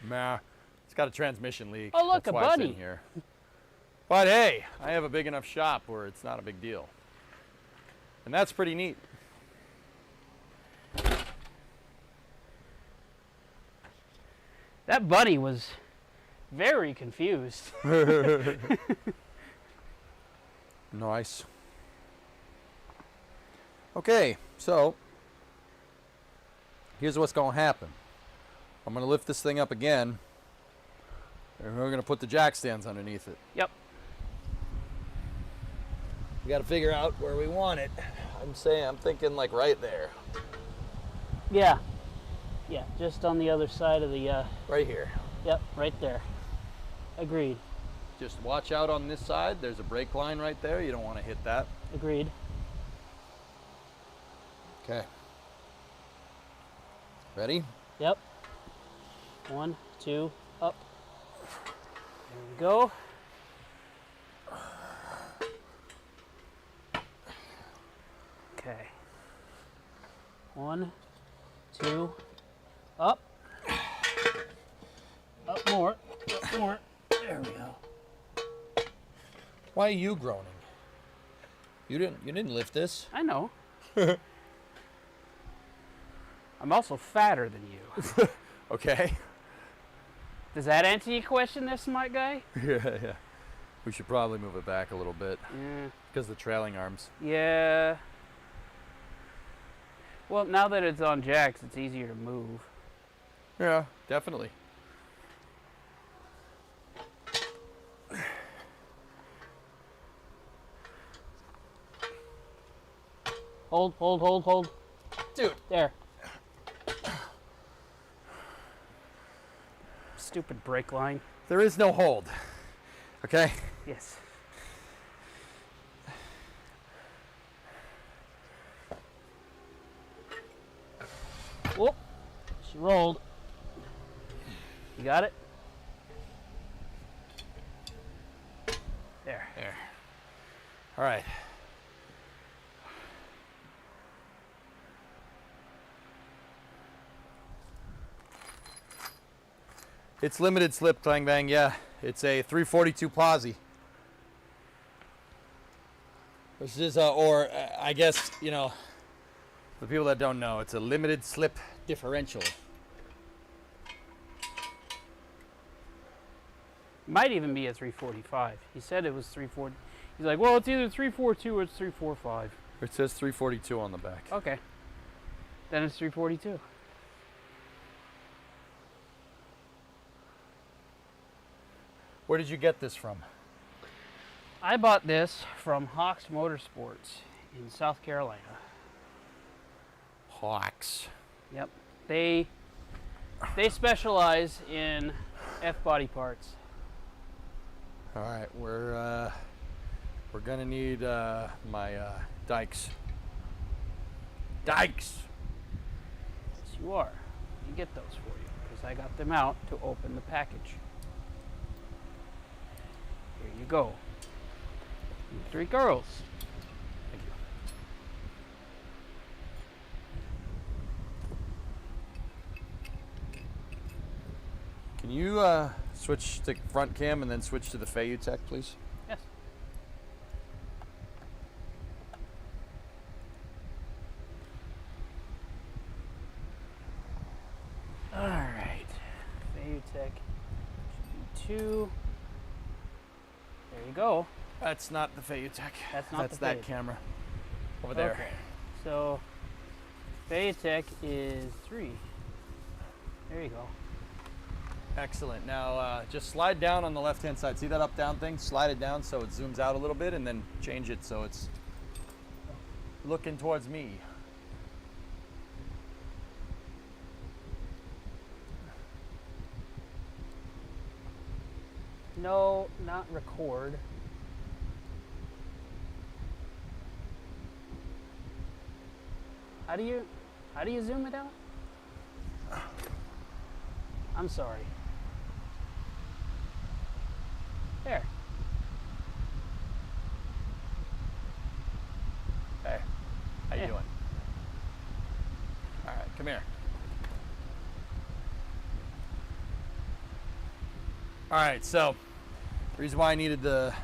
Nah, it's got a transmission leak. Oh, look, That's a why it's in bunny. here. But hey, I have a big enough shop where it's not a big deal. And that's pretty neat. That bunny was very confused. Nice. Okay, so here's what's going to happen. I'm going to lift this thing up again, and we're going to put the jack stands underneath it. Yep. We got to figure out where we want it. I'm thinking like right there. Yeah. Yeah, just on the other side of the... Right here. Yep, right there. Agreed. Just watch out on this side. There's a brake line right there. You don't want to hit that. Agreed. Okay. Ready? Yep. 1, 2, up. There we go. Okay. 1, 2, up. Up more. Up more. There we go. Why are you groaning? You didn't lift this. I know. I'm also fatter than you. Okay. Does that answer your question there, smart guy? Yeah. We should probably move it back a little bit. Yeah. Because of the trailing arms. Yeah. Well, now that it's on jacks, it's easier to move. Yeah, definitely. Hold. Dude. There. Stupid brake line. There is no hold. Okay? Yes. Whoop. She rolled. You got it? There. All right. It's limited slip, clang bang, yeah. It's a 342 Posi. This is, I guess, you know, for people that don't know, it's a limited slip differential. Might even be a 345. He said it was 340. He's like, well, it's either 342 or it's 345. It says 342 on the back. Okay. Then it's 342. Where did you get this from? I bought this from Hawks Motorsports in South Carolina. Hawks. Yep. They specialize in F-body parts. All right, we're gonna need my dikes. Dikes. Yes, you are. Let me get those for you because I got them out to open the package. Here you go. You 3 girls. Thank you. Can you switch to front cam and then switch to the Fayutech, please? Yes. All right. Fayutech should be 2. There you go. That's not the Fayutech. That's not That's the that Fayutech. camera over there. Okay. So Fayutech is 3. There you go. Excellent. Now just slide down on the left-hand side. See that up-down thing? Slide it down so it zooms out a little bit, and then change it so it's looking towards me. No, not record. How do you zoom it out? I'm sorry. There. Hey, how you Yeah. doing? All right, come here. All right, so the reason why I needed the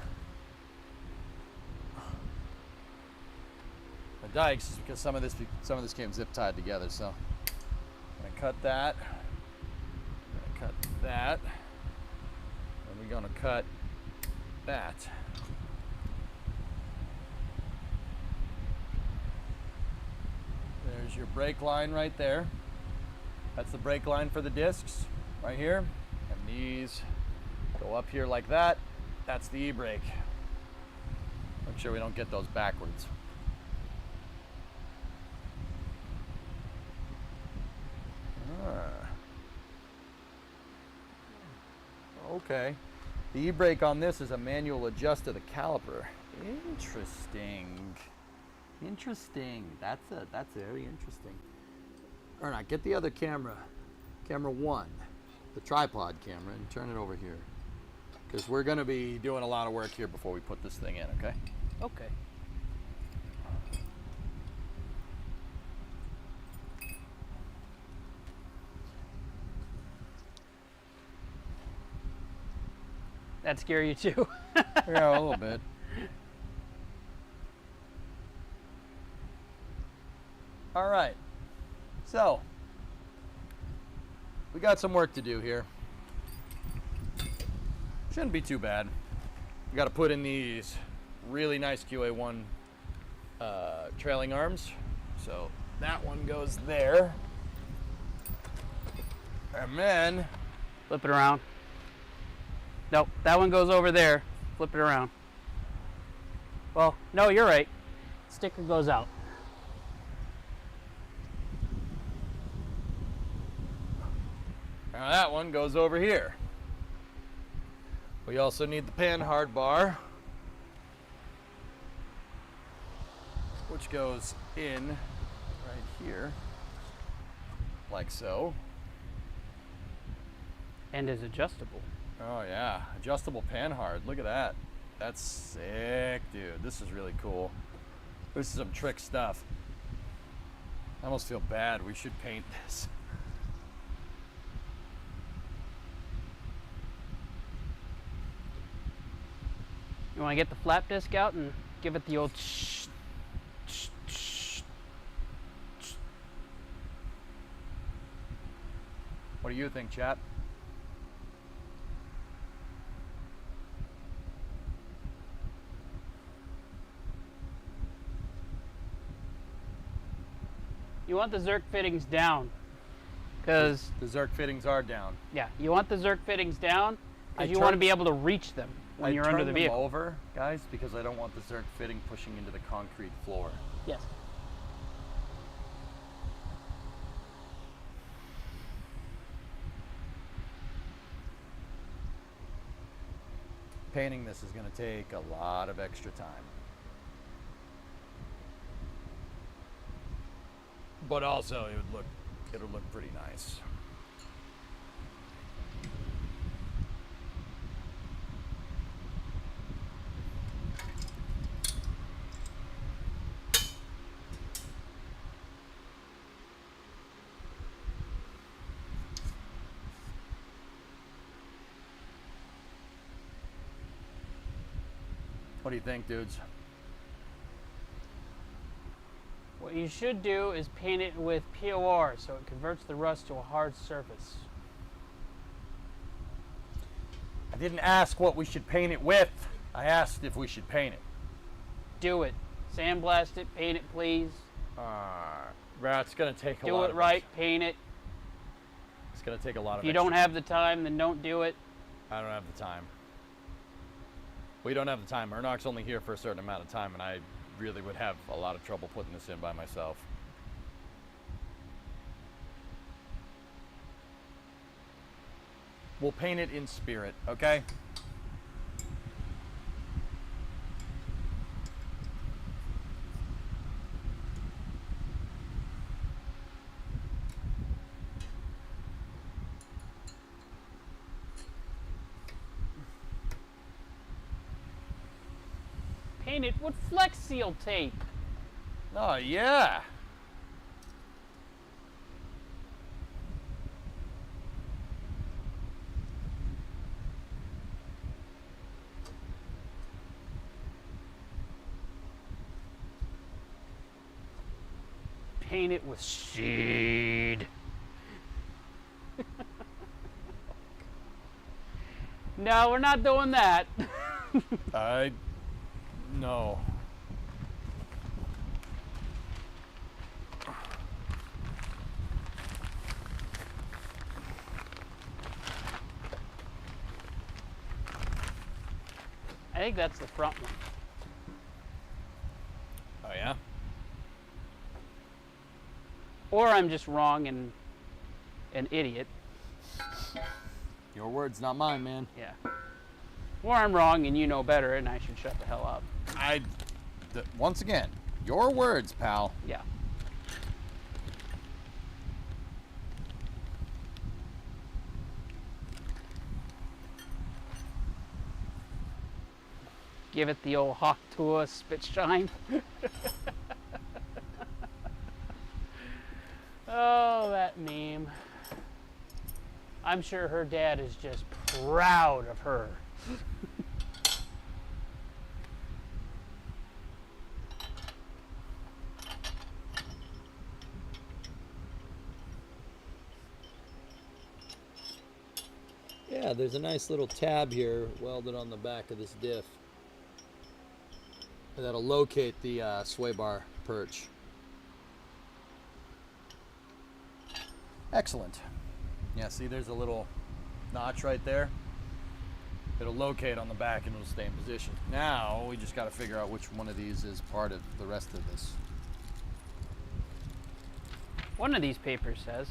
dikes is because some of this came zip tied together. So I'm gonna cut that. I'm gonna cut that. And we're gonna cut that. There's your brake line right there. That's the brake line for the discs right here. And these go up here like that. That's the e-brake. Make sure we don't get those backwards. Okay. The e-brake on this is a manual adjust of the caliper. Interesting. Interesting. That's very interesting. All right, get the other camera, camera 1, the tripod camera, and turn it over here. Because we're going to be doing a lot of work here before we put this thing in, okay? Okay. That scare you too? Yeah, a little bit. All right. So, we got some work to do here. Shouldn't be too bad. We got to put in these really nice QA1 trailing arms. So that one goes there. And then Flip it around. Nope, that one goes over there. Flip it around. Well, no, you're right. Sticker goes out. now that one goes over here. We also need the panhard bar, which goes in right here, like so. And is adjustable. Oh yeah, adjustable panhard. Look at that. That's sick, dude. This is really cool. This is some trick stuff. I almost feel bad. We should paint this. You want to get the flap disc out and give it the old shh, shh, shh. What do you think, chat? You want the Zerk fittings down, because the Zerk fittings are down. Yeah, you want the Zerk fittings down because you want to be able to reach them when you're under the vehicle. I turn them over, guys, because I don't want the Zerk fitting pushing into the concrete floor. Yes. Painting this is going to take a lot of extra time. But also, it'll look pretty nice. What do you think, dudes? What you should do is paint it with POR so it converts the rust to a hard surface. I didn't ask what we should paint it with. I asked if we should paint it. Do it. Sandblast it, paint it, please. It's going to take a lot. Do it right, paint it. It's going to take a lot of If you don't have the time, then don't do it. I don't have the time. We don't have the time. Ernok's only here for a certain amount of time, and I really would have a lot of trouble putting this in by myself. We'll paint it in spirit, okay? Paint it with Flex Seal tape. Oh, yeah. Paint it with Seed. No, we're not doing that. No. I think that's the front one. Oh, yeah? Or I'm just wrong and an idiot. Your words, not mine, man. Yeah. Or I'm wrong and you know better and I should shut the hell up. Once again, your words, pal. Yeah. Give it the old Hawk Tour spit shine. Oh, that meme. I'm sure her dad is just proud of her. Yeah, there's a nice little tab here welded on the back of this diff that'll locate the sway bar perch. Excellent. Yeah, see, there's a little notch right there. It'll locate on the back and it'll stay in position. Now, we just got to figure out which one of these is part of the rest of this. One of these papers says.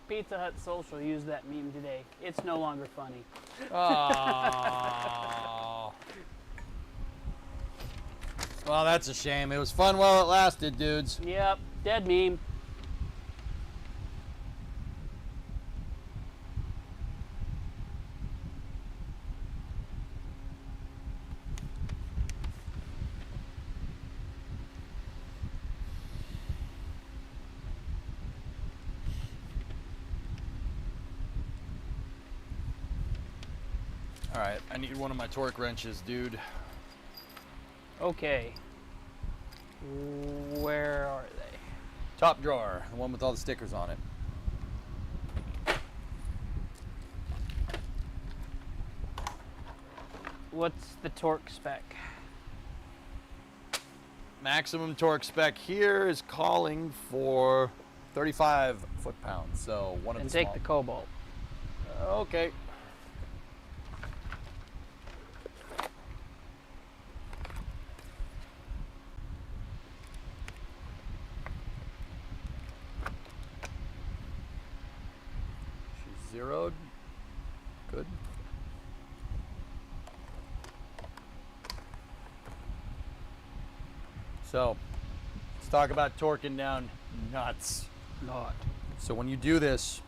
Pizza Hut Social used that meme today. It's no longer funny. Oh. Well, that's a shame. It was fun while it lasted, dudes. Yep, dead meme. All right, I need one of my torque wrenches, dude. Okay. Where are they? Top drawer, the one with all the stickers on it. What's the torque spec? Maximum torque spec here is calling for 35 foot-pounds, so one of and the take small. the cobalt. Okay. zeroed. Good. So, let's talk about torquing down nuts. Not. So when you do this,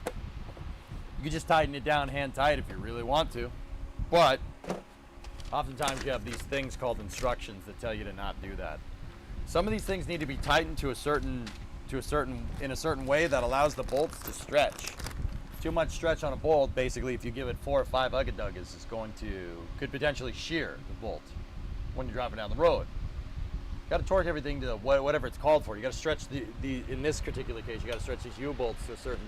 you can just tighten it down hand tight if you really want to. But oftentimes you have these things called instructions that tell you to not do that. Some of these things need to be tightened in a certain way that allows the bolts to stretch. Too much stretch on a bolt, basically, if you give it 4 or 5 ugga-duggas, could potentially shear the bolt when you're driving down the road. You got to torque everything to whatever it's called for. You got to stretch in this particular case, you got to stretch these U-bolts to a certain.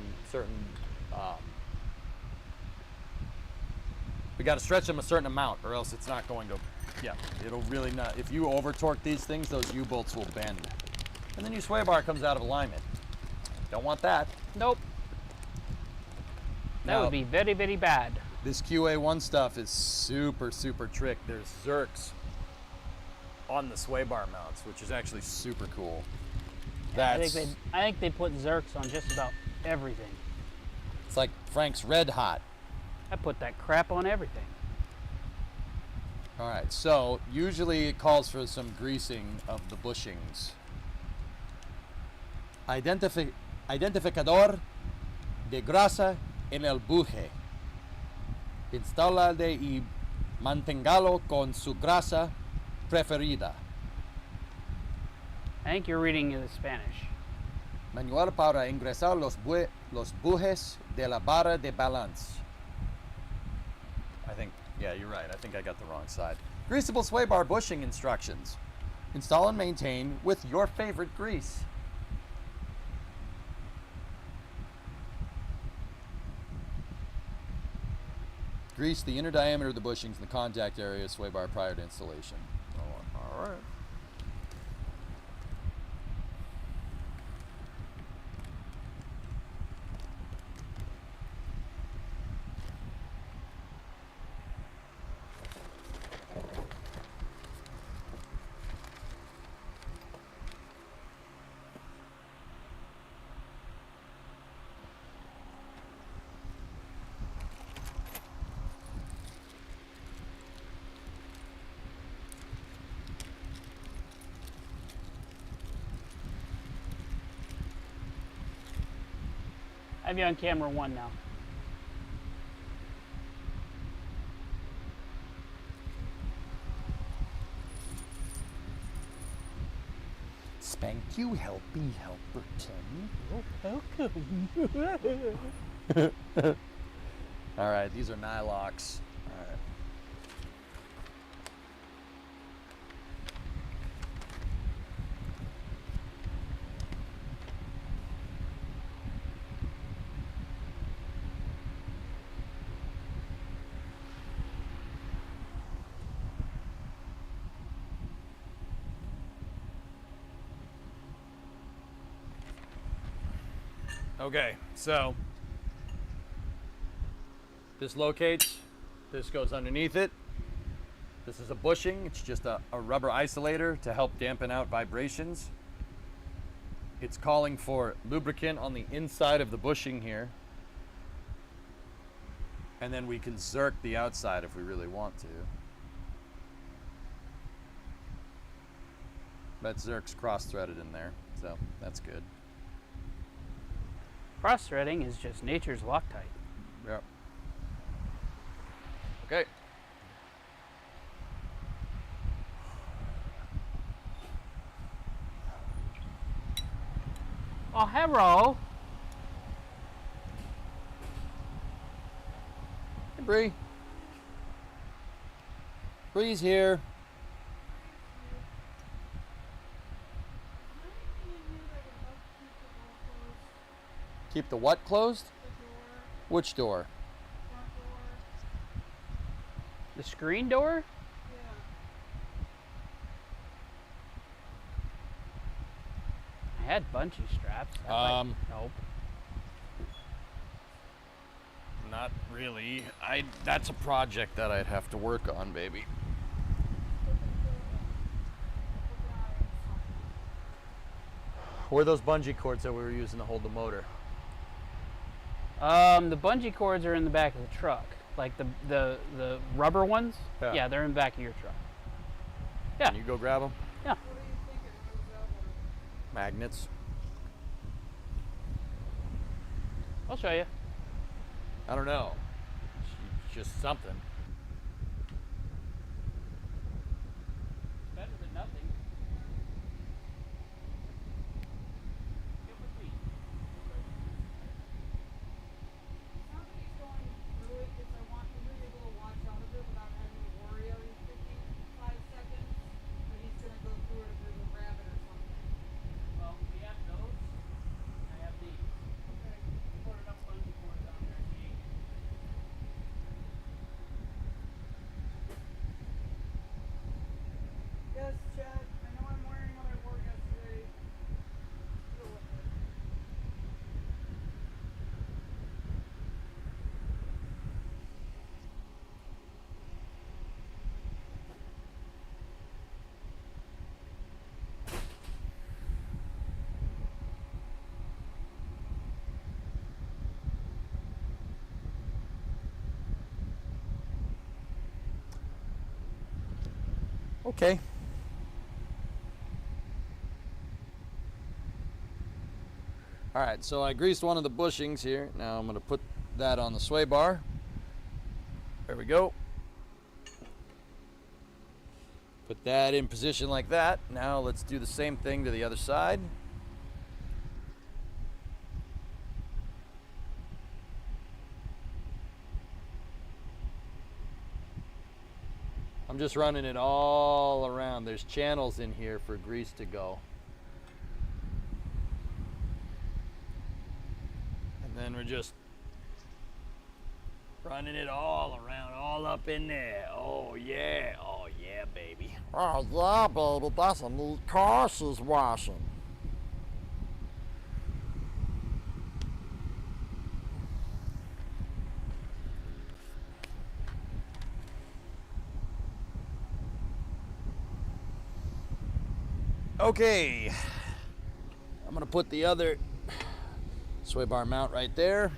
We got to stretch them a certain amount, or else it's not going to. Yeah, it'll really not. If you over torque these things, those U-bolts will bend, and then your sway bar comes out of alignment. Don't want that. Nope. That would be very, very bad. This QA1 stuff is super trick. There's Zerks on the sway bar mounts, which is actually super cool. I think they put Zerks on just about everything. It's like Frank's Red Hot. I put that crap on everything. All right, so usually it calls for some greasing of the bushings. Identificador de grasa en el buje. Instálale y manténgalo con su grasa preferida. I think you're reading the Spanish. Manual para ingresar los bujes de la barra de balance. Yeah, you're right. I think I got the wrong side. Greasable sway bar bushing instructions. Install and maintain with your favorite grease. Grease the inner diameter of the bushings in the contact area of sway bar prior to installation. All right. I have you on camera 1 now. Spank you, helpy Helperton. You're welcome. All right, these are nylocks. All right. Okay, so this locates, this goes underneath it. This is a bushing, it's just a rubber isolator to help dampen out vibrations. It's calling for lubricant on the inside of the bushing here. And then we can zerk the outside if we really want to. But zerk's cross-threaded in there, so that's good. Cross-threading is just nature's Loctite. Yep. Okay. Oh, hello. Hey, Bree. Bree's here. Keep the what closed? The door. Which door? Front door. The screen door? Yeah. I had bungee straps. Nope. Not really. That's a project that I'd have to work on, baby. Where are those bungee cords that we were using to hold the motor? The bungee cords are in the back of the truck, like the rubber ones. Yeah, they're in the back of your truck. Yeah. Can you go grab them? Yeah. Magnets. I'll show you. I don't know. It's just something. Better than nothing. Get with me. Somebody's going through it because I want him to be able to watch out of it without having to worry every 55 seconds that he's going to go through it if there's a rabbit or something. Well, we have those. I have these. Okay. Put enough bungee cords on there. Yes, Chad. I know I'm wearing what I wore yesterday. Deal with it. Okay. All right, so I greased one of the bushings here. Now I'm going to put that on the sway bar. There we go. Put that in position like that. Now let's do the same thing to the other side. I'm just running it all around. There's channels in here for grease to go. And then we're just running it all around, all up in there. Oh yeah, baby. Oh yeah, baby, that's a new car she's washing. Okay, I'm gonna put the other sway bar mount right there.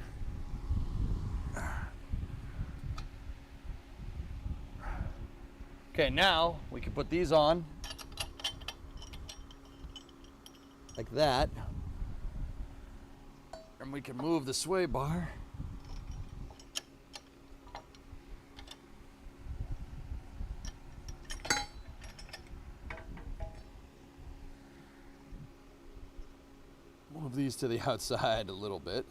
Okay, now we can put these on like that, and we can move the sway bar. Move these to the outside a little bit.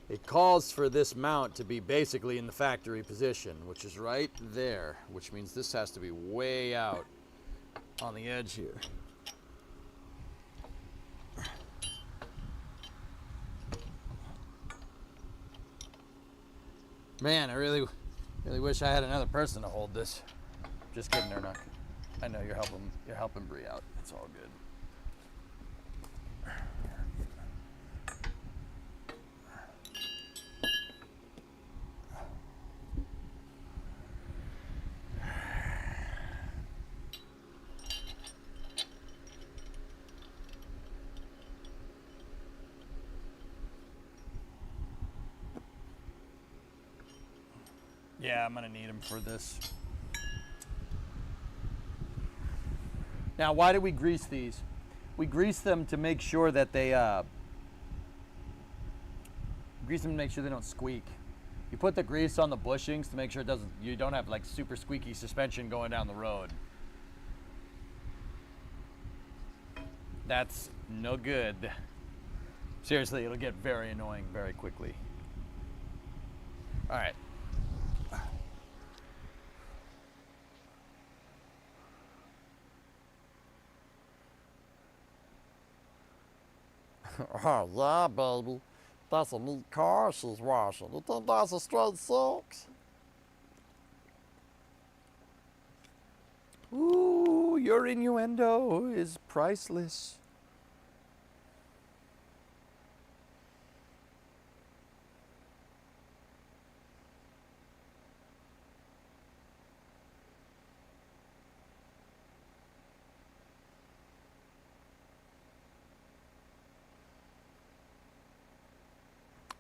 It calls for this mount to be basically in the factory position, which is right there, which means this has to be way out on the edge here. Man, I really wish I had another person to hold this. Just kidding, they're not. I know you're helping Bree out. It's all good. Yeah, I'm gonna need them for this. Now, why do we grease these? We grease them to make sure that they don't squeak. You put the grease on the bushings to make sure you don't have like super squeaky suspension going down the road. That's no good. Seriously, it'll get very annoying very quickly. All right. Oh yeah, baby. That's a neat car she's washing. You think that's a straight six? Ooh, your innuendo is priceless.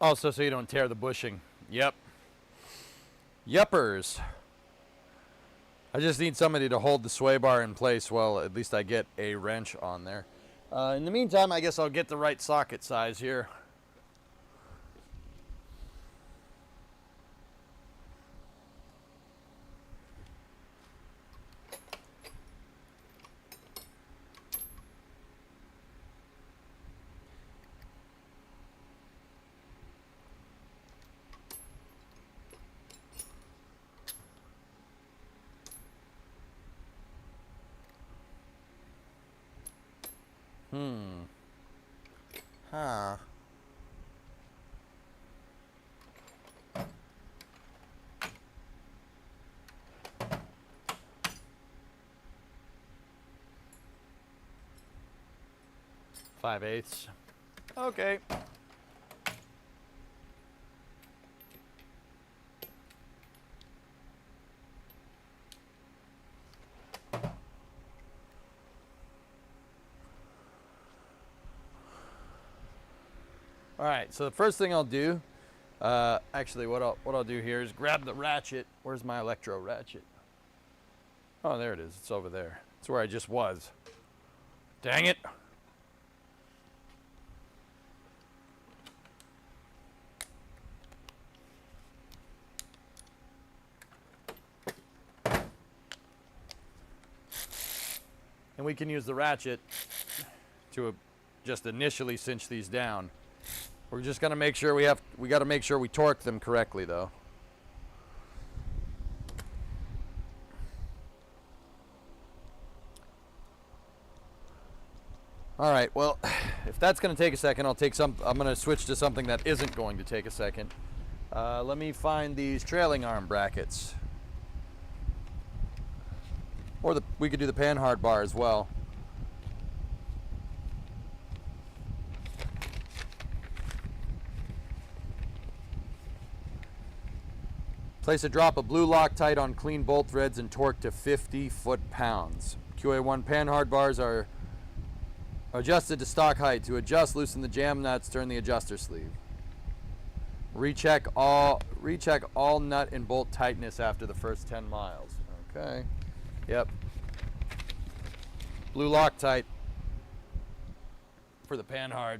Also, so you don't tear the bushing. Yep. Yuppers. I just need somebody to hold the sway bar in place while at least I get a wrench on there. In the meantime, I guess I'll get the right socket size here. Huh. Five eighths. Okay. All right, so the first thing I'll do, actually what I'll do here is grab the ratchet. Where's my electro ratchet? Oh, there it is. It's over there. It's where I just was. Dang it. And we can use the ratchet to just initially cinch these down. We're just gonna make sure we gotta make sure we torque them correctly though. All right, well, if that's gonna take a second, I'm gonna switch to something that isn't going to take a second. Let me find these trailing arm brackets. Or we could do the panhard bar as well. Place a drop of blue Loctite on clean bolt threads and torque to 50 foot-pounds. QA1 panhard bars are adjusted to stock height. To adjust, loosen the jam nuts, turn the adjuster sleeve. Recheck all nut and bolt tightness after the first 10 miles. Okay. Yep. Blue Loctite for the panhard.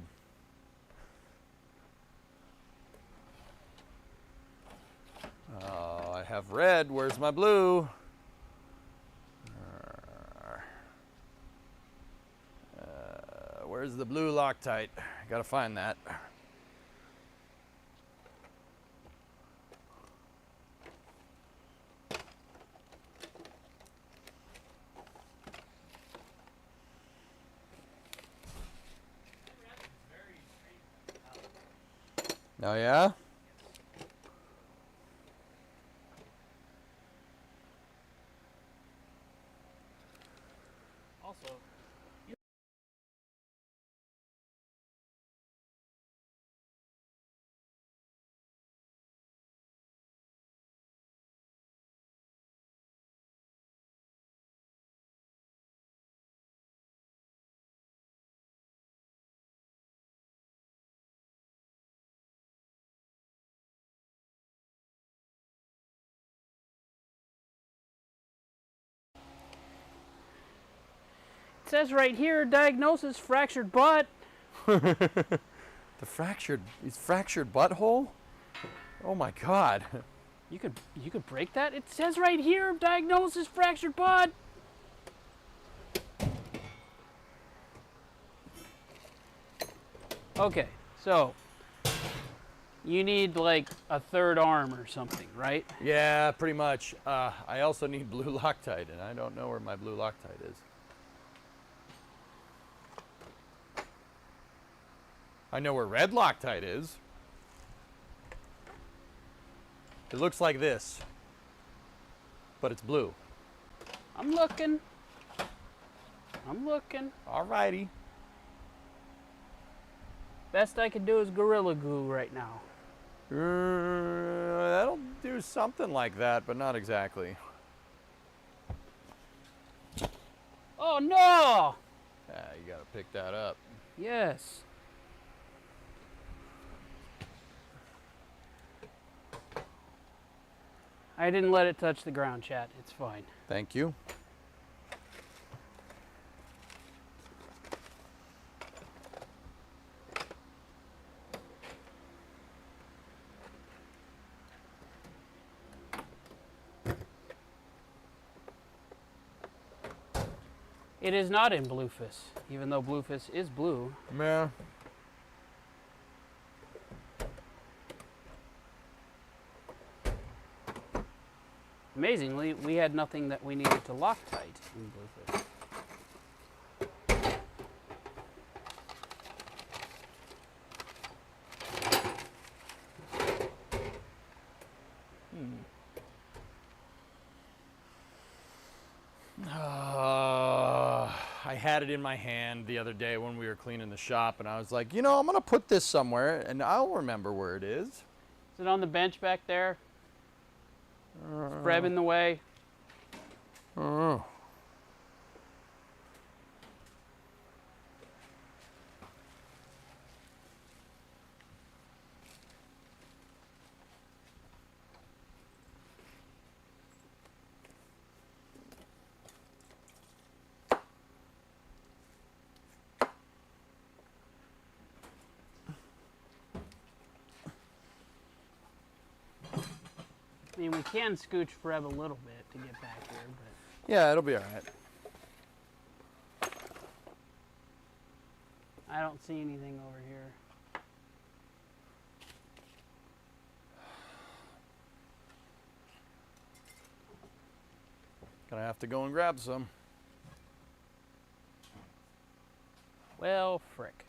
Oh, I have red. Where's my blue? Where's the blue Loctite? Gotta find that. Oh yeah? Also, it says right here, diagnosis, fractured butt. The fractured butthole? Oh my God. You could break that? It says right here, diagnosis, fractured butt. Okay, so you need like a third arm or something, right? Yeah, pretty much. I also need blue Loctite, and I don't know where my blue Loctite is. I know where red Loctite is. It looks like this, but it's blue. I'm looking. Alrighty. Best I can do is Gorilla Glue right now. That'll do something like that, but not exactly. Oh no! Yeah, you gotta pick that up. Yes. I didn't let it touch the ground, chat. It's fine. Thank you. It is not in Bluefish, even though Bluefish is blue. Yeah. Amazingly, we had nothing that we needed to Loctite in Bluefish. I had it in my hand the other day when we were cleaning the shop, and I was like, you know, I'm going to put this somewhere, and I'll remember where it is. Is it on the bench back there? Is Breb in the way? I mean, we can scooch Breb a little bit to get back here, but Yeah, it'll be all right. I don't see anything over here. Gonna have to go and grab some. Well, frick.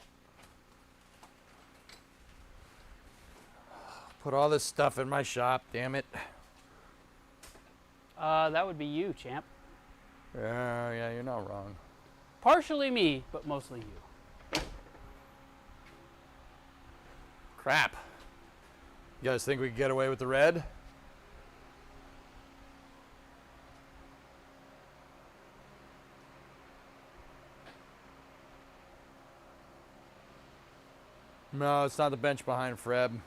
Put all this stuff in my shop, damn it. That would be you, champ. Yeah, you're not wrong. Partially me, but mostly you. Crap. You guys think we could get away with the red? No, it's not the bench behind Freb.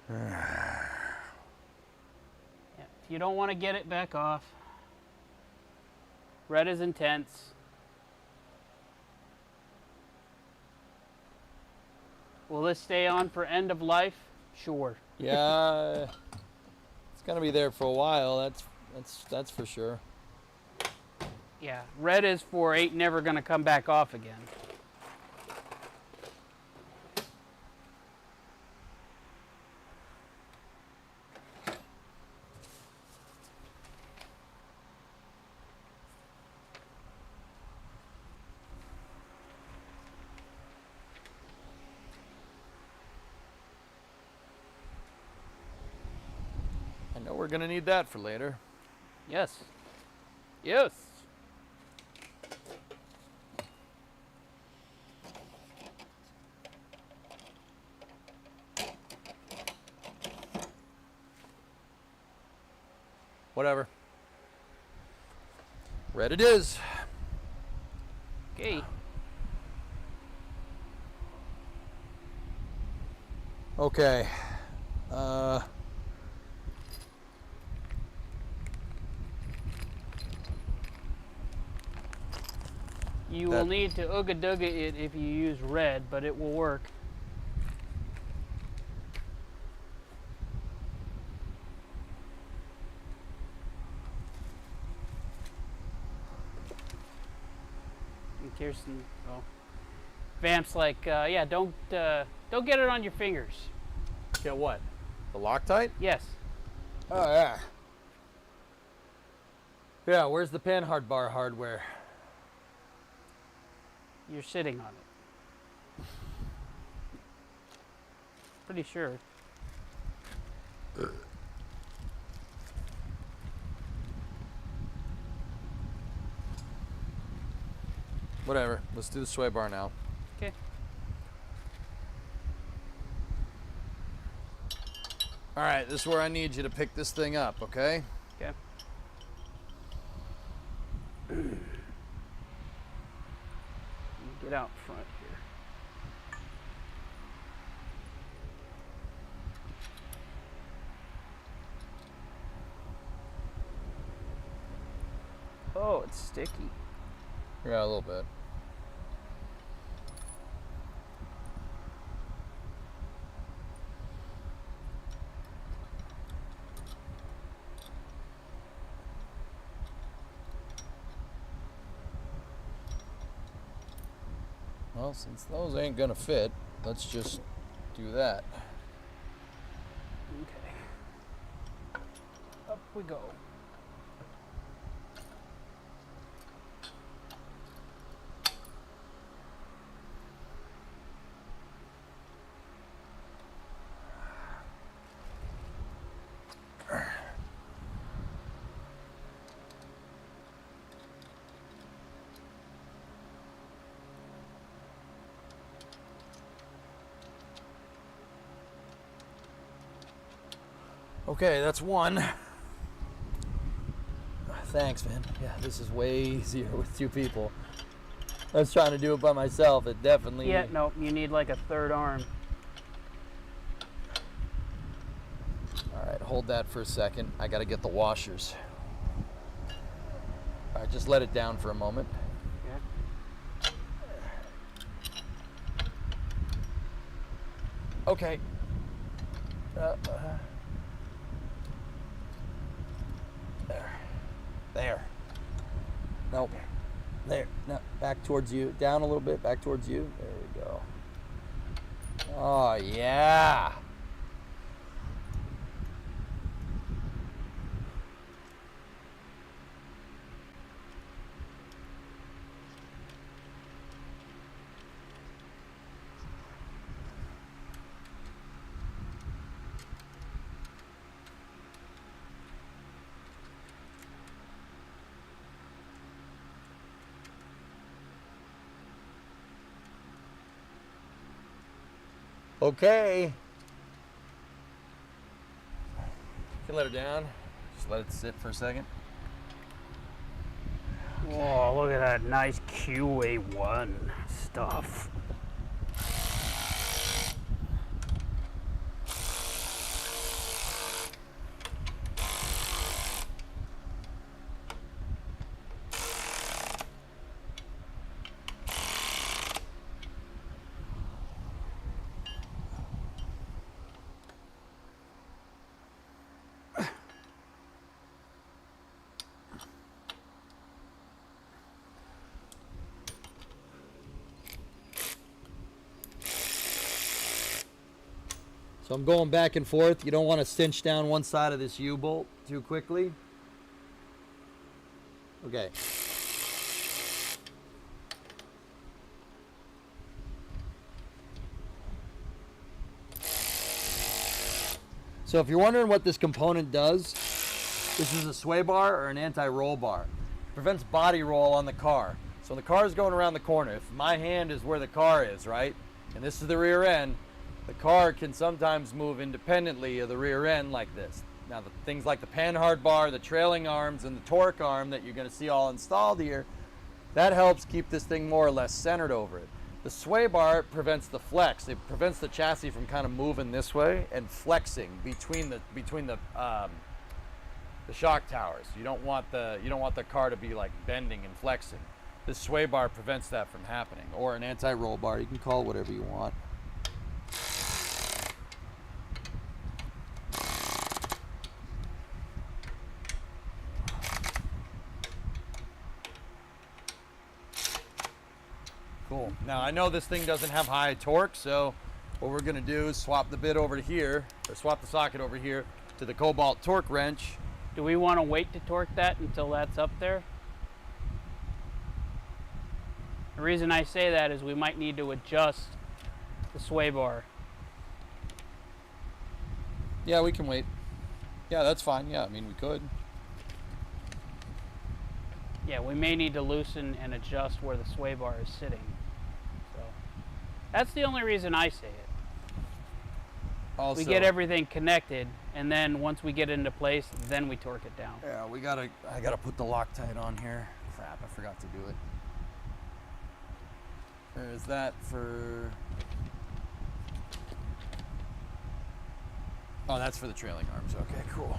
Yeah, if you don't want to get it back off. Red is intense. Will this stay on for end of life? Sure. Yeah, it's gonna be there for a while. That's for sure. Yeah, red is for ain't never gonna come back off again. I know we're gonna need that for later. Yes. Yes. Whatever. Red it is. Okay. Okay. You will need to ooga dooga it if you use red, but it will work. And Kirsten, oh, Vamp's like, yeah, don't get it on your fingers. Get what? The Loctite? Yes. Oh yeah. Yeah, where's the pan hard bar hardware? You're sitting on it. Pretty sure. Whatever. Let's do the sway bar now. Okay. All right, this is where I need you to pick this thing up, okay? Okay. get out front here. Oh, it's sticky. Yeah, a little bit. Well, since those ain't gonna fit, let's just do that. Okay. Up we go. Okay, that's one. Thanks, man. Yeah, this is way easier with two people. I was trying to do it by myself. It definitely... Yeah, no, you need like a third arm. All right, hold that for a second. I got to get the washers. All right, just let it down for a moment. Yeah. Okay. There. Nope. There. No, back towards you. Down a little bit. Back towards you. There we go. Oh, yeah. Okay. You can let her down. Just let it sit for a second. Whoa, look at that nice QA1 stuff. So I'm going back and forth. You don't want to cinch down one side of this U-bolt too quickly. Okay. So if you're wondering what this component does, this is a sway bar or an anti-roll bar. It prevents body roll on the car. So when the car is going around the corner, if my hand is where the car is, right, and this is the rear end, the car can sometimes move independently of the rear end like this. Now, the things like the panhard bar, the trailing arms, and the torque arm that you're going to see all installed here, that helps keep this thing more or less centered over it. The sway bar prevents the flex. It prevents the chassis from kind of moving this way and flexing between the shock towers. You don't want the car to be like bending and flexing. This sway bar prevents that from happening, or an anti-roll bar. You can call it whatever you want. Cool. Now I know this thing doesn't have high torque, so what we're gonna do is swap the bit over to here, or swap the socket over here to the Cobalt torque wrench. Do we want to wait to torque that until that's up there? The reason I say that is we might need to adjust the sway bar. Yeah, we can wait. Yeah, that's fine. Yeah, I mean, we could. Yeah, we may need to loosen and adjust where the sway bar is sitting. So that's the only reason I say it. Also, we get everything connected, and then once we get into place, then we torque it down. Yeah, I gotta put the Loctite on here. Crap, I forgot to do it. There's that for... Oh, that's for the trailing arms. Okay, cool.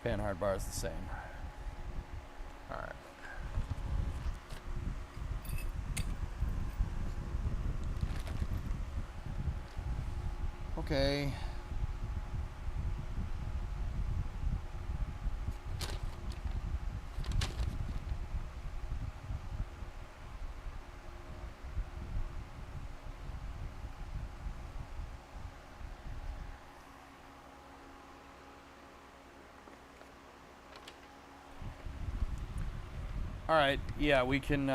Panhard bar is the same. All right. Okay. All right, yeah, we can,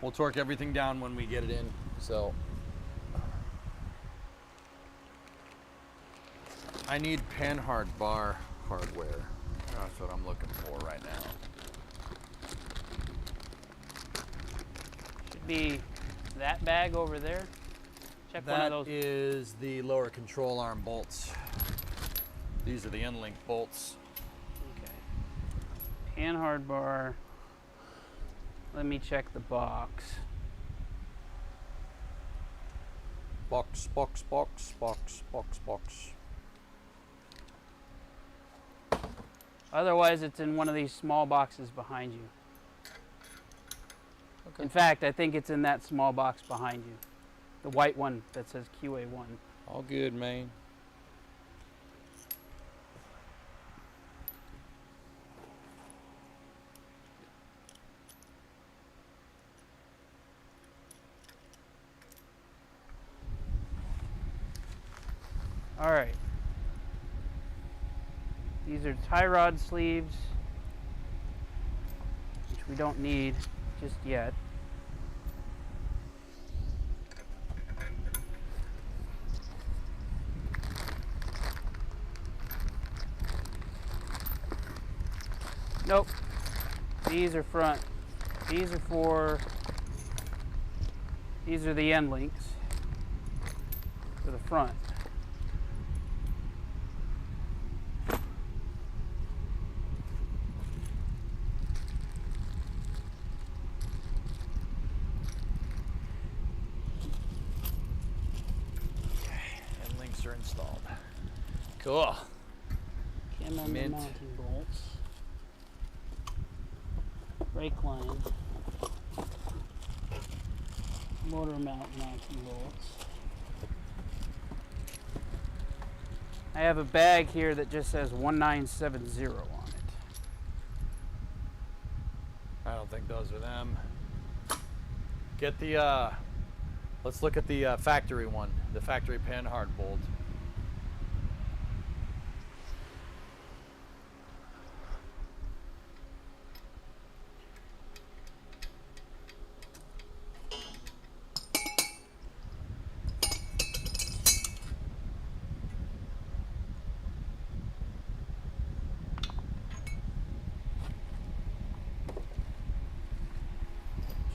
we'll torque everything down when we get it in, so. I need Panhard bar hardware. That's what I'm looking for right now. Should be that bag over there. Check one of those. That is the lower control arm bolts. These are the end link bolts. Okay. Panhard bar. Let me check the box. Box, box, box, box, box, box. Otherwise, it's in one of these small boxes behind you. Okay. In fact, I think it's in that small box behind you. The white one that says QA1. All good, man. All right. These are tie rod sleeves, which we don't need just yet. Nope. These are front. These are for, these are the end links for the front. Are installed. Cool. Camaro mounting bolts. Brake line. Motor mount mounting bolts. I have a bag here that just says 1970 on it. I don't think those are them. Get the let's look at the factory one, the factory Panhard bolt.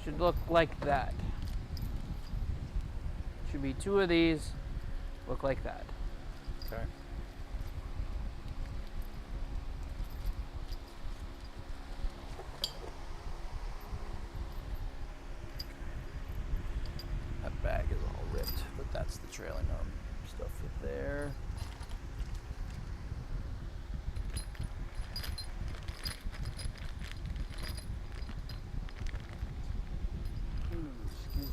Should look like that. Should be two of these, look like that. Okay. That bag is all ripped, but that's the trailing arm stuff for there. Excuse me.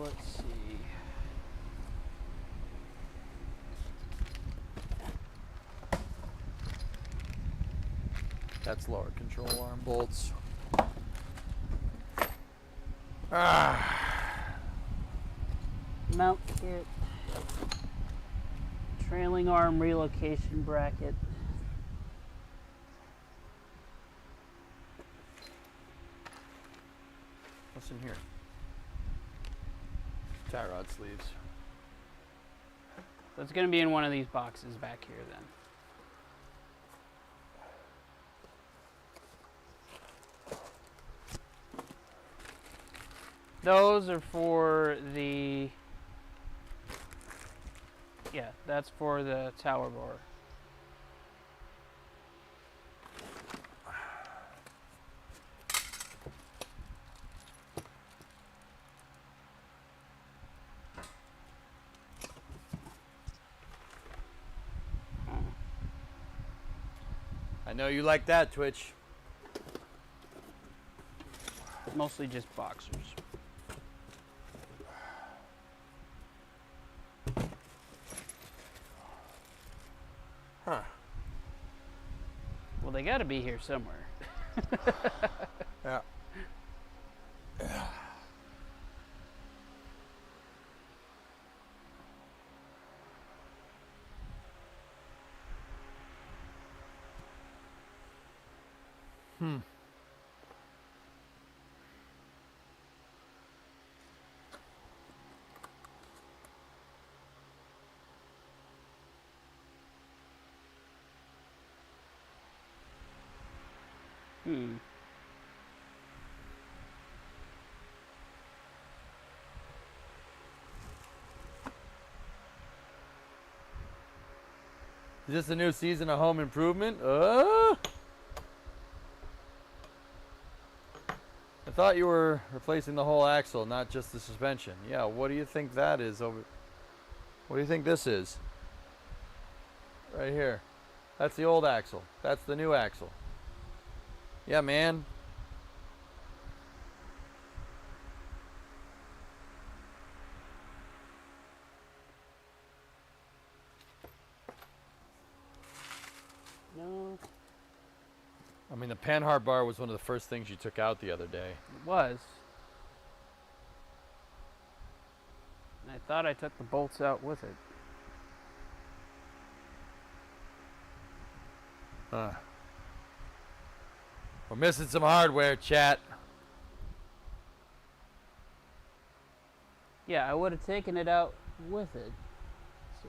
Let's see. That's lower control arm bolts. Mount kit. Trailing arm relocation bracket. What's in here? Tie rod sleeves. So it's going to be in one of these boxes back here then. Those are for the, yeah, that's for the tower bore. I know you like that, Twitch. Mostly just boxers. Huh. Well, they got to be here somewhere. Yeah. Hmm. Hmm. Is this a new season of Home Improvement? I thought you were replacing the whole axle, not just the suspension. Yeah, what do you think that is over? What do you think this is? Right here. That's the old axle. That's the new axle. Yeah, man. No. I mean, the panhard bar was one of the first things you took out the other day. It was. And I thought I took the bolts out with it. We're missing some hardware, chat. Yeah, I would have taken it out with it. So.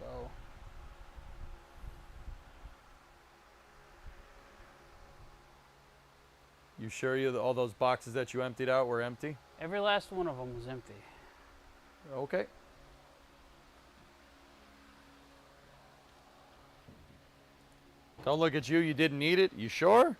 You sure all those boxes that you emptied out were empty? Every last one of them was empty. Okay. Don't look at you. You didn't need it. You sure?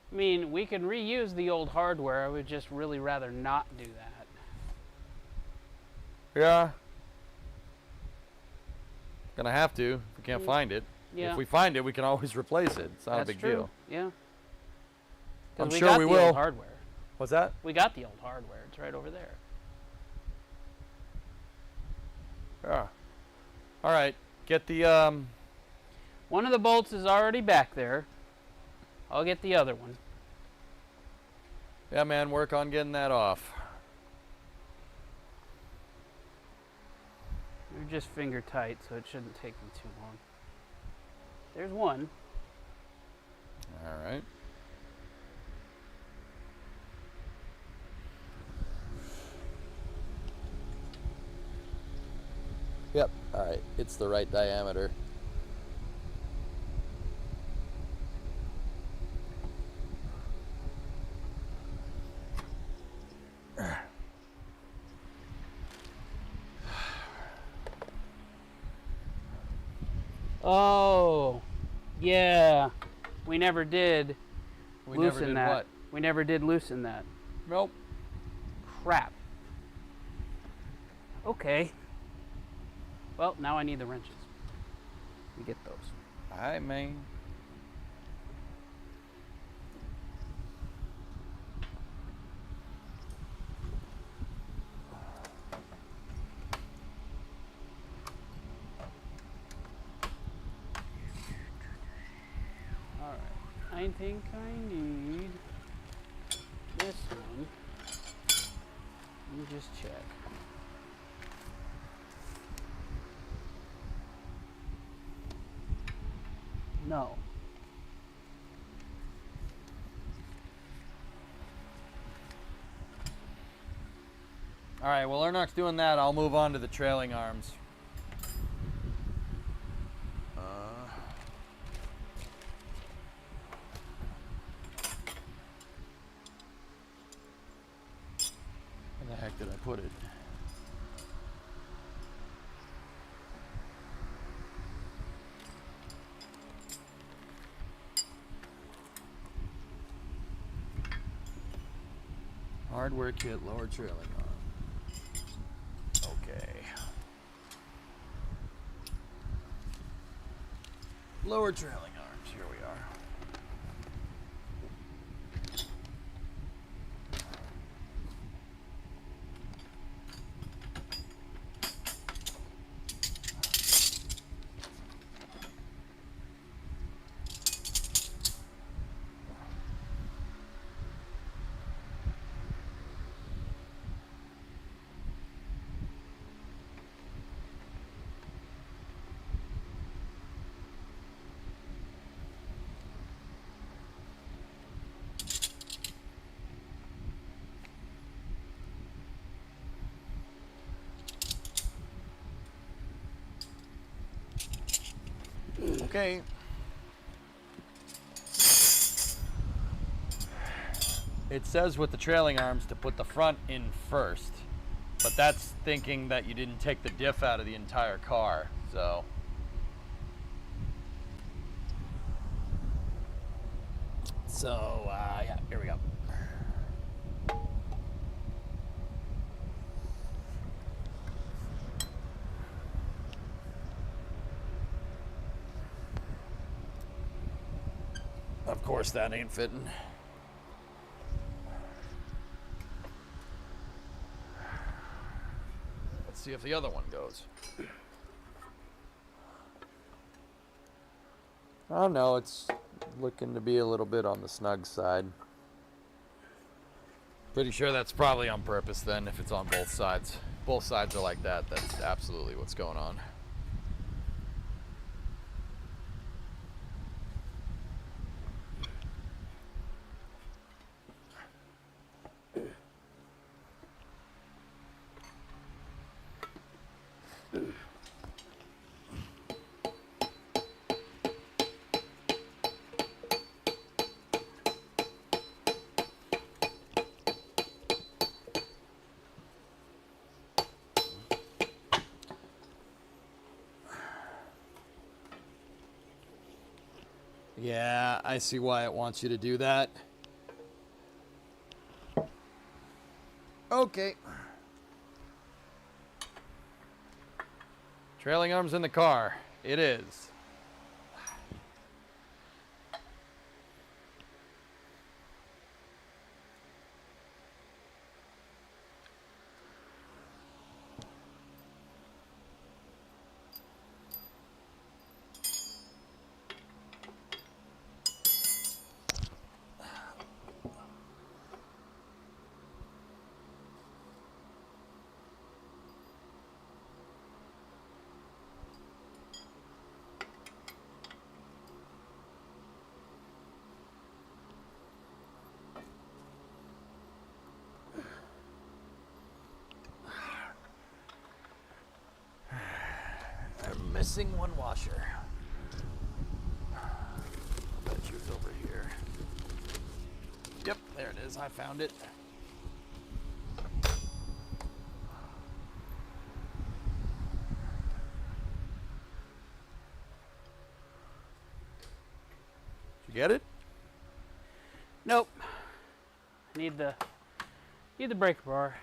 I mean, we can reuse the old hardware. I would just really rather not do that. Yeah. Gonna have to if we can't find it. Yeah. If we find it, we can always replace it. It's not a big deal. Yeah. I'm sure we will. Old hardware. What's that? We got the old hardware. It's right over there. Yeah. All right. Get the One of the bolts is already back there. I'll get the other one. Yeah, man, work on getting that off. They're just finger tight, so it shouldn't take me too long. There's one. All right. Yep. All right. It's the right diameter. Oh, yeah. We never did loosen that. What? We never did loosen that. Nope. Crap. Okay. Well, now I need the wrenches. We get those. All right, man. I think I need this one. Let me just check. No. All right, well, Ernok's doing that. I'll move on to the trailing arms. Where the heck did I put it? Hardware kit, lower trailing arm. Okay. Lower trailing arms, here we are. Okay. It says with the trailing arms to put the front in first, but that's thinking that you didn't take the diff out of the entire car, so. So, yeah, here we go. Of course that ain't fitting. Let's see if the other one goes. Oh no, it's looking to be a little bit on the snug side. Pretty sure that's probably on purpose then, if it's on both sides. Both sides are like that, that's absolutely what's going on. Yeah, I see why it wants you to do that. Okay. Trailing arms in the car. It is. I'm missing one washer. I bet you it's over here. Yep, there it is. I found it. Did you get it? Nope. Need the brake bar.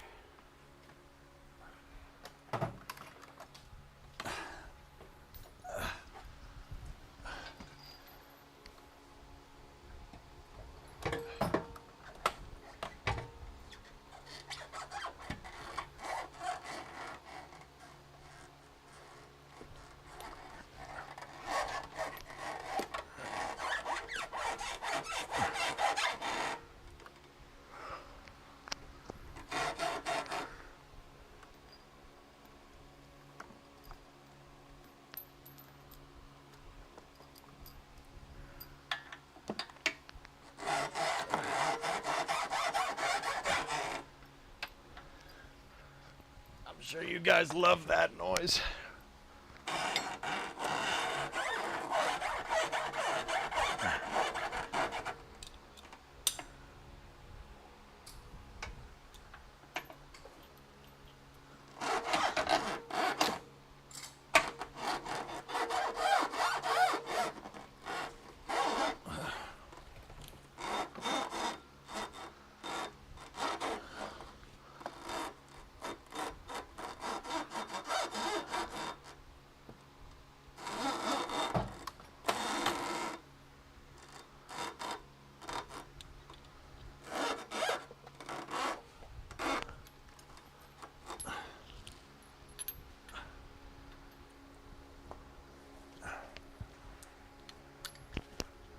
sure you guys love that noise.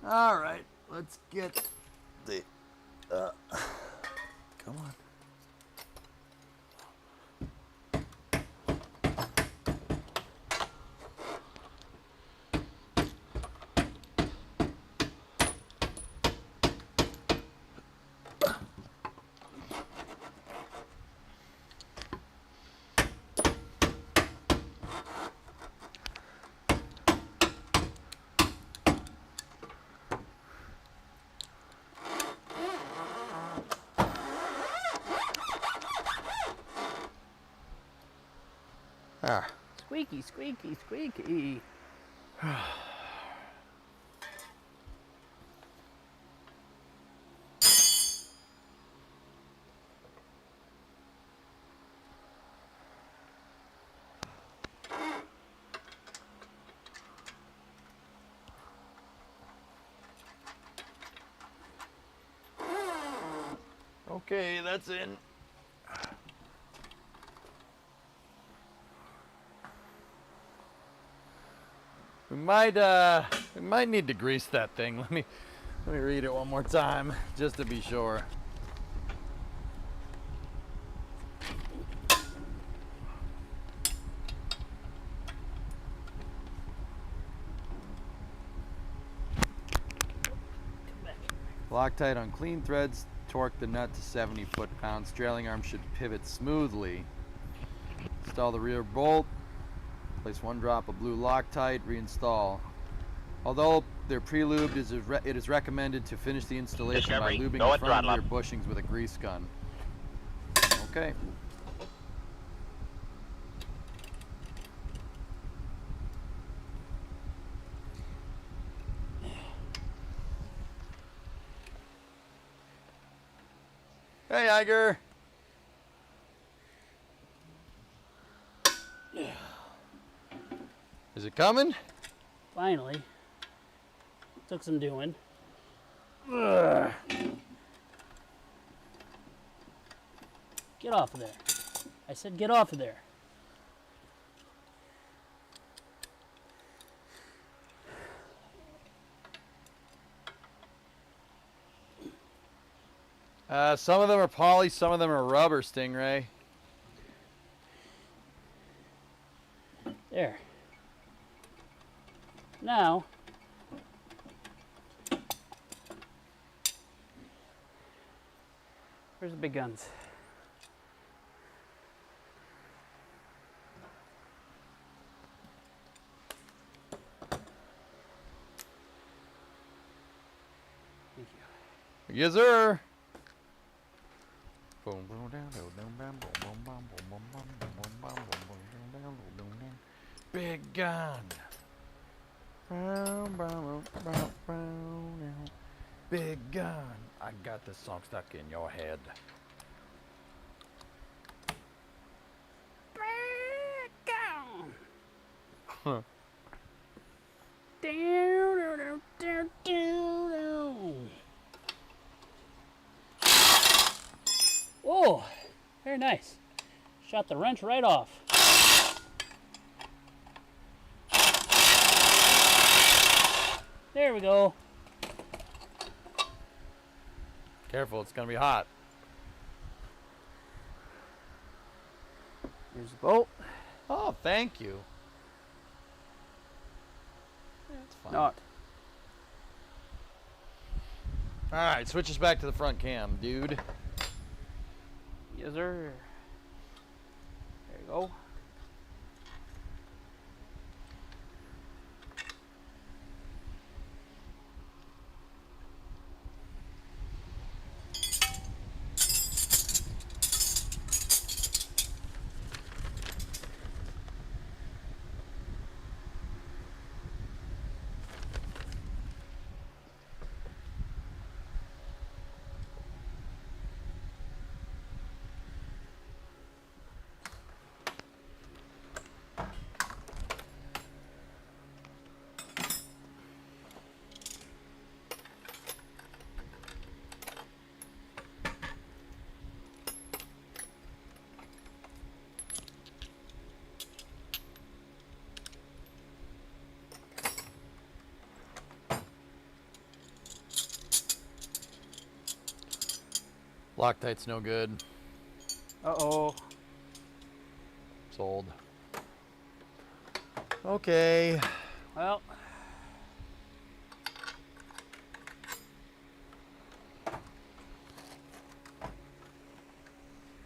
All right, let's get the, come on. Ah. Squeaky, squeaky, squeaky. Okay, that's in. We might need to grease that thing. Let me read it one more time just to be sure. Loctite on clean threads, torque the nut to 70 foot-pounds. Trailing arm should pivot smoothly. Install the rear bolt. Place 1 drop of blue Loctite, reinstall. Although they're pre-lubed, it is recommended to finish the installation by lubing the front and rear bushings with a grease gun. Okay. Hey, Iger. Is it coming? Finally. Took some doing. Ugh. Get off of there. I said get off of there. Some of them are poly, some of them are rubber, Stingray. There. Now, where's the big guns? Thank you. Yes, sir. Big gun. Big gun. I got this song stuck in your head. Big gun. Huh. Oh, very nice. Shot the wrench right off. There we go. Careful, it's gonna be hot. Here's the bolt. Oh, thank you. That's fine. Not. All right, switch us back to the front cam, dude. Yes, sir. There go. Loctite's no good. Uh-oh. It's old. Okay. Well.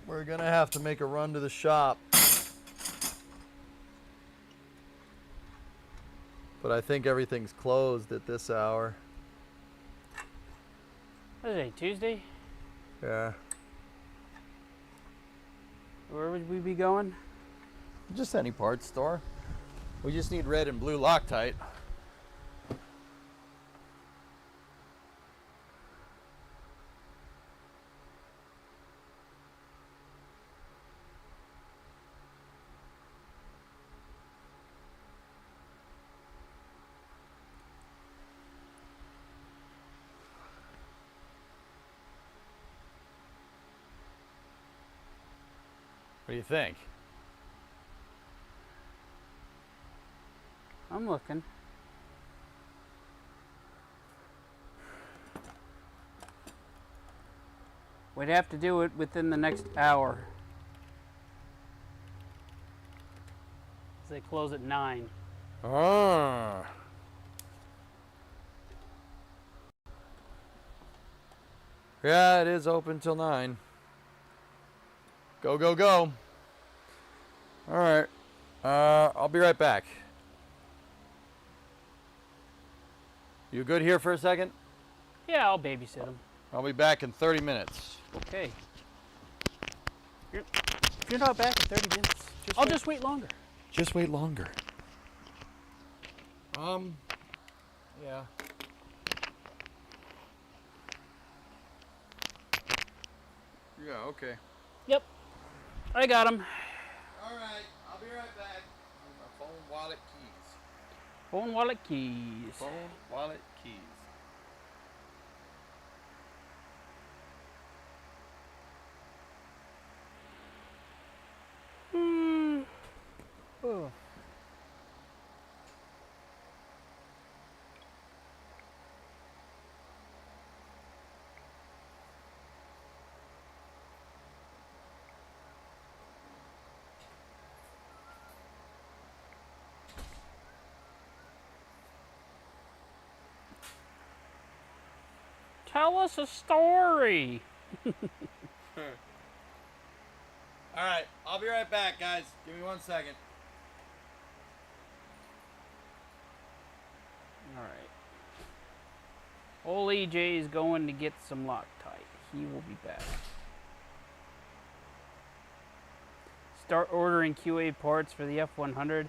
We're gonna have to make a run to the shop. But I think everything's closed at this hour. What is it, Tuesday? Yeah. Where would we be going? Just any parts store. We just need red and blue Loctite. What do you think? I'm looking. We'd have to do it within the next hour. They close at 9. Ah. Yeah, it is open till 9. Go, go, go. All right. I'll be right back. You good here for a second? Yeah, I'll babysit him. I'll be back in 30 minutes. Okay. If you're not back in 30 minutes, I'll just wait longer. Just wait longer. Yeah. Yeah, okay. Yep. I got him. All right, I'll be right back. My phone, wallet, keys. Phone, wallet, keys. Phone, wallet, keys. Oh. Tell us a story. All right, I'll be right back, guys. Give me 1 second. All right. Old EJ is going to get some Loctite. He will be back. Start ordering QA parts for the F100.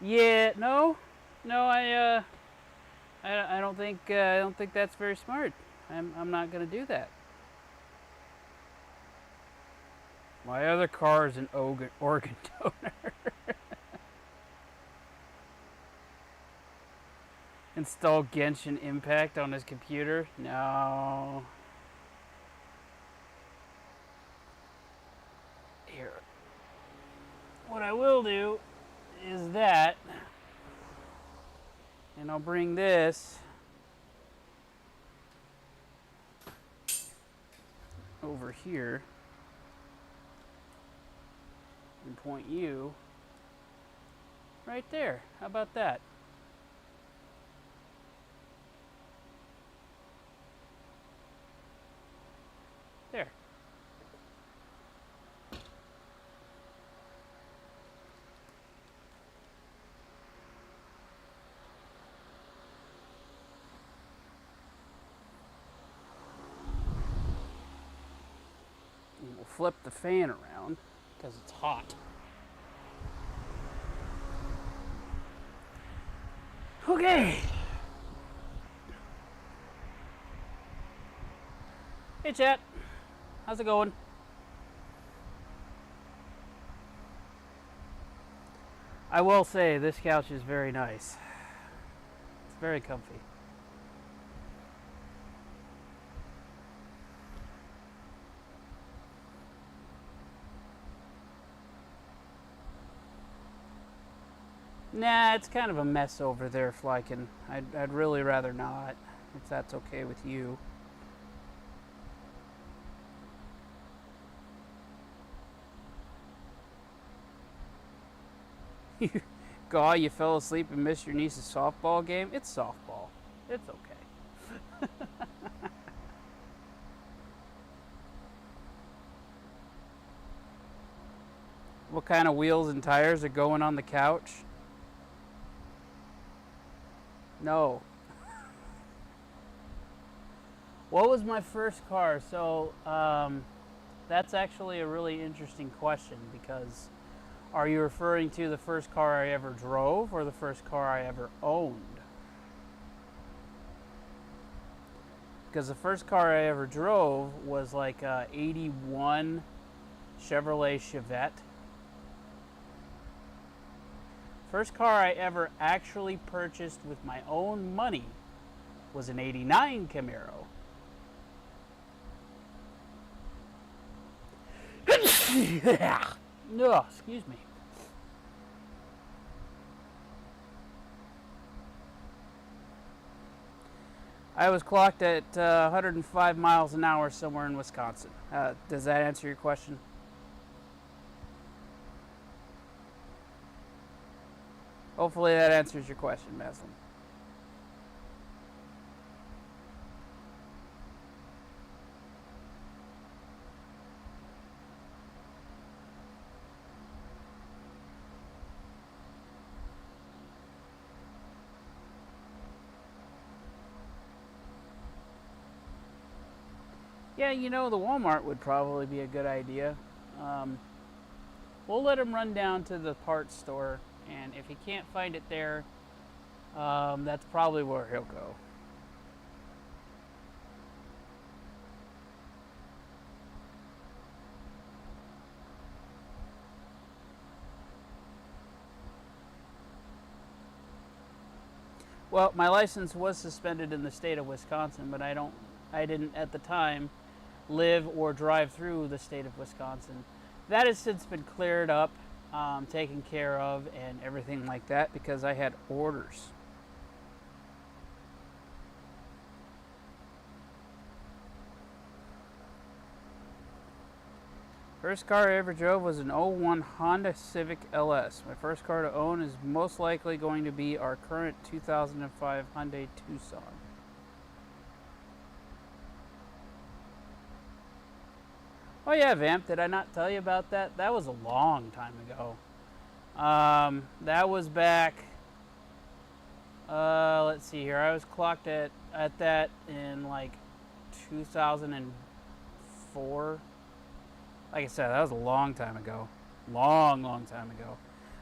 Yeah, no, I don't think that's very smart. I'm not gonna do that. My other car is an organ donor. Install Genshin Impact on his computer? No. Here. What I will do is that, and I'll bring this over here and point you right there. How about that? There. flip the fan around because it's hot. Okay. Hey, chat. How's it going? I will say this couch is very nice. It's very comfy. Nah, it's kind of a mess over there, Flykin. I'd really rather not, if that's okay with you. Gaw, you fell asleep and missed your niece's softball game? It's softball. It's okay. What kind of wheels and tires are going on the couch? No. What was my first car? So, that's actually a really interesting question, because are you referring to the first car I ever drove or the first car I ever owned? Because the first car I ever drove was like a 81 Chevrolet Chevette. First car I ever actually purchased with my own money was an 89 Camaro. No, excuse me. I was clocked at 105 miles an hour somewhere in Wisconsin. Does that answer your question? Hopefully that answers your question, Maslin. Yeah, you know, the Walmart would probably be a good idea. We'll let him run down to the parts store, and if he can't find it there, that's probably where he'll go. Well, my license was suspended in the state of Wisconsin, but I didn't at the time live or drive through the state of Wisconsin. That has since been cleared up, taken care of, and everything like that, because I had orders. First car I ever drove was an 01 Honda Civic LS. My first car to own is most likely going to be our current 2005 Hyundai Tucson. Oh yeah, Vamp, did I not tell you about that? That was a long time ago. That was back, let's see here, I was clocked at that in like 2004. Like I said, that was a long time ago. Long time ago.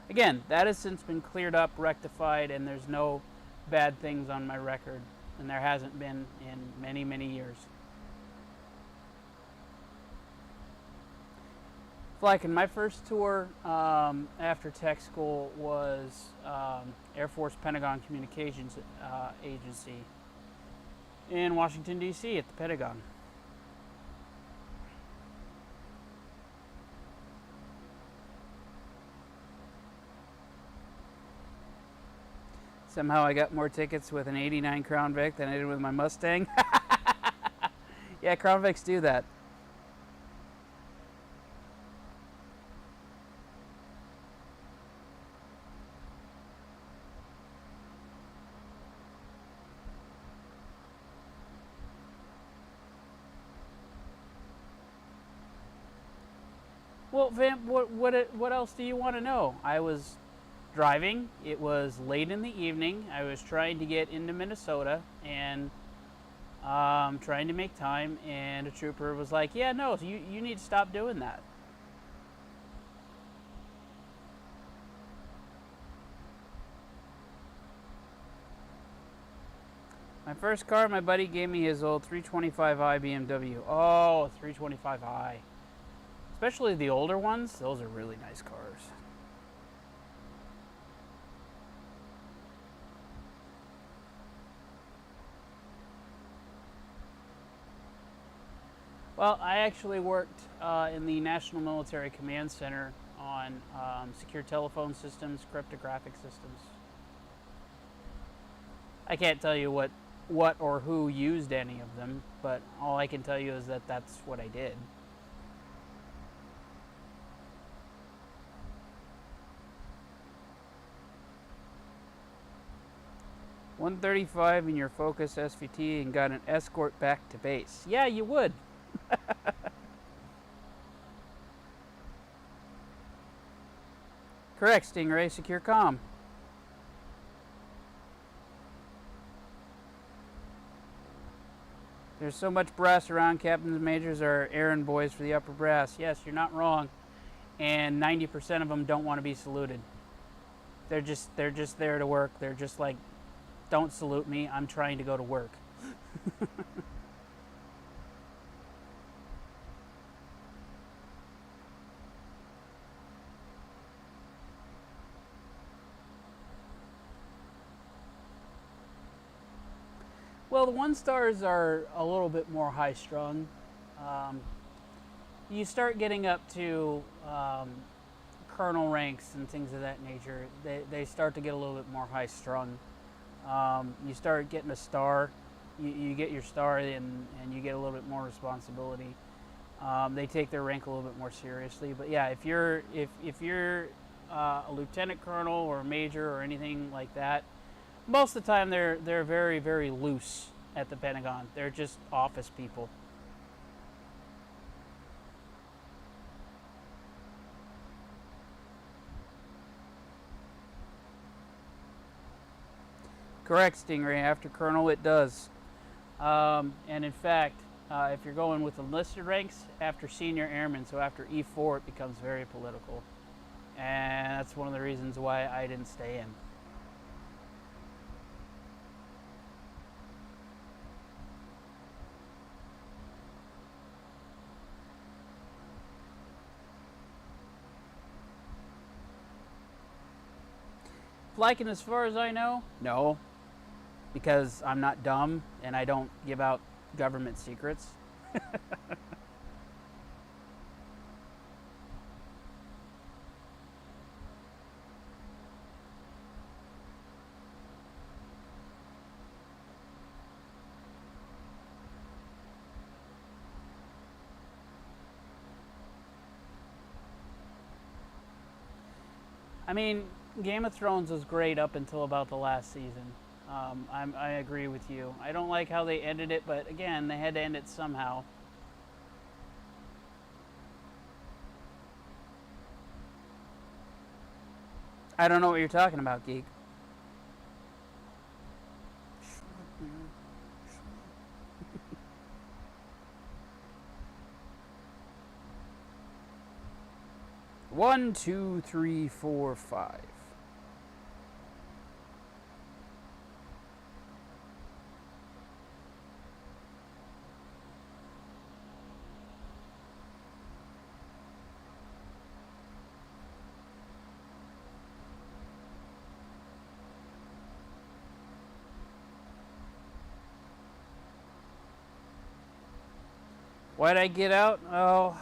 Again, that has since been cleared up, rectified, and there's no bad things on my record, and there hasn't been in many, many years. Like in my first tour after tech school was Air Force Pentagon Communications Agency in Washington, D.C. at the Pentagon. Somehow I got more tickets with an 89 Crown Vic than I did with my Mustang. Yeah, Crown Vics do that. Well, Vamp, what else do you want to know? I was driving. It was late in the evening. I was trying to get into Minnesota, and trying to make time, and a trooper was like, yeah, no, you need to stop doing that. My first car, my buddy gave me his old 325i BMW. Oh, 325i. Especially the older ones, those are really nice cars. Well, I actually worked in the National Military Command Center on secure telephone systems, cryptographic systems. I can't tell you what or who used any of them, but all I can tell you is that that's what I did. $135 in your Focus SVT and got an escort back to base. Yeah, you would. Correct, Stingray. Secure comm. There's so much brass around. Captains and majors are errand boys for the upper brass. Yes, you're not wrong. And 90% of them don't want to be saluted. They're just there to work. They're just like, don't salute me. I'm trying to go to work. Well, the 1-stars are a little bit more high-strung. You start getting up to colonel ranks and things of that nature. They start to get a little bit more high-strung. You start getting a star. You get your star, and you get a little bit more responsibility. They take their rank a little bit more seriously. But yeah, if you're a lieutenant colonel or a major or anything like that, most of the time they're very, very loose at the Pentagon. They're just office people. Correct, Stingray. After colonel, it does. And in fact, if you're going with enlisted ranks, after senior airman, so after E4, it becomes very political. And that's one of the reasons why I didn't stay in. Flyking, as far as I know, no, because I'm not dumb and I don't give out government secrets. I mean, Game of Thrones was great up until about the last season. I agree with you. I don't like how they ended it, but again, they had to end it somehow. I don't know what you're talking about, Geek. One, two, three, four, five. Why'd I get out? Oh,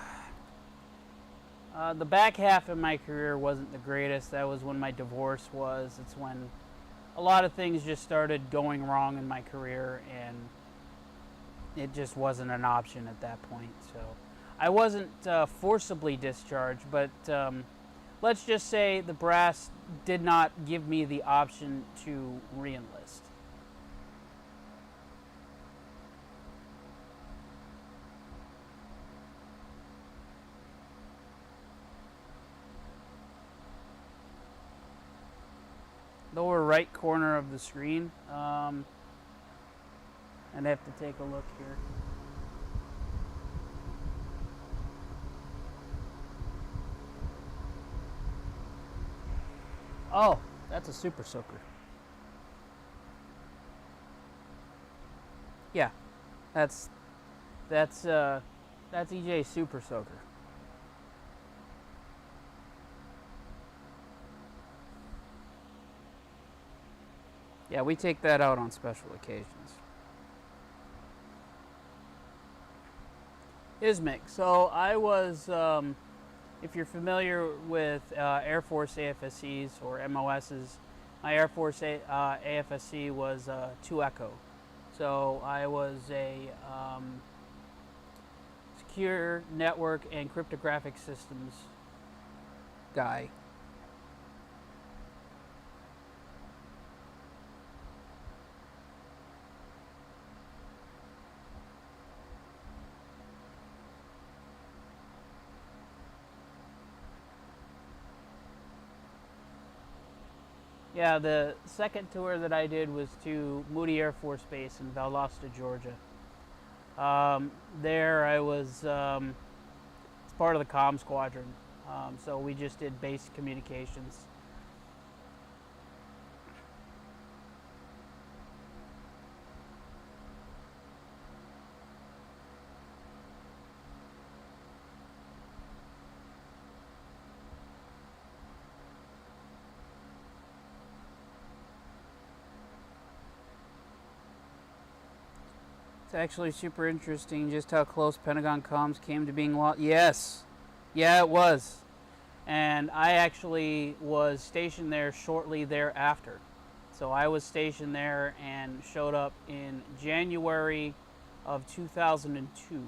the back half of my career wasn't the greatest. That was when my divorce was. It's when a lot of things just started going wrong in my career, and it just wasn't an option at that point. So I wasn't forcibly discharged, but let's just say the brass did not give me the option to re-enlist. Lower right corner of the screen. I'd have to take a look here. Oh, that's a Super Soaker. Yeah, that's EJ's Super Soaker. Yeah, we take that out on special occasions. ISMIC. So I was, if you're familiar with Air Force AFSCs or MOSs, my Air Force AFSC was 2 Echo. So I was a secure network and cryptographic systems guy. Yeah, the second tour that I did was to Moody Air Force Base in Valdosta, Georgia. There I was it's part of the comm squadron, so we just did base communications. It's actually super interesting just how close Pentagon comms came to being lost. Yes. Yeah, it was. And I actually was stationed there shortly thereafter. So I was stationed there and showed up in January of 2002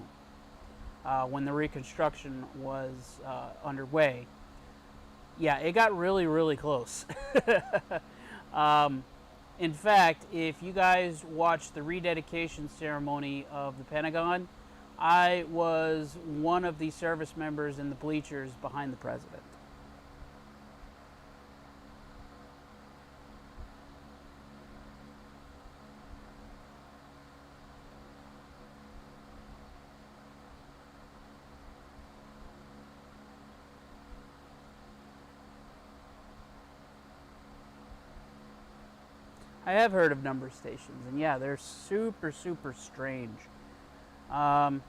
when the reconstruction was underway. Yeah, it got really, really close. In fact, if you guys watched the rededication ceremony of the Pentagon, I was one of the service members in the bleachers behind the president. I have heard of number stations, and yeah, they're super, super strange. I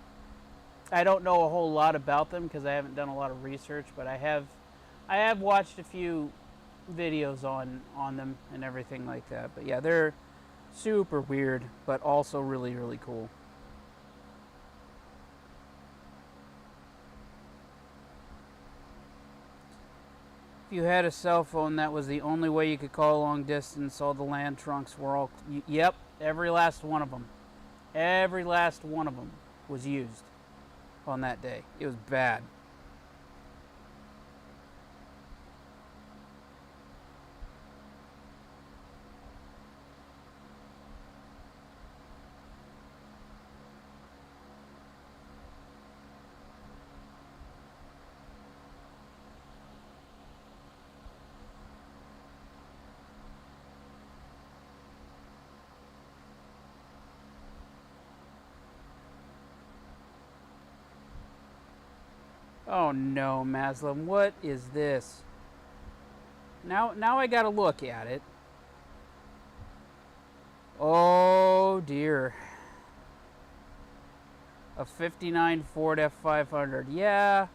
don't know a whole lot about them because I haven't done a lot of research, but I have watched a few videos on them and everything like that. But yeah, they're super weird, but also really, really cool. If you had a cell phone, that was the only way you could call long distance. All the land trunks were all... Yep, every last one of them. Every last one of them was used on that day. It was bad. Oh no, Maslam, what is this? Now I gotta look at it. Oh dear. A 59 Ford F500. Yeah,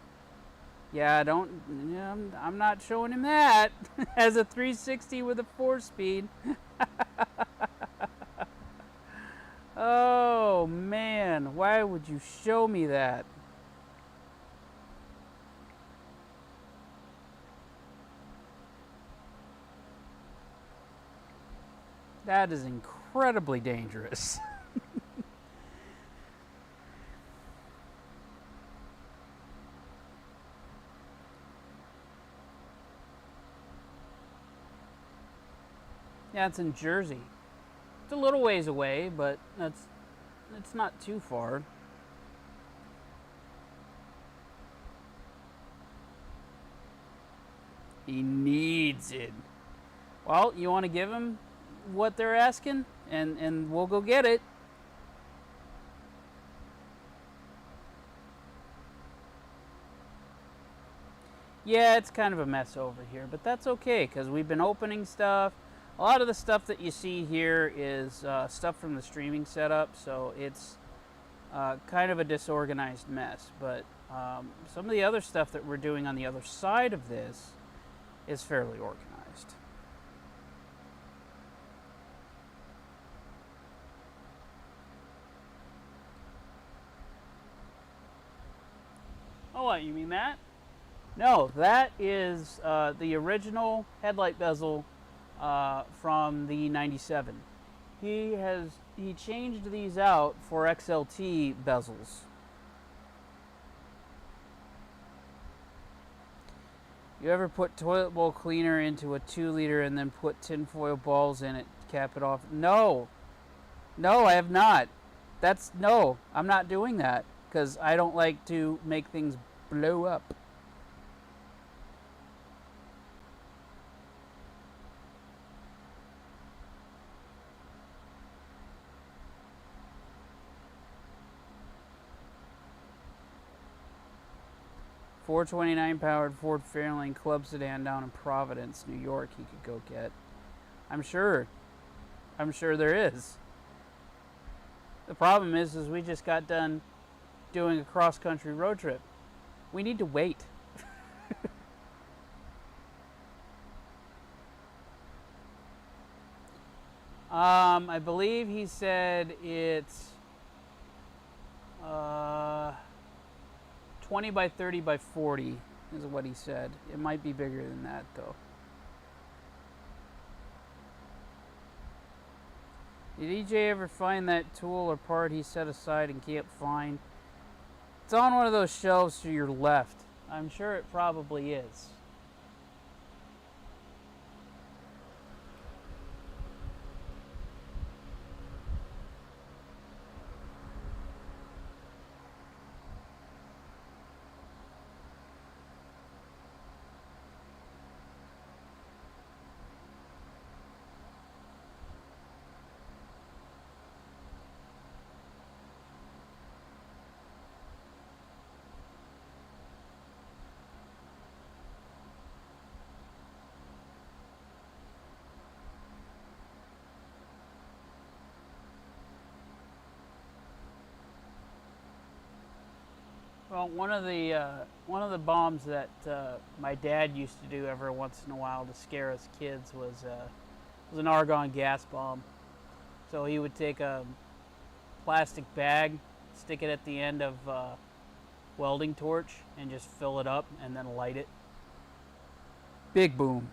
I'm not showing him that. As a 360 with a 4-speed. Oh man, why would you show me that? That is incredibly dangerous. Yeah, it's in Jersey. It's a little ways away, but it's not too far. He needs it. Well, you want to give him what they're asking, and we'll go get it. Yeah, it's kind of a mess over here, but that's okay because we've been opening stuff. A lot of the stuff that you see here is stuff from the streaming setup, so it's kind of a disorganized mess. But some of the other stuff that we're doing on the other side of this is fairly organized. Oh, what, you mean that? No, that is the original headlight bezel from the 97. He changed these out for XLT bezels. You ever put toilet bowl cleaner into a 2-liter and then put tinfoil balls in it to cap it off? No. No, I have not. No, I'm not doing that because I don't like to make things blow up. .429 powered Ford Fairlane Club sedan down in Providence, New York he could go get. I'm sure there is. The problem is we just got done doing a cross-country road trip. We need to wait. I believe he said it's 20 by 30 by 40 is what he said. It might be bigger than that though. Did EJ ever find that tool or part he set aside and can't find? It's on one of those shelves to your left. I'm sure it probably is. Well, one of the bombs that my dad used to do every once in a while to scare us kids was an argon gas bomb. So he would take a plastic bag, stick it at the end of a welding torch, and just fill it up and then light it. Big boom.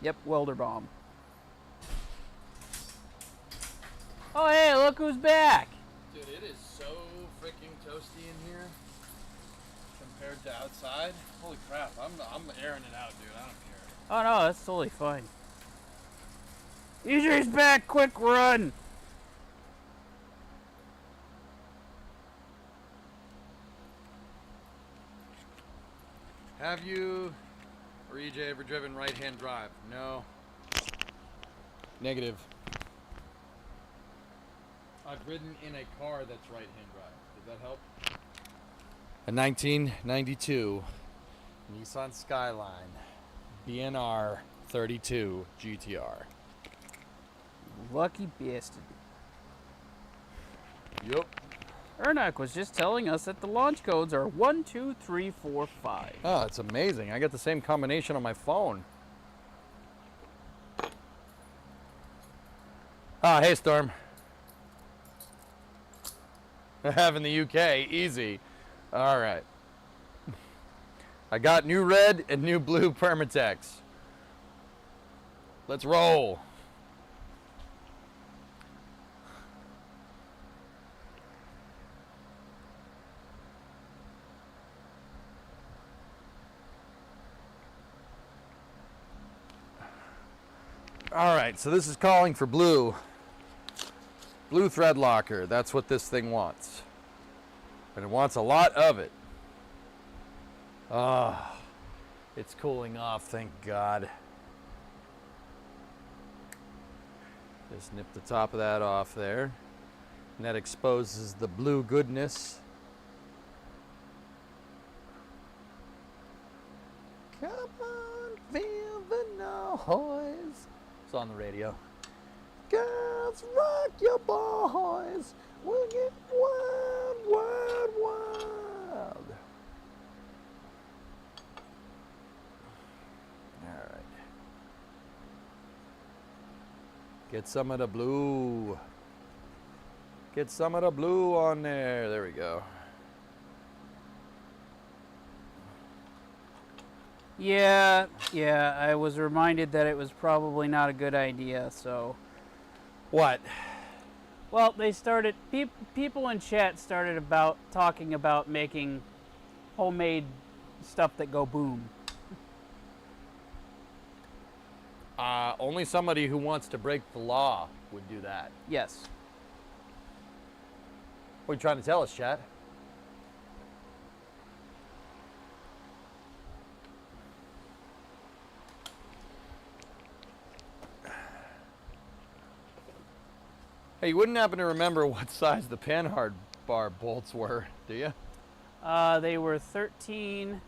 Yep, welder bomb. Oh, hey, look who's back! Dude, it is so freaking toasty in here compared to outside. Holy crap, I'm airing it out, dude. I don't care. Oh no, that's totally fine. EJ's back, quick run! Have you or EJ ever driven right-hand drive? No. Negative. I've ridden in a car that's right-hand drive. Does that help? A 1992 Nissan Skyline BNR 32 GTR. Lucky bastard. Yup. Ernak was just telling us that the launch codes are 1, 2, 3, 4, 5. Oh, it's amazing. I got the same combination on my phone. Ah, hey, Storm. I have in the UK, easy. All right. I got new red and new blue Permatex. Let's roll. All right, so this is calling for blue. Blue thread locker, that's what this thing wants. And it wants a lot of it. Ah, it's cooling off, thank God. Just nip the top of that off there. And that exposes the blue goodness. boys. It's on the radio. Girls, rock your boys. We'll get wild, wild, wild. All right. Get some of the blue. Get some of the blue on there. There we go. Yeah, I was reminded that it was probably not a good idea, so. What? Well, they started, people in chat started talking about making homemade stuff that go boom. Only somebody who wants to break the law would do that. Yes. What are you trying to tell us, chat? Hey, you wouldn't happen to remember what size the panhard bar bolts were, do you? They were 13,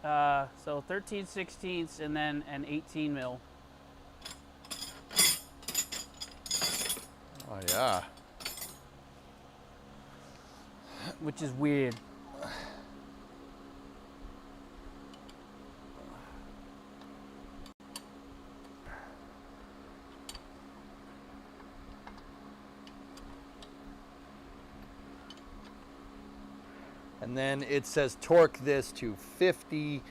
so 13/16 and then an 18 mil. Oh, yeah. Which is weird. And then it says torque this to 50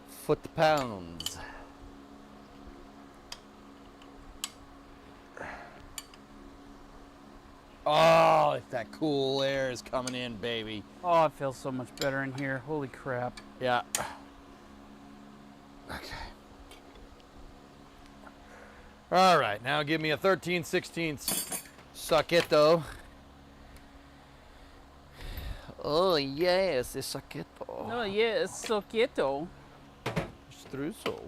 foot-pounds. Oh, that cool air is coming in, baby. Oh, it feels so much better in here. Holy crap. Yeah. Okay. All right, now give me a 13/16 saqueto. Oh, yes, it's saqueto. Oh, yeah, it's so quieto. Struzzo.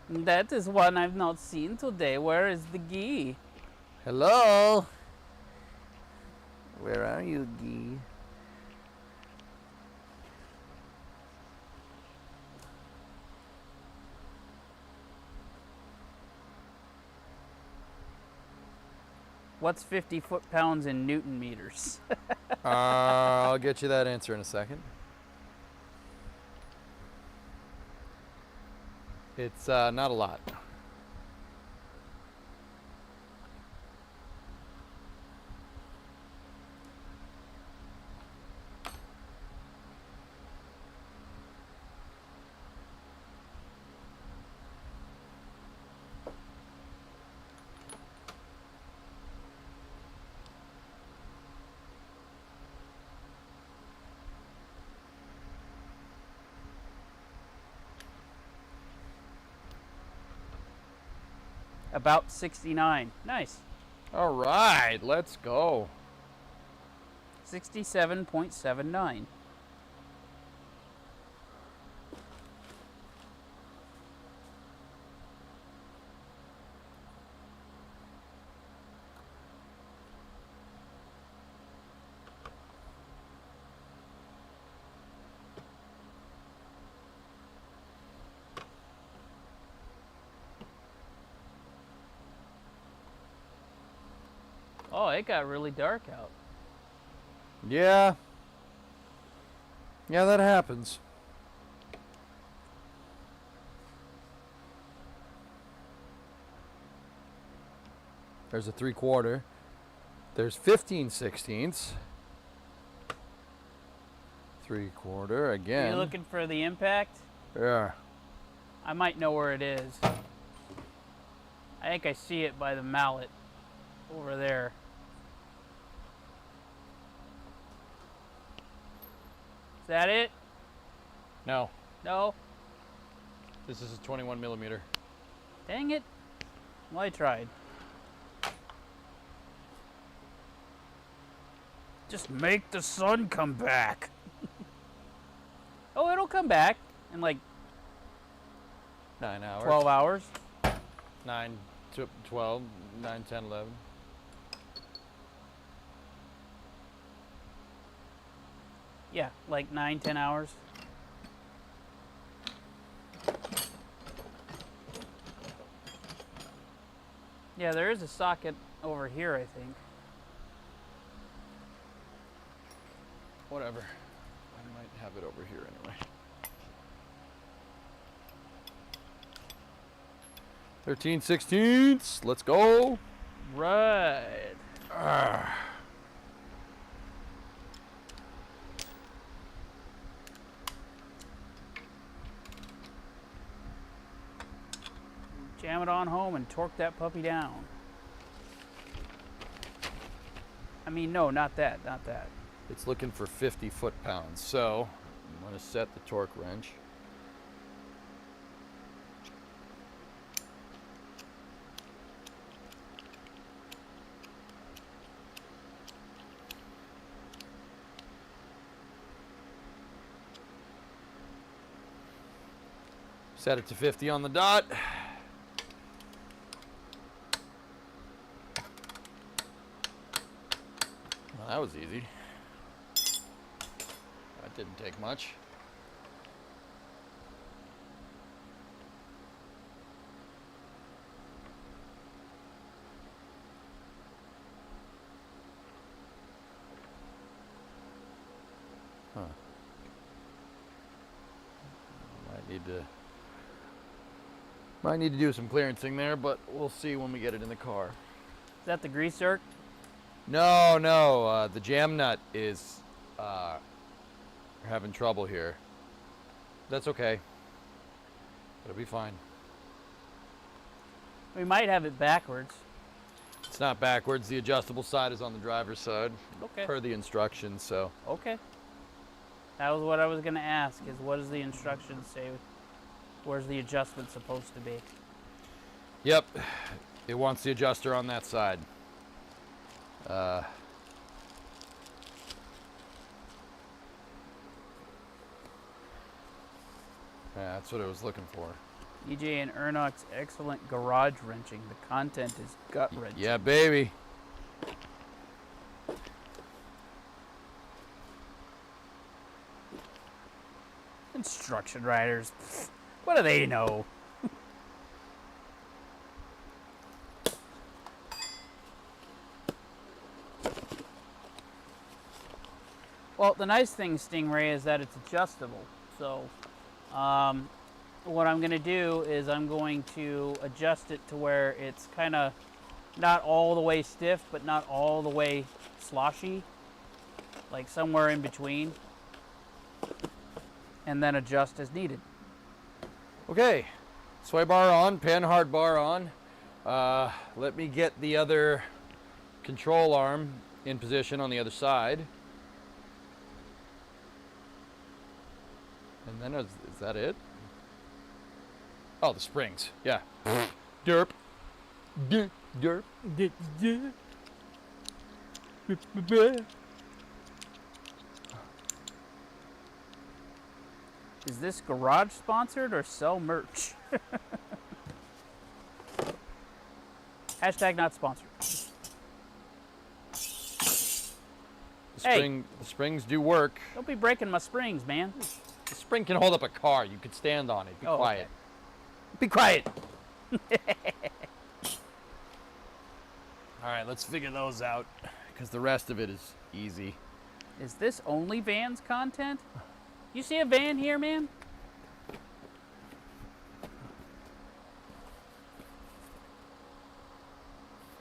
That is one I've not seen today. Where is the ghee? Hello? Where are you, ghee? What's 50 foot-pounds in Newton meters? I'll get you that answer in a second. It's not a lot. About 69. Nice. All right, let's go. 67.79. Oh, it got really dark out. Yeah. Yeah, that happens. There's a 3/4. There's 15/16. 3/4 again. Are you looking for the impact? Yeah. I might know where it is. I think I see it by the mallet over there. Is that it? No. No? This is a 21 millimeter. Dang it. Well, I tried. Just make the sun come back. Oh, it'll come back in like 9 hours. 12 hours. 9, 12, 9, 10, 11. Yeah, like 9-10 hours. Yeah, there is a socket over here, I think. Whatever. I might have it over here anyway. 13/16. Let's go. Right. Jam it on home and torque that puppy down. I mean, no, not that, not that. It's looking for 50 foot-pounds, so I'm going to set the torque wrench. Set it to 50 on the dot. Well, that was easy. That didn't take much. Huh. Might need to do some clearancing there, but we'll see when we get it in the car. Is that the grease zerk? No, no, the jam nut is having trouble here. That's okay. It'll be fine. We might have it backwards. It's not backwards. The adjustable side is on the driver's side, Okay. per the instructions, so. Okay. That was what I was going to ask, is what does the instructions say? Where's the adjustment supposed to be? Yep, it wants the adjuster on that side. Yeah, that's what I was looking for. EJ and Ernock's excellent garage wrenching. The content is gut wrenching. Yeah, baby. Instruction writers. What do they know? Well, the nice thing, Stingray, is that it's adjustable. So, what I'm going to do is I'm going to adjust it to where it's kind of not all the way stiff, but not all the way sloshy. Like somewhere in between. And then adjust as needed. Okay, sway bar on, panhard bar on. Let me get the other control arm in position on the other side. And then is that it? Oh, the springs, yeah. Derp. Derp. Is this garage sponsored or sell merch? Hashtag not sponsored. The springs do work. Don't be breaking my springs, man. The spring can hold up a car. You could stand on it. Be quiet. Okay. Be quiet. All right, let's figure those out because the rest of it is easy. Is this only Van's content? You see a van here, man?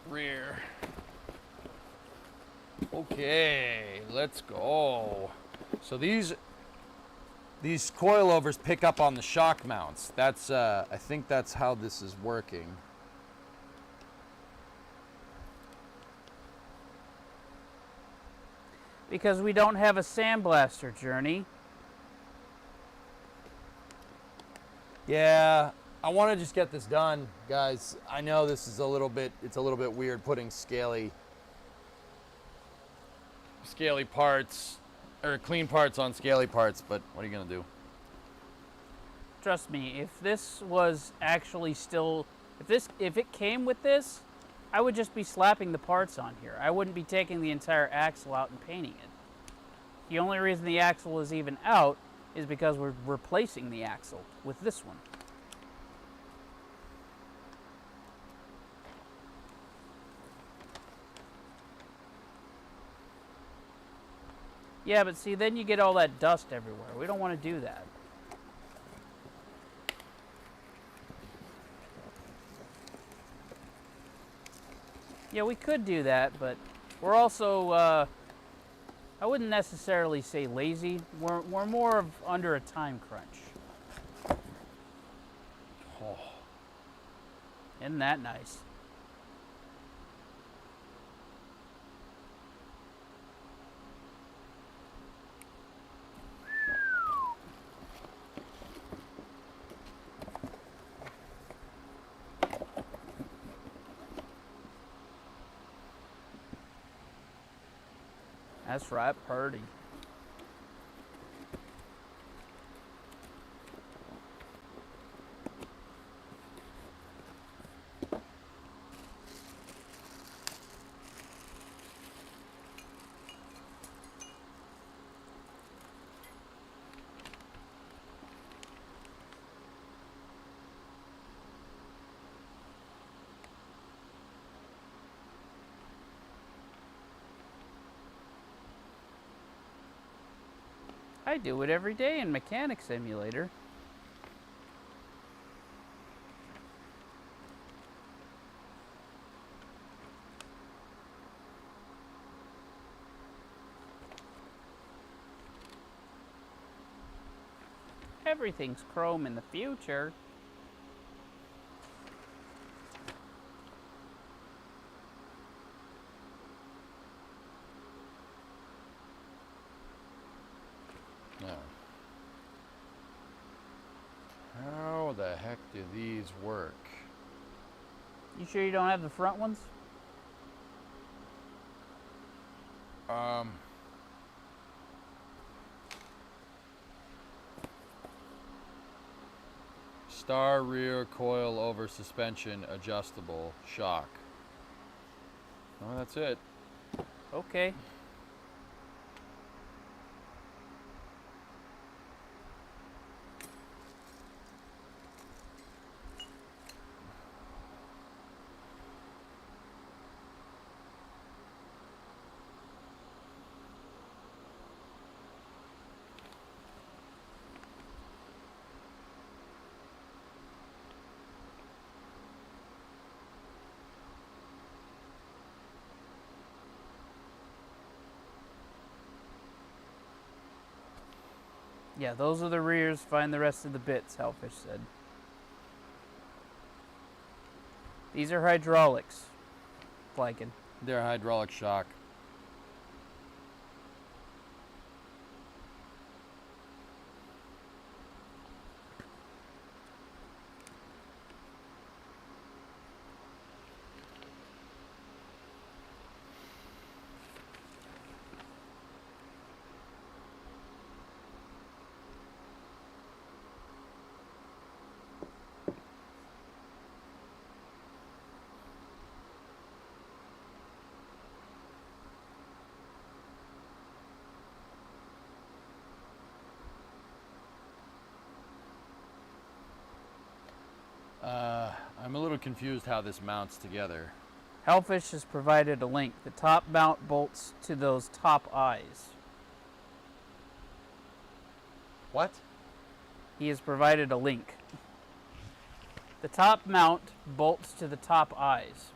Rear. Okay, let's go. So these coilovers pick up on the shock mounts. That's I think that's how this is working. Because we don't have a sandblaster, Journey. Yeah, I want to just get this done, guys. I know this is it's a little bit weird putting scaly parts or clean parts on scaly parts, but what are you gonna do? Trust me, if this was actually still, if it came with this, I would just be slapping the parts on here. I wouldn't be taking the entire axle out and painting it. The only reason the axle is even out is because we're replacing the axle with this one. Yeah, but see, then you get all that dust everywhere. We don't want to do that. Yeah, we could do that, but we're also, I wouldn't necessarily say lazy. We're more of under a time crunch. Oh. Isn't that nice? That's right, Purdy. I do it every day in Mechanic Simulator. Everything's chrome in the future. How the heck do these work? You sure you don't have the front ones? Star rear coil over suspension adjustable shock. Oh, that's it. Okay. Yeah, those are the rears. Find the rest of the bits, Hellfish said. These are hydraulics. Flanking. They're hydraulic shock. I'm a little confused how this mounts together. Hellfish has provided a link. The top mount bolts to those top eyes. What? He has provided a link. The top mount bolts to the top eyes.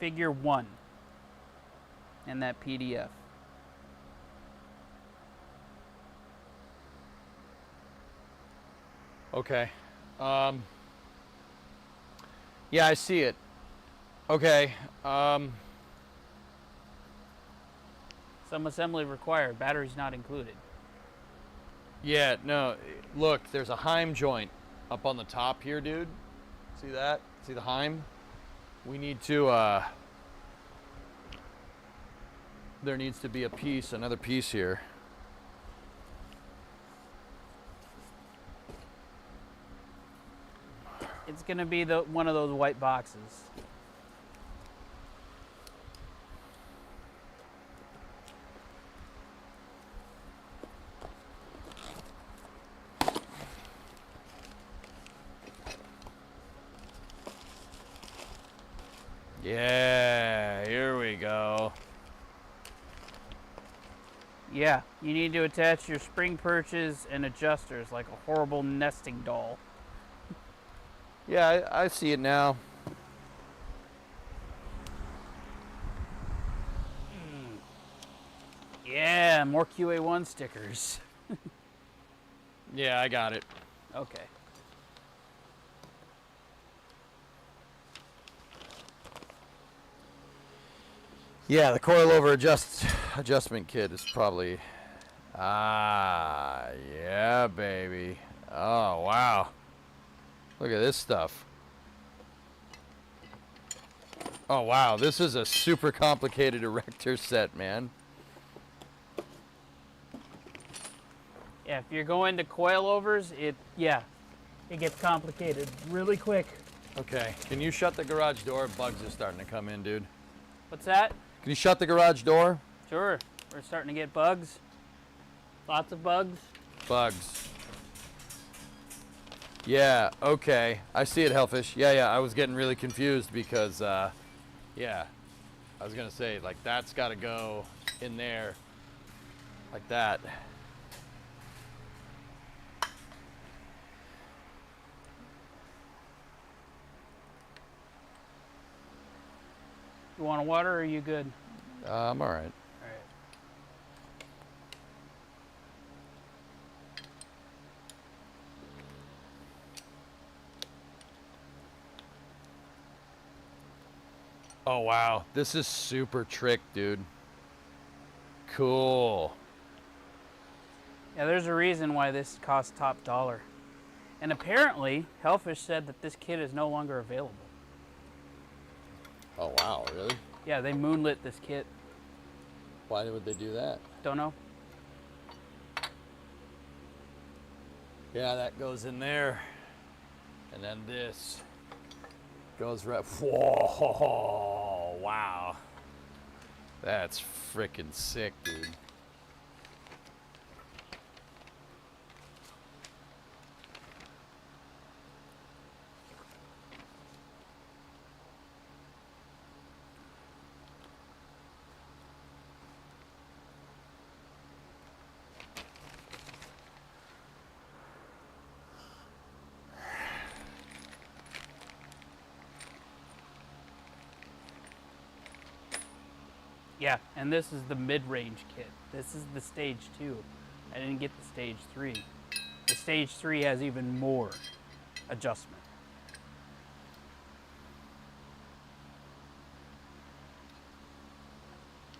Figure 1 in that PDF. Okay. Yeah, I see it. Okay. Some assembly required. Batteries not included. Yeah, no. Look, there's a Heim joint up on the top here, dude. See that? See the Heim? We need to, there needs to be a piece, another piece here. going to be one of those white boxes. Yeah, here we go. Yeah, you need to attach your spring perches and adjusters like a horrible nesting doll. Yeah, I see it now. Yeah, more QA1 stickers. Yeah, I got it. Okay. Yeah, the coilover adjustment kit is probably... Ah, yeah, baby. Oh, wow. Look at this stuff. Oh, wow. This is a super complicated erector set, man. Yeah, if you're going to coilovers, it gets complicated really quick. Okay, can you shut the garage door? Bugs are starting to come in, dude. What's that? Can you shut the garage door? Sure. We're starting to get bugs. Lots of bugs. Bugs. Yeah, okay. I see it, Hellfish. Yeah, I was getting really confused because, yeah. I was going to say, like, that's got to go in there like that. You want a water or are you good? I'm all right. All right. Oh, wow. This is super trick, dude. Cool. Yeah, there's a reason why this costs top dollar. And apparently, Hellfish said that this kit is no longer available. Oh, wow. Really? Yeah, they moonlit this kit. Why would they do that? Don't know. Yeah, that goes in there. And then this goes right. Whoa, wow. That's freaking sick, dude. Yeah, and this is the mid-range kit. This is the stage 2. I didn't get the stage 3. The stage 3 has even more adjustment.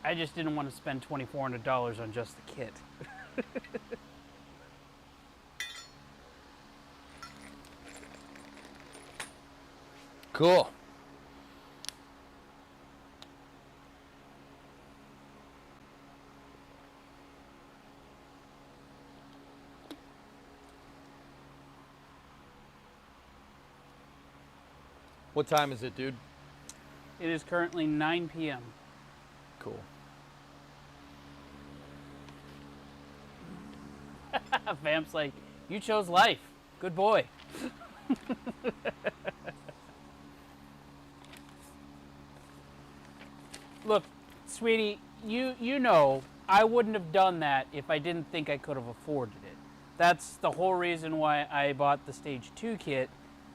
I just didn't want to spend $2,400 on just the kit. Cool. What time is it, dude? It is currently 9 p.m. Cool. Vamp's like, you chose life. Good boy. Look, sweetie, you know I wouldn't have done that if I didn't think I could have afforded it. That's the whole reason why I bought the Stage 2 kit,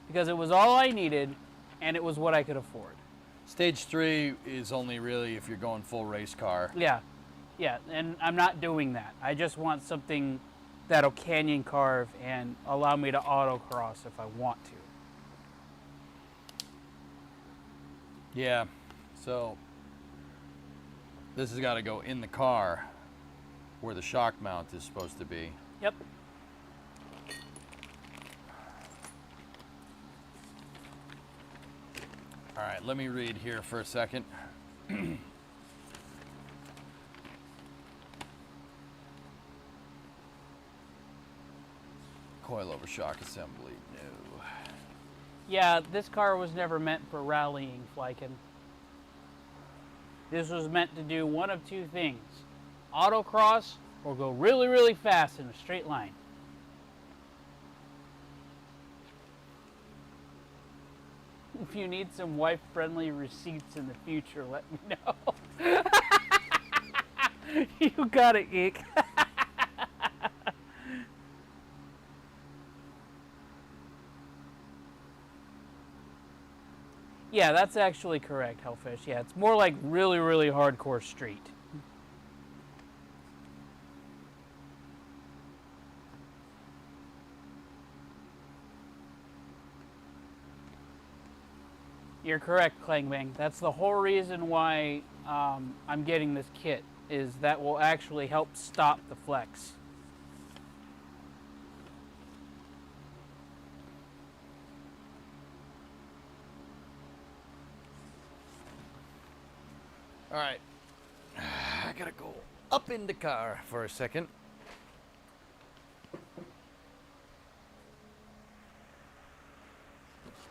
because it was all I needed and it was what I could afford. Stage 3 is only really if you're going full race car. Yeah, and I'm not doing that. I just want something that'll canyon carve and allow me to autocross if I want to. Yeah, so this has got to go in the car where the shock mount is supposed to be. Yep. All right, let me read here for a second. Coilover shock assembly, no. Yeah, this car was never meant for rallying, Flykin. This was meant to do one of two things. Autocross or go really, really fast in a straight line. If you need some wife-friendly receipts in the future, let me know. You got it, geek. Yeah, that's actually correct, Hellfish. Yeah, it's more like really, really hardcore street. You're correct, Clangbang. That's the whole reason why I'm getting this kit, is that will actually help stop the flex. All right. I gotta go up in the car for a second.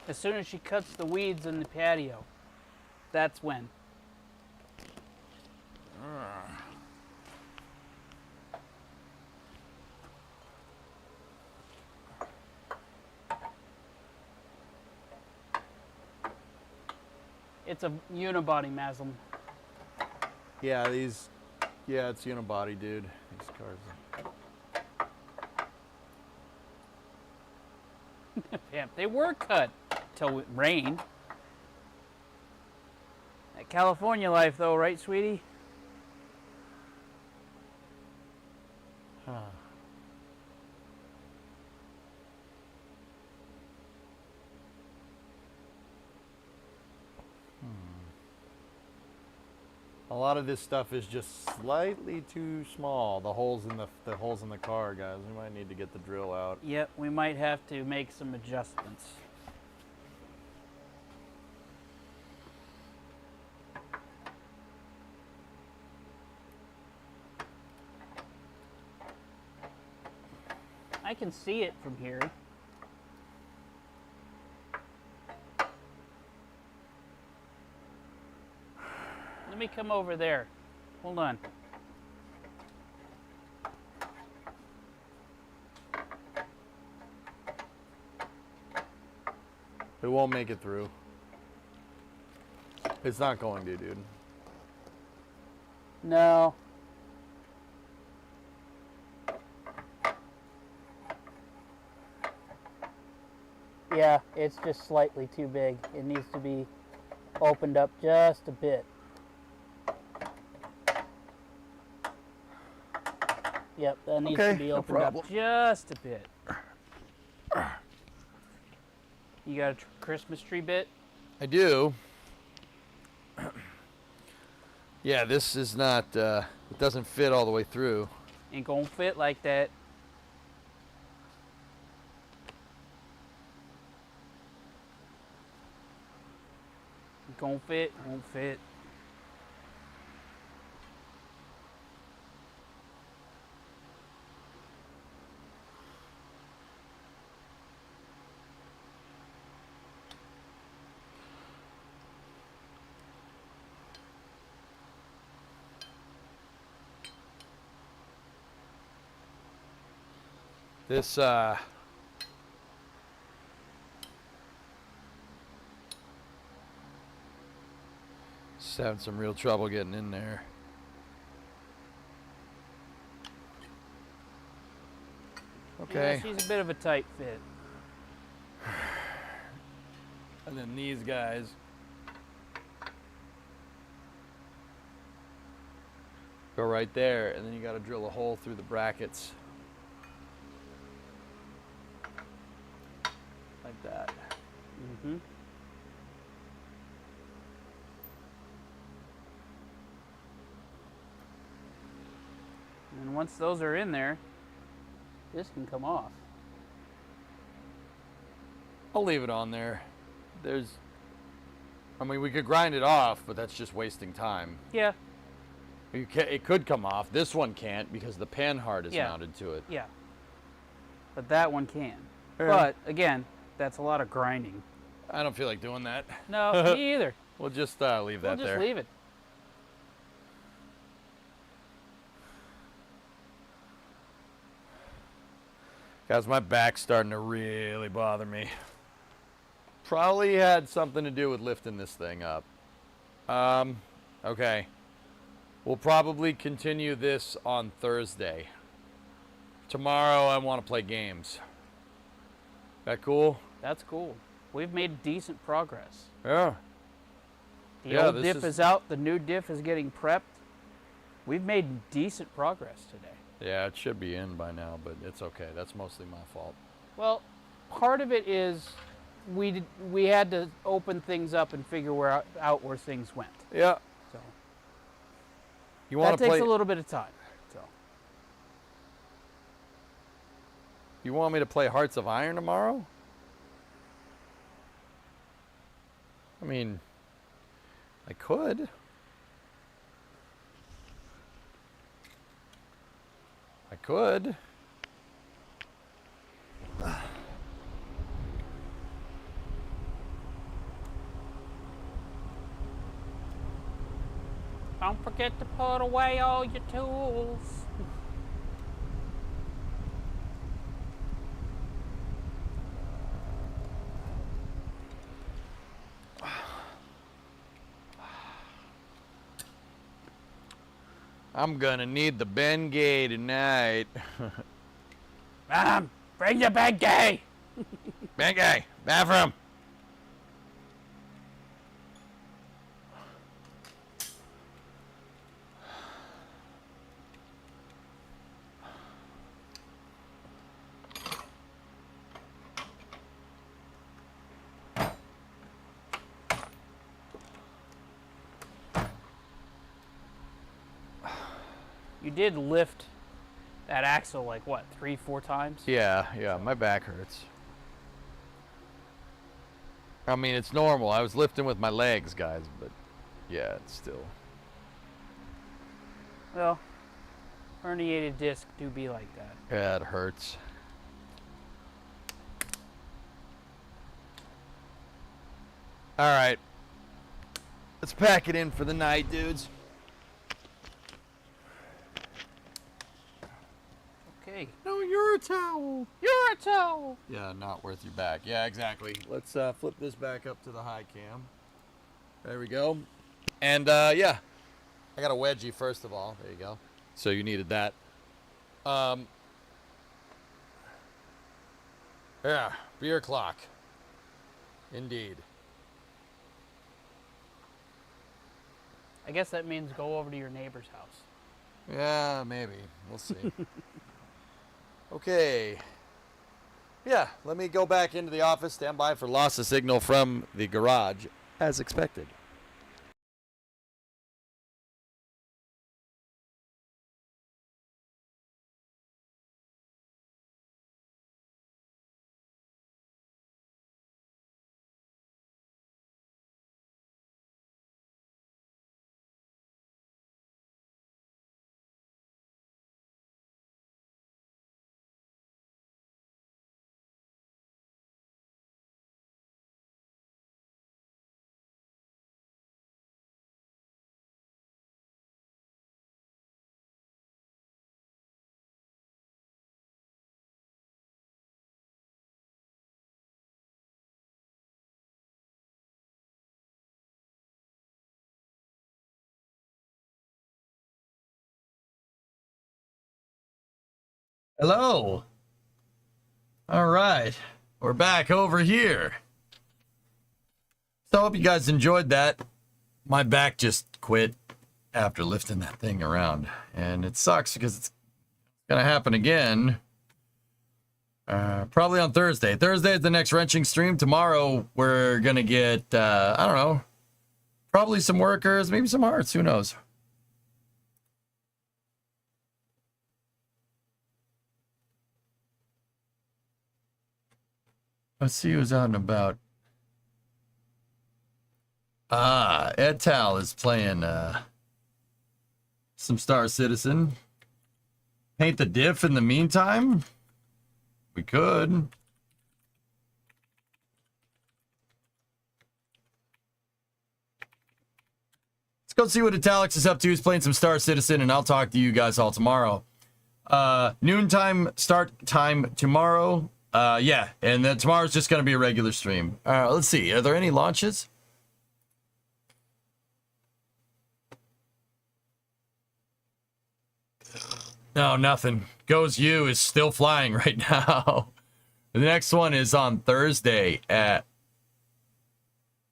As soon as she cuts the weeds in the patio, that's when. It's a unibody Maslam. Yeah, it's unibody, dude. These cars. Yeah, they were cut till it rained. That California life, though, right, sweetie? Huh. A lot of this stuff is just slightly too small. The holes in the car, guys. We might need to get the drill out. Yep, we might have to make some adjustments. I can see it from here. Let me come over there. Hold on. It won't make it through. It's not going to, dude. No. Yeah, it's just slightly too big. It needs to be opened up just a bit. Yep, that needs to be opened up just a bit. You got a Christmas tree bit? I do. Yeah, this is not, it doesn't fit all the way through. Ain't gonna fit like that. Gonna fit, won't fit. This, just having some real trouble getting in there. Okay. Yeah, she's a bit of a tight fit. And then these guys. Go right there, and then you got to drill a hole through the brackets. Like that. Mm-hmm. And once those are in there, this can come off. I'll leave it on there. I mean, we could grind it off, but that's just wasting time. Yeah. It could come off. This one can't because the panhard is mounted to it. Yeah. But that one can. Yeah. But, again, that's a lot of grinding. I don't feel like doing that. No, me either. We'll just leave that We'll there. just leave it. Guys, my back's starting to really bother me. Probably had something to do with lifting this thing up. Okay. We'll probably continue this on Thursday. Tomorrow I want to play games. That cool? That's cool. We've made decent progress. Yeah. The old diff is out. The new diff is getting prepped. We've made decent progress today. Yeah, it should be in by now, but it's okay. That's mostly my fault. Well, part of it is we had to open things up and figure out where things went. Yeah. So you want that to takes a little bit of time. So you want me to play Hearts of Iron tomorrow? I mean, I could. I could. don't forget to put away all your tools. I'm gonna need the Bengay tonight. Mom, bring the Bengay. Bengay, bathroom. You did lift that axle like what, 3-4 times? Yeah, my back hurts. I mean, it's normal. I was lifting with my legs, guys, but yeah, it's still. Well, herniated disc do be like that. Yeah, it hurts. All right. Let's pack it in for the night, dudes. Okay. No, you're a towel. You're a towel. Yeah, not worth your back. Yeah, exactly. Let's flip this back up to the high cam. There we go. And yeah, I got a wedgie first of all. There you go. So you needed that. Yeah, beer clock. Indeed. I guess that means go over to your neighbor's house. Yeah, maybe. We'll see. Okay. Yeah, let me go back into the office. Stand by for loss of signal from the garage, as expected. Hello. All right. We're back over here. So I hope you guys enjoyed that. My back just quit after lifting that thing around. And it sucks because it's going to happen again. Probably on Thursday. Thursday is the next wrenching stream. Tomorrow we're going to get, I don't know, probably some workers, maybe some hearts. Who knows? Let's see who's out and about. Ed Tal is playing some Star Citizen. Paint the diff in the meantime? We could. go see what Italics is up to. He's playing some Star Citizen, and I'll talk to you guys all tomorrow. Noontime start time tomorrow. Yeah, and then tomorrow's just going to be a regular stream. Let's see. Are there any launches? No, nothing. Goes You is still flying right now. The next one is on Thursday at...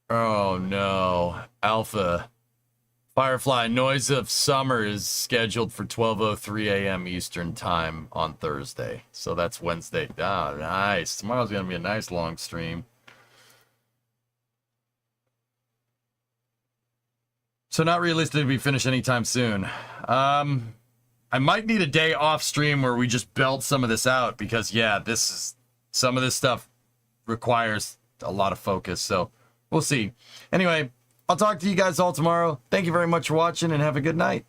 Oh, no. Alpha. Firefly Noise of Summer is scheduled for 12:03 a.m. Eastern Time on Thursday. So that's Wednesday. Ah, nice. Tomorrow's going to be a nice long stream. So not realistic to be finished anytime soon. I might need a day off stream where we just belt some of this out because, yeah, some of this stuff requires a lot of focus. So we'll see. Anyway, I'll talk to you guys all tomorrow. Thank you very much for watching and have a good night.